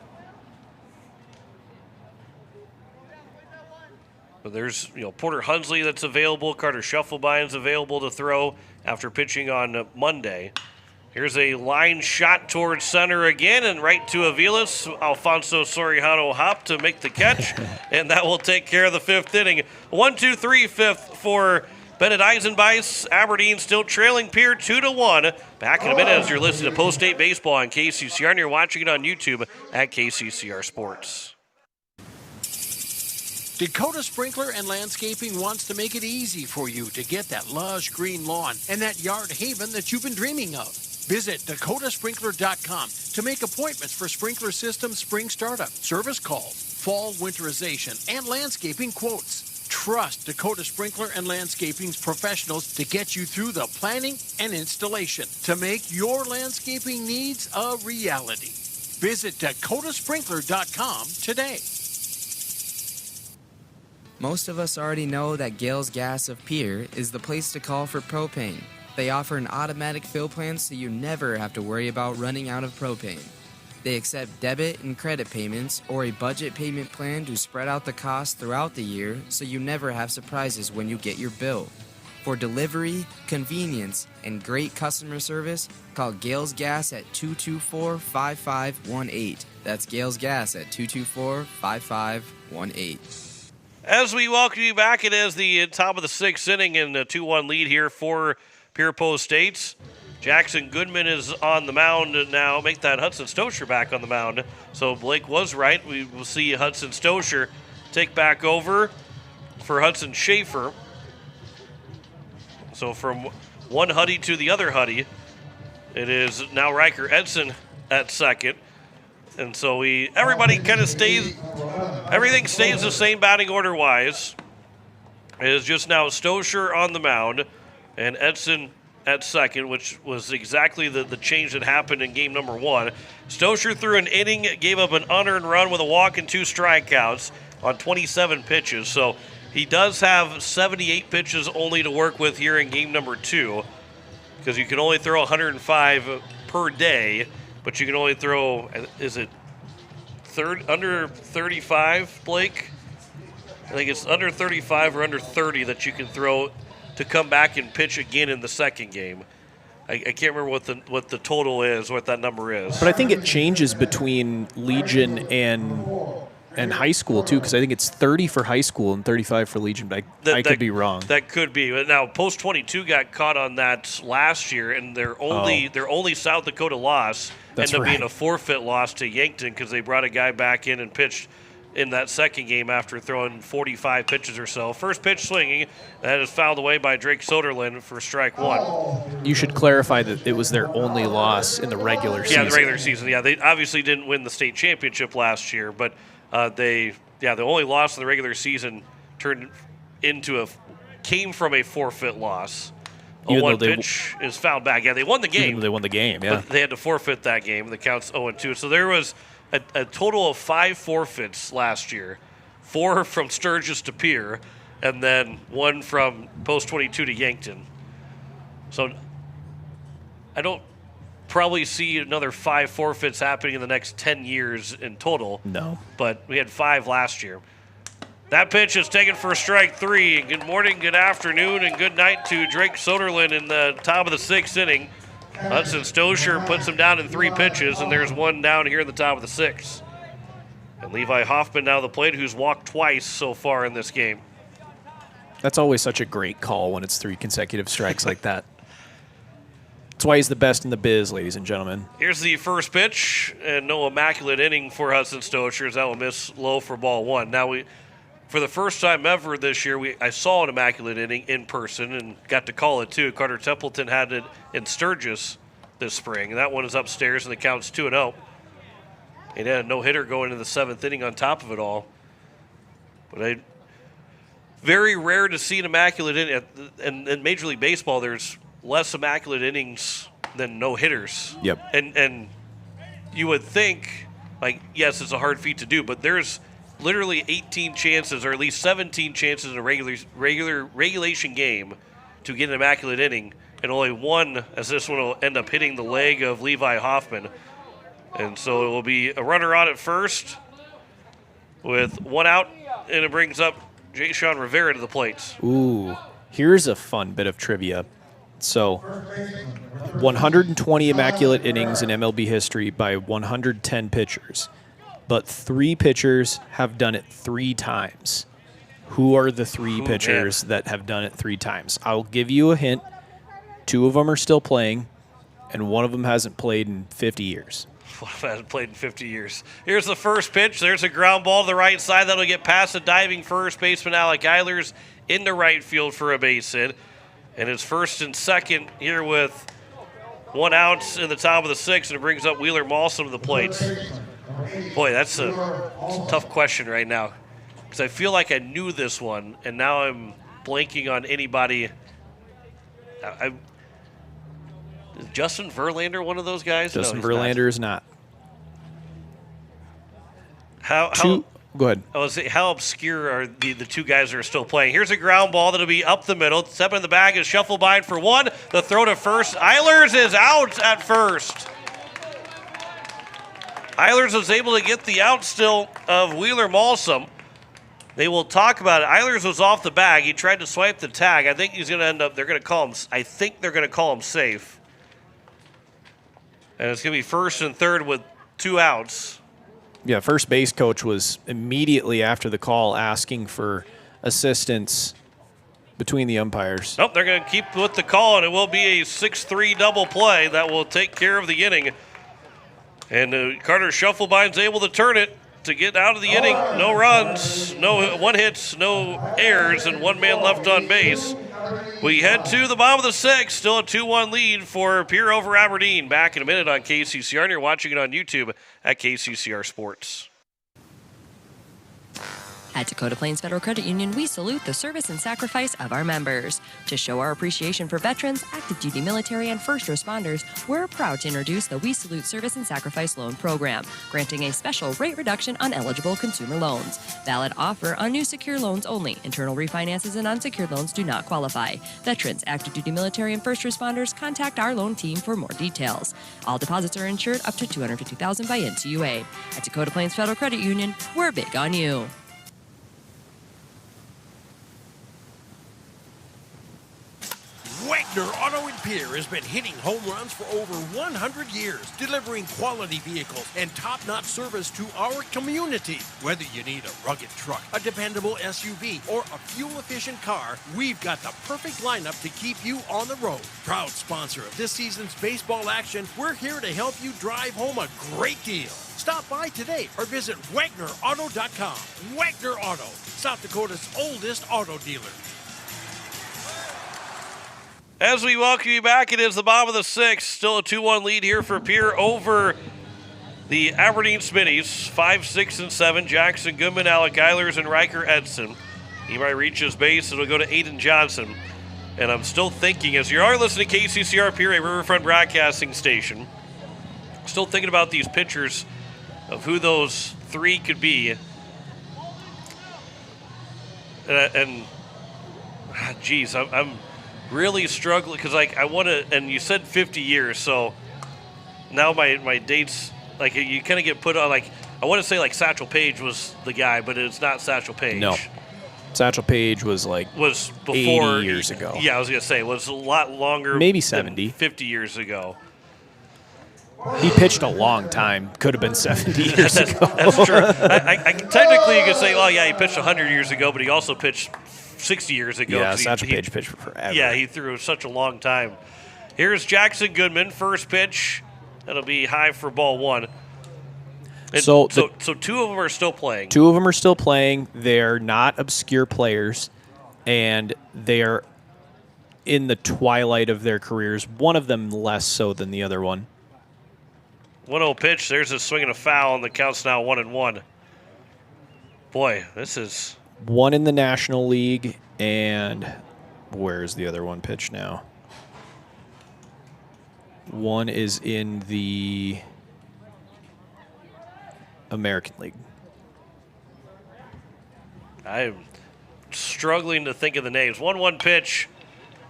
But there's Porter Hunsley that's available. Carter Shufflebine's available to throw after pitching on Monday. Here's a line shot towards center again, and right to Aviles. Alfonso Soriano hop to make the catch, and that will take care of the 5th inning. 1-2-3 5th for Bennett Eisenbeis. Aberdeen still trailing Pierre 2-1. Back in a minute as you're listening to Post 8 Baseball on KCCR, and you're watching it on YouTube at KCCR Sports. Dakota Sprinkler and Landscaping wants to make it easy for you to get that lush green lawn and that yard haven that you've been dreaming of. Visit dakotasprinkler.com to make appointments for sprinkler system spring startup, service calls, fall winterization, and landscaping quotes. Trust Dakota Sprinkler and Landscaping's professionals to get you through the planning and installation to make your landscaping needs a reality. Visit dakotasprinkler.com today. Most of us already know that Gales Gas of Pierre is the place to call for propane. They offer an automatic fill plan so you never have to worry about running out of propane. They accept debit and credit payments or a budget payment plan to spread out the cost throughout the year so you never have surprises when you get your bill. For delivery, convenience, and great customer service, call Gales Gas at 224-5518. That's Gales Gas at 224-5518. As we welcome you back, it is the top of the sixth inning and a 2-1 lead here for Pierre Post States. Jackson Goodman is on the mound now. Make that Hudson Stosher back on the mound. So Blake was right. We will see Hudson Stosher take back over for Hudson Schaefer. So from one Huddy to the other Huddy, it is now Riker Edson at second. And so everybody kind of stays, everything stays the same batting order-wise. It is just now Stosher on the mound and Edson at second, which was exactly the change that happened in game number one. Stosher threw an inning, gave up an unearned run with a walk and 2 strikeouts on 27 pitches. So he does have 78 pitches only to work with here in game number 2, because you can only throw 105 per day, but you can only throw, is it under 35, Blake? I think it's under 35 or under 30 that you can throw to come back and pitch again in the second game. I can't remember what the total is, what that number is. But I think it changes between Legion and high school, too, because I think it's 30 for high school and 35 for Legion, but I could be wrong. That could be. But now, Post 22 got caught on that last year, and their only South Dakota loss ended up being a forfeit loss to Yankton because they brought a guy back in and pitched in that second game after throwing 45 pitches or so. First pitch swinging, that is fouled away by Drake Soderlund for strike one. You should clarify that it was their only loss in the regular season. Yeah, the regular season. Yeah, they obviously didn't win the state championship last year, but the only loss in the regular season came from a forfeit loss. A one pitch is fouled back. Yeah, they won the game. They won the game, yeah. But they had to forfeit that game. The count's 0-2. So there was a total of 5 forfeits last year. 4 from Sturgis to Pierre, and then 1 from Post 22 to Yankton. So I don't probably see another 5 forfeits happening in the next 10 years in total. No. But we had 5 last year. That pitch is taken for strike 3. Good morning, good afternoon, and good night to Drake Soderlund in the top of the 6th inning. Hudson Stosher puts him down in 3 pitches, and there's 1 down here in the top of the 6th. And Levi Hoffman now the plate, who's walked twice so far in this game. That's always such a great call when it's 3 consecutive strikes like that. That's why he's the best in the biz, ladies and gentlemen. Here's the first pitch, and no immaculate inning for Hudson Stosher, as that will miss low for ball 1. Now, for the first time ever this year, I saw an immaculate inning in person and got to call it too. Carter Templeton had it in Sturgis this spring. That one is upstairs, and the count's 2-0. He had a no-hitter going into the 7th inning on top of it all. But very rare to see an immaculate inning. And in Major League Baseball, there's less immaculate innings than no-hitters. Yep. And you would think, yes, it's a hard feat to do, but there's literally 18 chances, or at least 17 chances in a regulation game to get an immaculate inning, and only 1, as this one will end up hitting the leg of Levi Hoffman. And so it will be a runner on at first with 1 out, and it brings up J. Sean Rivera to the plate. Ooh, here's a fun bit of trivia. So 120 immaculate innings in MLB history by 110 pitchers. But 3 pitchers have done it 3 times. Who are the 3 pitchers that have done it 3 times? I'll give you a hint. 2 of them are still playing, and 1 of them hasn't played in 50 years. One of them hasn't played in 50 years. Here's the first pitch. There's a ground ball to the right side. That'll get past the diving first baseman Alec Eilers into right field for a base hit. And it's first and second here with 1 out in the top of the 6th, and it brings up Wheeler Malson to the plate. Boy, that's a tough question right now. because I feel like I knew this one, and now I'm blanking on anybody. Is Justin Verlander one of those guys? Justin No, he's Verlander not. is not. Go ahead. I was saying, how obscure are the two guys that are still playing? Here's a ground ball that'll be up the middle. Step in the bag is shuffle by for one. The throw to first. Eilers is out at first. Eilers was able to get the out still of Wheeler Malsom. They will talk about it. Eilers was off the bag. He tried to swipe the tag. I think he's going to end up, they're going to call him safe. And it's going to be first and third with 2 outs. Yeah, first base coach was immediately after the call asking for assistance between the umpires. Nope, they're going to keep with the call, and it will be a 6-3 double play that will take care of the inning. And Carter Shufflebine's able to turn it to get out of the inning. No runs, no 1 hits, no errors, and 1 man left on base. We head to the bottom of the 6th, still a 2-1 lead for Pierre over Aberdeen. Back in a minute on KCCR, and you're watching it on YouTube at KCCR Sports. At Dakota Plains Federal Credit Union, we salute the service and sacrifice of our members. To show our appreciation for veterans, active duty military, and first responders, we're proud to introduce the We Salute Service and Sacrifice Loan Program, granting a special rate reduction on eligible consumer loans. Valid offer on new secure loans only. Internal refinances and unsecured loans do not qualify. Veterans, active duty military, and first responders, contact our loan team for more details. All deposits are insured up to $250,000 by NCUA. At Dakota Plains Federal Credit Union, we're big on you. Wagner Auto in Pierre has been hitting home runs for over 100 years, delivering quality vehicles and top-notch service to our community. Whether you need a rugged truck, a dependable SUV, or a fuel-efficient car, we've got the perfect lineup to keep you on the road. Proud sponsor of this season's baseball action, we're here to help you drive home a great deal. Stop by today or visit WagnerAuto.com. Wagner Auto, South Dakota's oldest auto dealer. As we welcome you back, it is the bottom of the 6th. Still a 2-1 lead here for Pierre over the Aberdeen Smittys. 5, 6, and 7. Jackson Goodman, Alec Eilers, and Riker Edson. He might reach his base. It'll go to Aiden Johnson. And I'm still thinking, as you are listening to KCCR Pierre, a Riverfront Broadcasting Station, still thinking about these pitchers of who those 3 could be. Geez, I'm really struggling because, like, I want to, and you said 50 years, so now my dates, like, you kind of get put on, like, I want to say, like, Satchel Paige was the guy, but it's not Satchel Paige. No. Satchel Paige was before 80 years ago. Yeah, I was going to say, it was a lot longer. Maybe 70. 50 years ago. He pitched a long time. Could have been 70 years ago. That's true. I technically, you could say, well, yeah, he pitched 100 years ago, but he also pitched 60 years ago. Yeah, Satchel Paige pitched for forever. Yeah, he threw such a long time. Here's Jackson Goodman, first pitch. That'll be high for ball 1. So 2 of them are still playing. 2 of them are still playing. They're not obscure players, and they're in the twilight of their careers. One of them less so than the other one. 1-0 pitch. There's a swing and a foul, and the count's now 1-1. Boy, this is... One in the National League, and where's the other one pitch now? One is in the American League. I'm struggling to think of the names. 1-1 pitch.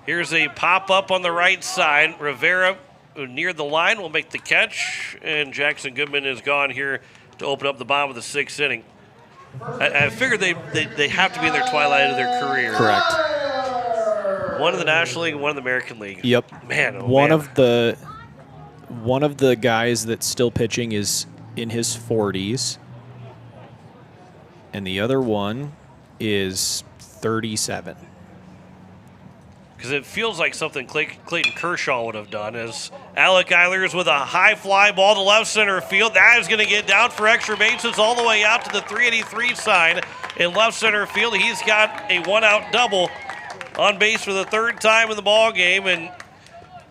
Here's a pop-up on the right side. Rivera, near the line, will make the catch, and Jackson Goodman is gone here to open up the bottom of the 6th inning. I figured they have to be in their twilight of their career. Correct. One in the National League, one in the American League. Yep. Man, oh one man. One of the guys that's still pitching is in his 40s, and the other one is 37. Because it feels like something Clayton Kershaw would have done, as Alec Eilers with a high fly ball to left center field. That is going to get down for extra bases all the way out to the 383 sign in left center field. He's got a 1-out double on base for the 3rd time in the ball game, and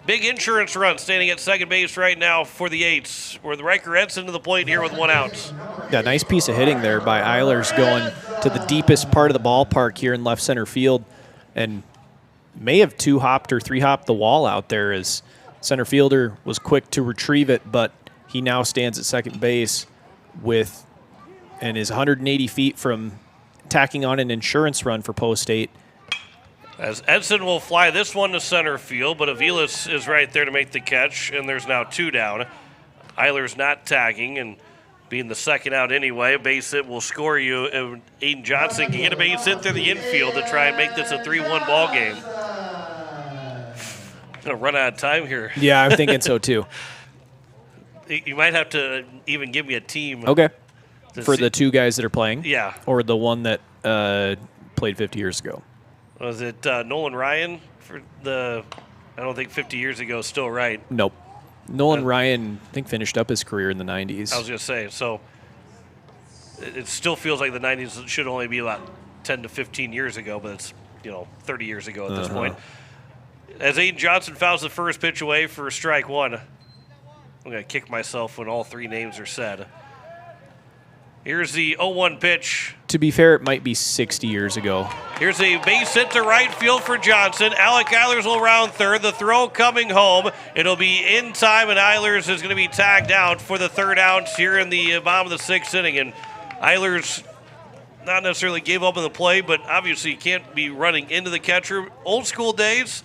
big insurance run standing at second base right now for the Eights, where the Riker Edson to the plate here with 1 out. Yeah, nice piece of hitting there by Eilers going to the deepest part of the ballpark here in left center field, and may have 2-hopped or 3-hopped the wall out there as center fielder was quick to retrieve it, but he now stands at second base and is 180 feet from tacking on an insurance run for post 8. As Edson will fly this one to center field, but Aviles is right there to make the catch, and there's now 2 down. Eiler's not tagging, and being the second out anyway, a base hit will score you. And Aiden Johnson can get a base hit through the infield to try and make this a 3-1 ball game. Gonna run out of time here. Yeah, I'm thinking so too. You might have to even give me a team. Okay. For the 2 guys that are playing? Yeah. Or the one that played 50 years ago? Was it Nolan Ryan for the? I don't think 50 years ago is still right. Nope. Nolan Ryan, I think, finished up his career in the 90s. I was going to say, so it still feels like the 90s should only be about 10 to 15 years ago, but it's 30 years ago at this point. As Aiden Johnson fouls the first pitch away for strike 1. I'm going to kick myself when all 3 names are said. Here's the 0-1 pitch. To be fair, it might be 60 years ago. Here's a base hit to right field for Johnson. Alec Eilers will round third. The throw coming home. It'll be in time, and Eilers is going to be tagged out for the 3rd out here in the bottom of the 6th inning. And Eilers not necessarily gave up on the play, but obviously you can't be running into the catcher. Old school days,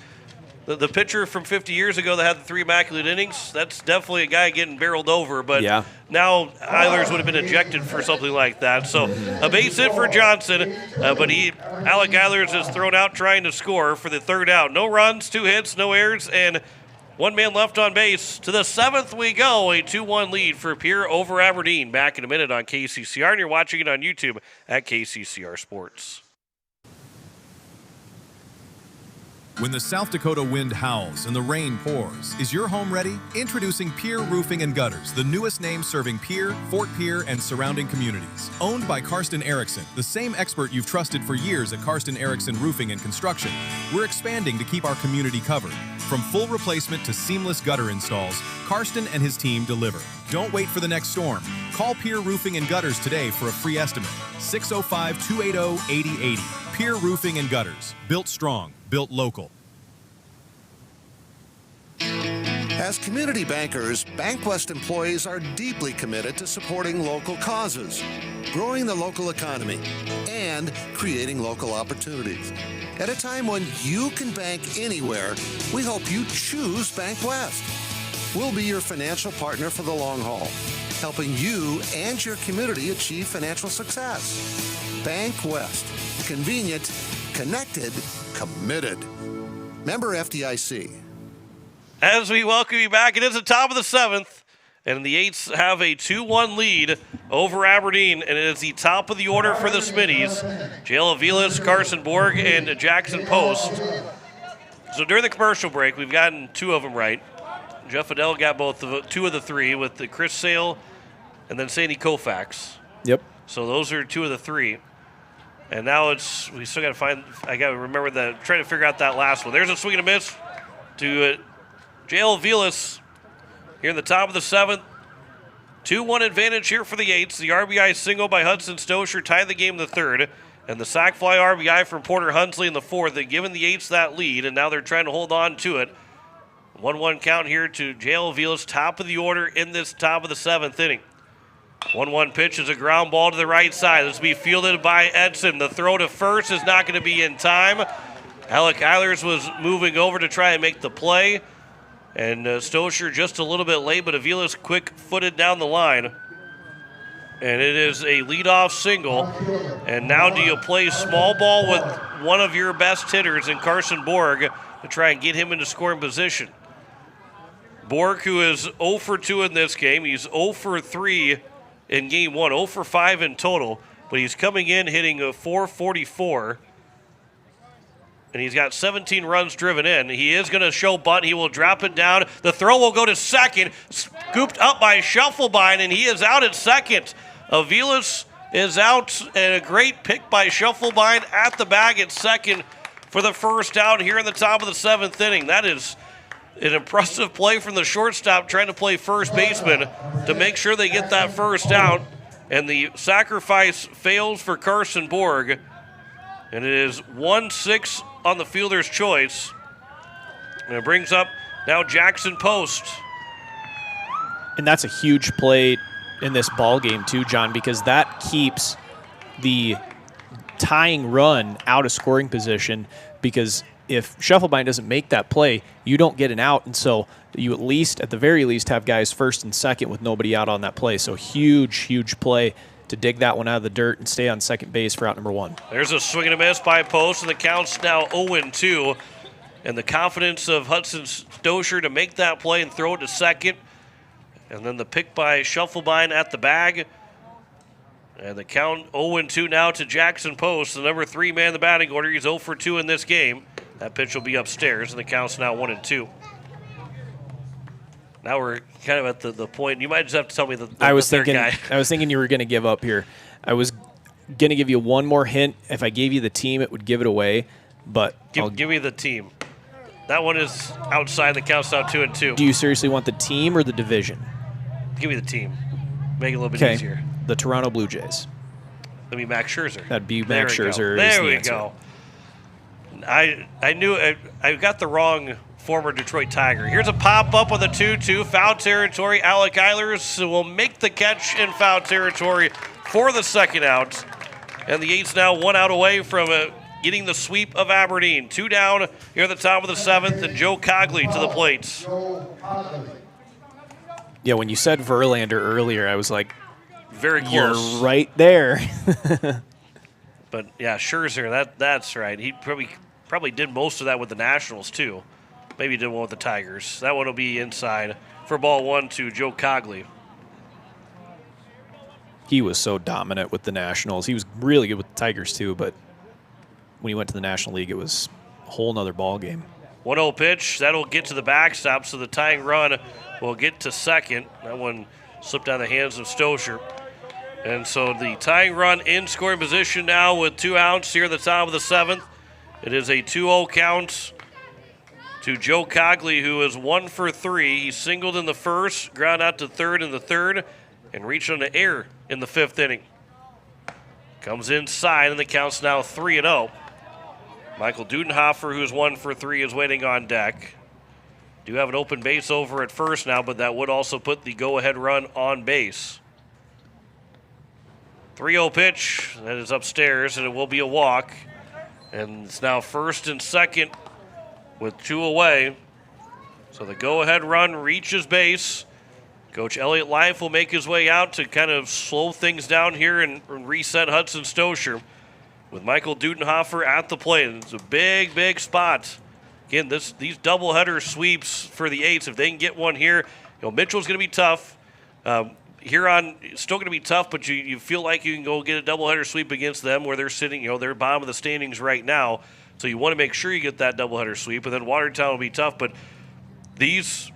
the pitcher from 50 years ago that had the 3 immaculate innings, that's definitely a guy getting barreled over. But now Eilers would have been ejected for something like that. So a base hit for Johnson, but Alec Eilers is thrown out trying to score for the 3rd out. No runs, 2 hits, no errors, and 1 man left on base. To the 7th we go, a 2-1 lead for Pierre over Aberdeen. Back in a minute on KCCR, and you're watching it on YouTube at KCCR Sports. When the South Dakota wind howls and the rain pours, is your home ready? Introducing Pierre Roofing and Gutters, the newest name serving Pierre, Fort Pierre, and surrounding communities. Owned by Karsten Erickson, the same expert you've trusted for years at Karsten Erickson Roofing and Construction, we're expanding to keep our community covered. From full replacement to seamless gutter installs, Karsten and his team deliver. Don't wait for the next storm. Call Pierre Roofing and Gutters today for a free estimate. 605-280-8080. Pierre Roofing and Gutters. Built strong. Built local. As community bankers, BankWest employees are deeply committed to supporting local causes, growing the local economy, and creating local opportunities. At a time when you can bank anywhere, we hope you choose BankWest. We'll be your financial partner for the long haul, helping you and your community achieve financial success. BankWest. Convenient, connected, committed. Member FDIC. As we welcome you back, it is the top of the 7th, and the Eights have a 2-1 lead over Aberdeen, and it is the top of the order for the Smittys. Jalen Aviles, Carson Borg, and Jackson Post. So during the commercial break, we've gotten 2 of them right. Jeff Adele got 2 of the 3 with the Chris Sale and then Sandy Koufax. Yep. So those are 2 of the 3. And now we still got to I got to remember trying to figure out that last one. There's a swing and a miss to Jalen Aviles here in the top of the 7th. 2-1 advantage here for the Eights. The RBI single by Hudson Stosher tied the game in the 3rd. And the sac fly RBI from Porter Hunsley in the 4th. They've given the Eights that lead, and now they're trying to hold on to it. 1-1 count here to Jalen Aviles, top of the order in this top of the 7th inning. 1-1 pitch is a ground ball to the right side. This will be fielded by Edson. The throw to first is not going to be in time. Alec Eilers was moving over to try and make the play. And Stosher just a little bit late, but Aviles quick-footed down the line. And it is a leadoff single. And now do you play small ball with one of your best hitters in Carson Borg to try and get him into scoring position? Borg, who is 0 for 2 in this game. He's 0 for 3 in game 1, 0 for 5 in total. But he's coming in hitting a .444. And he's got 17 runs driven in. He is going to show bunt. He will drop it down. The throw will go to second. Scooped up by Shufflebine, and he is out at second. Aviles is out, and a great pick by Shufflebine at the bag at second for the first out here in the top of the 7th inning. That is an impressive play from the shortstop trying to play first baseman to make sure they get that first out. And the sacrifice fails for Carson Borg. And it is 1-6 on the fielder's choice. And it brings up now Jackson Post. And that's a huge play in this ball game too, John, because that keeps the tying run out of scoring position, because if Scheffelbein doesn't make that play, you don't get an out, and so you at the very least, have guys first and second with nobody out on that play. So huge play to dig that one out of the dirt and stay on second base for out number 1. There's a swing and a miss by Post, and the count's now 0-2. And the confidence of Hudson Stosher to make that play and throw it to second. And then the pick by Scheffelbein at the bag. And the count 0-2 now to Jackson Post, the number 3 man in the batting order. He's 0 for 2 in this game. That pitch will be upstairs, and the count's now 1-2. Now we're kind of at the point. You might just have to tell me the third guy. I was thinking you were going to give up here. I was going to give you one more hint. If I gave you the team, it would give it away. But give me the team. That one is outside. The count's now 2-2. Do you seriously want the team or the division? Give me the team. Make it a little bit easier. The Toronto Blue Jays. That'd be Max Scherzer. That'd be Max Scherzer. There we go. I knew I got the wrong former Detroit Tiger. Here's a pop-up on the 2-2. Foul territory. Alec Eilers will make the catch in foul territory for the second out. And the Eights now 1 out away from getting the sweep of Aberdeen. 2 down here at the top of the 7th, and Joe Cogley to the plate. Yeah, when you said Verlander earlier, I was like, very close. You're right there. But, yeah, Scherzer, that's right. He probably did most of that with the Nationals, too. Maybe he did one with the Tigers. That one will be inside for ball 1 to Joe Cogley. He was so dominant with the Nationals. He was really good with the Tigers, too, but when he went to the National League, it was a whole nother ball game. 1-0 pitch. That'll get to the backstop, so the tying run will get to second. That one slipped out of the hands of Stosher. And so the tying run in scoring position now with 2 outs here at the top of the 7th. It is a 2-0 count to Joe Cogley, who is 1 for 3. He singled in the first, ground out to third in the third, and reached on the air in the 5th inning. Comes inside, and the count's now 3-0. Michael Dudenhofer, who's 1 for 3, is waiting on deck. Do have an open base over at first now, but that would also put the go-ahead run on base. 3-0 pitch. That is upstairs, and it will be a walk. And it's now first and second with 2 away. So the go-ahead run reaches base. Coach Elliott Life will make his way out to kind of slow things down here and reset Hudson Stosher with Michael Dudenhofer at the plate. It's a big spot. Again, these doubleheader sweeps for the Eights, if they can get one here, Mitchell's going to be tough. Huron, still going to be tough, but you feel like you can go get a doubleheader sweep against them where they're sitting, they're bottom of the standings right now. So you want to make sure you get that doubleheader sweep. And then Watertown will be tough, but these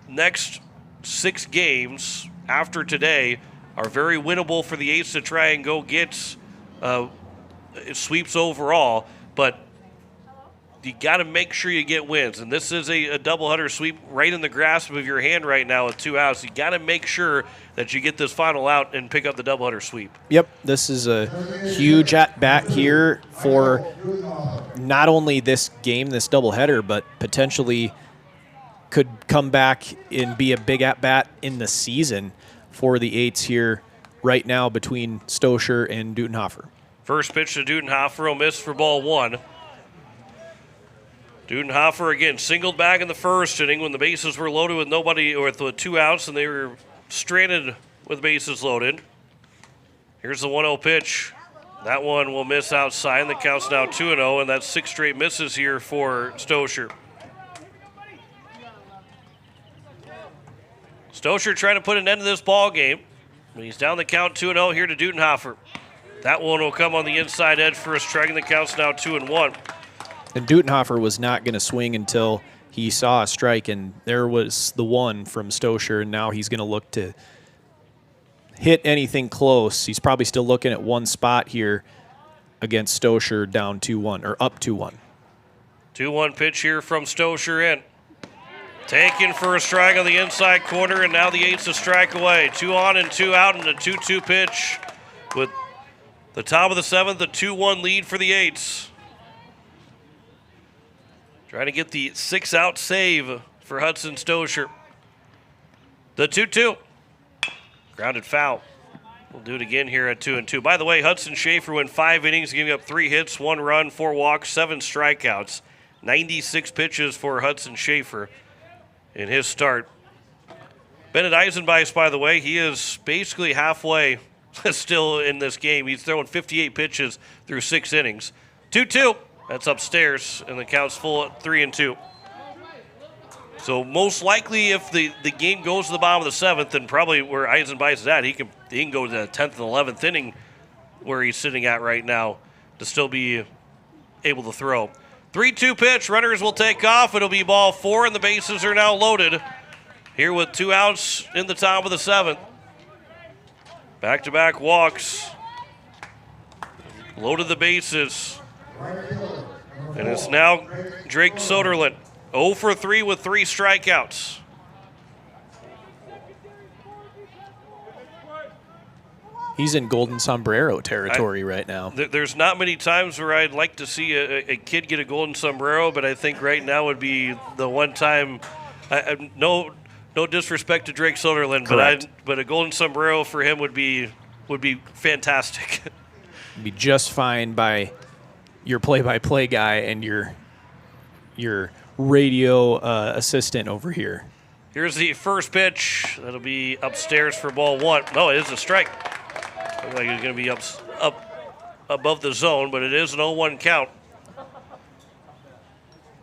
next 6 games after today are very winnable for the Eights to try and go get sweeps overall, but you got to make sure you get wins. And this is a doubleheader sweep right in the grasp of your hand right now with 2 outs. You got to make sure that you get this final out and pick up the doubleheader sweep. Yep, this is a huge at-bat here for not only this game, this doubleheader, but potentially could come back and be a big at-bat in the season for the Eights here right now between Stosher and Dudenhofer. First pitch to Dudenhofer will miss for ball 1. Dudenhofer again singled back in the first inning when the bases were loaded with nobody, or with 2 outs, and they were stranded with bases loaded. Here's the 1-0 pitch. That one will miss outside, and the count's now 2-0, and that's 6 straight misses here for Stosher. Stosher trying to put an end to this ball game. He's down the count 2-0 here to Dudenhofer. That one will come on the inside edge for a strike, and the count's now 2-1. And Dudenhofer was not going to swing until he saw a strike, and there was the one from Stosher, and now he's going to look to hit anything close. He's probably still looking at one spot here against Stosher down 2-1, or up 2-1. 2-1 pitch here from Stosher in. Taken for a strike on the inside corner, and now the Eights a strike away. 2 on and 2 out, and a 2-2 pitch with the top of the 7th, a 2-1 lead for the Eights. Trying to get the 6-out save for Hudson Stosher. The 2-2. Grounded foul. We'll do it again here at 2-2. By the way, Hudson Schaefer went 5 innings, giving up 3 hits, 1 run, 4 walks, 7 strikeouts. 96 pitches for Hudson Schaefer in his start. Bennett Eisenbeis, by the way, he is basically halfway still in this game. He's throwing 58 pitches through 6 innings. 2-2. That's upstairs, and the count's full at 3-2. So most likely, if the game goes to the bottom of the 7th, then probably where Eisenbeis is at, he can go to the 10th and 11th inning where he's sitting at right now to still be able to throw. 3-2 pitch. Runners will take off. It'll be ball 4, and the bases are now loaded. Here with 2 outs in the top of the 7th. Back-to-back walks. Loaded the bases. And it's now Drake Soderlund. 0 for 3 with 3 strikeouts. He's in golden sombrero territory right now. There's not many times where I'd like to see a kid get a golden sombrero, but I think right now would be the one time. No disrespect to Drake Soderlund, but a golden sombrero for him would be fantastic. Be just fine by your play-by-play guy and your radio assistant over here. Here's the first pitch. That'll be upstairs for ball 1. No, it is a strike. Looks like it's going to be up above the zone, but it is an 0-1 count.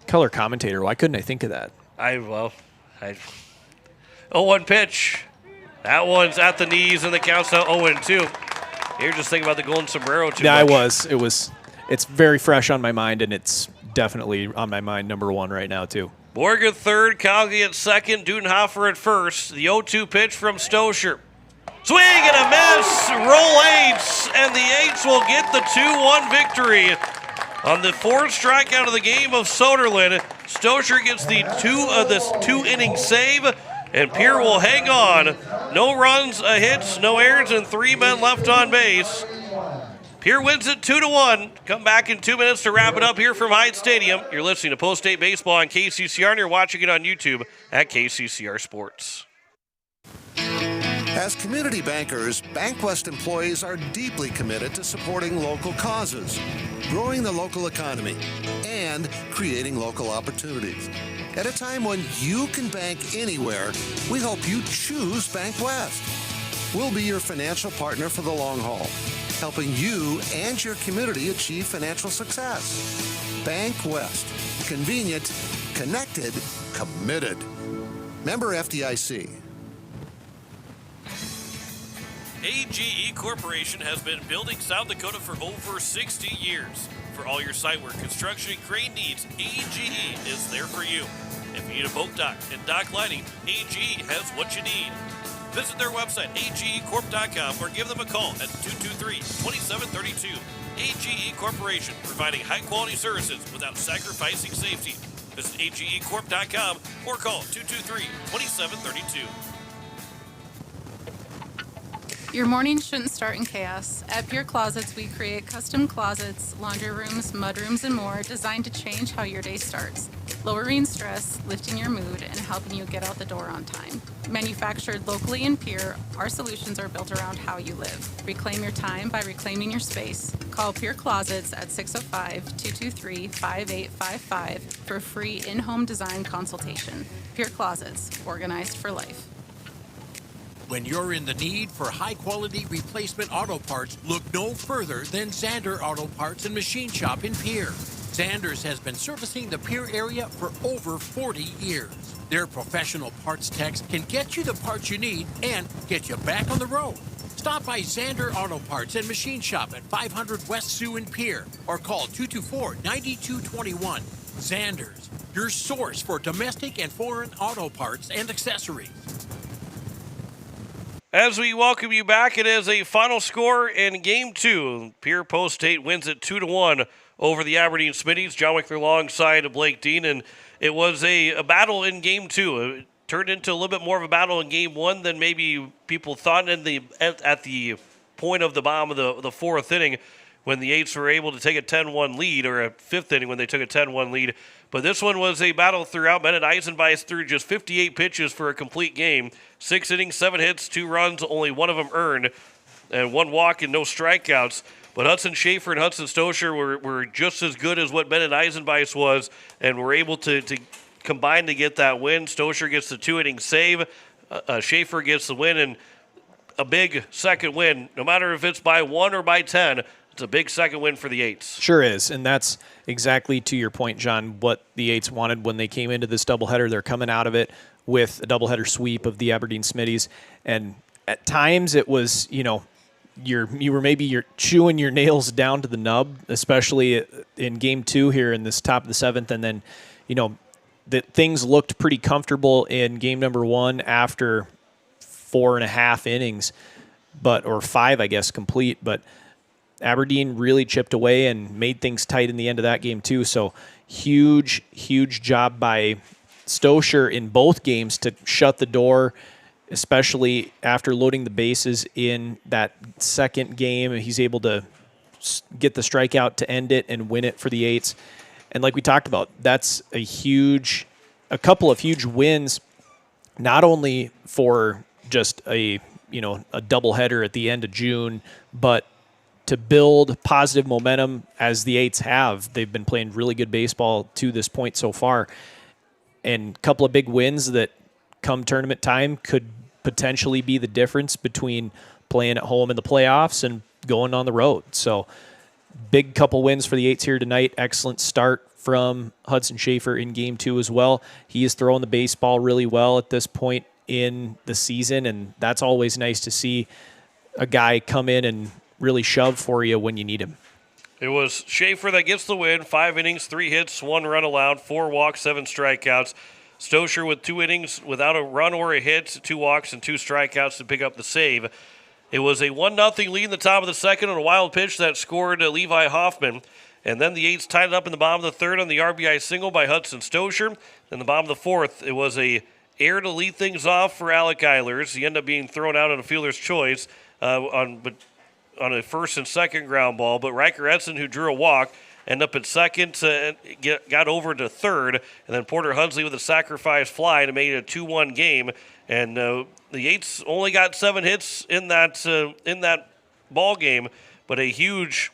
Color commentator, why couldn't I think of that? 0-1 pitch. That one's at the knees, and the count's now 0-2. You're just thinking about the golden sombrero too much. I was. It's very fresh on my mind, and it's definitely on my mind number 1 right now too. Borg at third, Calgary at second, Dudenhofer at first. The 0-2 pitch from Stosher. Swing and a miss, roll Eights, and the Eights will get the 2-1 victory on the 4th strikeout of the game of Soderlund. Stosher gets the 2-inning save, and Pierre will hang on. No runs, a hits, no errors, and 3 men left on base. Pierre wins it 2-1. Come back in 2 minutes to wrap it up here from Hyde Stadium. You're listening to Post State Baseball on KCCR, and you're watching it on YouTube at KCCR Sports. As community bankers, BankWest employees are deeply committed to supporting local causes, growing the local economy, and creating local opportunities. At a time when you can bank anywhere, we hope you choose BankWest. We'll be your financial partner for the long haul, helping you and your community achieve financial success. BankWest. Convenient, connected, committed. Member FDIC. AGE Corporation has been building South Dakota for over 60 years. For all your site work, construction, and crane needs, AGE is there for you. If you need a boat dock and dock lighting, AGE has what you need. Visit their website, agecorp.com, or give them a call at 223-2732. AGE Corporation, providing high-quality services without sacrificing safety. Visit agecorp.com or call 223-2732. Your morning shouldn't start in chaos. At Pierre Closets, we create custom closets, laundry rooms, mudrooms, and more designed to change how your day starts, lowering stress, lifting your mood, and helping you get out the door on time. Manufactured locally in Pierre, our solutions are built around how you live. Reclaim your time by reclaiming your space. Call Pierre Closets at 605-223-5855 for a free in-home design consultation. Pierre Closets, organized for life. When you're in the need for high-quality replacement auto parts, look no further than Zander Auto Parts and Machine Shop in Pierre. Zander's has been servicing the Pierre area for over 40 years. Their professional parts techs can get you the parts you need and get you back on the road. Stop by Zander Auto Parts and Machine Shop at 500 West Sioux in Pierre or call 224-9221. Zander's, your source for domestic and foreign auto parts and accessories. As we welcome you back, it is a final score in Game 2. Pierre Post State wins it 2-1 over the Aberdeen Smittys. John Wickler alongside Blake Dean, and it was a battle in Game 2. It turned into a little bit more of a battle in Game 1 than maybe people thought at the point of the bottom of the fourth inning when the Eights were able to take a 10-1 lead, or a fifth inning when they took a 10-1 lead. But this one was a battle throughout. Bennett Eisenbeis threw just 58 pitches for a complete game. 6 innings, 7 hits, 2 runs, only one of them earned, and 1 walk and no strikeouts. But Hudson Schaefer and Hudson Stoscher were just as good as what Bennett Eisenbeis was, and were able to combine to get that win. Stoscher gets the 2-inning save. Schaefer gets the win, and a big second win. No matter if it's by 1 or by 10, it's a big second win for the Eights. Sure is, and that's exactly to your point, John, what the Eights wanted when they came into this doubleheader. They're coming out of it with a doubleheader sweep of the Aberdeen Smitties, and at times it was, you're chewing your nails down to the nub, especially in Game 2 here in this top of the 7th, and then, that things looked pretty comfortable in Game number 1 after 4.5 innings, or 5, I guess, complete, but Aberdeen really chipped away and made things tight in the end of that game too. So huge job by Stoscher in both games to shut the door, especially after loading the bases in that second game. He's able to get the strikeout to end it and win it for the Eights. And like we talked about, that's a couple of huge wins, not only for just a doubleheader at the end of June, but to build positive momentum as the Eights have. They've been playing really good baseball to this point so far. And a couple of big wins that come tournament time could potentially be the difference between playing at home in the playoffs and going on the road. So big couple wins for the Eights here tonight. Excellent start from Hudson Schaefer in Game 2 as well. He is throwing the baseball really well at this point in the season, and that's always nice to see a guy come in and really shove for you when you need him. It was Schaefer that gets the win. 5 innings, 3 hits, 1 run allowed, 4 walks, 7 strikeouts. Stoscher with 2 innings without a run or a hit, 2 walks and 2 strikeouts to pick up the save. It was a 1-0 lead in the top of the second on a wild pitch that scored Levi Hoffman. And then the Eights tied it up in the bottom of the third on the RBI single by Hudson Stoscher. In the bottom of the fourth, it was a error to lead things off for Alec Eilers. He ended up being thrown out on a fielder's choice on a first and second ground ball, but Riker Edson, who drew a walk, ended up at second, got over to third, and then Porter Hunsley with a sacrifice fly to make it a 2-1 game. And the Eights only got 7 hits in that ball game, but a huge,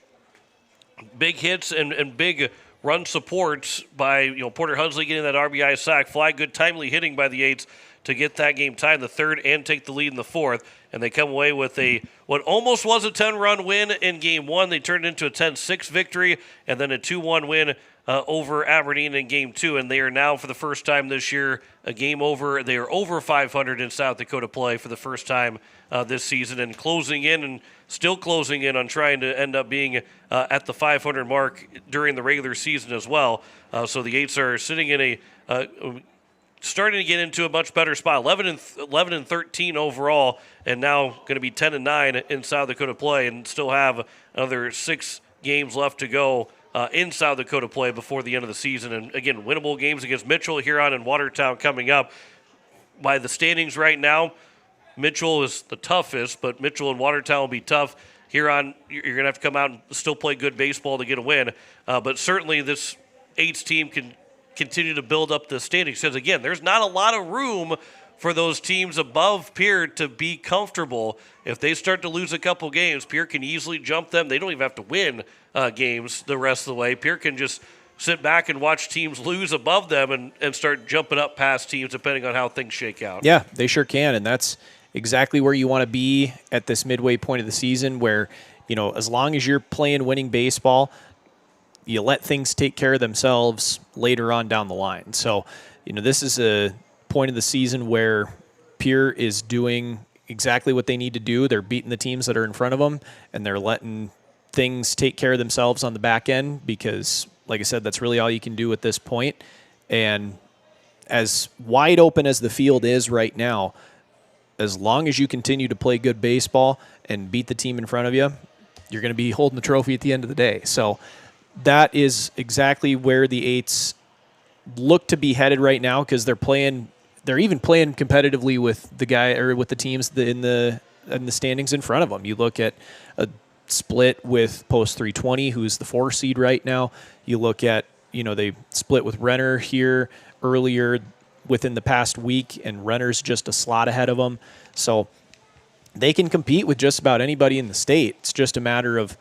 big hits and big run supports by Porter Hunsley getting that RBI sac fly. Good timely hitting by the Eights to get that game tied in the third and take the lead in the fourth. And they come away with what almost was a 10-run win in Game 1. They turned it into a 10-6 victory, and then a 2-1 win over Aberdeen in Game 2. And they are now, for the first time this year, a game over. They are over 500 in South Dakota play for the first time this season, and still closing in on trying to end up being at the 500 mark during the regular season as well. So the Eights are sitting in starting to get into a much better spot. 11-13 overall, and now going to be 10-9 in South Dakota play, and still have another 6 games left to go in South Dakota play before the end of the season. And again, winnable games against Mitchell, Huron, and Watertown coming up. By the standings right now, Mitchell is the toughest, but Mitchell and Watertown will be tough. Huron, you're going to have to come out and still play good baseball to get a win. But certainly this Eights team can continue to build up the standings, because again, there's not a lot of room for those teams above Pierre to be comfortable. If they start to lose a couple games, Pierre can easily jump them. They don't even have to win games the rest of the way. Pierre can just sit back and watch teams lose above them and start jumping up past teams depending on how things shake out. Yeah, they sure can, and that's exactly where you want to be at this midway point of the season, where as long as you're playing winning baseball, you let things take care of themselves later on down the line. So, this is a point of the season where Pierre is doing exactly what they need to do. They're beating the teams that are in front of them, and they're letting things take care of themselves on the back end because, like I said, that's really all you can do at this point. And as wide open as the field is right now, as long as you continue to play good baseball and beat the team in front of you, you're going to be holding the trophy at the end of the day. So that is exactly where the Eights look to be headed right now, because they're even playing competitively with the teams in the standings in front of them. You look at a split with Post 320, who's the 4 seed right now. You look at, they split with Renner here earlier within the past week, and Renner's just a slot ahead of them. So they can compete with just about anybody in the state. It's just a matter of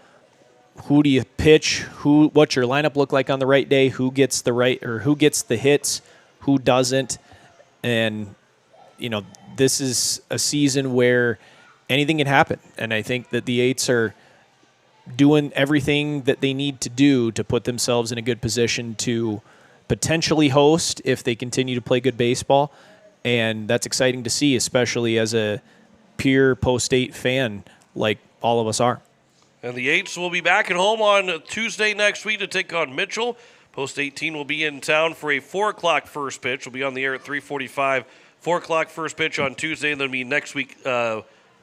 who do you pitch, what's your lineup look like on the right day, who gets the hits, who doesn't. And, this is a season where anything can happen. And I think that the Eights are doing everything that they need to do to put themselves in a good position to potentially host if they continue to play good baseball. And that's exciting to see, especially as a Pierre Post 8 fan like all of us are. And the Eights will be back at home on Tuesday next week to take on Mitchell. Post 18 will be in town for a 4 o'clock first pitch. We'll be on the air at 3:45. 4 o'clock first pitch on Tuesday, and then be next week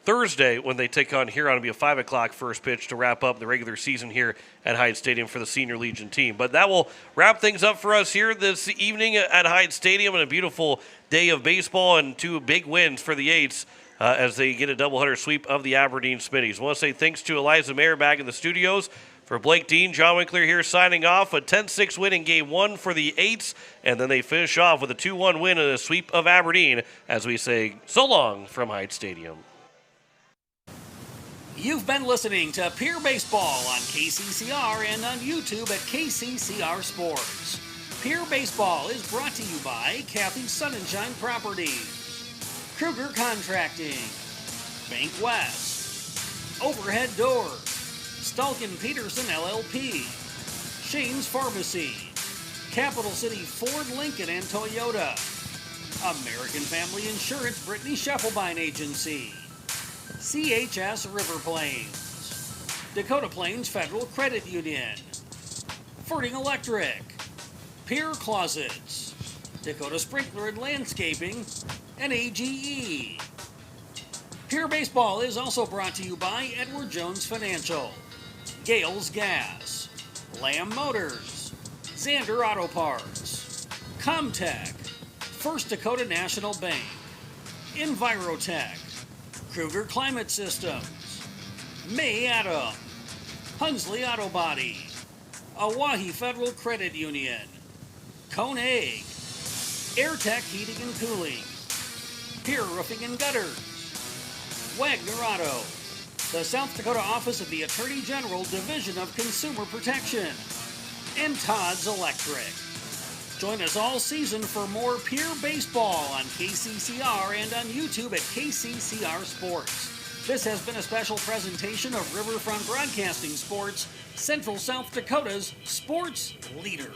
Thursday when they take on Huron. It'll be a 5 o'clock first pitch to wrap up the regular season here at Hyde Stadium for the Senior Legion team. But that will wrap things up for us here this evening at Hyde Stadium, and a beautiful day of baseball and 2 big wins for the Eights as they get a doubleheader sweep of the Aberdeen Smitties. I want to say thanks to Eliza Mayer back in the studios. For Blake Dean, John Winkler here signing off. A 10-6 win in Game 1 for the Eights, and then they finish off with a 2-1 win and a sweep of Aberdeen as we say so long from Hyde Stadium. You've been listening to Pierre Baseball on KCCR and on YouTube at KCCR Sports. Pierre Baseball is brought to you by Kathy's Sun and Shine Properties, Kruger Contracting, Bank West, Overhead Doors, Stalkin Peterson LLP, Shane's Pharmacy, Capital City Ford, Lincoln, and Toyota, American Family Insurance Brittany Scheffelbein Agency, CHS River Plains, Dakota Plains Federal Credit Union, Fording Electric, Pierre Closets, Dakota Sprinkler and Landscaping, and AGE. Pierre Baseball is also brought to you by Edward Jones Financial, Gales Gas, Lamb Motors, Xander Auto Parts, Comtech, First Dakota National Bank, Envirotech, Kruger Climate Systems, May Adam, Hunsley Auto Body, Oahe Federal Credit Union, Cone Egg, AirTech Heating and Cooling, Pierre Roofing and Gutters, Wagner Auto, the South Dakota Office of the Attorney General Division of Consumer Protection, and Todd's Electric. Join us all season for more Pierre Baseball on KCCR and on YouTube at KCCR Sports. This has been a special presentation of Riverfront Broadcasting Sports, Central South Dakota's sports leader.